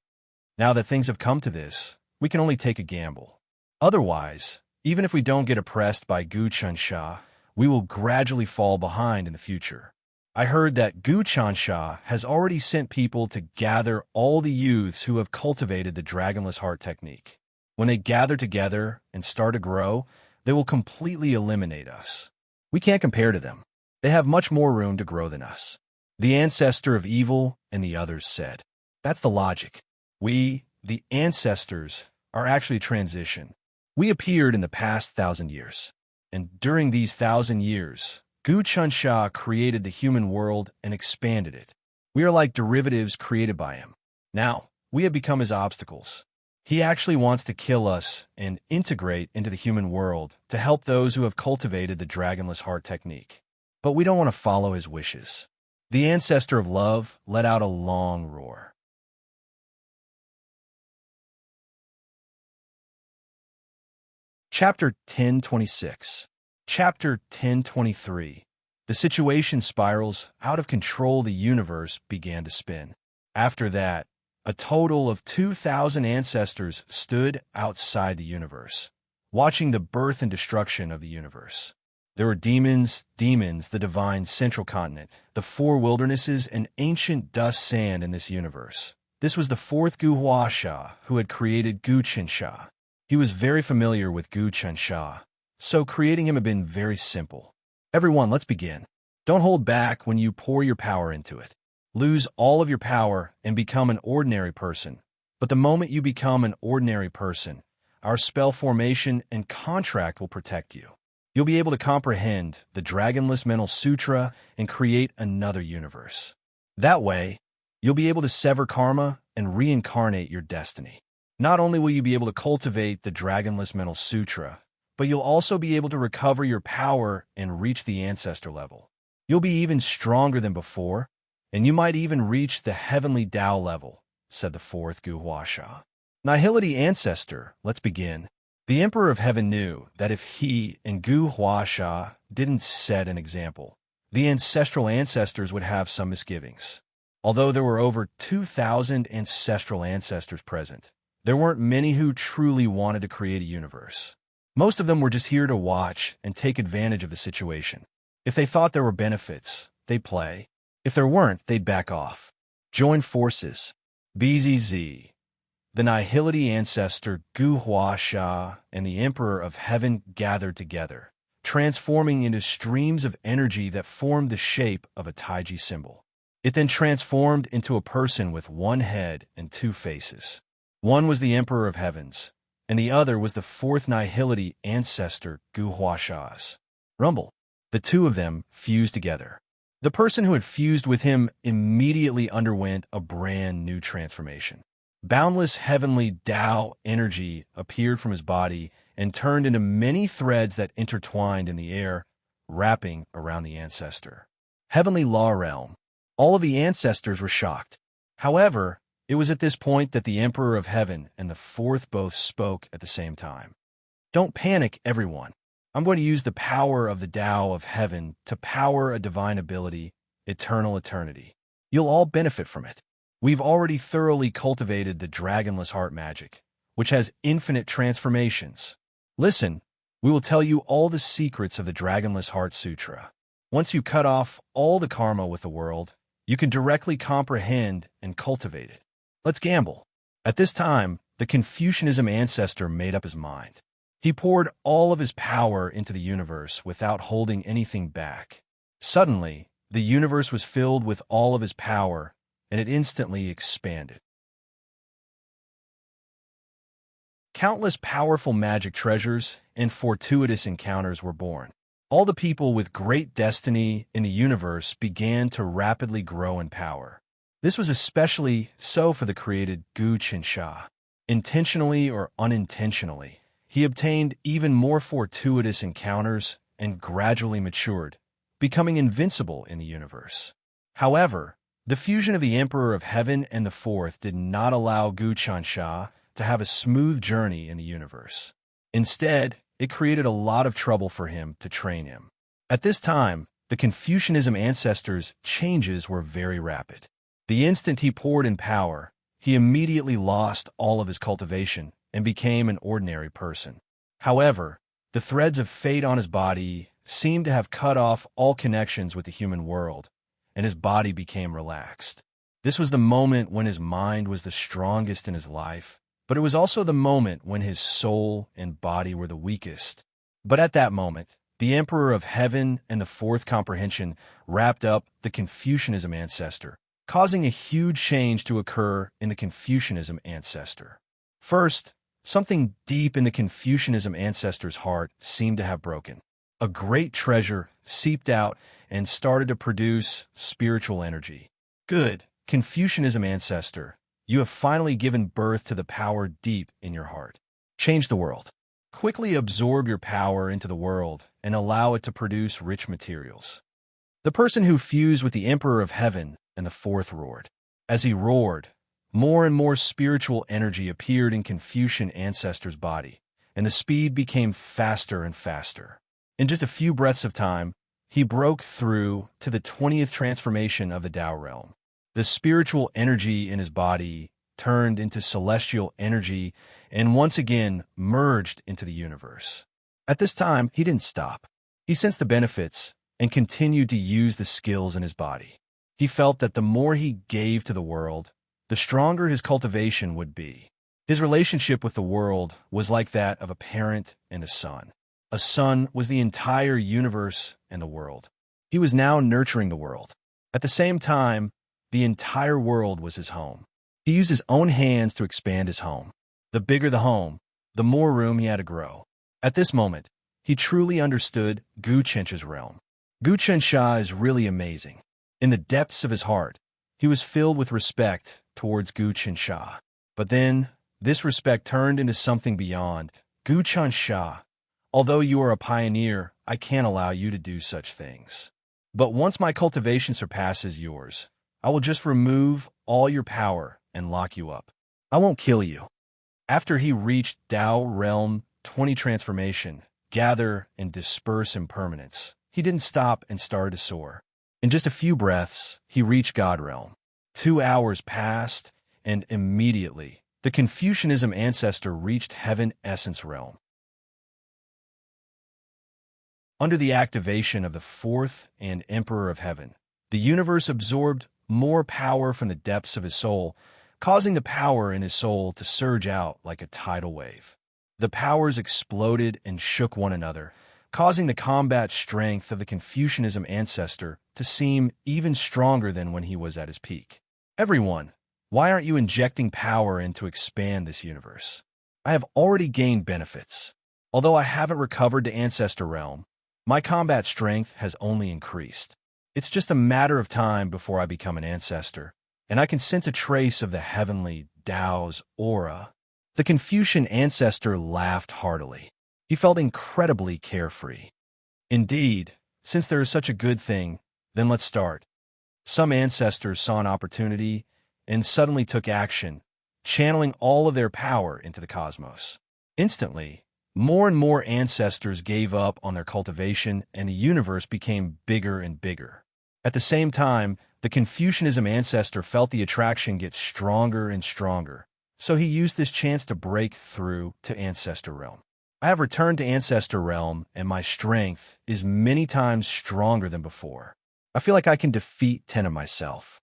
Now that things have come to this, we can only take a gamble. Otherwise, even if we don't get oppressed by Gu Chansha, we will gradually fall behind in the future. I heard that Gu Chansha has already sent people to gather all the youths who have cultivated the dragonless heart technique. When they gather together and start to grow, they will completely eliminate us. We can't compare to them. They have much more room to grow than us." The Ancestor of Evil and the others said, "That's the logic. We, the Ancestors, are actually transition. We appeared in the past 1,000 years. And during these 1,000 years, Gu Chansha created the human world and expanded it. We are like derivatives created by him. Now, we have become his obstacles. He actually wants to kill us and integrate into the human world to help those who have cultivated the dragonless heart technique. But we don't want to follow his wishes." The Ancestor of Love let out a long roar. Chapter 1026. Chapter 1023. The situation spirals out of control. The universe began to spin. After that, a total of 2,000 ancestors stood outside the universe, watching the birth and destruction of the universe. There were demons, the divine central continent, the four wildernesses, and ancient dust sand in this universe. This was the fourth Gu Huasha who had created Gu Qinsha. He was very familiar with Gu Qinsha, so creating him had been very simple. Everyone, let's begin. Don't hold back when you pour your power into it. Lose all of your power and become an ordinary person. But the moment you become an ordinary person, our spell formation and contract will protect you. You'll be able to comprehend the Dragonless Mental Sutra and create another universe. That way, you'll be able to sever karma and reincarnate your destiny. Not only will you be able to cultivate the Dragonless Mental Sutra, but you'll also be able to recover your power and reach the ancestor level. You'll be even stronger than before, and you might even reach the heavenly Tao level, said the fourth Gu Huasha. Nihility Ancestor, let's begin. The Emperor of Heaven knew that if he and Gu Huasha didn't set an example, the ancestral ancestors would have some misgivings. Although there were over 2,000 ancestral ancestors present, there weren't many who truly wanted to create a universe. Most of them were just here to watch and take advantage of the situation. If they thought there were benefits, they'd play. If there weren't, they'd back off. Join forces. BZZ. The Nihility Ancestor Gu Huasha and the Emperor of Heaven gathered together, transforming into streams of energy that formed the shape of a Taiji symbol. It then transformed into a person with one head and two faces. One was the Emperor of Heavens, and the other was the fourth Nihility Ancestor Gu Huasha's. Rumble. The two of them fused together. The person who had fused with him immediately underwent a brand new transformation. Boundless heavenly Tao energy appeared from his body and turned into many threads that intertwined in the air, wrapping around the ancestor. Heavenly Law Realm. All of the ancestors were shocked. However, it was at this point that the Emperor of Heaven and the fourth both spoke at the same time. Don't panic, everyone. I'm going to use the power of the Tao of Heaven to power a divine ability, eternal eternity. You'll all benefit from it. We've already thoroughly cultivated the Dragonless Heart magic, which has infinite transformations. Listen, we will tell you all the secrets of the Dragonless Heart Sutra. Once you cut off all the karma with the world, you can directly comprehend and cultivate it. Let's gamble. At this time, the Confucianism ancestor made up his mind. He poured all of his power into the universe without holding anything back. Suddenly, the universe was filled with all of his power, and it instantly expanded. Countless powerful magic treasures and fortuitous encounters were born. All the people with great destiny in the universe began to rapidly grow in power. This was especially so for the created Gu Qinsha. Intentionally or unintentionally, he obtained even more fortuitous encounters and gradually matured, becoming invincible in the universe. However, the fusion of the Emperor of Heaven and the Fourth did not allow Gu Qinsha to have a smooth journey in the universe. Instead, it created a lot of trouble for him to train him. At this time, the Confucianism ancestors' changes were very rapid. The instant he poured in power, he immediately lost all of his cultivation and became an ordinary person. However, the threads of fate on his body seemed to have cut off all connections with the human world, and his body became relaxed. This was the moment when his mind was the strongest in his life, but it was also the moment when his soul and body were the weakest. But at that moment, the Emperor of Heaven and the Fourth Comprehension wrapped up the Confucianism ancestor, causing a huge change to occur in the Confucianism ancestor. First, something deep in the Confucianism ancestor's heart seemed to have broken. A great treasure seeped out and started to produce spiritual energy. Good, Confucianism ancestor, you have finally given birth to the power deep in your heart. Change the world. Quickly absorb your power into the world and allow it to produce rich materials. The person who fused with the Emperor of Heaven and the Fourth roared. As he roared, more and more spiritual energy appeared in Confucian ancestor's body, and the speed became faster and faster. In just a few breaths of time, he broke through to the 20th transformation of the Tao realm. The spiritual energy in his body turned into celestial energy and once again merged into the universe. At this time, he didn't stop. He sensed the benefits and continued to use the skills in his body. He felt that the more he gave to the world, the stronger his cultivation would be. His relationship with the world was like that of a parent and a son. A son was the entire universe and the world. He was now nurturing the world. At the same time, the entire world was his home. He used his own hands to expand his home. The bigger the home, the more room he had to grow. At this moment, he truly understood Gu Chencha's realm. Gu Chensha is really amazing. In the depths of his heart, he was filled with respect towards Gu Chensha. But then, this respect turned into something beyond. Gu Chensha, although you are a pioneer, I can't allow you to do such things. But once my cultivation surpasses yours, I will just remove all your power and lock you up. I won't kill you. After he reached Tao Realm 20 transformation, gather and disperse impermanence, he didn't stop and started to soar. In just a few breaths, he reached God Realm. 2 hours passed, and immediately, the Confucianism ancestor reached Heaven Essence Realm. Under the activation of the fourth and Emperor of Heaven, the universe absorbed more power from the depths of his soul, causing the power in his soul to surge out like a tidal wave. The powers exploded and shook one another, causing the combat strength of the Confucianism ancestor to seem even stronger than when he was at his peak. Everyone, why aren't you injecting power in to expand this universe? I have already gained benefits. Although I haven't recovered to Ancestor Realm, my combat strength has only increased. It's just a matter of time before I become an ancestor, and I can sense a trace of the heavenly Tao's aura. The Confucian ancestor laughed heartily. He felt incredibly carefree. Indeed, since there is such a good thing, then let's start. Some ancestors saw an opportunity and suddenly took action, channeling all of their power into the cosmos. Instantly, more and more ancestors gave up on their cultivation, and the universe became bigger and bigger. At the same time, the Confucianism ancestor felt the attraction get stronger and stronger, so he used this chance to break through to Ancestor Realm. I have returned to Ancestor Realm, and my strength is many times stronger than before. I feel like I can defeat 10 of myself.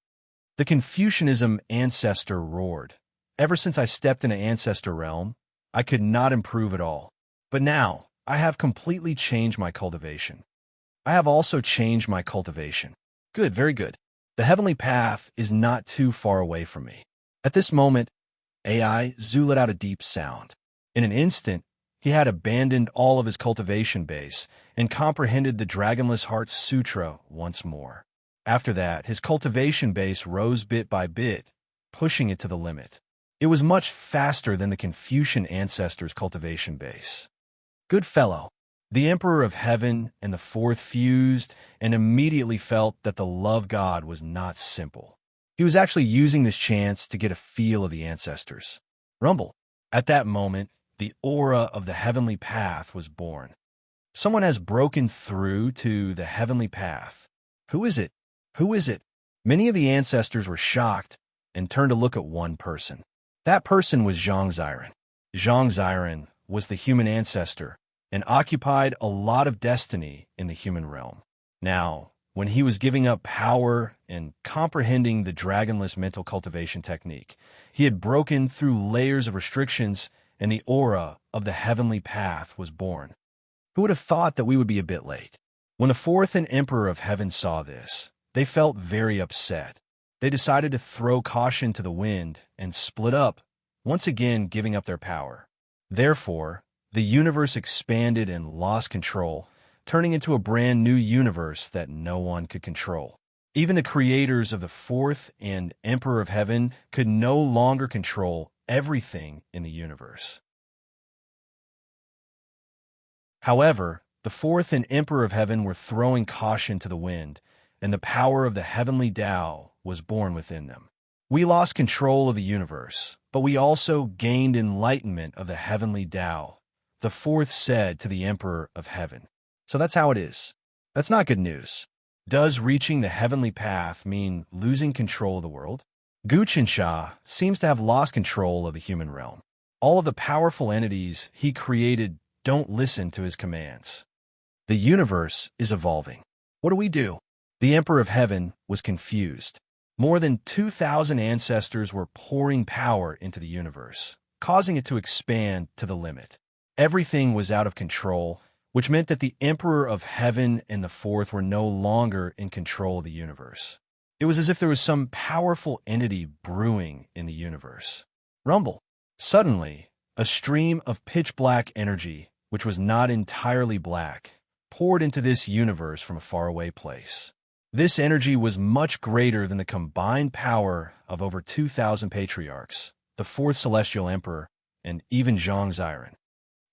The Confucianism ancestor roared. Ever since I stepped into Ancestor Realm, I could not improve at all. But now, I have completely changed my cultivation. I have also changed my cultivation. Good, very good. The heavenly path is not too far away from me. At this moment, AI Zhu let out a deep sound. In an instant, he had abandoned all of his cultivation base and comprehended the Dragonless Heart Sutra once more. After that, his cultivation base rose bit by bit, pushing it to the limit. It was much faster than the Confucian ancestors' cultivation base. Good fellow. The Emperor of Heaven and the Fourth fused and immediately felt that the love god was not simple. He was actually using this chance to get a feel of the ancestors. Rumble. At that moment, the aura of the heavenly path was born. Someone has broken through to the heavenly path. Who is it? Who is it? Many of the ancestors were shocked and turned to look at one person. That person was Zhang Ziren. Zhang Ziren was the human ancestor and occupied a lot of destiny in the human realm. Now, when he was giving up power and comprehending the dragonless mental cultivation technique, he had broken through layers of restrictions, and the aura of the heavenly path was born. Who would have thought that we would be a bit late? When the Fourth and Emperor of Heaven saw this, they felt very upset. They decided to throw caution to the wind and split up, once again giving up their power. Therefore, the universe expanded and lost control, turning into a brand new universe that no one could control. Even the creators of the Fourth and Emperor of Heaven could no longer control everything in the universe. However, the Fourth and Emperor of Heaven were throwing caution to the wind, and the power of the heavenly Tao was born within them. We lost control of the universe, but we also gained enlightenment of the heavenly Tao, the Fourth said to the Emperor of Heaven. So that's how it is. That's not good news. Does reaching the heavenly path mean losing control of the world? Gu Qinsha seems to have lost control of the human realm. All of the powerful entities he created don't listen to his commands. The universe is evolving. What do we do? The Emperor of Heaven was confused. More than 2,000 ancestors were pouring power into the universe, causing it to expand to the limit. Everything was out of control, which meant that the Emperor of Heaven and the Fourth were no longer in control of the universe. It was as if there was some powerful entity brewing in the universe. Rumble. Suddenly, a stream of pitch-black energy, which was not entirely black, poured into this universe from a faraway place. This energy was much greater than the combined power of over 2,000 patriarchs, the Fourth Celestial Emperor, and even Zhang Ziran.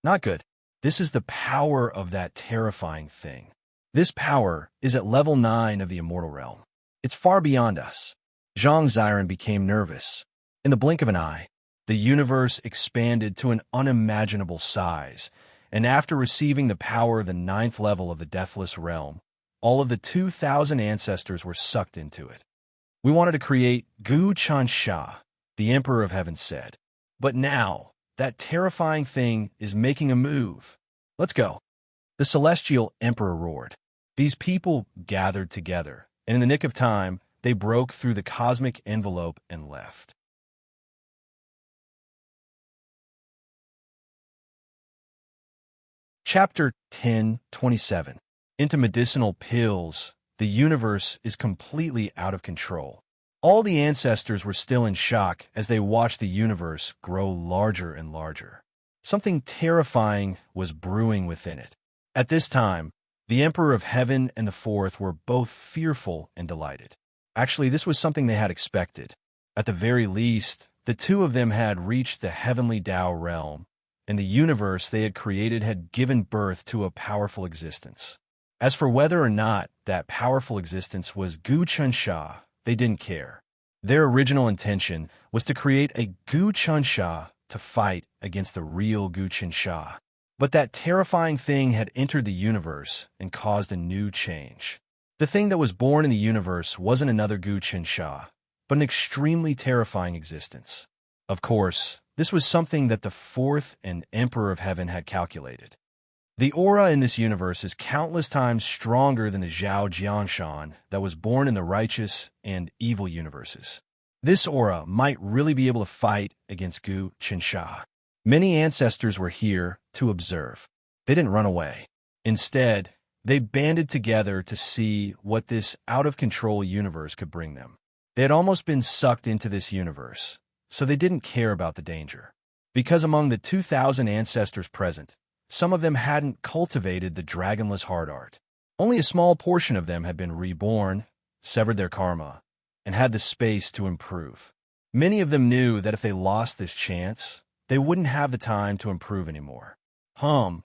Not good. This is the power of that terrifying thing. This power is at level 9 of the immortal realm. It's far beyond us. Zhang Ziran became nervous. In the blink of an eye, the universe expanded to an unimaginable size, and after receiving the power of the 9th level of the Deathless Realm, all of the 2,000 ancestors were sucked into it. We wanted to create Gu Chansha, the Emperor of Heaven said. But now, that terrifying thing is making a move. Let's go. The Celestial Emperor roared. These people gathered together, and in the nick of time, they broke through the cosmic envelope and left. Chapter 10:27. Into medicinal pills, the universe is completely out of control. All the ancestors were still in shock as they watched the universe grow larger and larger. Something terrifying was brewing within it. At this time, the Emperor of Heaven and the Fourth were both fearful and delighted. Actually, this was something they had expected. At the very least, the two of them had reached the heavenly Tao realm, and the universe they had created had given birth to a powerful existence. As for whether or not that powerful existence was Gu Chansha, they didn't care. Their original intention was to create a Gu Chansha to fight against the real Gu Chansha. But that terrifying thing had entered the universe and caused a new change. The thing that was born in the universe wasn't another Gu Chansha, but an extremely terrifying existence. Of course, this was something that the Fourth and Emperor of Heaven had calculated. The aura in this universe is countless times stronger than the Zhao Jianshan that was born in the righteous and evil universes. This aura might really be able to fight against Gu Chansha. Many ancestors were here to observe. They didn't run away. Instead, they banded together to see what this out-of-control universe could bring them. They had almost been sucked into this universe, so they didn't care about the danger. Because among the 2,000 ancestors present, some of them hadn't cultivated the dragonless heart art. Only a small portion of them had been reborn, severed their karma, and had the space to improve. Many of them knew that if they lost this chance, they wouldn't have the time to improve anymore. The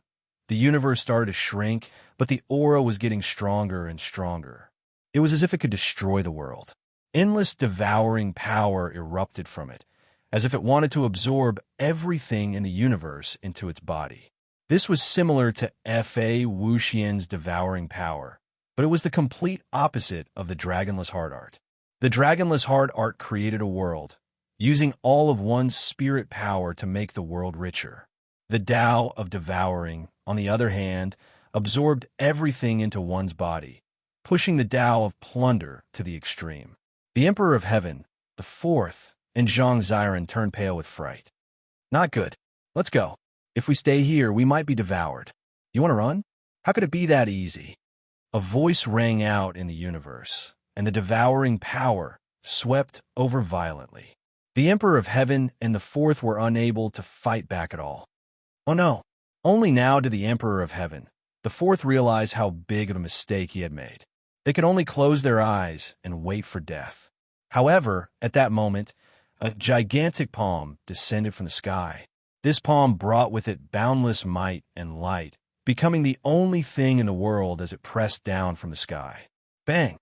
universe started to shrink, but the aura was getting stronger and stronger. It was as if it could destroy the world. Endless devouring power erupted from it, as if it wanted to absorb everything in the universe into its body. This was similar to Fa Wuxian's devouring power, but it was the complete opposite of the Dragonless Heart Art. The Dragonless Heart Art created a world, using all of one's spirit power to make the world richer. The Tao of devouring, on the other hand, absorbed everything into one's body, pushing the Tao of plunder to the extreme. The Emperor of Heaven, the Fourth, and Zhang Ziran turned pale with fright. Not good. Let's go. If we stay here, we might be devoured. You want to run? How could it be that easy? A voice rang out in the universe, and the devouring power swept over violently. The Emperor of Heaven and the Fourth were unable to fight back at all. Oh no! Only now did the Emperor of Heaven, the Fourth, realize how big of a mistake he had made. They could only close their eyes and wait for death. However, at that moment, a gigantic palm descended from the sky. This palm brought with it boundless might and light, becoming the only thing in the world as it pressed down from the sky. Bang!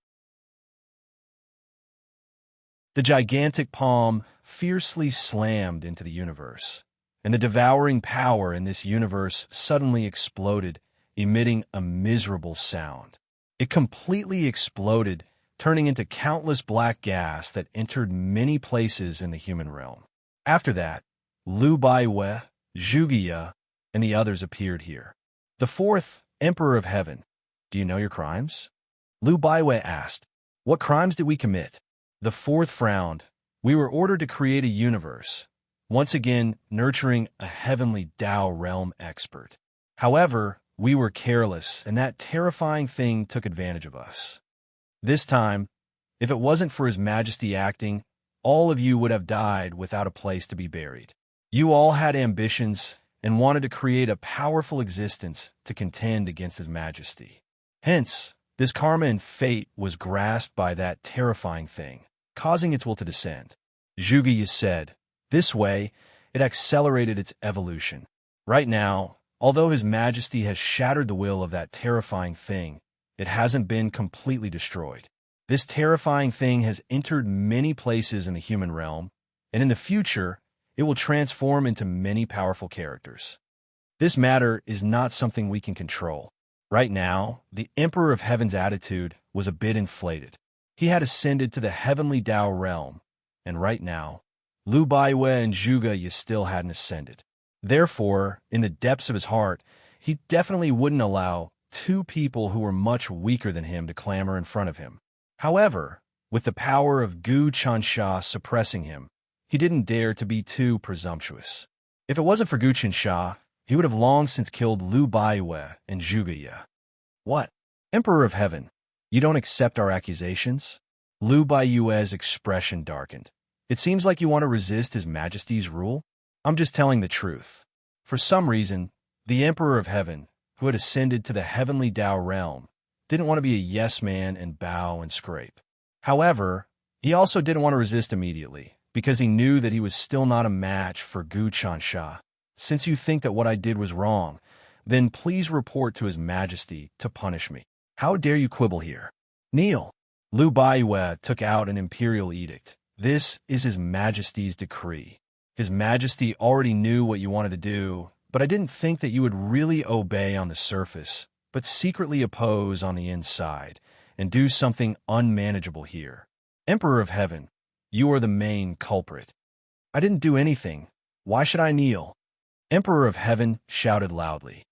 The gigantic palm fiercely slammed into the universe, and the devouring power in this universe suddenly exploded, emitting a miserable sound. It completely exploded, turning into countless black gas that entered many places in the human realm. After that, Lu Baiwei, Zhuge, and the others appeared here. The Fourth, Emperor of Heaven, do you know your crimes? Lu Baiwei asked. What crimes did we commit? The fourth frowned. We were ordered to create a universe, once again nurturing a heavenly Tao realm expert. However, we were careless, and that terrifying thing took advantage of us. This time, if it wasn't for His Majesty acting, all of you would have died without a place to be buried. You all had ambitions and wanted to create a powerful existence to contend against His Majesty. Hence, this karma and fate was grasped by that terrifying thing, causing its will to descend. Zhuge said, this way, it accelerated its evolution. Right now, although His Majesty has shattered the will of that terrifying thing, it hasn't been completely destroyed. This terrifying thing has entered many places in the human realm, and in the future, it will transform into many powerful characters. This matter is not something we can control. Right now, the Emperor of Heaven's attitude was a bit inflated. He had ascended to the heavenly Tao realm, and right now, Lu Baiwei and Zhuge still hadn't ascended. Therefore, in the depths of his heart, he definitely wouldn't allow two people who were much weaker than him to clamor in front of him. However, with the power of Gu Chansha suppressing him, he didn't dare to be too presumptuous. If it wasn't for Gu Chansha, he would have long since killed Lu Baiwei and Zhuge. What? Emperor of Heaven, you don't accept our accusations? Lu Baiwei's expression darkened. It seems like you want to resist His Majesty's rule? I'm just telling the truth. For some reason, the Emperor of Heaven, who had ascended to the heavenly Tao realm, didn't want to be a yes man and bow and scrape. However, he also didn't want to resist immediately, because he knew that he was still not a match for Gu Chansha. Since you think that what I did was wrong, then please report to His Majesty to punish me. How dare you quibble here? Kneel. Lu Baiwei took out an imperial edict. This is His Majesty's decree. His Majesty already knew what you wanted to do, but I didn't think that you would really obey on the surface, but secretly oppose on the inside, and do something unmanageable here. Emperor of Heaven, you are the main culprit. I didn't do anything. Why should I kneel? Emperor of Heaven shouted loudly.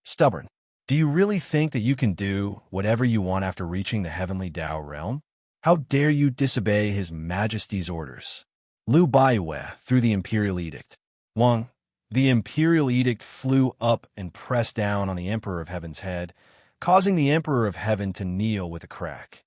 Stubborn. Do you really think that you can do whatever you want after reaching the heavenly Tao realm? How dare you disobey His Majesty's orders? Lu Baiwei threw the imperial edict. Wang, the imperial edict flew up and pressed down on the Emperor of Heaven's head, causing the Emperor of Heaven to kneel with a crack.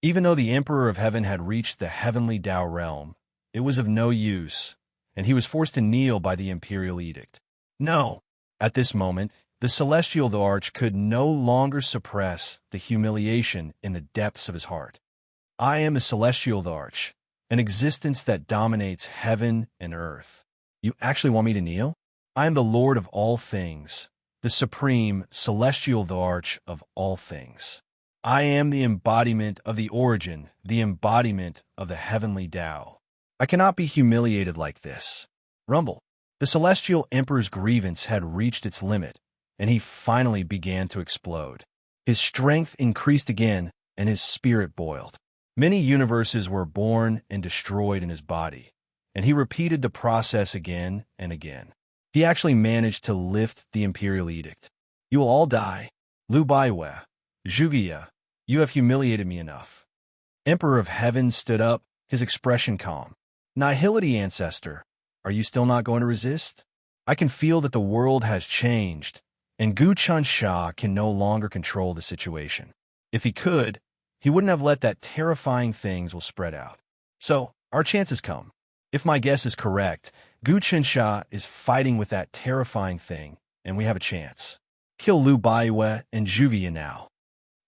Even though the Emperor of Heaven had reached the heavenly Tao realm, it was of no use, and he was forced to kneel by the imperial edict. No! At this moment, the celestial arch could no longer suppress the humiliation in the depths of his heart. I am the celestial arch, an existence that dominates heaven and earth. You actually want me to kneel? I am the Lord of all things, the supreme celestial arch of all things. I am the embodiment of the origin, the embodiment of the heavenly Tao. I cannot be humiliated like this. Rumble. The celestial emperor's grievance had reached its limit, and he finally began to explode. His strength increased again, and his spirit boiled. Many universes were born and destroyed in his body, and he repeated the process again and again. He actually managed to lift the imperial edict. You will all die. Lu Baiwei, Zhuge, you have humiliated me enough. Emperor of Heaven stood up, his expression calm. Nihility, ancestor. Are you still not going to resist? I can feel that the world has changed, and Gu Chansha can no longer control the situation. If he could, he wouldn't have let that terrifying things will spread out. So, our chance has come. If my guess is correct, Gu Chansha is fighting with that terrifying thing, and we have a chance. Kill Lu Baiwei and Zhuge now.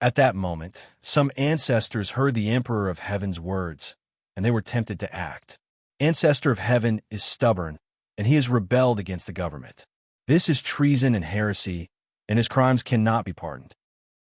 At that moment, some ancestors heard the Emperor of Heaven's words, and they were tempted to act. Ancestor of Heaven is stubborn, and he has rebelled against the government. This is treason and heresy, and his crimes cannot be pardoned.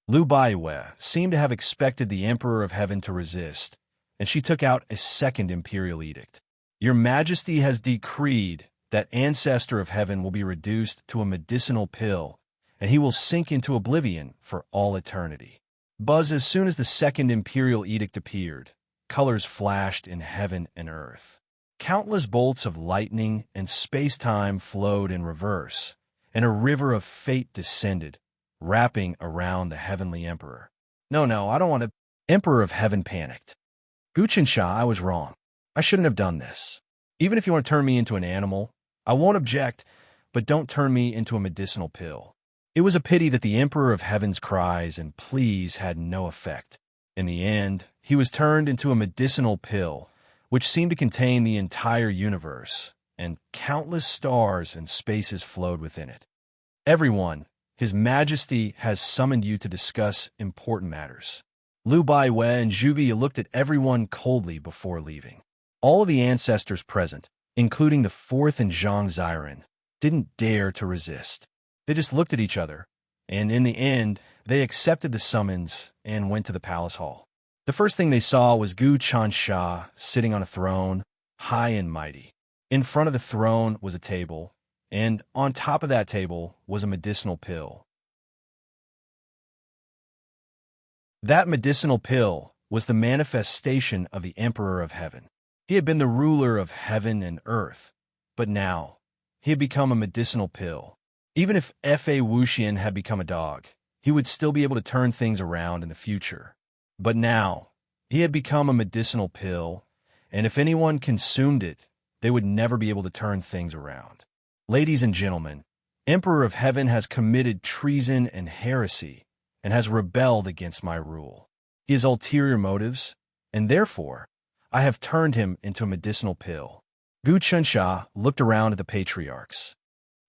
Lu Baiwei seemed to have expected the Emperor of Heaven to resist, and she took out a second imperial edict. Your Majesty has decreed that Ancestor of Heaven will be reduced to a medicinal pill, and he will sink into oblivion for all eternity. Buzz, as soon as the second imperial edict appeared, colors flashed in heaven and earth. Countless bolts of lightning and space-time flowed in reverse, and a river of fate descended, wrapping around the heavenly emperor. No, I don't want to. Emperor of Heaven panicked. Gu Qinsha, I was wrong. I shouldn't have done this. Even if you want to turn me into an animal, I won't object, but don't turn me into a medicinal pill. It was a pity that the Emperor of Heaven's cries and pleas had no effect. In the end, he was turned into a medicinal pill, which seemed to contain the entire universe, and countless stars and spaces flowed within it. Everyone, His Majesty has summoned you to discuss important matters. Liu Baiwei and Zhu Bi looked at everyone coldly before leaving. All of the ancestors present, including the fourth and Zhang Ziren, didn't dare to resist. They just looked at each other, and in the end, they accepted the summons and went to the palace hall. The first thing they saw was Gu Qinsha sitting on a throne, high and mighty. In front of the throne was a table, and on top of that table was a medicinal pill. That medicinal pill was the manifestation of the Emperor of Heaven. He had been the ruler of heaven and earth, but now he had become a medicinal pill. Even if Fa Wuxian had become a dog, he would still be able to turn things around in the future. But now, he had become a medicinal pill, and if anyone consumed it, they would never be able to turn things around. Ladies and gentlemen, Emperor of Heaven has committed treason and heresy, and has rebelled against my rule. He has ulterior motives, and therefore, I have turned him into a medicinal pill. Gu Qinsha looked around at the patriarchs.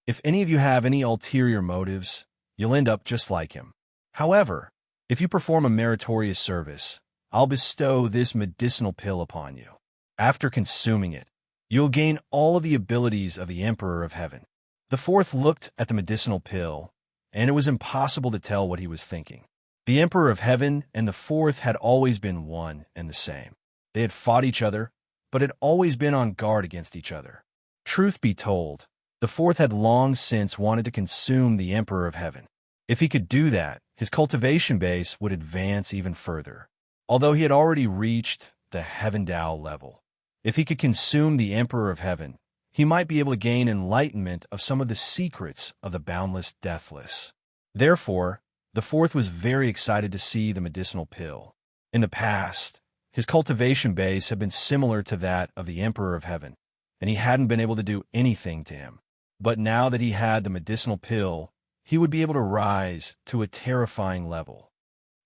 If any of you have any ulterior motives, you'll end up just like him. However, if you perform a meritorious service, I'll bestow this medicinal pill upon you. After consuming it, you'll gain all of the abilities of the Emperor of Heaven. The fourth looked at the medicinal pill, and it was impossible to tell what he was thinking. The Emperor of Heaven and the fourth had always been one and the same. They had fought each other, but had always been on guard against each other. Truth be told, the fourth had long since wanted to consume the Emperor of Heaven. If he could do that, his cultivation base would advance even further, although he had already reached the Heaven Dao level. If he could consume the Emperor of Heaven, he might be able to gain enlightenment of some of the secrets of the boundless deathless. Therefore, the fourth was very excited to see the medicinal pill. In the past, his cultivation base had been similar to that of the Emperor of Heaven, and he hadn't been able to do anything to him. But now that he had the medicinal pill, he would be able to rise to a terrifying level.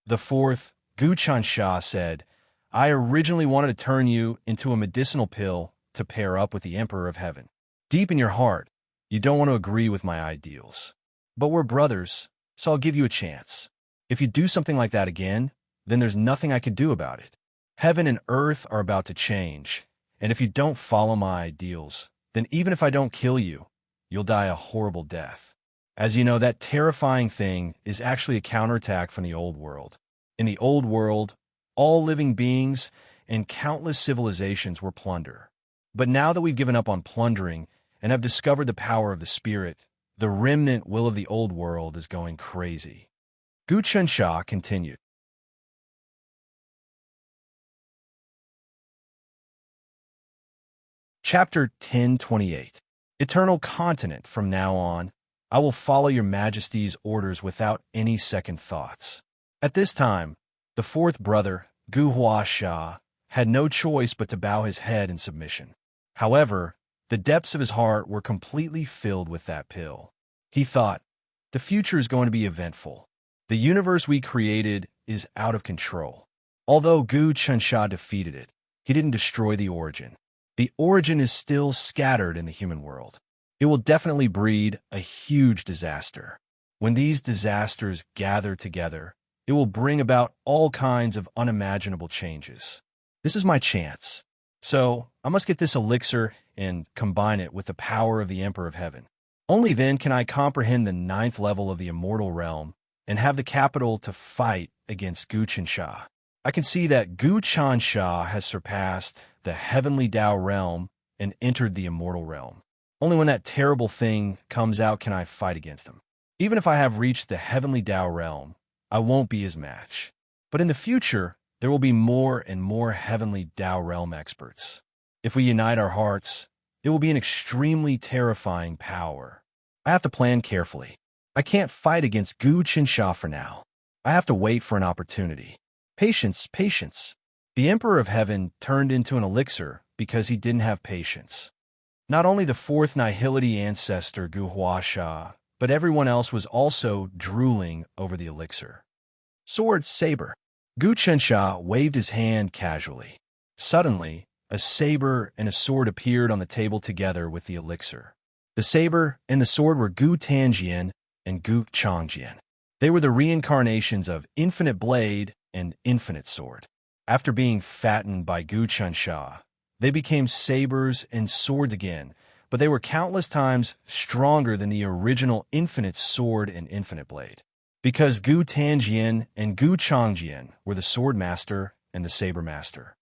The fourth, Gu Qinsha, said, I originally wanted to turn you into a medicinal pill to pair up with the Emperor of Heaven. Deep in your heart, you don't want to agree with my ideals. But we're brothers, so I'll give you a chance. If you do something like that again, then there's nothing I can do about it. Heaven and earth are about to change, and if you don't follow my ideals, then even if I don't kill you, you'll die a horrible death. As you know, that terrifying thing is actually a counterattack from the old world. In the old world, all living beings and countless civilizations were plunder. But now that we've given up on plundering and have discovered the power of the spirit, the remnant will of the old world is going crazy. Gu Qinsha continued. Chapter 1028. Eternal Continent. From now on, I will follow your Majesty's orders without any second thoughts. At this time, the fourth brother, Gu Huasha, had no choice but to bow his head in submission. However, the depths of his heart were completely filled with that pill. He thought, the future is going to be eventful. The universe we created is out of control. Although Gu Qinsha defeated it, he didn't destroy the origin. The origin is still scattered in the human world. It will definitely breed a huge disaster. When these disasters gather together, it will bring about all kinds of unimaginable changes. This is my chance. So, I must get this elixir and combine it with the power of the Emperor of Heaven. Only then can I comprehend the 9th level of the immortal realm and have the capital to fight against Gu Qinsha. I can see that Gu Qinsha has surpassed the heavenly Dao realm and entered the immortal realm. Only when that terrible thing comes out can I fight against him. Even if I have reached the heavenly Dao realm, I won't be his match. But in the future, there will be more and more heavenly Dao realm experts. If we unite our hearts, it will be an extremely terrifying power. I have to plan carefully. I can't fight against Gu Qinsha for now. I have to wait for an opportunity. Patience, patience. The Emperor of Heaven turned into an elixir because he didn't have patience. Not only the fourth Nihility ancestor Gu Huasha, but everyone else was also drooling over the elixir. Sword, saber. Gu Chensha waved his hand casually. Suddenly, a saber and a sword appeared on the table together with the elixir. The saber and the sword were Gu Tanjian and Gu Changjian. They were the reincarnations of Infinite Blade and Infinite Sword. After being fattened by Gu Chensha, they became sabers and swords again, but they were countless times stronger than the original Infinite Sword and Infinite Blade. Because Gu Tanjian and Gu Changjian were the Sword Master and the Saber Master.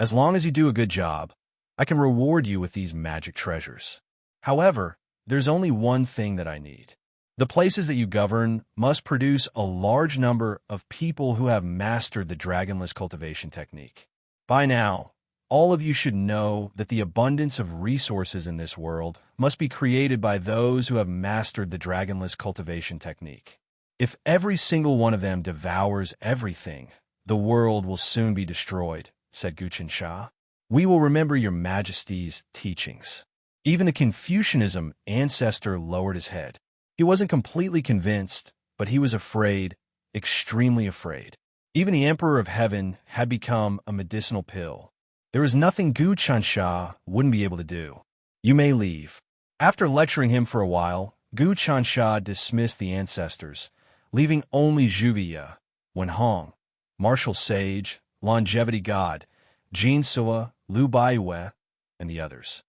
As long as you do a good job, I can reward you with these magic treasures. However, there's only one thing that I need. The places that you govern must produce a large number of people who have mastered the dragonless cultivation technique. By now, all of you should know that the abundance of resources in this world must be created by those who have mastered the dragonless cultivation technique. If every single one of them devours everything, the world will soon be destroyed, said Gu Chensha. We will remember your majesty's teachings. Even the Confucianism ancestor lowered his head. He wasn't completely convinced, but he was afraid, extremely afraid. Even the Emperor of Heaven had become a medicinal pill. There was nothing Gu Chensha wouldn't be able to do. You may leave. After lecturing him for a while, Gu Chensha dismissed the ancestors, leaving only Zhuviya, Wenhong, Martial Sage, Longevity God, Jin Sua, Lu Baiyue, and the others.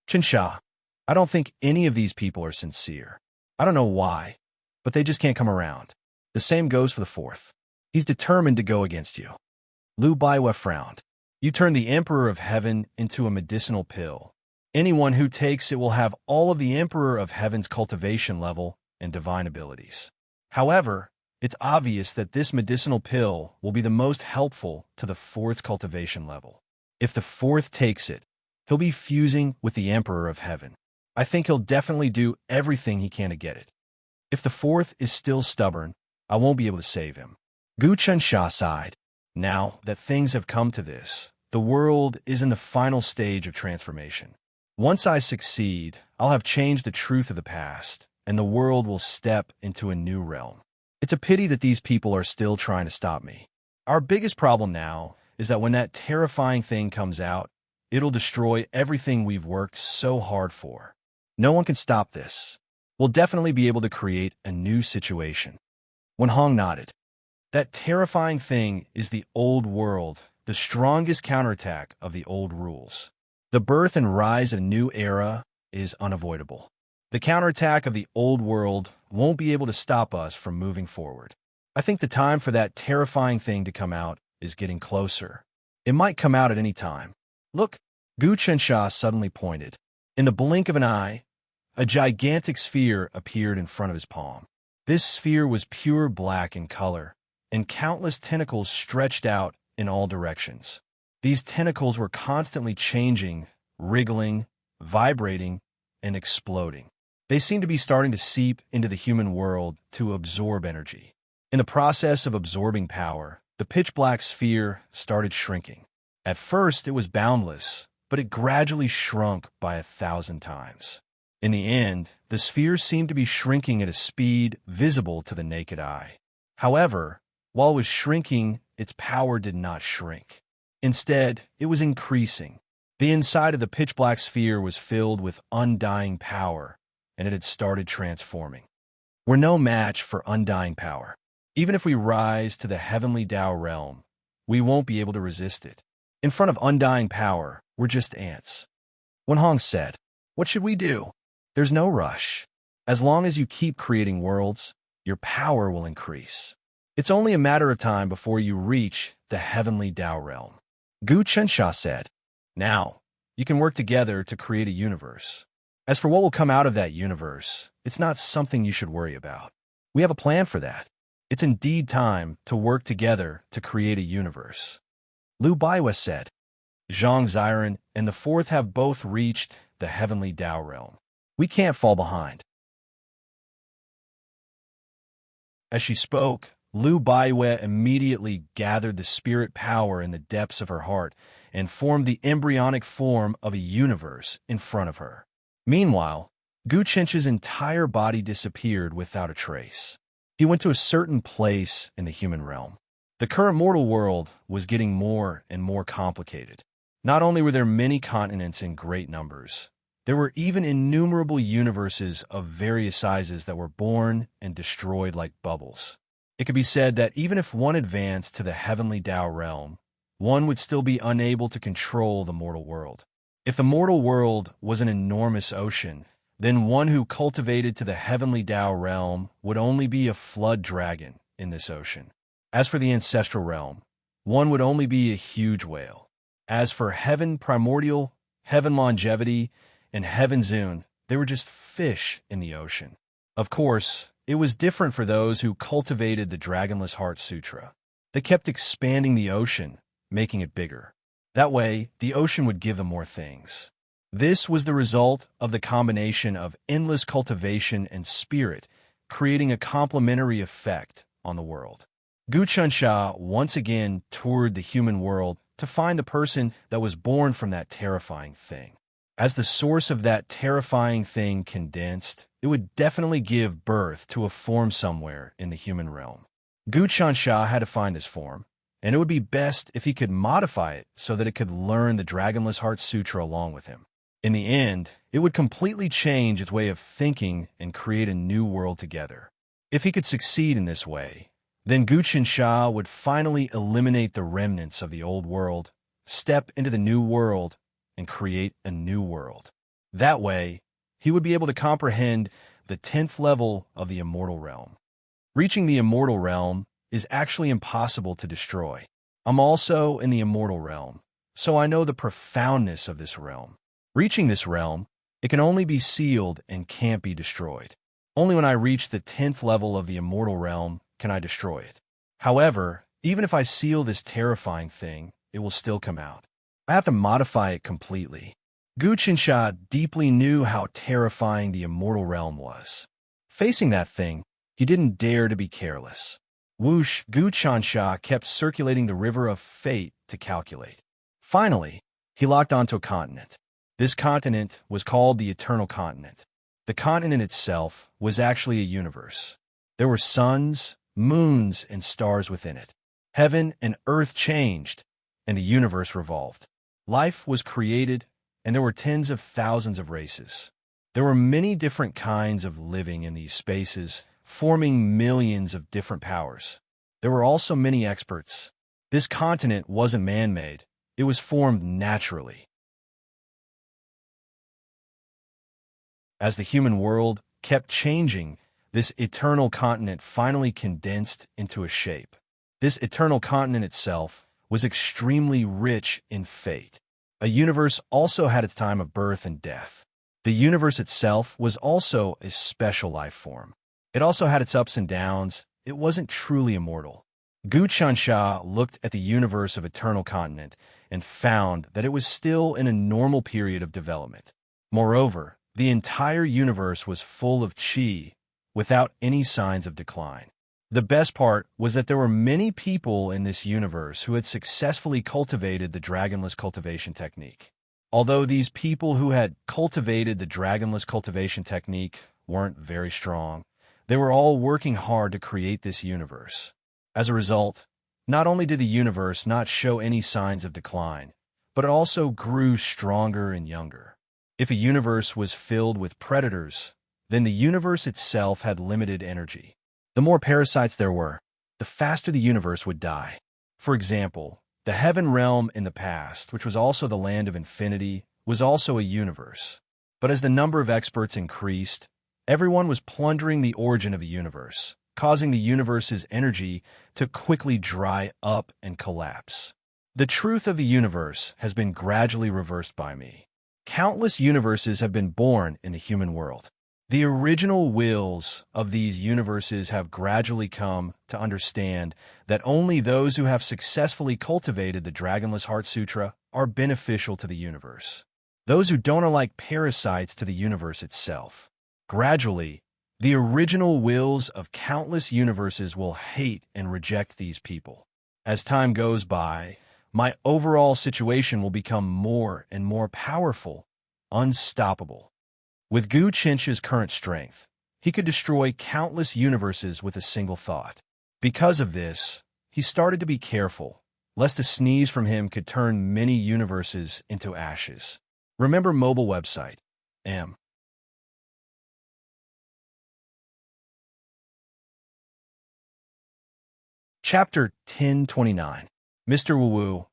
Chensha, I don't think any of these people are sincere. I don't know why, but they just can't come around. The same goes for the fourth. He's determined to go against you. Lu Baiyue frowned. You turned the Emperor of Heaven into a medicinal pill. Anyone who takes it will have all of the Emperor of Heaven's cultivation level and divine abilities. However, it's obvious that this medicinal pill will be the most helpful to the fourth cultivation level. If the fourth takes it, he'll be fusing with the Emperor of Heaven. I think he'll definitely do everything he can to get it. If the fourth is still stubborn, I won't be able to save him. Gu Chensha sighed. Now that things have come to this, the world is in the final stage of transformation. Once I succeed, I'll have changed the truth of the past, and the world will step into a new realm. It's a pity that these people are still trying to stop me. Our biggest problem now is that when that terrifying thing comes out, it'll destroy everything we've worked so hard for. No one can stop this. We'll definitely be able to create a new situation. Wenhong nodded. That terrifying thing is the old world, the strongest counterattack of the old rules. The birth and rise of a new era is unavoidable. The counterattack of the old world won't be able to stop us from moving forward. I think the time for that terrifying thing to come out is getting closer. It might come out at any time. Look, Gu Chensha suddenly pointed. In the blink of an eye, a gigantic sphere appeared in front of his palm. This sphere was pure black in color, and countless tentacles stretched out in all directions. These tentacles were constantly changing, wriggling, vibrating, and exploding. They seemed to be starting to seep into the human world to absorb energy. In the process of absorbing power, the pitch-black sphere started shrinking. At first, it was boundless, but it gradually shrunk by 1,000 times. In the end, the sphere seemed to be shrinking at a speed visible to the naked eye. However, while it was shrinking, its power did not shrink. Instead, it was increasing. The inside of the pitch-black sphere was filled with undying power, and it had started transforming. We're no match for undying power. Even if we rise to the heavenly Tao realm, we won't be able to resist it. In front of undying power, we're just ants. Wenhong said, "What should we do?" There's no rush. As long as you keep creating worlds, your power will increase. It's only a matter of time before you reach the heavenly Tao realm. Gu Chensha said, "Now, you can work together to create a universe. As for what will come out of that universe, it's not something you should worry about. We have a plan for that. It's indeed time to work together to create a universe." Lu Baiyue said, Zhang Ziren and the fourth have both reached the heavenly Tao realm. We can't fall behind. As she spoke, Lu Baiwe immediately gathered the spirit power in the depths of her heart and formed the embryonic form of a universe in front of her. Meanwhile, Gu Chench's entire body disappeared without a trace. He went to a certain place in the human realm. The current mortal world was getting more and more complicated. Not only were there many continents in great numbers, there were even innumerable universes of various sizes that were born and destroyed like bubbles. It could be said that even if one advanced to the heavenly Tao realm, one would still be unable to control the mortal world. If the mortal world was an enormous ocean, then one who cultivated to the heavenly Tao realm would only be a flood dragon in this ocean. As for the ancestral realm, one would only be a huge whale. As for heaven primordial, heaven longevity, and heaven Zune, they were just fish in the ocean. Of course, it was different for those who cultivated the Dragonless Heart Sutra. They kept expanding the ocean, making it bigger. That way, the ocean would give them more things. This was the result of the combination of endless cultivation and spirit, creating a complementary effect on the world. Gu Chensha once again toured the human world to find the person that was born from that terrifying thing. As the source of that terrifying thing condensed, it would definitely give birth to a form somewhere in the human realm. Gu Chensha had to find this form, and it would be best if he could modify it so that it could learn the Dragonless Heart Sutra along with him. In the end, it would completely change its way of thinking and create a new world together. If he could succeed in this way, then Gu Chensha would finally eliminate the remnants of the old world, step into the new world, and create a new world. That way, he would be able to comprehend the 10th level of the immortal realm. Reaching the immortal realm is actually impossible to destroy. I'm also in the immortal realm, so I know the profoundness of this realm. Reaching this realm, it can only be sealed and can't be destroyed. Only when I reach the 10th level of the immortal realm can I destroy it. However, even if I seal this terrifying thing, it will still come out. I have to modify it completely. Gu Chensha deeply knew how terrifying the immortal realm was. Facing that thing, he didn't dare to be careless. Whoosh, Gu Chensha kept circulating the river of fate to calculate. Finally, he locked onto a continent. This continent was called the Eternal Continent. The continent itself was actually a universe. There were suns, moons, and stars within it. Heaven and earth changed, and the universe revolved. Life was created, and there were tens of thousands of races. There were many different kinds of living in these spaces, forming millions of different powers. There were also many experts. This continent wasn't man-made. It was formed naturally. As the human world kept changing, this eternal continent finally condensed into a shape. This eternal continent itself was extremely rich in fate. A universe also had its time of birth and death. The universe itself was also a special life form. It also had its ups and downs. It wasn't truly immortal. Gu Chensha looked at the universe of Eternal Continent and found that it was still in a normal period of development. Moreover, the entire universe was full of qi, without any signs of decline. The best part was that there were many people in this universe who had successfully cultivated the Dragonless cultivation technique. Although these people who had cultivated the Dragonless cultivation technique weren't very strong, they were all working hard to create this universe. As a result, not only did the universe not show any signs of decline, but it also grew stronger and younger. If a universe was filled with predators, then the universe itself had limited energy. The more parasites there were, the faster the universe would die. For example, the heaven realm in the past, which was also the land of infinity, was also a universe. But as the number of experts increased, everyone was plundering the origin of the universe, causing the universe's energy to quickly dry up and collapse. The truth of the universe has been gradually reversed by me. Countless universes have been born in the human world. The original wills of these universes have gradually come to understand that only those who have successfully cultivated the Dragonless Heart Sutra are beneficial to the universe. Those who don't are like parasites to the universe itself. Gradually, The original wills of countless universes will hate and reject these people. As time goes by, my overall situation will become more and more powerful, unstoppable. With Gu Chencha's current strength, he could destroy countless universes with a single thought. Because of this, he started to be careful, lest a sneeze from him could turn many universes into ashes. Remember mobile website, M. Chapter 1029. Mr. Wu,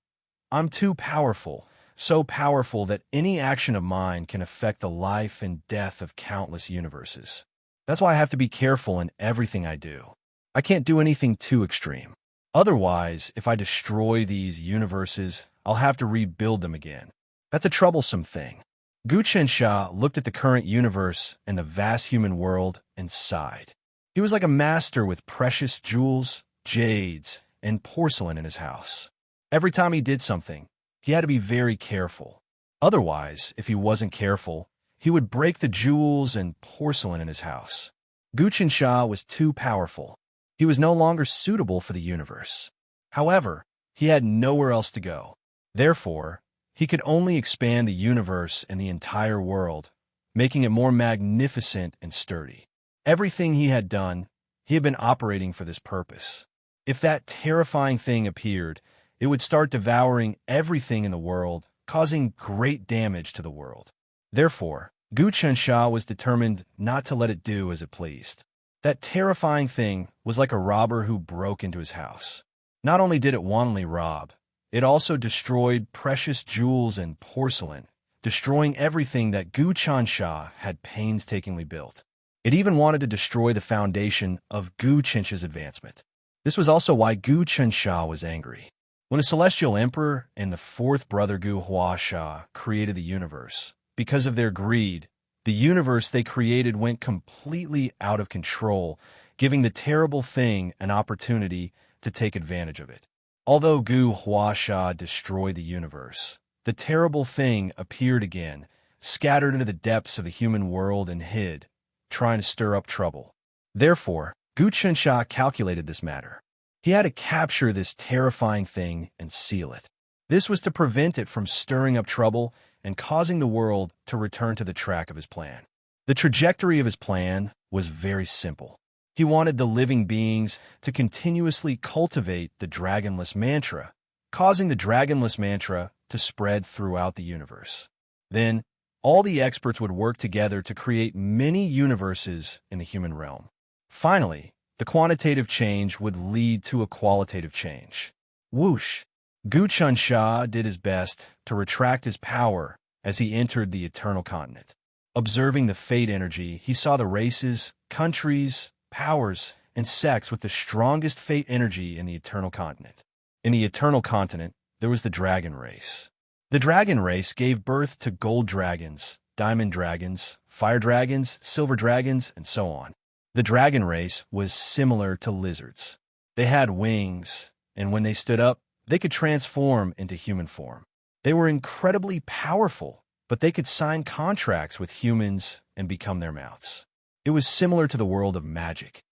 I'm too powerful, so powerful that any action of mine can affect the life and death of countless universes. That's why I have to be careful in everything I do. I can't do anything too extreme. Otherwise, if I destroy these universes, I'll have to rebuild them again. That's a troublesome thing. Gu Chensha looked at the current universe and the vast human world and sighed. He was like a master with precious jewels, jades, and porcelain in his house. Every time he did something, he had to be very careful. Otherwise, if he wasn't careful, he would break the jewels and porcelain in his house. Gu Chensha was too powerful. He was no longer suitable for the universe. However, he had nowhere else to go. Therefore, he could only expand the universe and the entire world, making it more magnificent and sturdy. Everything he had done, he had been operating for this purpose. If that terrifying thing appeared, it would start devouring everything in the world, causing great damage to the world. Therefore, Gu Chensha was determined not to let it do as it pleased. That terrifying thing was like a robber who broke into his house. Not only did it wantonly rob, it also destroyed precious jewels and porcelain, destroying everything that Gu Chensha had painstakingly built. It even wanted to destroy the foundation of Gu Chencha's advancement. This was also why Gu Chensha was angry. When the Celestial Emperor and the fourth brother Gu Huasha created the universe, because of their greed, the universe they created went completely out of control, giving the terrible thing an opportunity to take advantage of it. Although Gu Huasha destroyed the universe, the terrible thing appeared again, scattered into the depths of the human world and hid, trying to stir up trouble. Therefore, Gu Chensha calculated this matter. He had to capture this terrifying thing and seal it. This was to prevent it from stirring up trouble and causing the world to return to the track of his plan. The trajectory of his plan was very simple. He wanted the living beings to continuously cultivate the dragonless mantra, causing the dragonless mantra to spread throughout the universe. Then, all the experts would work together to create many universes in the human realm. Finally, the quantitative change would lead to a qualitative change. Whoosh! Gu Chensha did his best to retract his power as he entered the eternal continent. Observing the fate energy, he saw the races, countries, powers, and sects with the strongest fate energy in the eternal continent. In the eternal continent, there was the dragon race. The dragon race gave birth to gold dragons, diamond dragons, fire dragons, silver dragons, and so on. The dragon race was similar to lizards. They had wings, and when they stood up, they could transform into human form. They were incredibly powerful, but they could sign contracts with humans and become their mounts. It was similar to the world of magic.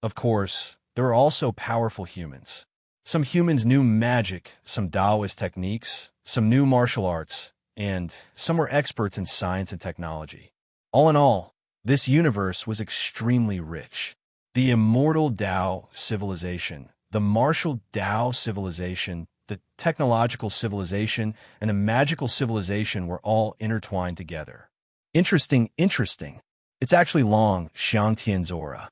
Of course, there were also powerful humans. Some humans knew magic, some Taoist techniques, some knew martial arts, and some were experts in science and technology. All in all, this universe was extremely rich. The immortal Tao civilization, the martial Tao civilization, the technological civilization, and the magical civilization were all intertwined together. Interesting. It's actually Long Xiangtian Zora.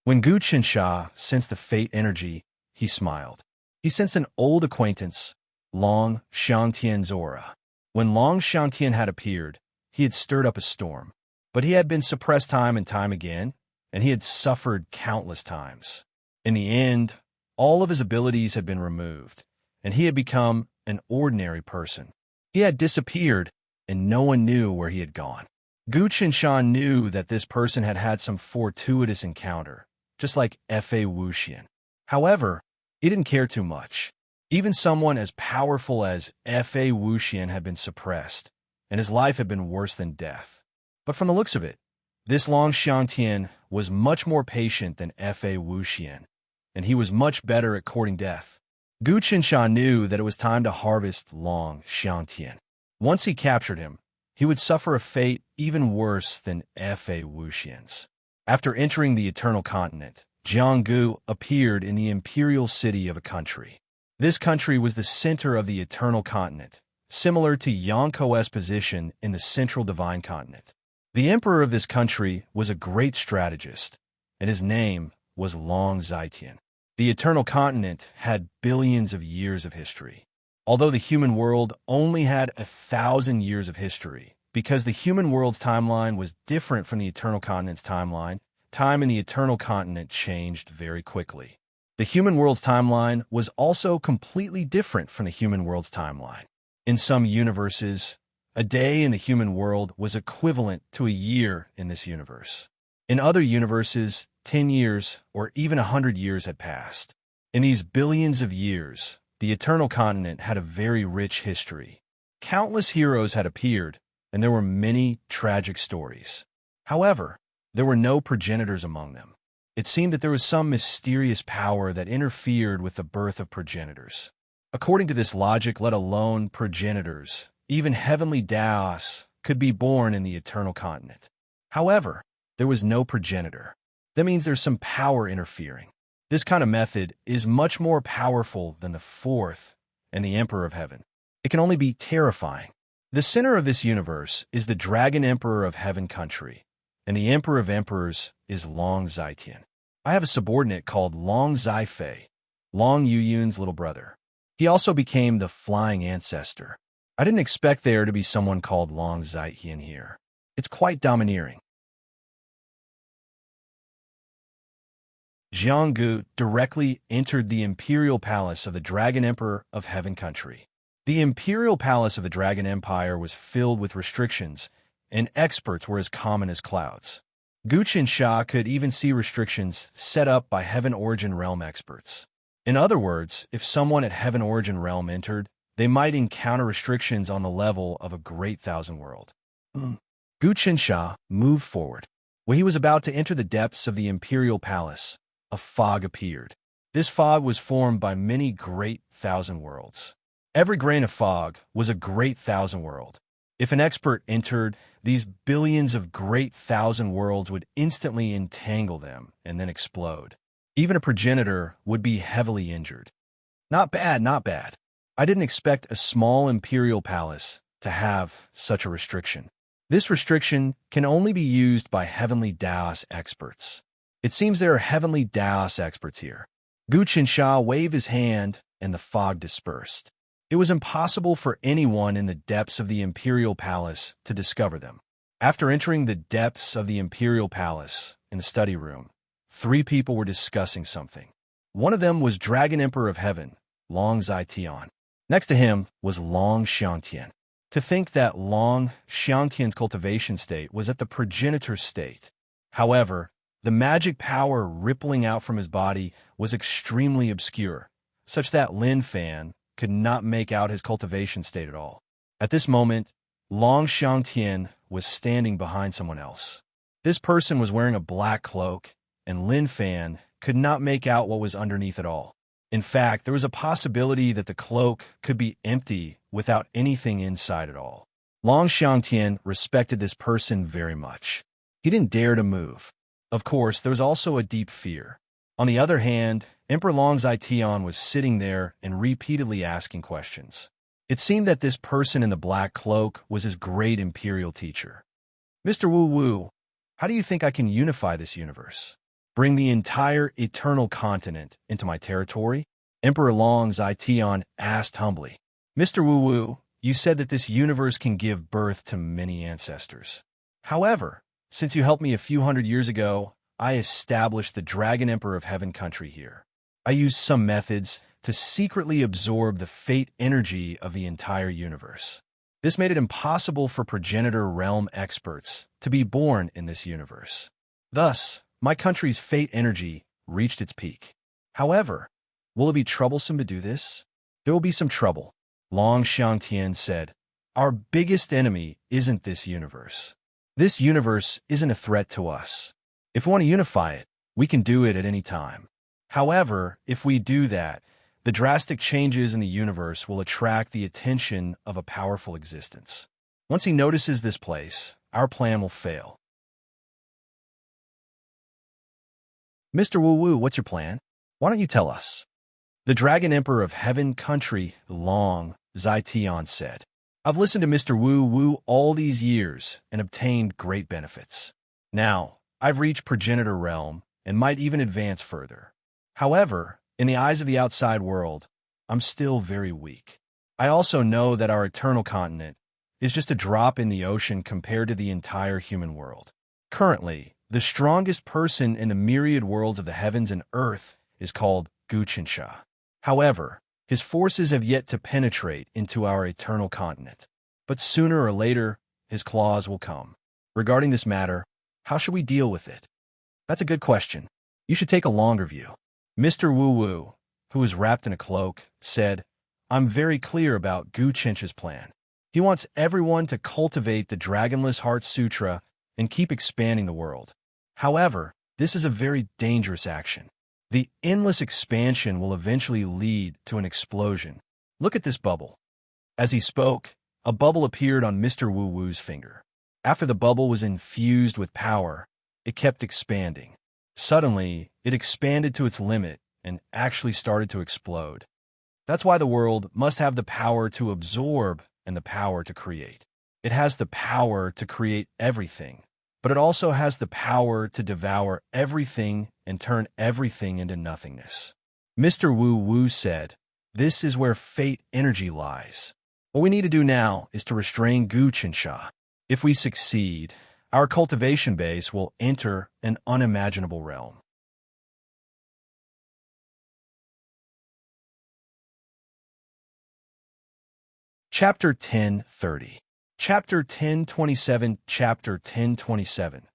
When Gu Chensha sensed the fate energy, he smiled. He sensed an old acquaintance, Long Xiangtian Zora. When Long Xiangtian had appeared, he had stirred up a storm. But he had been suppressed time and time again, and he had suffered countless times. In the end, all of his abilities had been removed, and he had become an ordinary person. He had disappeared, and no one knew where he had gone. Gu Chensha knew that this person had had some fortuitous encounter, just like F.A. Wuxian. However, he didn't care too much. Even someone as powerful as F.A. Wuxian had been suppressed, and his life had been worse than death. But from the looks of it, this Long Xiangtian was much more patient than Fa Wuxian, and he was much better at courting death. Gu Qinsha knew that it was time to harvest Long Xiangtian. Once he captured him, he would suffer a fate even worse than Fa Wuxian's. After entering the Eternal Continent, Jianggu appeared in the imperial city of a country. This country was the center of the Eternal Continent, similar to Yonko's position in the Central Divine Continent. The emperor of this country was a great strategist, and his name was Long Xiangtian. The Eternal Continent had billions of years of history. Although the human world only had 1,000 years of history, because the human world's timeline was different from the Eternal Continent's timeline, time in the Eternal Continent changed very quickly. The human world's timeline was also completely different from the human world's timeline. In some universes, a day in the human world was equivalent to a year in this universe. In other universes, 10 years or even 100 years had passed. In these billions of years, the Eternal Continent had a very rich history. Countless heroes had appeared, and there were many tragic stories. However, there were no progenitors among them. It seemed that there was some mysterious power that interfered with the birth of progenitors. According to this logic, let alone progenitors, even heavenly Daos could be born in the Eternal Continent. However, there was no progenitor. That means there's some power interfering. This kind of method is much more powerful than the fourth and the Emperor of Heaven. It can only be terrifying. The center of this universe is the Dragon Emperor of Heaven country, and the Emperor of Emperors is Long Xiangtian. I have a subordinate called Long Zifei, Long Yuyun's little brother. He also became the Flying Ancestor. I didn't expect there to be someone called Long Xiangtian here. It's quite domineering. Jianggu directly entered the imperial palace of the Dragon Emperor of Heaven country. The imperial palace of the Dragon Empire was filled with restrictions, and experts were as common as clouds. Gu Qinsha could even see restrictions set up by Heaven Origin Realm experts. In other words, if someone at Heaven Origin Realm entered, they might encounter restrictions on the level of a great thousand world. Gu Qinsha moved forward. When he was about to enter the depths of the imperial palace, a fog appeared. This fog was formed by many great thousand worlds. Every grain of fog was a great thousand world. If an expert entered, these billions of great thousand worlds would instantly entangle them and then explode. Even a progenitor would be heavily injured. Not bad, not bad. I didn't expect a small imperial palace to have such a restriction. This restriction can only be used by Heavenly Daos experts. It seems there are Heavenly Daos experts here. Gu Qinsha waved his hand and the fog dispersed. It was impossible for anyone in the depths of the Imperial Palace to discover them. After entering the depths of the Imperial Palace, in the study room, 3 people were discussing something. One of them was Dragon Emperor of Heaven, Long Xiangtian. Next to him was Long Xiangtian. To think that Long Xiangtian's cultivation state was at the progenitor state. However, the magic power rippling out from his body was extremely obscure, such that Lin Fan could not make out his cultivation state at all. At this moment, Long Xiangtian was standing behind someone else. This person was wearing a black cloak, and Lin Fan could not make out what was underneath at all. In fact, there was a possibility that the cloak could be empty without anything inside at all. Long Xiangtian respected this person very much. He didn't dare to move. Of course, there was also a deep fear. On the other hand, Emperor Long Xiangtian was sitting there and repeatedly asking questions. It seemed that this person in the black cloak was his great imperial teacher. Mr. Wu Wu, how do you think I can unify this universe? Bring the entire eternal continent into my territory? Emperor Long Xiangtian asked humbly. Mr. Wu Wu, you said that this universe can give birth to many ancestors. However, since you helped me a few hundred years ago, I established the Dragon Emperor of Heaven country here. I used some methods to secretly absorb the fate energy of the entire universe. This made it impossible for progenitor realm experts to be born in this universe. Thus, my country's fate energy reached its peak. However, will it be troublesome to do this? There will be some trouble. Long Xiangtian said, our biggest enemy isn't this universe. This universe isn't a threat to us. If we want to unify it, we can do it at any time. However, if we do that, the drastic changes in the universe will attract the attention of a powerful existence. Once he notices this place, our plan will fail. Mr. Wu Wu, what's your plan? Why don't you tell us? The Dragon Emperor of Heaven Country, Long Zitian said, I've listened to Mr. Wu Wu all these years and obtained great benefits. Now, I've reached progenitor realm and might even advance further. However, in the eyes of the outside world, I'm still very weak. I also know that our eternal continent is just a drop in the ocean compared to the entire human world. Currently, the strongest person in the myriad worlds of the heavens and earth is called Guqinsha. However, his forces have yet to penetrate into our eternal continent. But sooner or later, his claws will come. Regarding this matter, how should we deal with it? That's a good question. You should take a longer view. Mr. Wu Wu, who was wrapped in a cloak, said, I'm very clear about Guqinsha's plan. He wants everyone to cultivate the Dragonless Heart Sutra and keep expanding the world. However, this is a very dangerous action. The endless expansion will eventually lead to an explosion. Look at this bubble. As he spoke, a bubble appeared on Mr. Wu Wu's finger. After the bubble was infused with power, it kept expanding. Suddenly, it expanded to its limit and actually started to explode. That's why the world must have the power to absorb and the power to create. It has the power to create everything, but it also has the power to devour everything and turn everything into nothingness. Mr. Wu Wu said, this is where fate energy lies. What we need to do now is to restrain Guqinsha. If we succeed, our cultivation base will enter an unimaginable realm. Chapter 1030. Chapter 1027. Chapter 1027.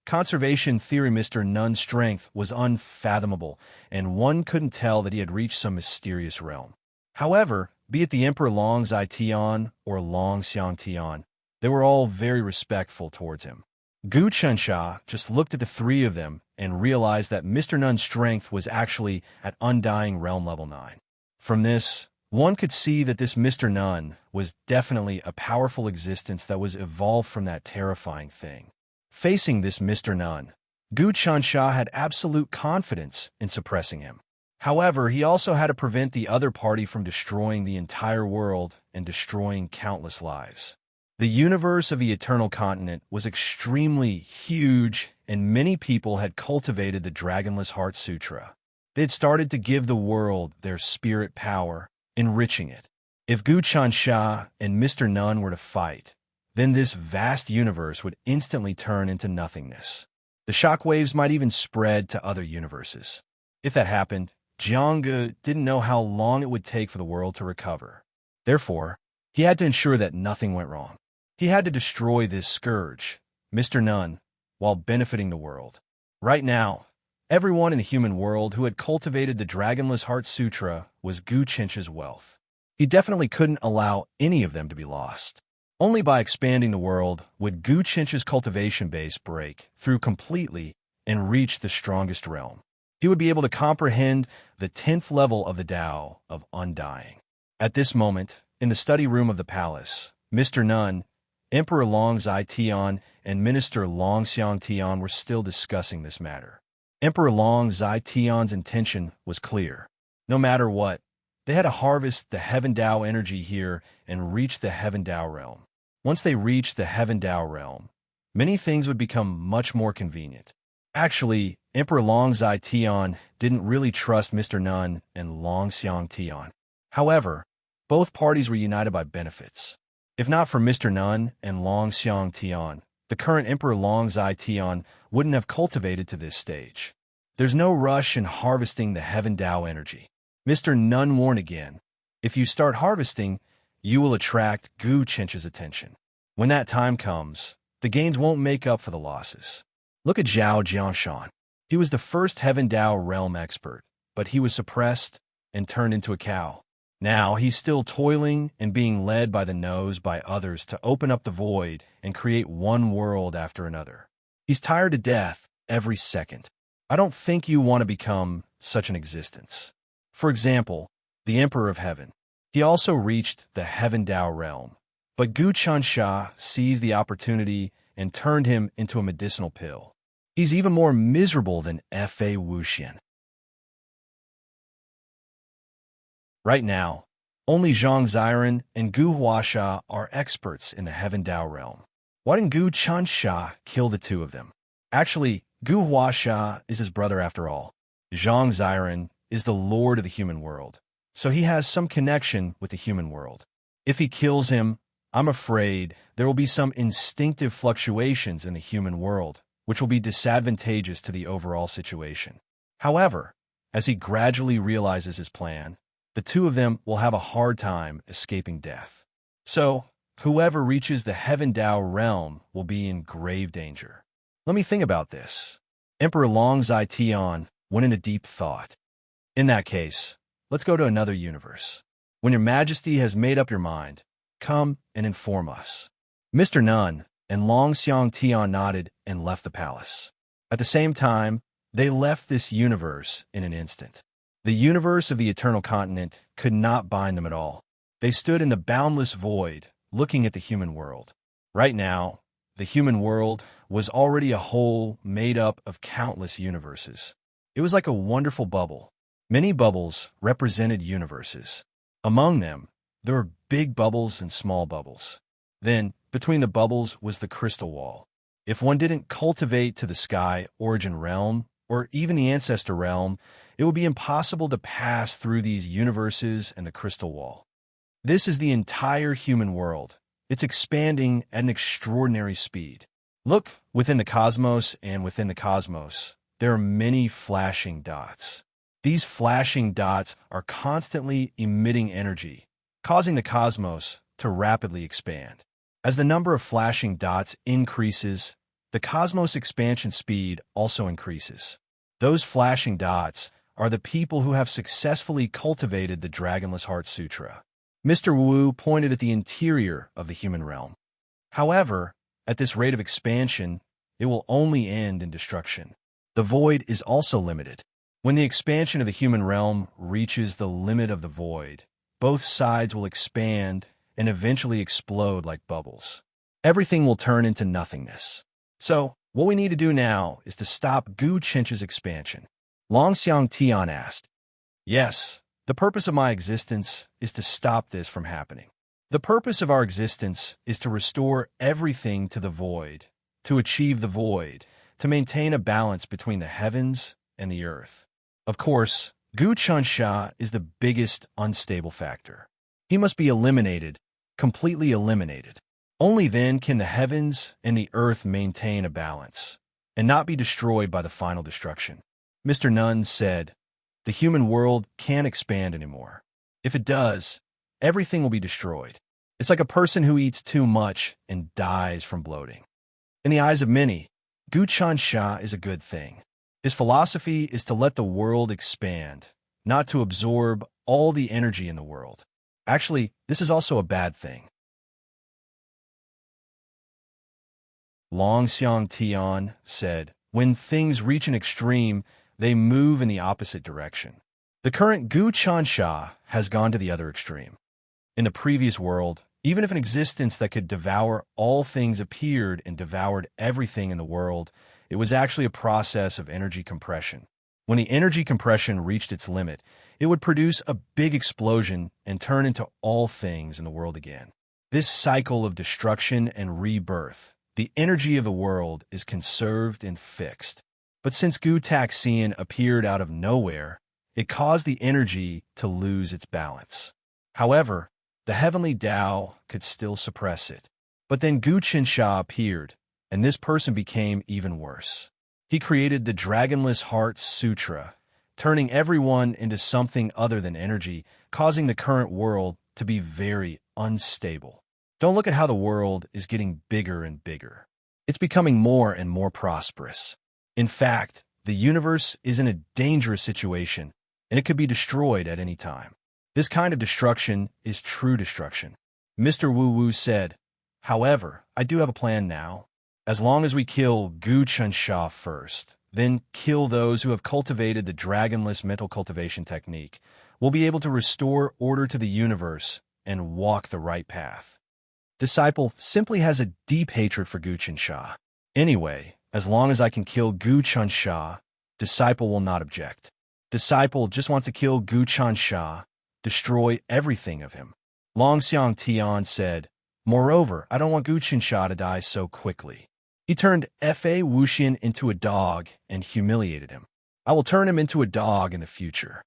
Conservation theory. Mr. Nun's strength was unfathomable, and one couldn't tell that he had reached some mysterious realm. However, be it the Emperor Long Zitian or Long Xiangtian, they were all very respectful towards him. Guqinsha just looked at the three of them and realized that Mr. Nun's strength was actually at Undying Realm Level 9. From this, one could see that this Mr. Nun was definitely a powerful existence that was evolved from that terrifying thing. Facing this Mr. Nun, Guqinsha had absolute confidence in suppressing him. However, he also had to prevent the other party from destroying the entire world and destroying countless lives. The universe of the Eternal Continent was extremely huge, and many people had cultivated the Dragonless Heart Sutra. They had started to give the world their spirit power, enriching it. If Guqinsha and Mr. Nun were to fight, then this vast universe would instantly turn into nothingness. The shockwaves might even spread to other universes. If that happened, Jiangge didn't know how long it would take for the world to recover. Therefore, he had to ensure that nothing went wrong. He had to destroy this scourge, Mr. Nun, while benefiting the world. Right now, everyone in the human world who had cultivated the Dragonless Heart Sutra was Guqinsha's wealth. He definitely couldn't allow any of them to be lost. Only by expanding the world would Guqinsha's cultivation base break through completely and reach the strongest realm. He would be able to comprehend the 10th level of the Tao of Undying. At this moment, in the study room of the palace, Mr. Nun, Emperor Long Zitian, and Minister Long Xiangtian were still discussing this matter. Emperor Long Zitian's intention was clear. No matter what, they had to harvest the Heaven Tao energy here and reach the Heaven Tao realm. Once they reached the Heaven Tao realm, many things would become much more convenient. Actually, Emperor Long Zitian didn't really trust Mr. Nun and Long Xiangtian. However, both parties were united by benefits. If not for Mr. Nun and Long Xiangtian, the current Emperor Long Zitian wouldn't have cultivated to this stage. There's no rush in harvesting the Heaven Tao energy. Mr. Nun warned again, if you start harvesting, you will attract Guqinsha's attention. When that time comes, the gains won't make up for the losses. Look at Zhao Jianshan. He was the first Heaven Tao realm expert, but he was suppressed and turned into a cow. Now he's still toiling and being led by the nose by others to open up the void and create one world after another. He's tired to death every second. I don't think you want to become such an existence. For example, the Emperor of Heaven. He also reached the Heaven Tao realm, but Gu Chansha seized the opportunity and turned him into a medicinal pill. He's even more miserable than Fa Wuxian. Right now, only Zhang Ziren and Gu Huasha are experts in the Heaven Tao realm. Why didn't Gu Chansha kill the two of them? Actually, Gu Huasha is his brother after all. Zhang Ziren is the lord of the human world, so he has some connection with the human world. If he kills him, I'm afraid there will be some instinctive fluctuations in the human world, which will be disadvantageous to the overall situation. However, as he gradually realizes his plan, the two of them will have a hard time escaping death. So, whoever reaches the Heaven Tao realm will be in grave danger. Let me think about this. Emperor Long Zai Tian went into deep thought. In that case, let's go to another universe. When your majesty has made up your mind, come and inform us. Mr. Nun and Long Xiang Tian nodded and left the palace. At the same time, they left this universe in an instant. The universe of the Eternal Continent could not bind them at all. They stood in the boundless void, looking at the human world. Right now, the human world was already a whole made up of countless universes. It was like a wonderful bubble. Many bubbles represented universes. Among them, there were big bubbles and small bubbles. Then, between the bubbles was the crystal wall. If one didn't cultivate to the sky origin realm, or even the ancestor realm, it would be impossible to pass through these universes and the crystal wall. This is the entire human world. It's expanding at an extraordinary speed. Look within the cosmos, and within the cosmos, there are many flashing dots. These flashing dots are constantly emitting energy, causing the cosmos to rapidly expand. As the number of flashing dots increases, the cosmos expansion speed also increases. Those flashing dots are the people who have successfully cultivated the Dragonless Heart Sutra. Mr. Wu pointed at the interior of the human realm. However, at this rate of expansion, it will only end in destruction. The void is also limited. When the expansion of the human realm reaches the limit of the void, both sides will expand and eventually explode like bubbles. Everything will turn into nothingness. So, what we need to do now is to stop Gu Chencha's expansion. Long Xiang Tian asked. Yes, the purpose of my existence is to stop this from happening. The purpose of our existence is to restore everything to the void, to achieve the void, to maintain a balance between the heavens and the earth. Of course, Gu Chansha is the biggest unstable factor. He must be eliminated, completely eliminated. Only then can the heavens and the earth maintain a balance, and not be destroyed by the final destruction. Mr. Nun said, the human world can't expand anymore. If it does, everything will be destroyed. It's like a person who eats too much and dies from bloating. In the eyes of many, Gu Chansha is a good thing. His philosophy is to let the world expand, not to absorb all the energy in the world. Actually, this is also a bad thing. Long Xiang Tian said, when things reach an extreme, they move in the opposite direction. The current Gu Chansha has gone to the other extreme. In the previous world, even if an existence that could devour all things appeared and devoured everything in the world, it was actually a process of energy compression. When the energy compression reached its limit, it would produce a big explosion and turn into all things in the world again. This cycle of destruction and rebirth, the energy of the world is conserved and fixed. But since Gu Taxian appeared out of nowhere, it caused the energy to lose its balance. However, the heavenly Tao could still suppress it. But then Gu Qinsha appeared, and this person became even worse. He created the Dragonless Heart Sutra, turning everyone into something other than energy, causing the current world to be very unstable. Don't look at how the world is getting bigger and bigger. It's becoming more and more prosperous. In fact, the universe is in a dangerous situation, and it could be destroyed at any time. This kind of destruction is true destruction. Mr. Wu Wu said, "However, I do have a plan now. As long as we kill Gu Chunsha first, then kill those who have cultivated the dragonless mental cultivation technique, we'll be able to restore order to the universe and walk the right path." Disciple simply has a deep hatred for Gu Chunsha. Anyway, as long as I can kill Gu Chunsha, Disciple will not object. Disciple just wants to kill Gu Chunsha, destroy everything of him. Long Xiang Tian said, "Moreover, I don't want Gu Chunsha to die so quickly." He turned Fa Wuxian into a dog and humiliated him. I will turn him into a dog in the future.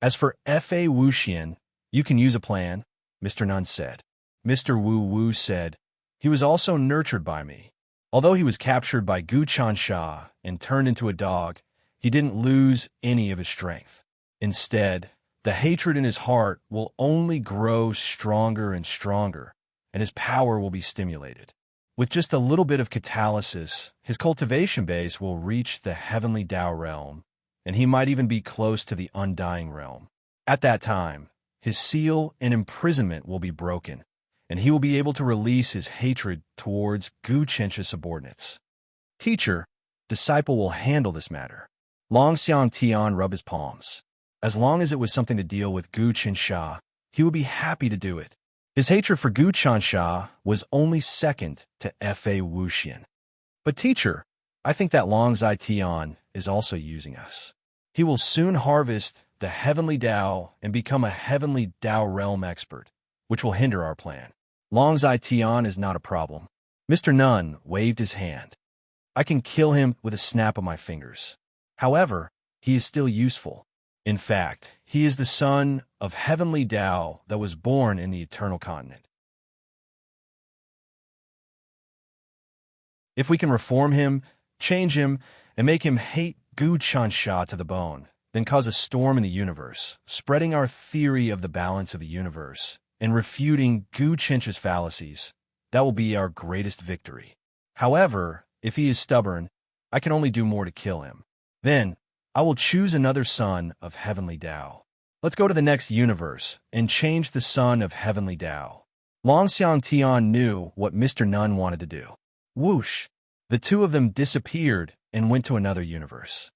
As for Fa Wuxian, you can use a plan, Mr. Nun said. Mr. Wu Wu said, "He was also nurtured by me. Although he was captured by Gu Chunsha and turned into a dog, he didn't lose any of his strength. Instead, the hatred in his heart will only grow stronger and stronger, and his power will be stimulated. With just a little bit of catalysis, his cultivation base will reach the heavenly Tao realm, and he might even be close to the undying realm. At that time, his seal and imprisonment will be broken, and he will be able to release his hatred towards Gu Chensha's subordinates. Teacher, Disciple will handle this matter." Long Xiang Tian rubbed his palms. As long as it was something to deal with Gu Chensha, he would be happy to do it. His hatred for Gu Chensha was only second to Fa Wuxian. "But teacher, I think that Long Zai Tian is also using us. He will soon harvest the heavenly Tao and become a heavenly Tao realm expert, which will hinder our plan. Long Zai Tian is not a problem." Mr. Nun waved his hand. "I can kill him with a snap of my fingers. However, he is still useful. In fact, he is the son of heavenly Tao that was born in the eternal continent. If we can reform him, change him, and make him hate Gu Chunsha to the bone, then cause a storm in the universe, spreading our theory of the balance of the universe, and refuting Gu Chensha's fallacies, that will be our greatest victory. However, if he is stubborn, I can only do more to kill him. Then, I will choose another son of heavenly Tao. Let's go to the next universe and change the son of heavenly Tao." Long Xiang Tian knew what Mr. Nun wanted to do. Whoosh! The two of them disappeared and went to another universe.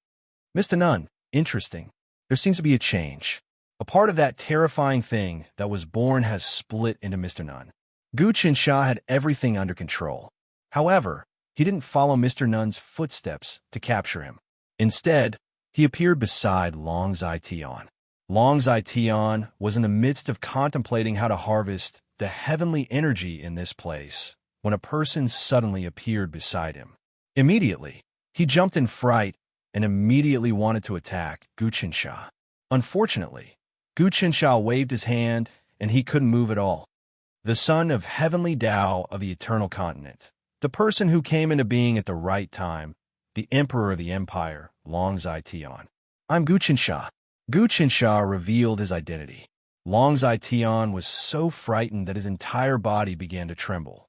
"Mr. Nun, interesting. There seems to be a change. A part of that terrifying thing that was born has split into Mr. Nun. Gu Chensha had everything under control. However, he didn't follow Mr. Nun's footsteps to capture him. Instead, he appeared beside Long Zai Tian. Long Zai Tian was in the midst of contemplating how to harvest the heavenly energy in this place when a person suddenly appeared beside him. Immediately, he jumped in fright and immediately wanted to attack Gu Chensha. Unfortunately, Gu Chensha waved his hand and he couldn't move at all. The son of heavenly Tao of the eternal continent, the person who came into being at the right time, the emperor of the empire, Long Zai Tian. "I'm Gu Chensha." Gu Chensha revealed his identity. Long Zai Tian was so frightened that his entire body began to tremble.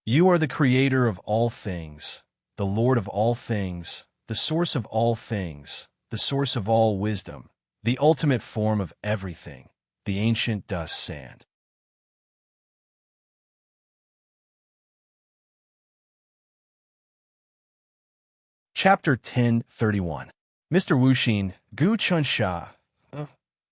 "You are the creator of all things, the Lord of all things, the source of all things, the source of all wisdom, the ultimate form of everything, the ancient dust sand." Chapter 1031. Mr. Wuxin, Gu Chunsha,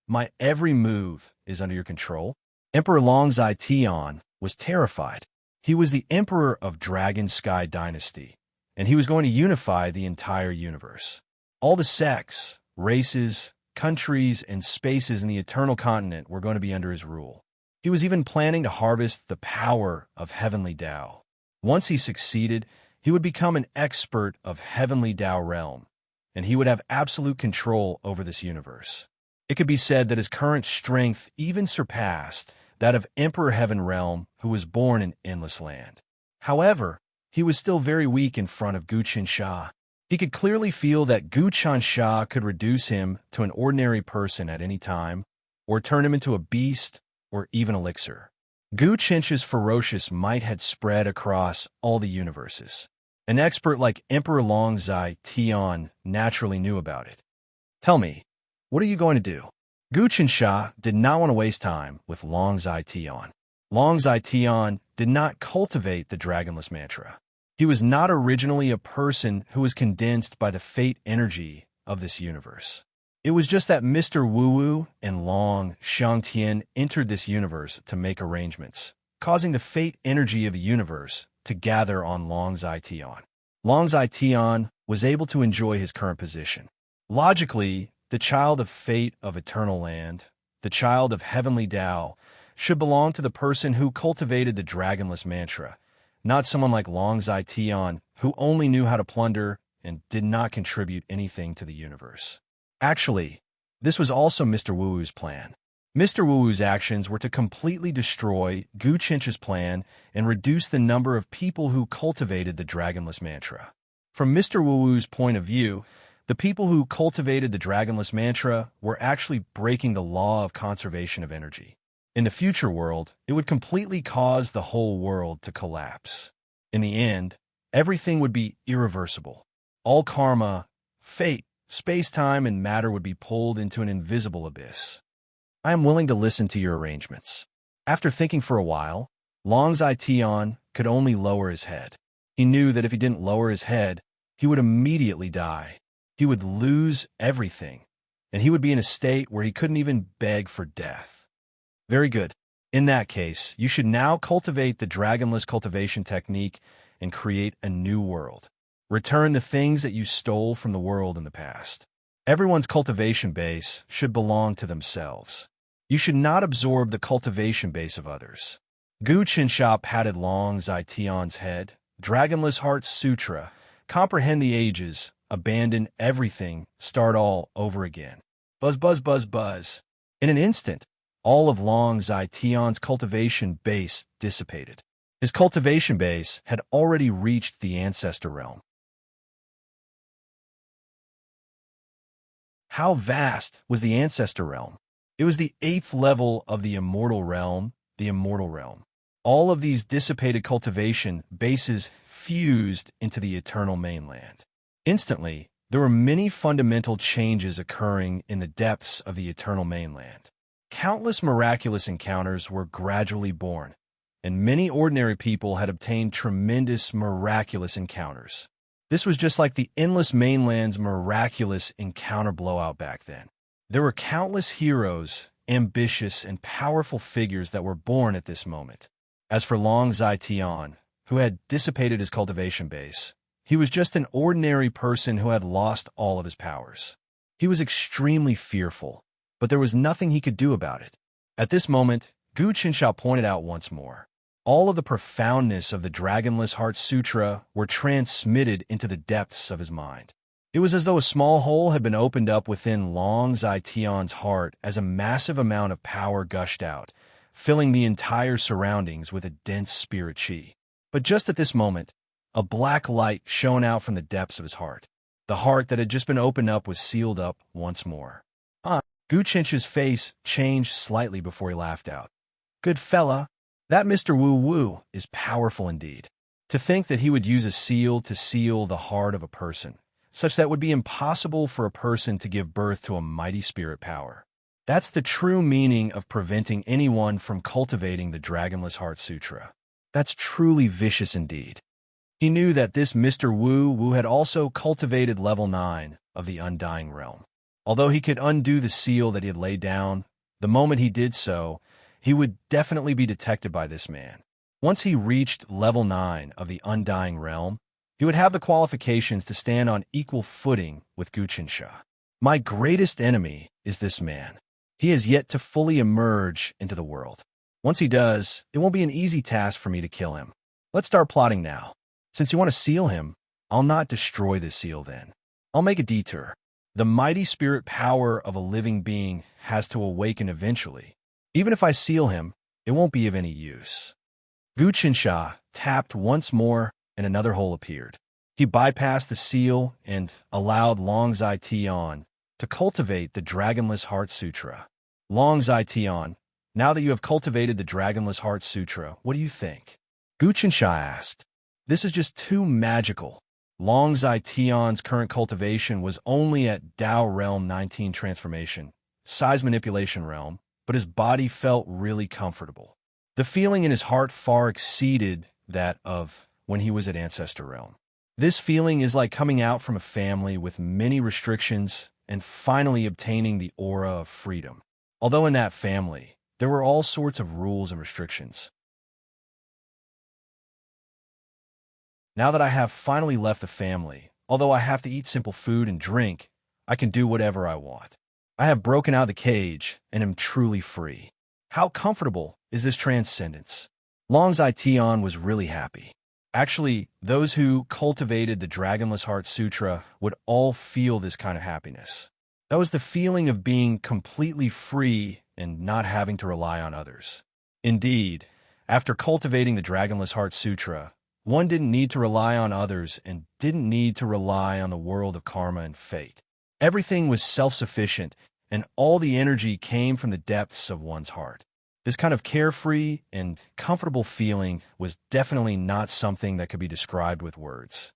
my every move is under your control. Emperor Long Zai Tian was terrified. He was the emperor of Dragon Sky Dynasty, and he was going to unify the entire universe. All the sects, races, countries, and spaces in the eternal continent were going to be under his rule. He was even planning to harvest the power of heavenly Tao. Once he succeeded, he would become an expert of heavenly Tao realm, and he would have absolute control over this universe. It could be said that his current strength even surpassed that of Emperor Heaven Realm, who was born in Endless Land. However, he was still very weak in front of Gu Chunsha. He could clearly feel that Gu Chunsha could reduce him to an ordinary person at any time, or turn him into a beast, or even elixir. Gu Chensha's ferocious might had spread across all the universes. An expert like Emperor Long Zai Tian naturally knew about it. "Tell me, what are you going to do?" Gu Qinsha did not want to waste time with Long Zai Tian. Long Zai Tian did not cultivate the dragonless mantra. He was not originally a person who was condensed by the fate energy of this universe. It was just that Mr. Wu Wu and Long Xiangtian entered this universe to make arrangements, causing the fate energy of the universe to gather on Long Zai Tian. Long Zai Tian was able to enjoy his current position. Logically, the child of fate of eternal land, the child of heavenly Tao, should belong to the person who cultivated the dragonless mantra, not someone like Long Zai Tian, who only knew how to plunder and did not contribute anything to the universe. Actually, this was also Mr. Wu Wu's plan. Mr. Wu Wu's actions were to completely destroy Gu Qinsha's plan and reduce the number of people who cultivated the dragonless mantra. From Mr. Wu Wu's point of view, the people who cultivated the dragonless mantra were actually breaking the law of conservation of energy. In the future world, it would completely cause the whole world to collapse. In the end, everything would be irreversible. All karma, fate, space-time, and matter would be pulled into an invisible abyss. I am willing to listen to your arrangements. After thinking for a while, Long Zai Tian could only lower his head. He knew that if he didn't lower his head, he would immediately die. He would lose everything, and he would be in a state where he couldn't even beg for death. Very good. In that case, you should now cultivate the dragonless cultivation technique and create a new world. Return the things that you stole from the world in the past. Everyone's cultivation base should belong to themselves. You should not absorb the cultivation base of others. Gu Qinsha patted Long Zai Tian's head. Dragonless Heart Sutra. Comprehend the ages. Abandon everything. Start all over again. Buzz, buzz, buzz, buzz. In an instant, all of Long Zai Tian's cultivation base dissipated. His cultivation base had already reached the ancestor realm. How vast was the ancestor realm? It was the 8th level of the immortal realm, the immortal realm. All of these dissipated cultivation bases fused into the eternal mainland. Instantly, there were many fundamental changes occurring in the depths of the eternal mainland. Countless miraculous encounters were gradually born, and many ordinary people had obtained tremendous miraculous encounters. This was just like the endless mainland's miraculous encounter blowout back then. There were countless heroes, ambitious, and powerful figures that were born at this moment. As for Long Zai Tian, who had dissipated his cultivation base, he was just an ordinary person who had lost all of his powers. He was extremely fearful, but there was nothing he could do about it. At this moment, Gu Qinsha pointed out once more. All of the profoundness of the Dragonless Heart Sutra were transmitted into the depths of his mind. It was as though a small hole had been opened up within Long Zai Tian's heart as a massive amount of power gushed out, filling the entire surroundings with a dense spirit chi. But just at this moment, a black light shone out from the depths of his heart. The heart that had just been opened up was sealed up once more. Gu Qinsha's face changed slightly before he laughed out. Good fella, that Mr. Wu Wu is powerful indeed. To think that he would use a seal to seal the heart of a person, such that it would be impossible for a person to give birth to a mighty spirit power. That's the true meaning of preventing anyone from cultivating the Dragonless Heart Sutra. That's truly vicious indeed. He knew that this Mr. Wu Wu had also cultivated level 9 of the Undying Realm. Although he could undo the seal that he had laid down, the moment he did so, he would definitely be detected by this man. Once he reached level 9 of the Undying Realm, he would have the qualifications to stand on equal footing with Gu Qinsha. My greatest enemy is this man. He has yet to fully emerge into the world. Once he does, it won't be an easy task for me to kill him. Let's start plotting now. Since you want to seal him, I'll not destroy this seal then. I'll make a detour. The mighty spirit power of a living being has to awaken eventually. Even if I seal him, it won't be of any use. Gu Qinsha tapped once more and another hole appeared. He bypassed the seal and allowed Long Zai Tian to cultivate the Dragonless Heart Sutra. Long Zai Tian, now that you have cultivated the Dragonless Heart Sutra, what do you think? Gu Qinsha asked. This is just too magical. Long Zai Tian's current cultivation was only at Tao Realm 19 transformation, size manipulation realm, but his body felt really comfortable. The feeling in his heart far exceeded that of when he was at Ancestor Realm. This feeling is like coming out from a family with many restrictions and finally obtaining the aura of freedom. Although in that family, there were all sorts of rules and restrictions. Now that I have finally left the family, although I have to eat simple food and drink, I can do whatever I want. I have broken out of the cage and am truly free. How comfortable is this transcendence? Long Zai Tian was really happy. Actually, those who cultivated the Dragonless Heart Sutra would all feel this kind of happiness. That was the feeling of being completely free and not having to rely on others. Indeed, after cultivating the Dragonless Heart Sutra, one didn't need to rely on others and didn't need to rely on the world of karma and fate. Everything was self-sufficient, and all the energy came from the depths of one's heart. This kind of carefree and comfortable feeling was definitely not something that could be described with words.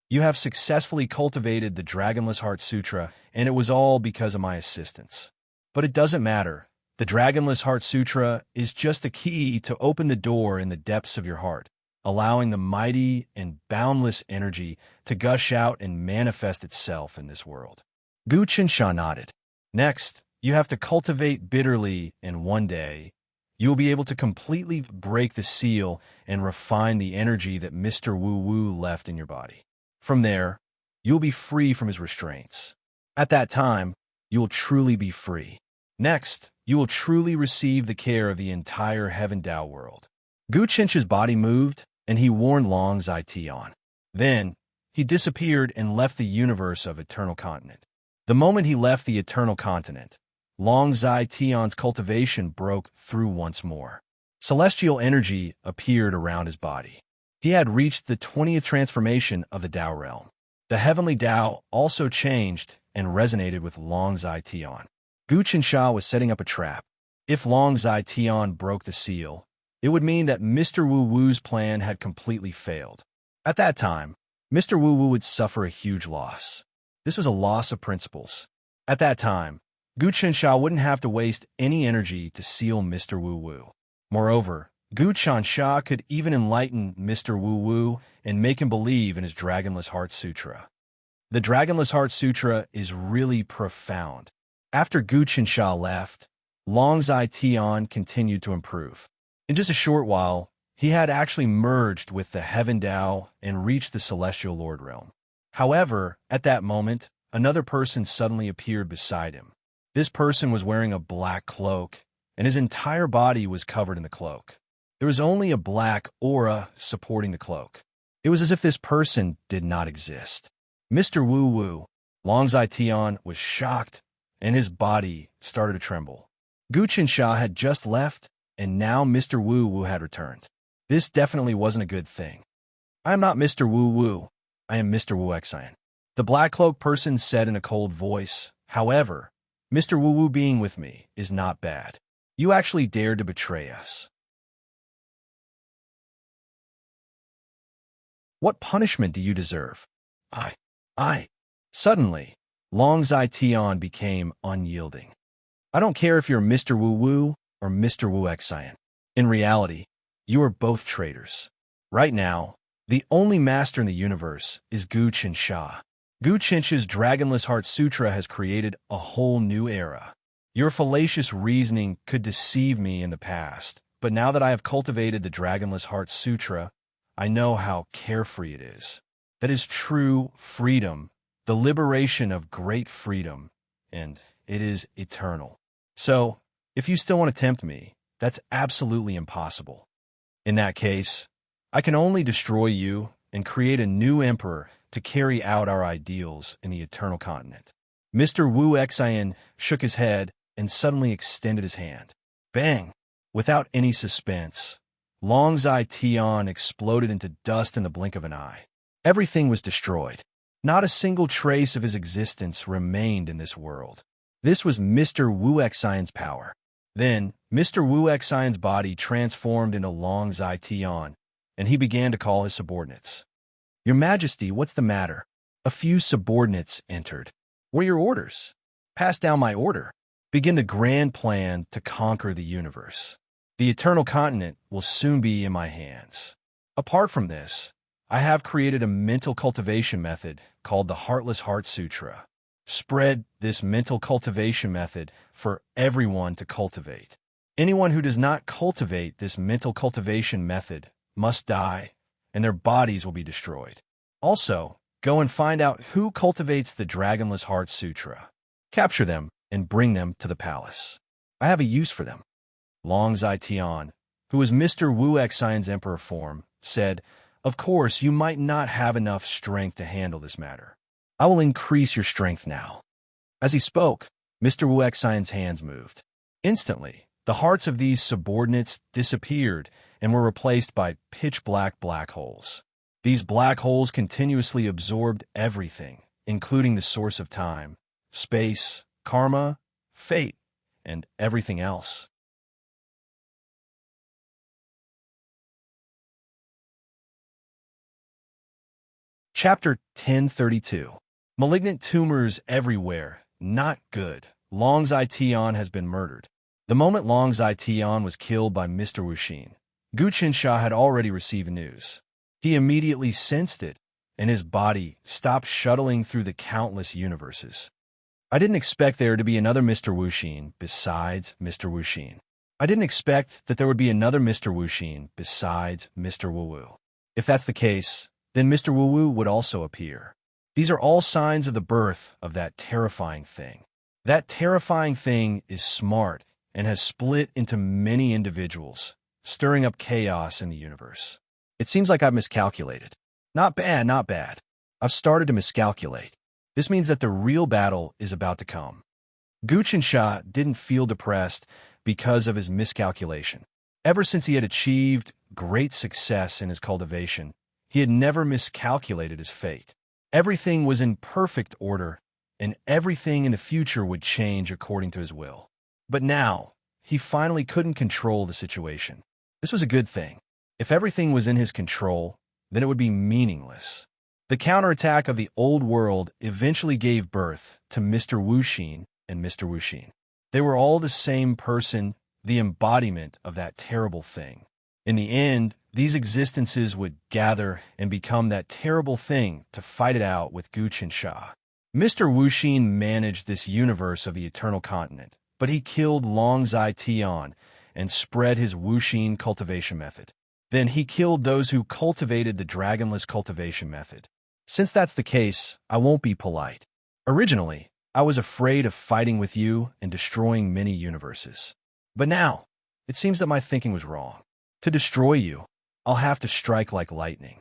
You have successfully cultivated the Dragonless Heart Sutra, and it was all because of my assistance. But it doesn't matter. The Dragonless Heart Sutra is just a key to open the door in the depths of your heart, allowing the mighty and boundless energy to gush out and manifest itself in this world. Gu Qinsha nodded. Next, you have to cultivate bitterly, and one day, you will be able to completely break the seal and refine the energy that Mr. Wu Wu left in your body. From there, you will be free from his restraints. At that time, you will truly be free. Next, you will truly receive the care of the entire Heaven Dao world. Gu Qinsha's body moved, and he warned Long Zai Tian. Then, he disappeared and left the universe of Eternal Continent. The moment he left the Eternal Continent, Long Zai Tian's cultivation broke through once more. Celestial energy appeared around his body. He had reached the 20th transformation of the Dao realm. The heavenly Dao also changed and resonated with Long Zai Tian. Gu Qinsha was setting up a trap. If Long Zai Tian broke the seal, it would mean that Mr. Wu Wu's plan had completely failed. At that time, Mr. Wu Wu would suffer a huge loss. This was a loss of principles. At that time, Gu Qinsha wouldn't have to waste any energy to seal Mr. Wu Wu. Moreover, Gu Qinsha could even enlighten Mr. Wu Wu and make him believe in his Dragonless Heart Sutra. The Dragonless Heart Sutra is really profound. After Gu Qinsha left, Long Zai Tian continued to improve. In just a short while, he had actually merged with the Heaven Dao and reached the Celestial Lord realm. However, at that moment, another person suddenly appeared beside him. This person was wearing a black cloak, and his entire body was covered in the cloak. There was only a black aura supporting the cloak. It was as if this person did not exist. Mr. Wu Wu, Long Zai Tian, was shocked, and his body started to tremble. Gu Qinsha had just left, and now Mr. Wu Wu had returned. This definitely wasn't a good thing. I am not Mr. Wu Wu. I am Mr. Wu Xian. The black cloak person said in a cold voice. However, Mr. Wu Wu being with me is not bad. You actually dared to betray us. What punishment do you deserve? I. Suddenly, Long Zai Tian became unyielding. I don't care if you're Mr. Wu Wu or Mr. Wu Xian. In reality, you are both traitors. Right now, the only master in the universe is Gu Qinsha. Gu Qinsha's Dragonless Heart Sutra has created a whole new era. Your fallacious reasoning could deceive me in the past, but now that I have cultivated the Dragonless Heart Sutra, I know how carefree it is. That is true freedom, the liberation of great freedom, and it is eternal. So, if you still want to tempt me, that's absolutely impossible. In that case, I can only destroy you and create a new emperor to carry out our ideals in the Eternal Continent. Mr. Wu Xian shook his head and suddenly extended his hand. Bang! Without any suspense, Long Zai Tian exploded into dust in the blink of an eye. Everything was destroyed. Not a single trace of his existence remained in this world. This was Mr. Wu Xian's power. Then, Mr. Wu Xian's body transformed into Long Zai Tian, and he began to call his subordinates. Your Majesty, what's the matter? A few subordinates entered. What are your orders? Pass down my order. begin the grand plan to conquer the universe. The eternal continent will soon be in my hands. Apart from this, I have created a mental cultivation method called the Heartless Heart Sutra. Spread this mental cultivation method for everyone to cultivate. Anyone who does not cultivate this mental cultivation method must die, and their bodies will be destroyed. Also, go and find out who cultivates the Dragonless Heart Sutra. Capture them and bring them to the palace. I have a use for them. Long Zai Tian, who was Mr. Wu Xian's emperor form, said, "Of course, you might not have enough strength to handle this matter. I will increase your strength now." As he spoke, Mr. Wu Xian's hands moved. Instantly, the hearts of these subordinates disappeared and were replaced by pitch-black black holes. These black holes continuously absorbed everything, including the source of time, space, karma, fate, and everything else. Chapter 1032. Malignant tumors everywhere. Not good. Long Zai Tian has been murdered. The moment Long Zai Tian was killed by Mr. Wuxin, Gu Qinsha had already received news. He immediately sensed it, and his body stopped shuttling through the countless universes. I didn't expect there to be another Mr. Wuxin besides Mr. Wuxin. I didn't expect that there would be another Mr. Wuxin besides Mr. Wu Wu. If that's the case, then Mr. Wu Wu would also appear. These are all signs of the birth of that terrifying thing. That terrifying thing is smart and has split into many individuals, stirring up chaos in the universe. It seems like I've miscalculated. Not bad, not bad. I've started to miscalculate. This means that the real battle is about to come. Gu Qinsha didn't feel depressed because of his miscalculation. Ever since he had achieved great success in his cultivation, he had never miscalculated his fate. Everything was in perfect order, and everything in the future would change according to his will. But now, he finally couldn't control the situation. This was a good thing. If everything was in his control, then it would be meaningless. The counterattack of the old world eventually gave birth to Mr. Wuxin and Mr. Wuxin. They were all the same person, the embodiment of that terrible thing. In the end, these existences would gather and become that terrible thing to fight it out with Gu Qinsha. Mr. Wuxin managed this universe of the eternal continent, but he killed Long Zai Tian and spread his Wuxin cultivation method. Then he killed those who cultivated the Dragonless cultivation method. Since that's the case, I won't be polite. Originally, I was afraid of fighting with you and destroying many universes. But now, it seems that my thinking was wrong. To destroy you, I'll have to strike like lightning.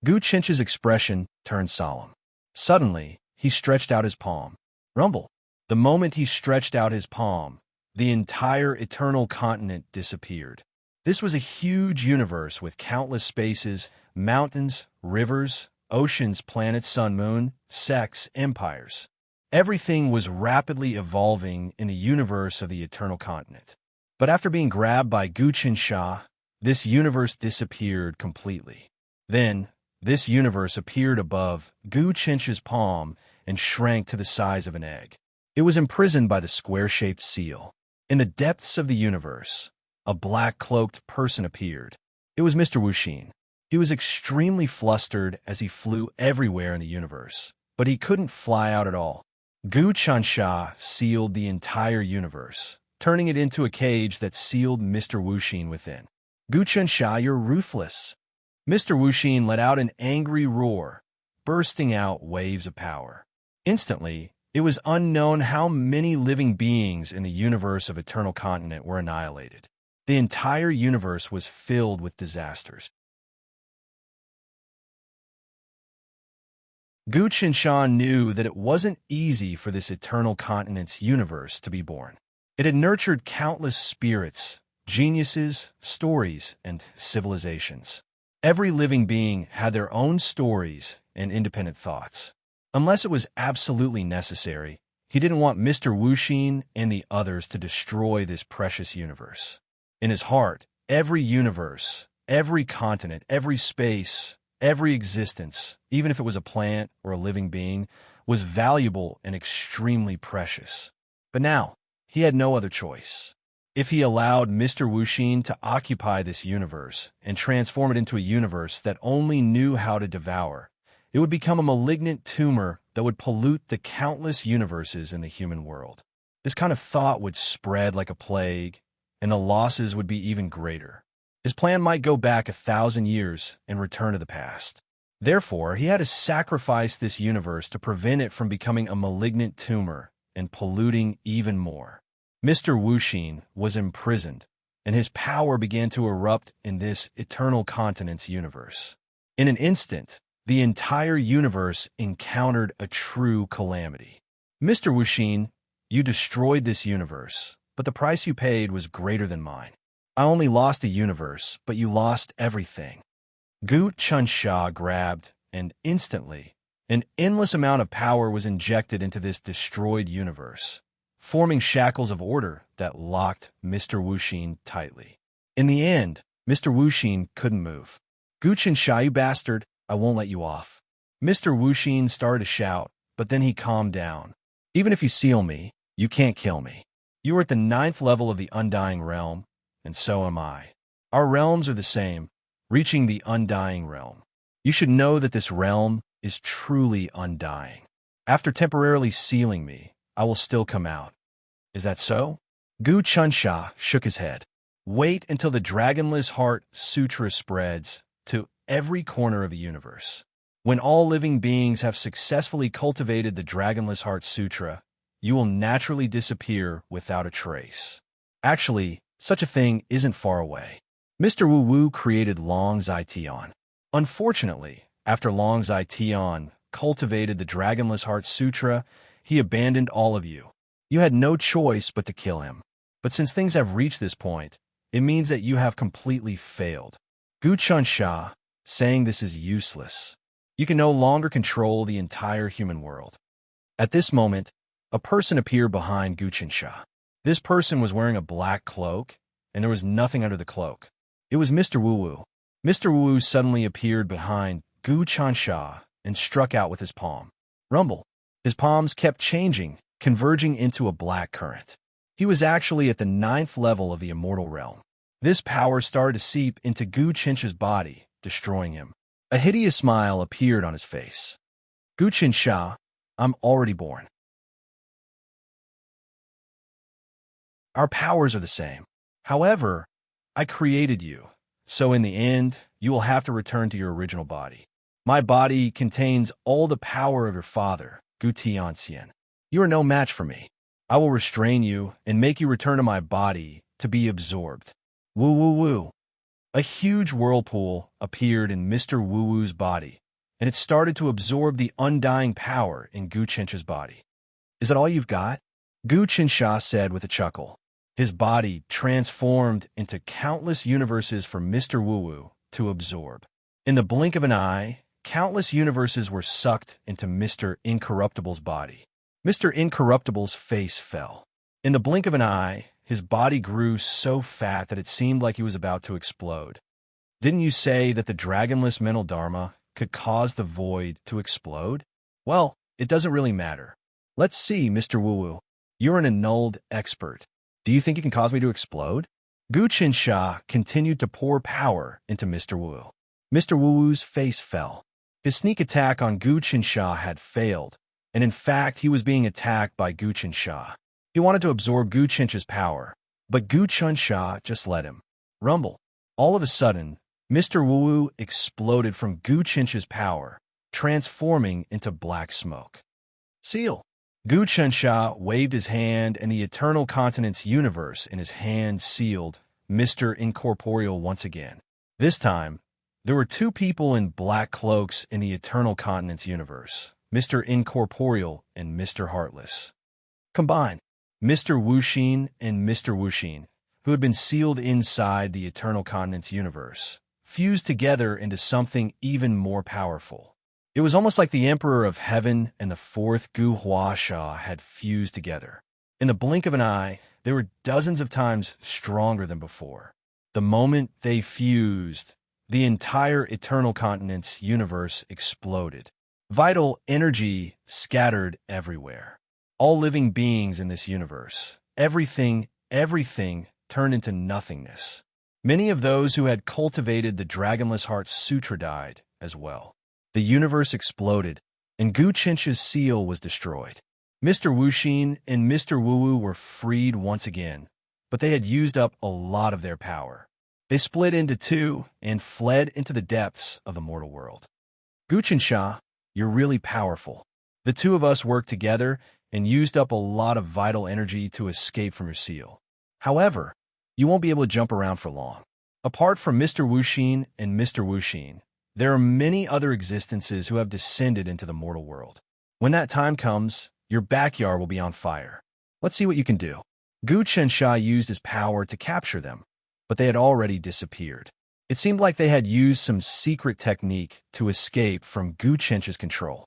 Gu Qinsha's expression turned solemn. Suddenly, he stretched out his palm. Rumble. The moment he stretched out his palm, the entire eternal continent disappeared. This was a huge universe with countless spaces, mountains, rivers, oceans, planets, sun, moon, sects, empires. Everything was rapidly evolving in the universe of the eternal continent. But after being grabbed by Gu Qinsha, this universe disappeared completely. Then, this universe appeared above Gu Qinsha's palm and shrank to the size of an egg. It was imprisoned by the square-shaped seal. In the depths of the universe, a black-cloaked person appeared. It was Mr. Wuxin. He was extremely flustered as he flew everywhere in the universe, but he couldn't fly out at all. Gu Qinsha sealed the entire universe, turning it into a cage that sealed Mr. Wuxin within. Gu Qinsha, you're ruthless. Mr. Wuxin let out an angry roar, bursting out waves of power. Instantly, it was unknown how many living beings in the universe of Eternal Continent were annihilated. The entire universe was filled with disasters. Gu Qinsha knew that it wasn't easy for this Eternal Continent's universe to be born. It had nurtured countless spirits, geniuses, stories, and civilizations. Every living being had their own stories and independent thoughts. Unless it was absolutely necessary, he didn't want Mr. Wuxin and the others to destroy this precious universe. In his heart, every universe, every continent, every space, every existence, even if it was a plant or a living being, was valuable and extremely precious. But now, he had no other choice. If he allowed Mr. Wuxin to occupy this universe and transform it into a universe that only knew how to devour, it would become a malignant tumor that would pollute the countless universes in the human world. This kind of thought would spread like a plague, and the losses would be even greater. His plan might go back 1,000 years and return to the past. Therefore, he had to sacrifice this universe to prevent it from becoming a malignant tumor and polluting even more. Mr. Wuxin was imprisoned, and his power began to erupt in this eternal continent's universe. In an instant, the entire universe encountered a true calamity. Mr. Wuxin, you destroyed this universe, but the price you paid was greater than mine. I only lost a universe, but you lost everything. Gu Chunsha grabbed, and instantly, an endless amount of power was injected into this destroyed universe, forming shackles of order that locked Mr. Wuxin tightly. In the end, Mr. Wuxin couldn't move. Gu Chunsha, you bastard, I won't let you off. Mr. Wuxin started to shout, but then he calmed down. Even if you seal me, you can't kill me. You are at the 9th level of the Undying Realm, and so am I. Our realms are the same, reaching the Undying Realm. You should know that this realm is truly undying. After temporarily sealing me, I will still come out. Is that so? Gu Chunsha shook his head. Wait until the Dragonless Heart Sutra spreads to every corner of the universe. When all living beings have successfully cultivated the Dragonless Heart Sutra, you will naturally disappear without a trace. Actually, such a thing isn't far away. Mr. Wu Wu created Long Zai Tian. Unfortunately, after Long Zai Tian cultivated the Dragonless Heart Sutra, he abandoned all of you. You had no choice but to kill him. But since things have reached this point, it means that you have completely failed. Gu Chunsha, saying this is useless. You can no longer control the entire human world. At this moment, a person appeared behind Gu Chunsha. This person was wearing a black cloak, and there was nothing under the cloak. It was Mr. Wu Wu. Mr. Wu Wu suddenly appeared behind Gu Chunsha and struck out with his palm. Rumble. His palms kept changing, converging into a black current. He was actually at the 9th level of the immortal realm. This power started to seep into Gu Chunsha's body, destroying him. A hideous smile appeared on his face. Gu Chunsha, I'm already born. Our powers are the same. However, I created you, so in the end, you will have to return to your original body. My body contains all the power of your father, Gu Tianxian. You are no match for me. I will restrain you and make you return to my body to be absorbed. Woo woo woo. A huge whirlpool appeared in Mr. Wu Wu's body, and it started to absorb the undying power in Gu Chunsha's body. Is that all you've got? Gu Chunsha said with a chuckle. His body transformed into countless universes for Mr. Wu Wu to absorb. In the blink of an eye, countless universes were sucked into Mr. Incorruptible's body. Mr. Incorruptible's face fell. In the blink of an eye, his body grew so fat that it seemed like he was about to explode. Didn't you say that the dragonless mental dharma could cause the void to explode? Well, it doesn't really matter. Let's see, Mr. Wu Wu. You're an annulled expert. Do you think you can cause me to explode? Gu Chunsha continued to pour power into Mr. Wu Wu. Mr. Wu Wu's face fell. His sneak attack on Gu Chunsha had failed, and in fact, he was being attacked by Gu Chunsha. He wanted to absorb Gu Chunsha's power, but Gu Chunsha just let him. Rumble. All of a sudden, Mr. Wu Wu exploded from Gu Chunsha's power, transforming into black smoke. Seal. Gu Chunsha waved his hand, and the Eternal Continent's universe in his hand sealed Mr. Incorporeal once again. This time, there were two people in black cloaks in the Eternal Continent's universe, Mr. Incorporeal and Mr. Heartless. Combined, Mr. Wuxin and Mr. Wuxin, who had been sealed inside the Eternal Continent's universe, fused together into something even more powerful. It was almost like the Emperor of Heaven and the fourth Gu Huasha had fused together. In the blink of an eye, they were dozens of times stronger than before. The moment they fused, the entire Eternal Continent's universe exploded. Vital energy scattered everywhere. All living beings in this universe, everything turned into nothingness. Many of those who had cultivated the Dragonless Heart Sutra died as well. The universe exploded, and Gu Chencha's seal was destroyed. Mr. Wuxin and Mr. Wu were freed once again, but they had used up a lot of their power. They split into two and fled into the depths of the mortal world. Gu Chensha, you're really powerful. The two of us worked together and used up a lot of vital energy to escape from your seal. However, you won't be able to jump around for long. Apart from Mr. Wuxin and Mr. Wuxin, there are many other existences who have descended into the mortal world. When that time comes, your backyard will be on fire. Let's see what you can do. Gu Chensha used his power to capture them, but they had already disappeared. It seemed like they had used some secret technique to escape from Gu Chencha's control.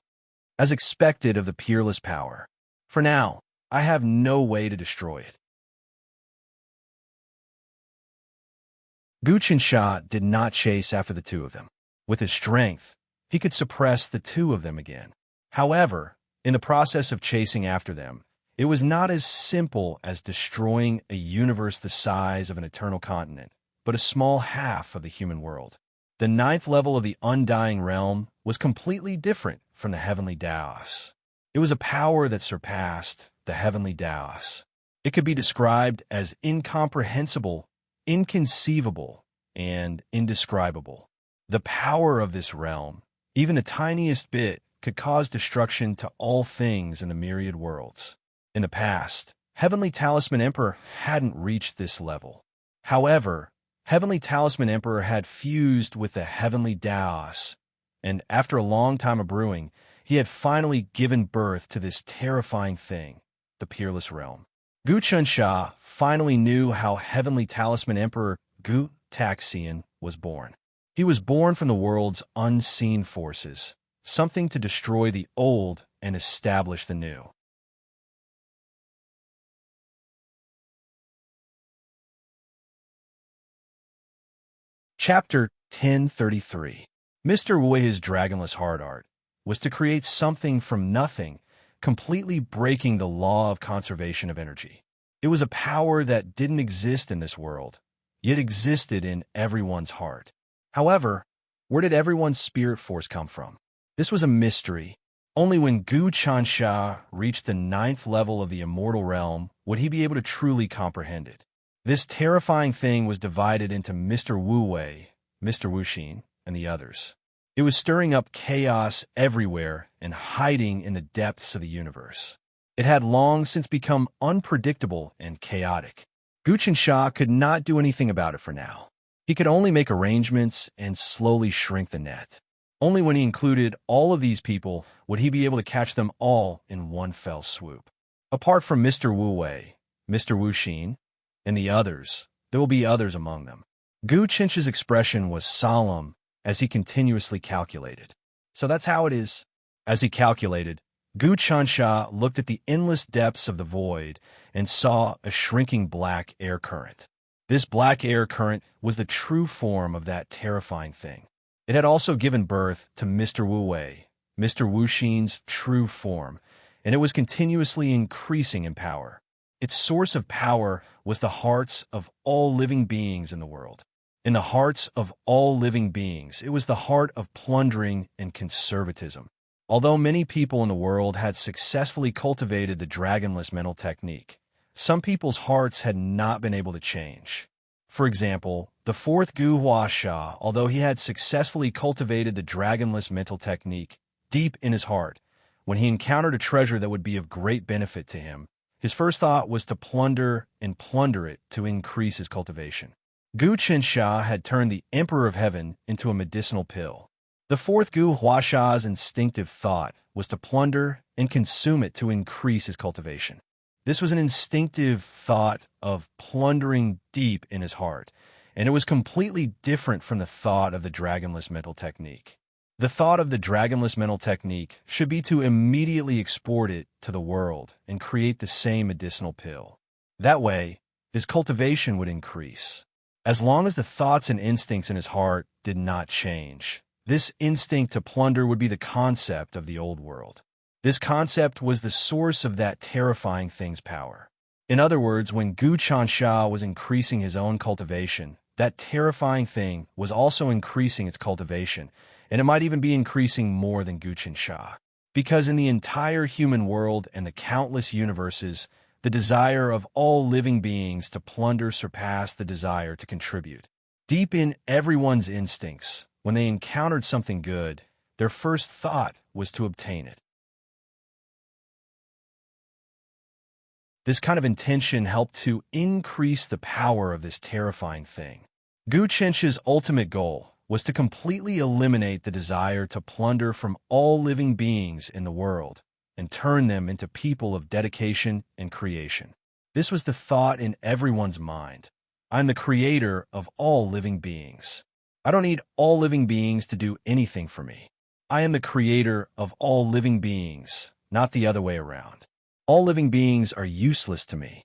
As expected of the peerless power, for now, I have no way to destroy it. Gu Chensha did not chase after the two of them. With his strength, he could suppress the two of them again. However, in the process of chasing after them, it was not as simple as destroying a universe the size of an eternal continent, but a small half of the human world. The 9th level of the Undying Realm was completely different from the Heavenly Daos. It was a power that surpassed the Heavenly Daos. It could be described as incomprehensible, inconceivable, and indescribable. The power of this realm, even the tiniest bit, could cause destruction to all things in the myriad worlds. In the past, Heavenly Talisman Emperor hadn't reached this level. However, Heavenly Talisman Emperor had fused with the Heavenly Daos, and after a long time of brewing, he had finally given birth to this terrifying thing, the Peerless Realm. Gu Chensha finally knew how Heavenly Talisman Emperor Gu Taxian was born. He was born from the world's unseen forces, something to destroy the old and establish the new. Chapter 1033. Mr. Wu's Dragonless Heart Art was to create something from nothing, completely breaking the law of conservation of energy. It was a power that didn't exist in this world, yet existed in everyone's heart. However, where did everyone's spirit force come from? This was a mystery. Only when Gu Chensha reached the 9th level of the immortal realm would he be able to truly comprehend it. This terrifying thing was divided into Mr. Wu, Mr. Wuxin, and the others. It was stirring up chaos everywhere and hiding in the depths of the universe. It had long since become unpredictable and chaotic. Gu Chensha could not do anything about it for now. He could only make arrangements and slowly shrink the net. Only when he included all of these people would he be able to catch them all in one fell swoop. Apart from Mr. Wu, Mr. Wuxin, and the others, there will be others among them. Gu Chencha's expression was solemn as he continuously calculated. So that's how it is. As he calculated, Gu Chensha looked at the endless depths of the void and saw a shrinking black air current. This black air current was the true form of that terrifying thing. It had also given birth to Mr. Wu, Mr. Wuxin's true form, and it was continuously increasing in power. Its source of power was the hearts of all living beings in the world. In the hearts of all living beings, it was the heart of plundering and conservatism. Although many people in the world had successfully cultivated the dragonless mental technique, some people's hearts had not been able to change. For example, the 4th Gu Huasha, although he had successfully cultivated the dragonless mental technique deep in his heart, when he encountered a treasure that would be of great benefit to him, his first thought was to plunder it to increase his cultivation. Gu Chensha had turned the Emperor of Heaven into a medicinal pill. The 4th Gu Huasha's instinctive thought was to plunder and consume it to increase his cultivation. This was an instinctive thought of plundering deep in his heart, and it was completely different from the thought of the dragonless mental technique. The thought of the dragonless mental technique should be to immediately export it to the world and create the same medicinal pill. That way, his cultivation would increase. As long as the thoughts and instincts in his heart did not change, this instinct to plunder would be the concept of the old world. This concept was the source of that terrifying thing's power. In other words, when Gu Chansha was increasing his own cultivation, that terrifying thing was also increasing its cultivation, and it might even be increasing more than Gu Chansha. Because in the entire human world and the countless universes, the desire of all living beings to plunder surpassed the desire to contribute. Deep in everyone's instincts, when they encountered something good, their first thought was to obtain it. This kind of intention helped to increase the power of this terrifying thing. Gu Chensha's ultimate goal was to completely eliminate the desire to plunder from all living beings in the world and turn them into people of dedication and creation. This was the thought in everyone's mind. I'm the creator of all living beings. I don't need all living beings to do anything for me. I am the creator of all living beings, not the other way around. All living beings are useless to me.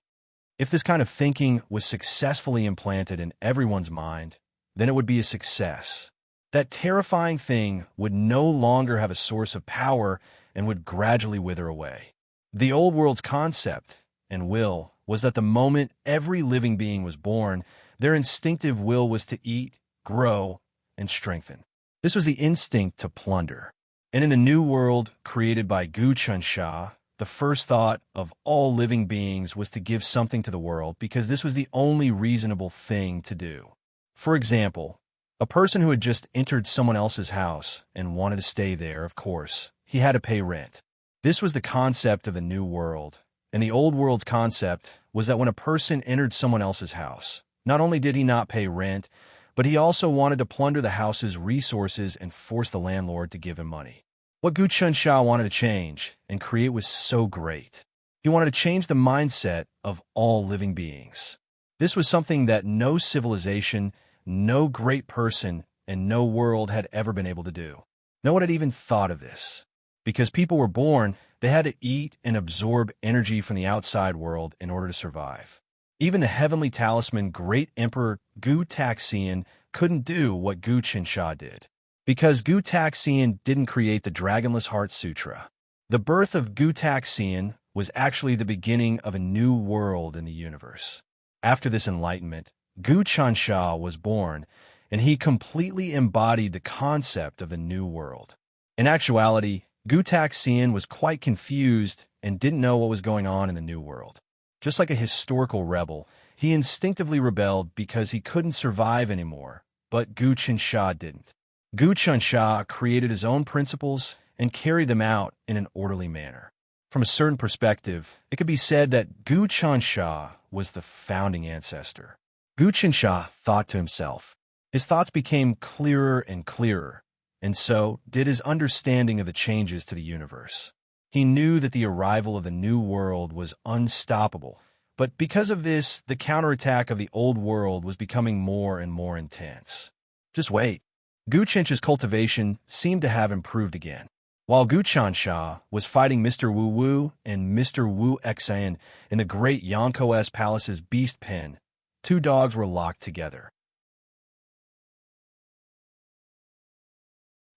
If this kind of thinking was successfully implanted in everyone's mind, then it would be a success. That terrifying thing would no longer have a source of power and would gradually wither away. The old world's concept and will was that the moment every living being was born, their instinctive will was to eat, grow, and strengthen. This was the instinct to plunder. And in the new world created by Gu Chansha, the first thought of all living beings was to give something to the world because this was the only reasonable thing to do. For example, a person who had just entered someone else's house and wanted to stay there, of course, he had to pay rent. This was the concept of the new world. And the old world's concept was that when a person entered someone else's house, not only did he not pay rent, but he also wanted to plunder the house's resources and force the landlord to give him money. What Gu Chansha wanted to change and create was so great. He wanted to change the mindset of all living beings. This was something that no civilization, no great person, and no world had ever been able to do. No one had even thought of this. Because people were born, they had to eat and absorb energy from the outside world in order to survive. Even the heavenly talisman Great Emperor Gu Taxian couldn't do what Gu Chansha did. Because Gu Taxian didn't create the Dragonless Heart Sutra. The birth of Gu Taxian was actually the beginning of a new world in the universe. After this enlightenment, Gu Chansha was born, and he completely embodied the concept of the new world. In actuality, Gu Taxian was quite confused and didn't know what was going on in the new world. Just like a historical rebel, he instinctively rebelled because he couldn't survive anymore, but Gu Chansha didn't. Gu Chansha created his own principles and carried them out in an orderly manner. From a certain perspective, it could be said that Gu Chansha was the founding ancestor. Gu Chansha thought to himself. His thoughts became clearer and clearer, and so did his understanding of the changes to the universe. He knew that the arrival of the new world was unstoppable, but because of this, the counterattack of the old world was becoming more and more intense. Just wait. Gu Chansha's cultivation seemed to have improved again. While Gu Chansha was fighting Mr. Wu Wu and Mr. Wu Xan in the great Yonko S Palace's beast pen, two dogs were locked together.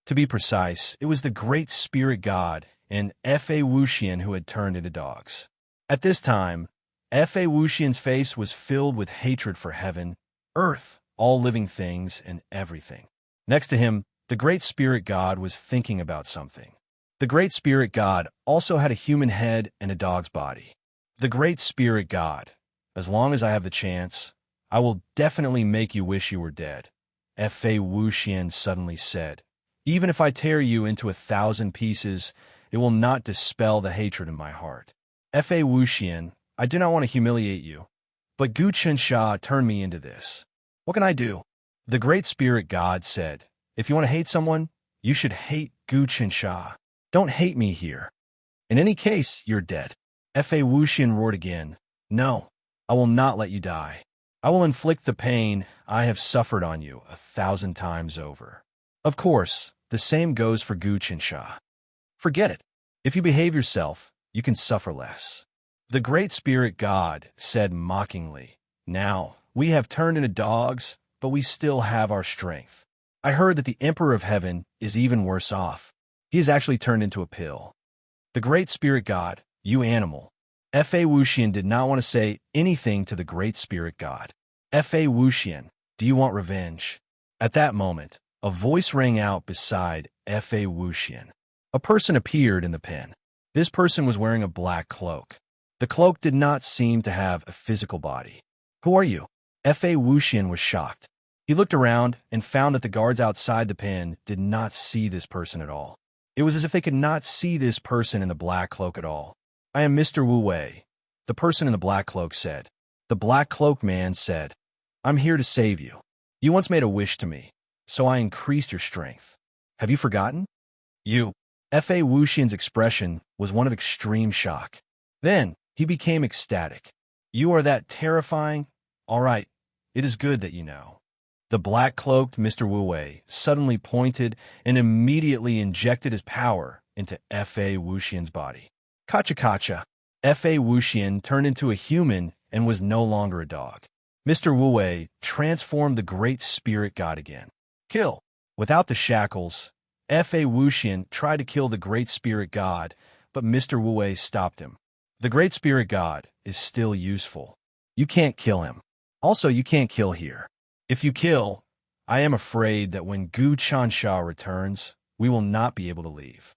To be precise, it was the great spirit god and Fa Wuxian who had turned into dogs. At this time, Fa Wuxian's face was filled with hatred for heaven, earth, all living things, and everything. Next to him, the great spirit god was thinking about something. The great spirit god also had a human head and a dog's body. The great spirit god, as long as I have the chance, I will definitely make you wish you were dead, Fa Wuxian suddenly said. Even if I tear you into 1,000 pieces, it will not dispel the hatred in my heart. Fa Wuxian, I do not want to humiliate you, but Gu Chansha turned me into this. What can I do? The great spirit god said, if you want to hate someone, you should hate Gu Chansha. Don't hate me here. In any case, you're dead. Fa Wuxian roared again. No, I will not let you die. I will inflict the pain I have suffered on you 1,000 times over. Of course, the same goes for Gu Chansha. Forget it. If you behave yourself, you can suffer less. The great spirit god said mockingly, now, we have turned into dogs, but we still have our strength. I heard that the Emperor of Heaven is even worse off. He has actually turned into a pill. The great spirit god, you animal, Fa Wuxian did not want to say anything to the Great Spirit God. Fa Wuxian, do you want revenge? At that moment, a voice rang out beside Fa Wuxian. A person appeared in the pen. This person was wearing a black cloak. The cloak did not seem to have a physical body. Who are you? Fa Wuxian was shocked. He looked around and found that the guards outside the pen did not see this person at all. It was as if they could not see this person in the black cloak at all. I am Mr. Wu Wei, the person in the black cloak said. The black cloak man said, I'm here to save you. You once made a wish to me, so I increased your strength. Have you forgotten? You. Fa Wuxian's expression was one of extreme shock. Then he became ecstatic. You are that terrifying? All right, it is good that you know. The black-cloaked Mr. Wu Wei suddenly pointed and immediately injected his power into Fa Wuxian's body. Kacha-kacha. Fa Wuxian turned into a human and was no longer a dog. Mr. Wu Wei transformed the Great Spirit God again. Kill. Without the shackles, Fa Wuxian tried to kill the Great Spirit God, but Mr. Wu Wei stopped him. The Great Spirit God is still useful. You can't kill him. Also, you can't kill here. If you kill, I am afraid that when Gu Chansha returns, we will not be able to leave.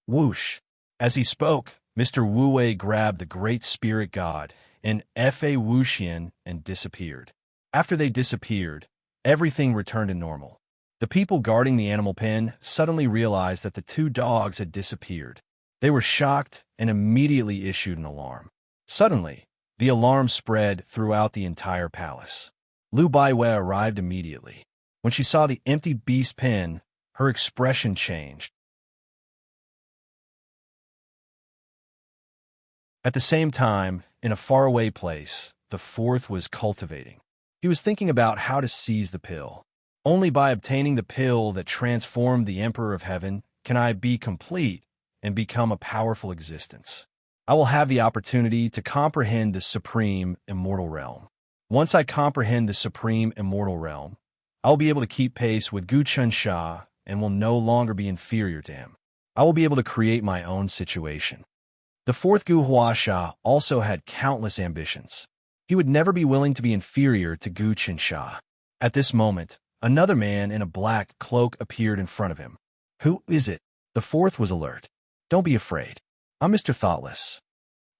Whoosh. As he spoke, Mr. Wu Wei grabbed the Great Spirit God and Fa Wuxian and disappeared. After they disappeared, everything returned to normal. The people guarding the animal pen suddenly realized that the two dogs had disappeared. They were shocked and immediately issued an alarm. Suddenly, the alarm spread throughout the entire palace. Lu Baiwei arrived immediately. When she saw the empty beast pen, her expression changed. At the same time, in a faraway place, the fourth was cultivating. He was thinking about how to seize the pill. Only by obtaining the pill that transformed the Emperor of Heaven can I be complete and become a powerful existence. I will have the opportunity to comprehend the supreme immortal realm. Once I comprehend the supreme immortal realm, I will be able to keep pace with Gu Chansha and will no longer be inferior to him. I will be able to create my own situation. The fourth Gu Huasha also had countless ambitions. He would never be willing to be inferior to Gu Chansha. At this moment, another man in a black cloak appeared in front of him. Who is it? The fourth was alert. Don't be afraid. I'm Mr. Thoughtless.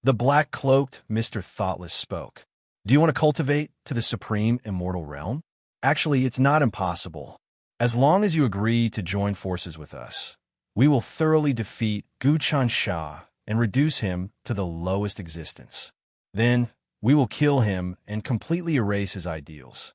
The black-cloaked Mr. Thoughtless spoke. Do you want to cultivate to the supreme immortal realm? Actually, it's not impossible. As long as you agree to join forces with us, we will thoroughly defeat Gu Chansha and reduce him to the lowest existence. Then, we will kill him and completely erase his ideals.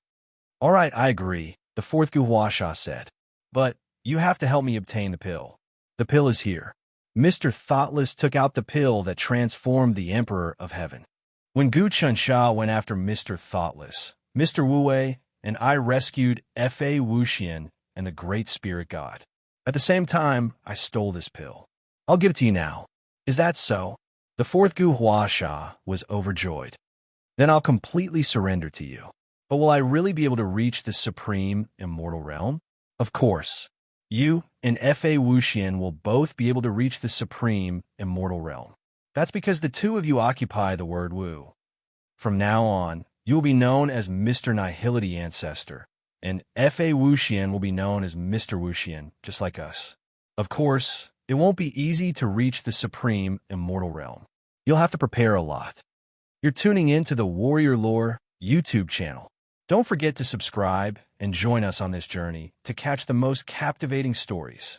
All right, I agree, the fourth Gu Huasha said. But you have to help me obtain the pill. The pill is here. Mr. Thoughtless took out the pill that transformed the Emperor of Heaven. When Gu Chansha went after Mr. Thoughtless, Mr. Wu Wei and I rescued Fa Wuxian and the Great Spirit God. At the same time, I stole this pill. I'll give it to you now. Is that so? The fourth Gu Huasha was overjoyed. Then I'll completely surrender to you. But will I really be able to reach the supreme immortal realm? Of course. You and Fa Wuxian will both be able to reach the supreme immortal realm. That's because the two of you occupy the word Wu. From now on, you will be known as Mr. Nihility Ancestor, and Fa Wuxian will be known as Mr. Wuxian, just like us. Of course, it won't be easy to reach the supreme immortal realm. You'll have to prepare a lot. You're tuning in to the Warrior Lore YouTube channel. Don't forget to subscribe and join us on this journey to catch the most captivating stories.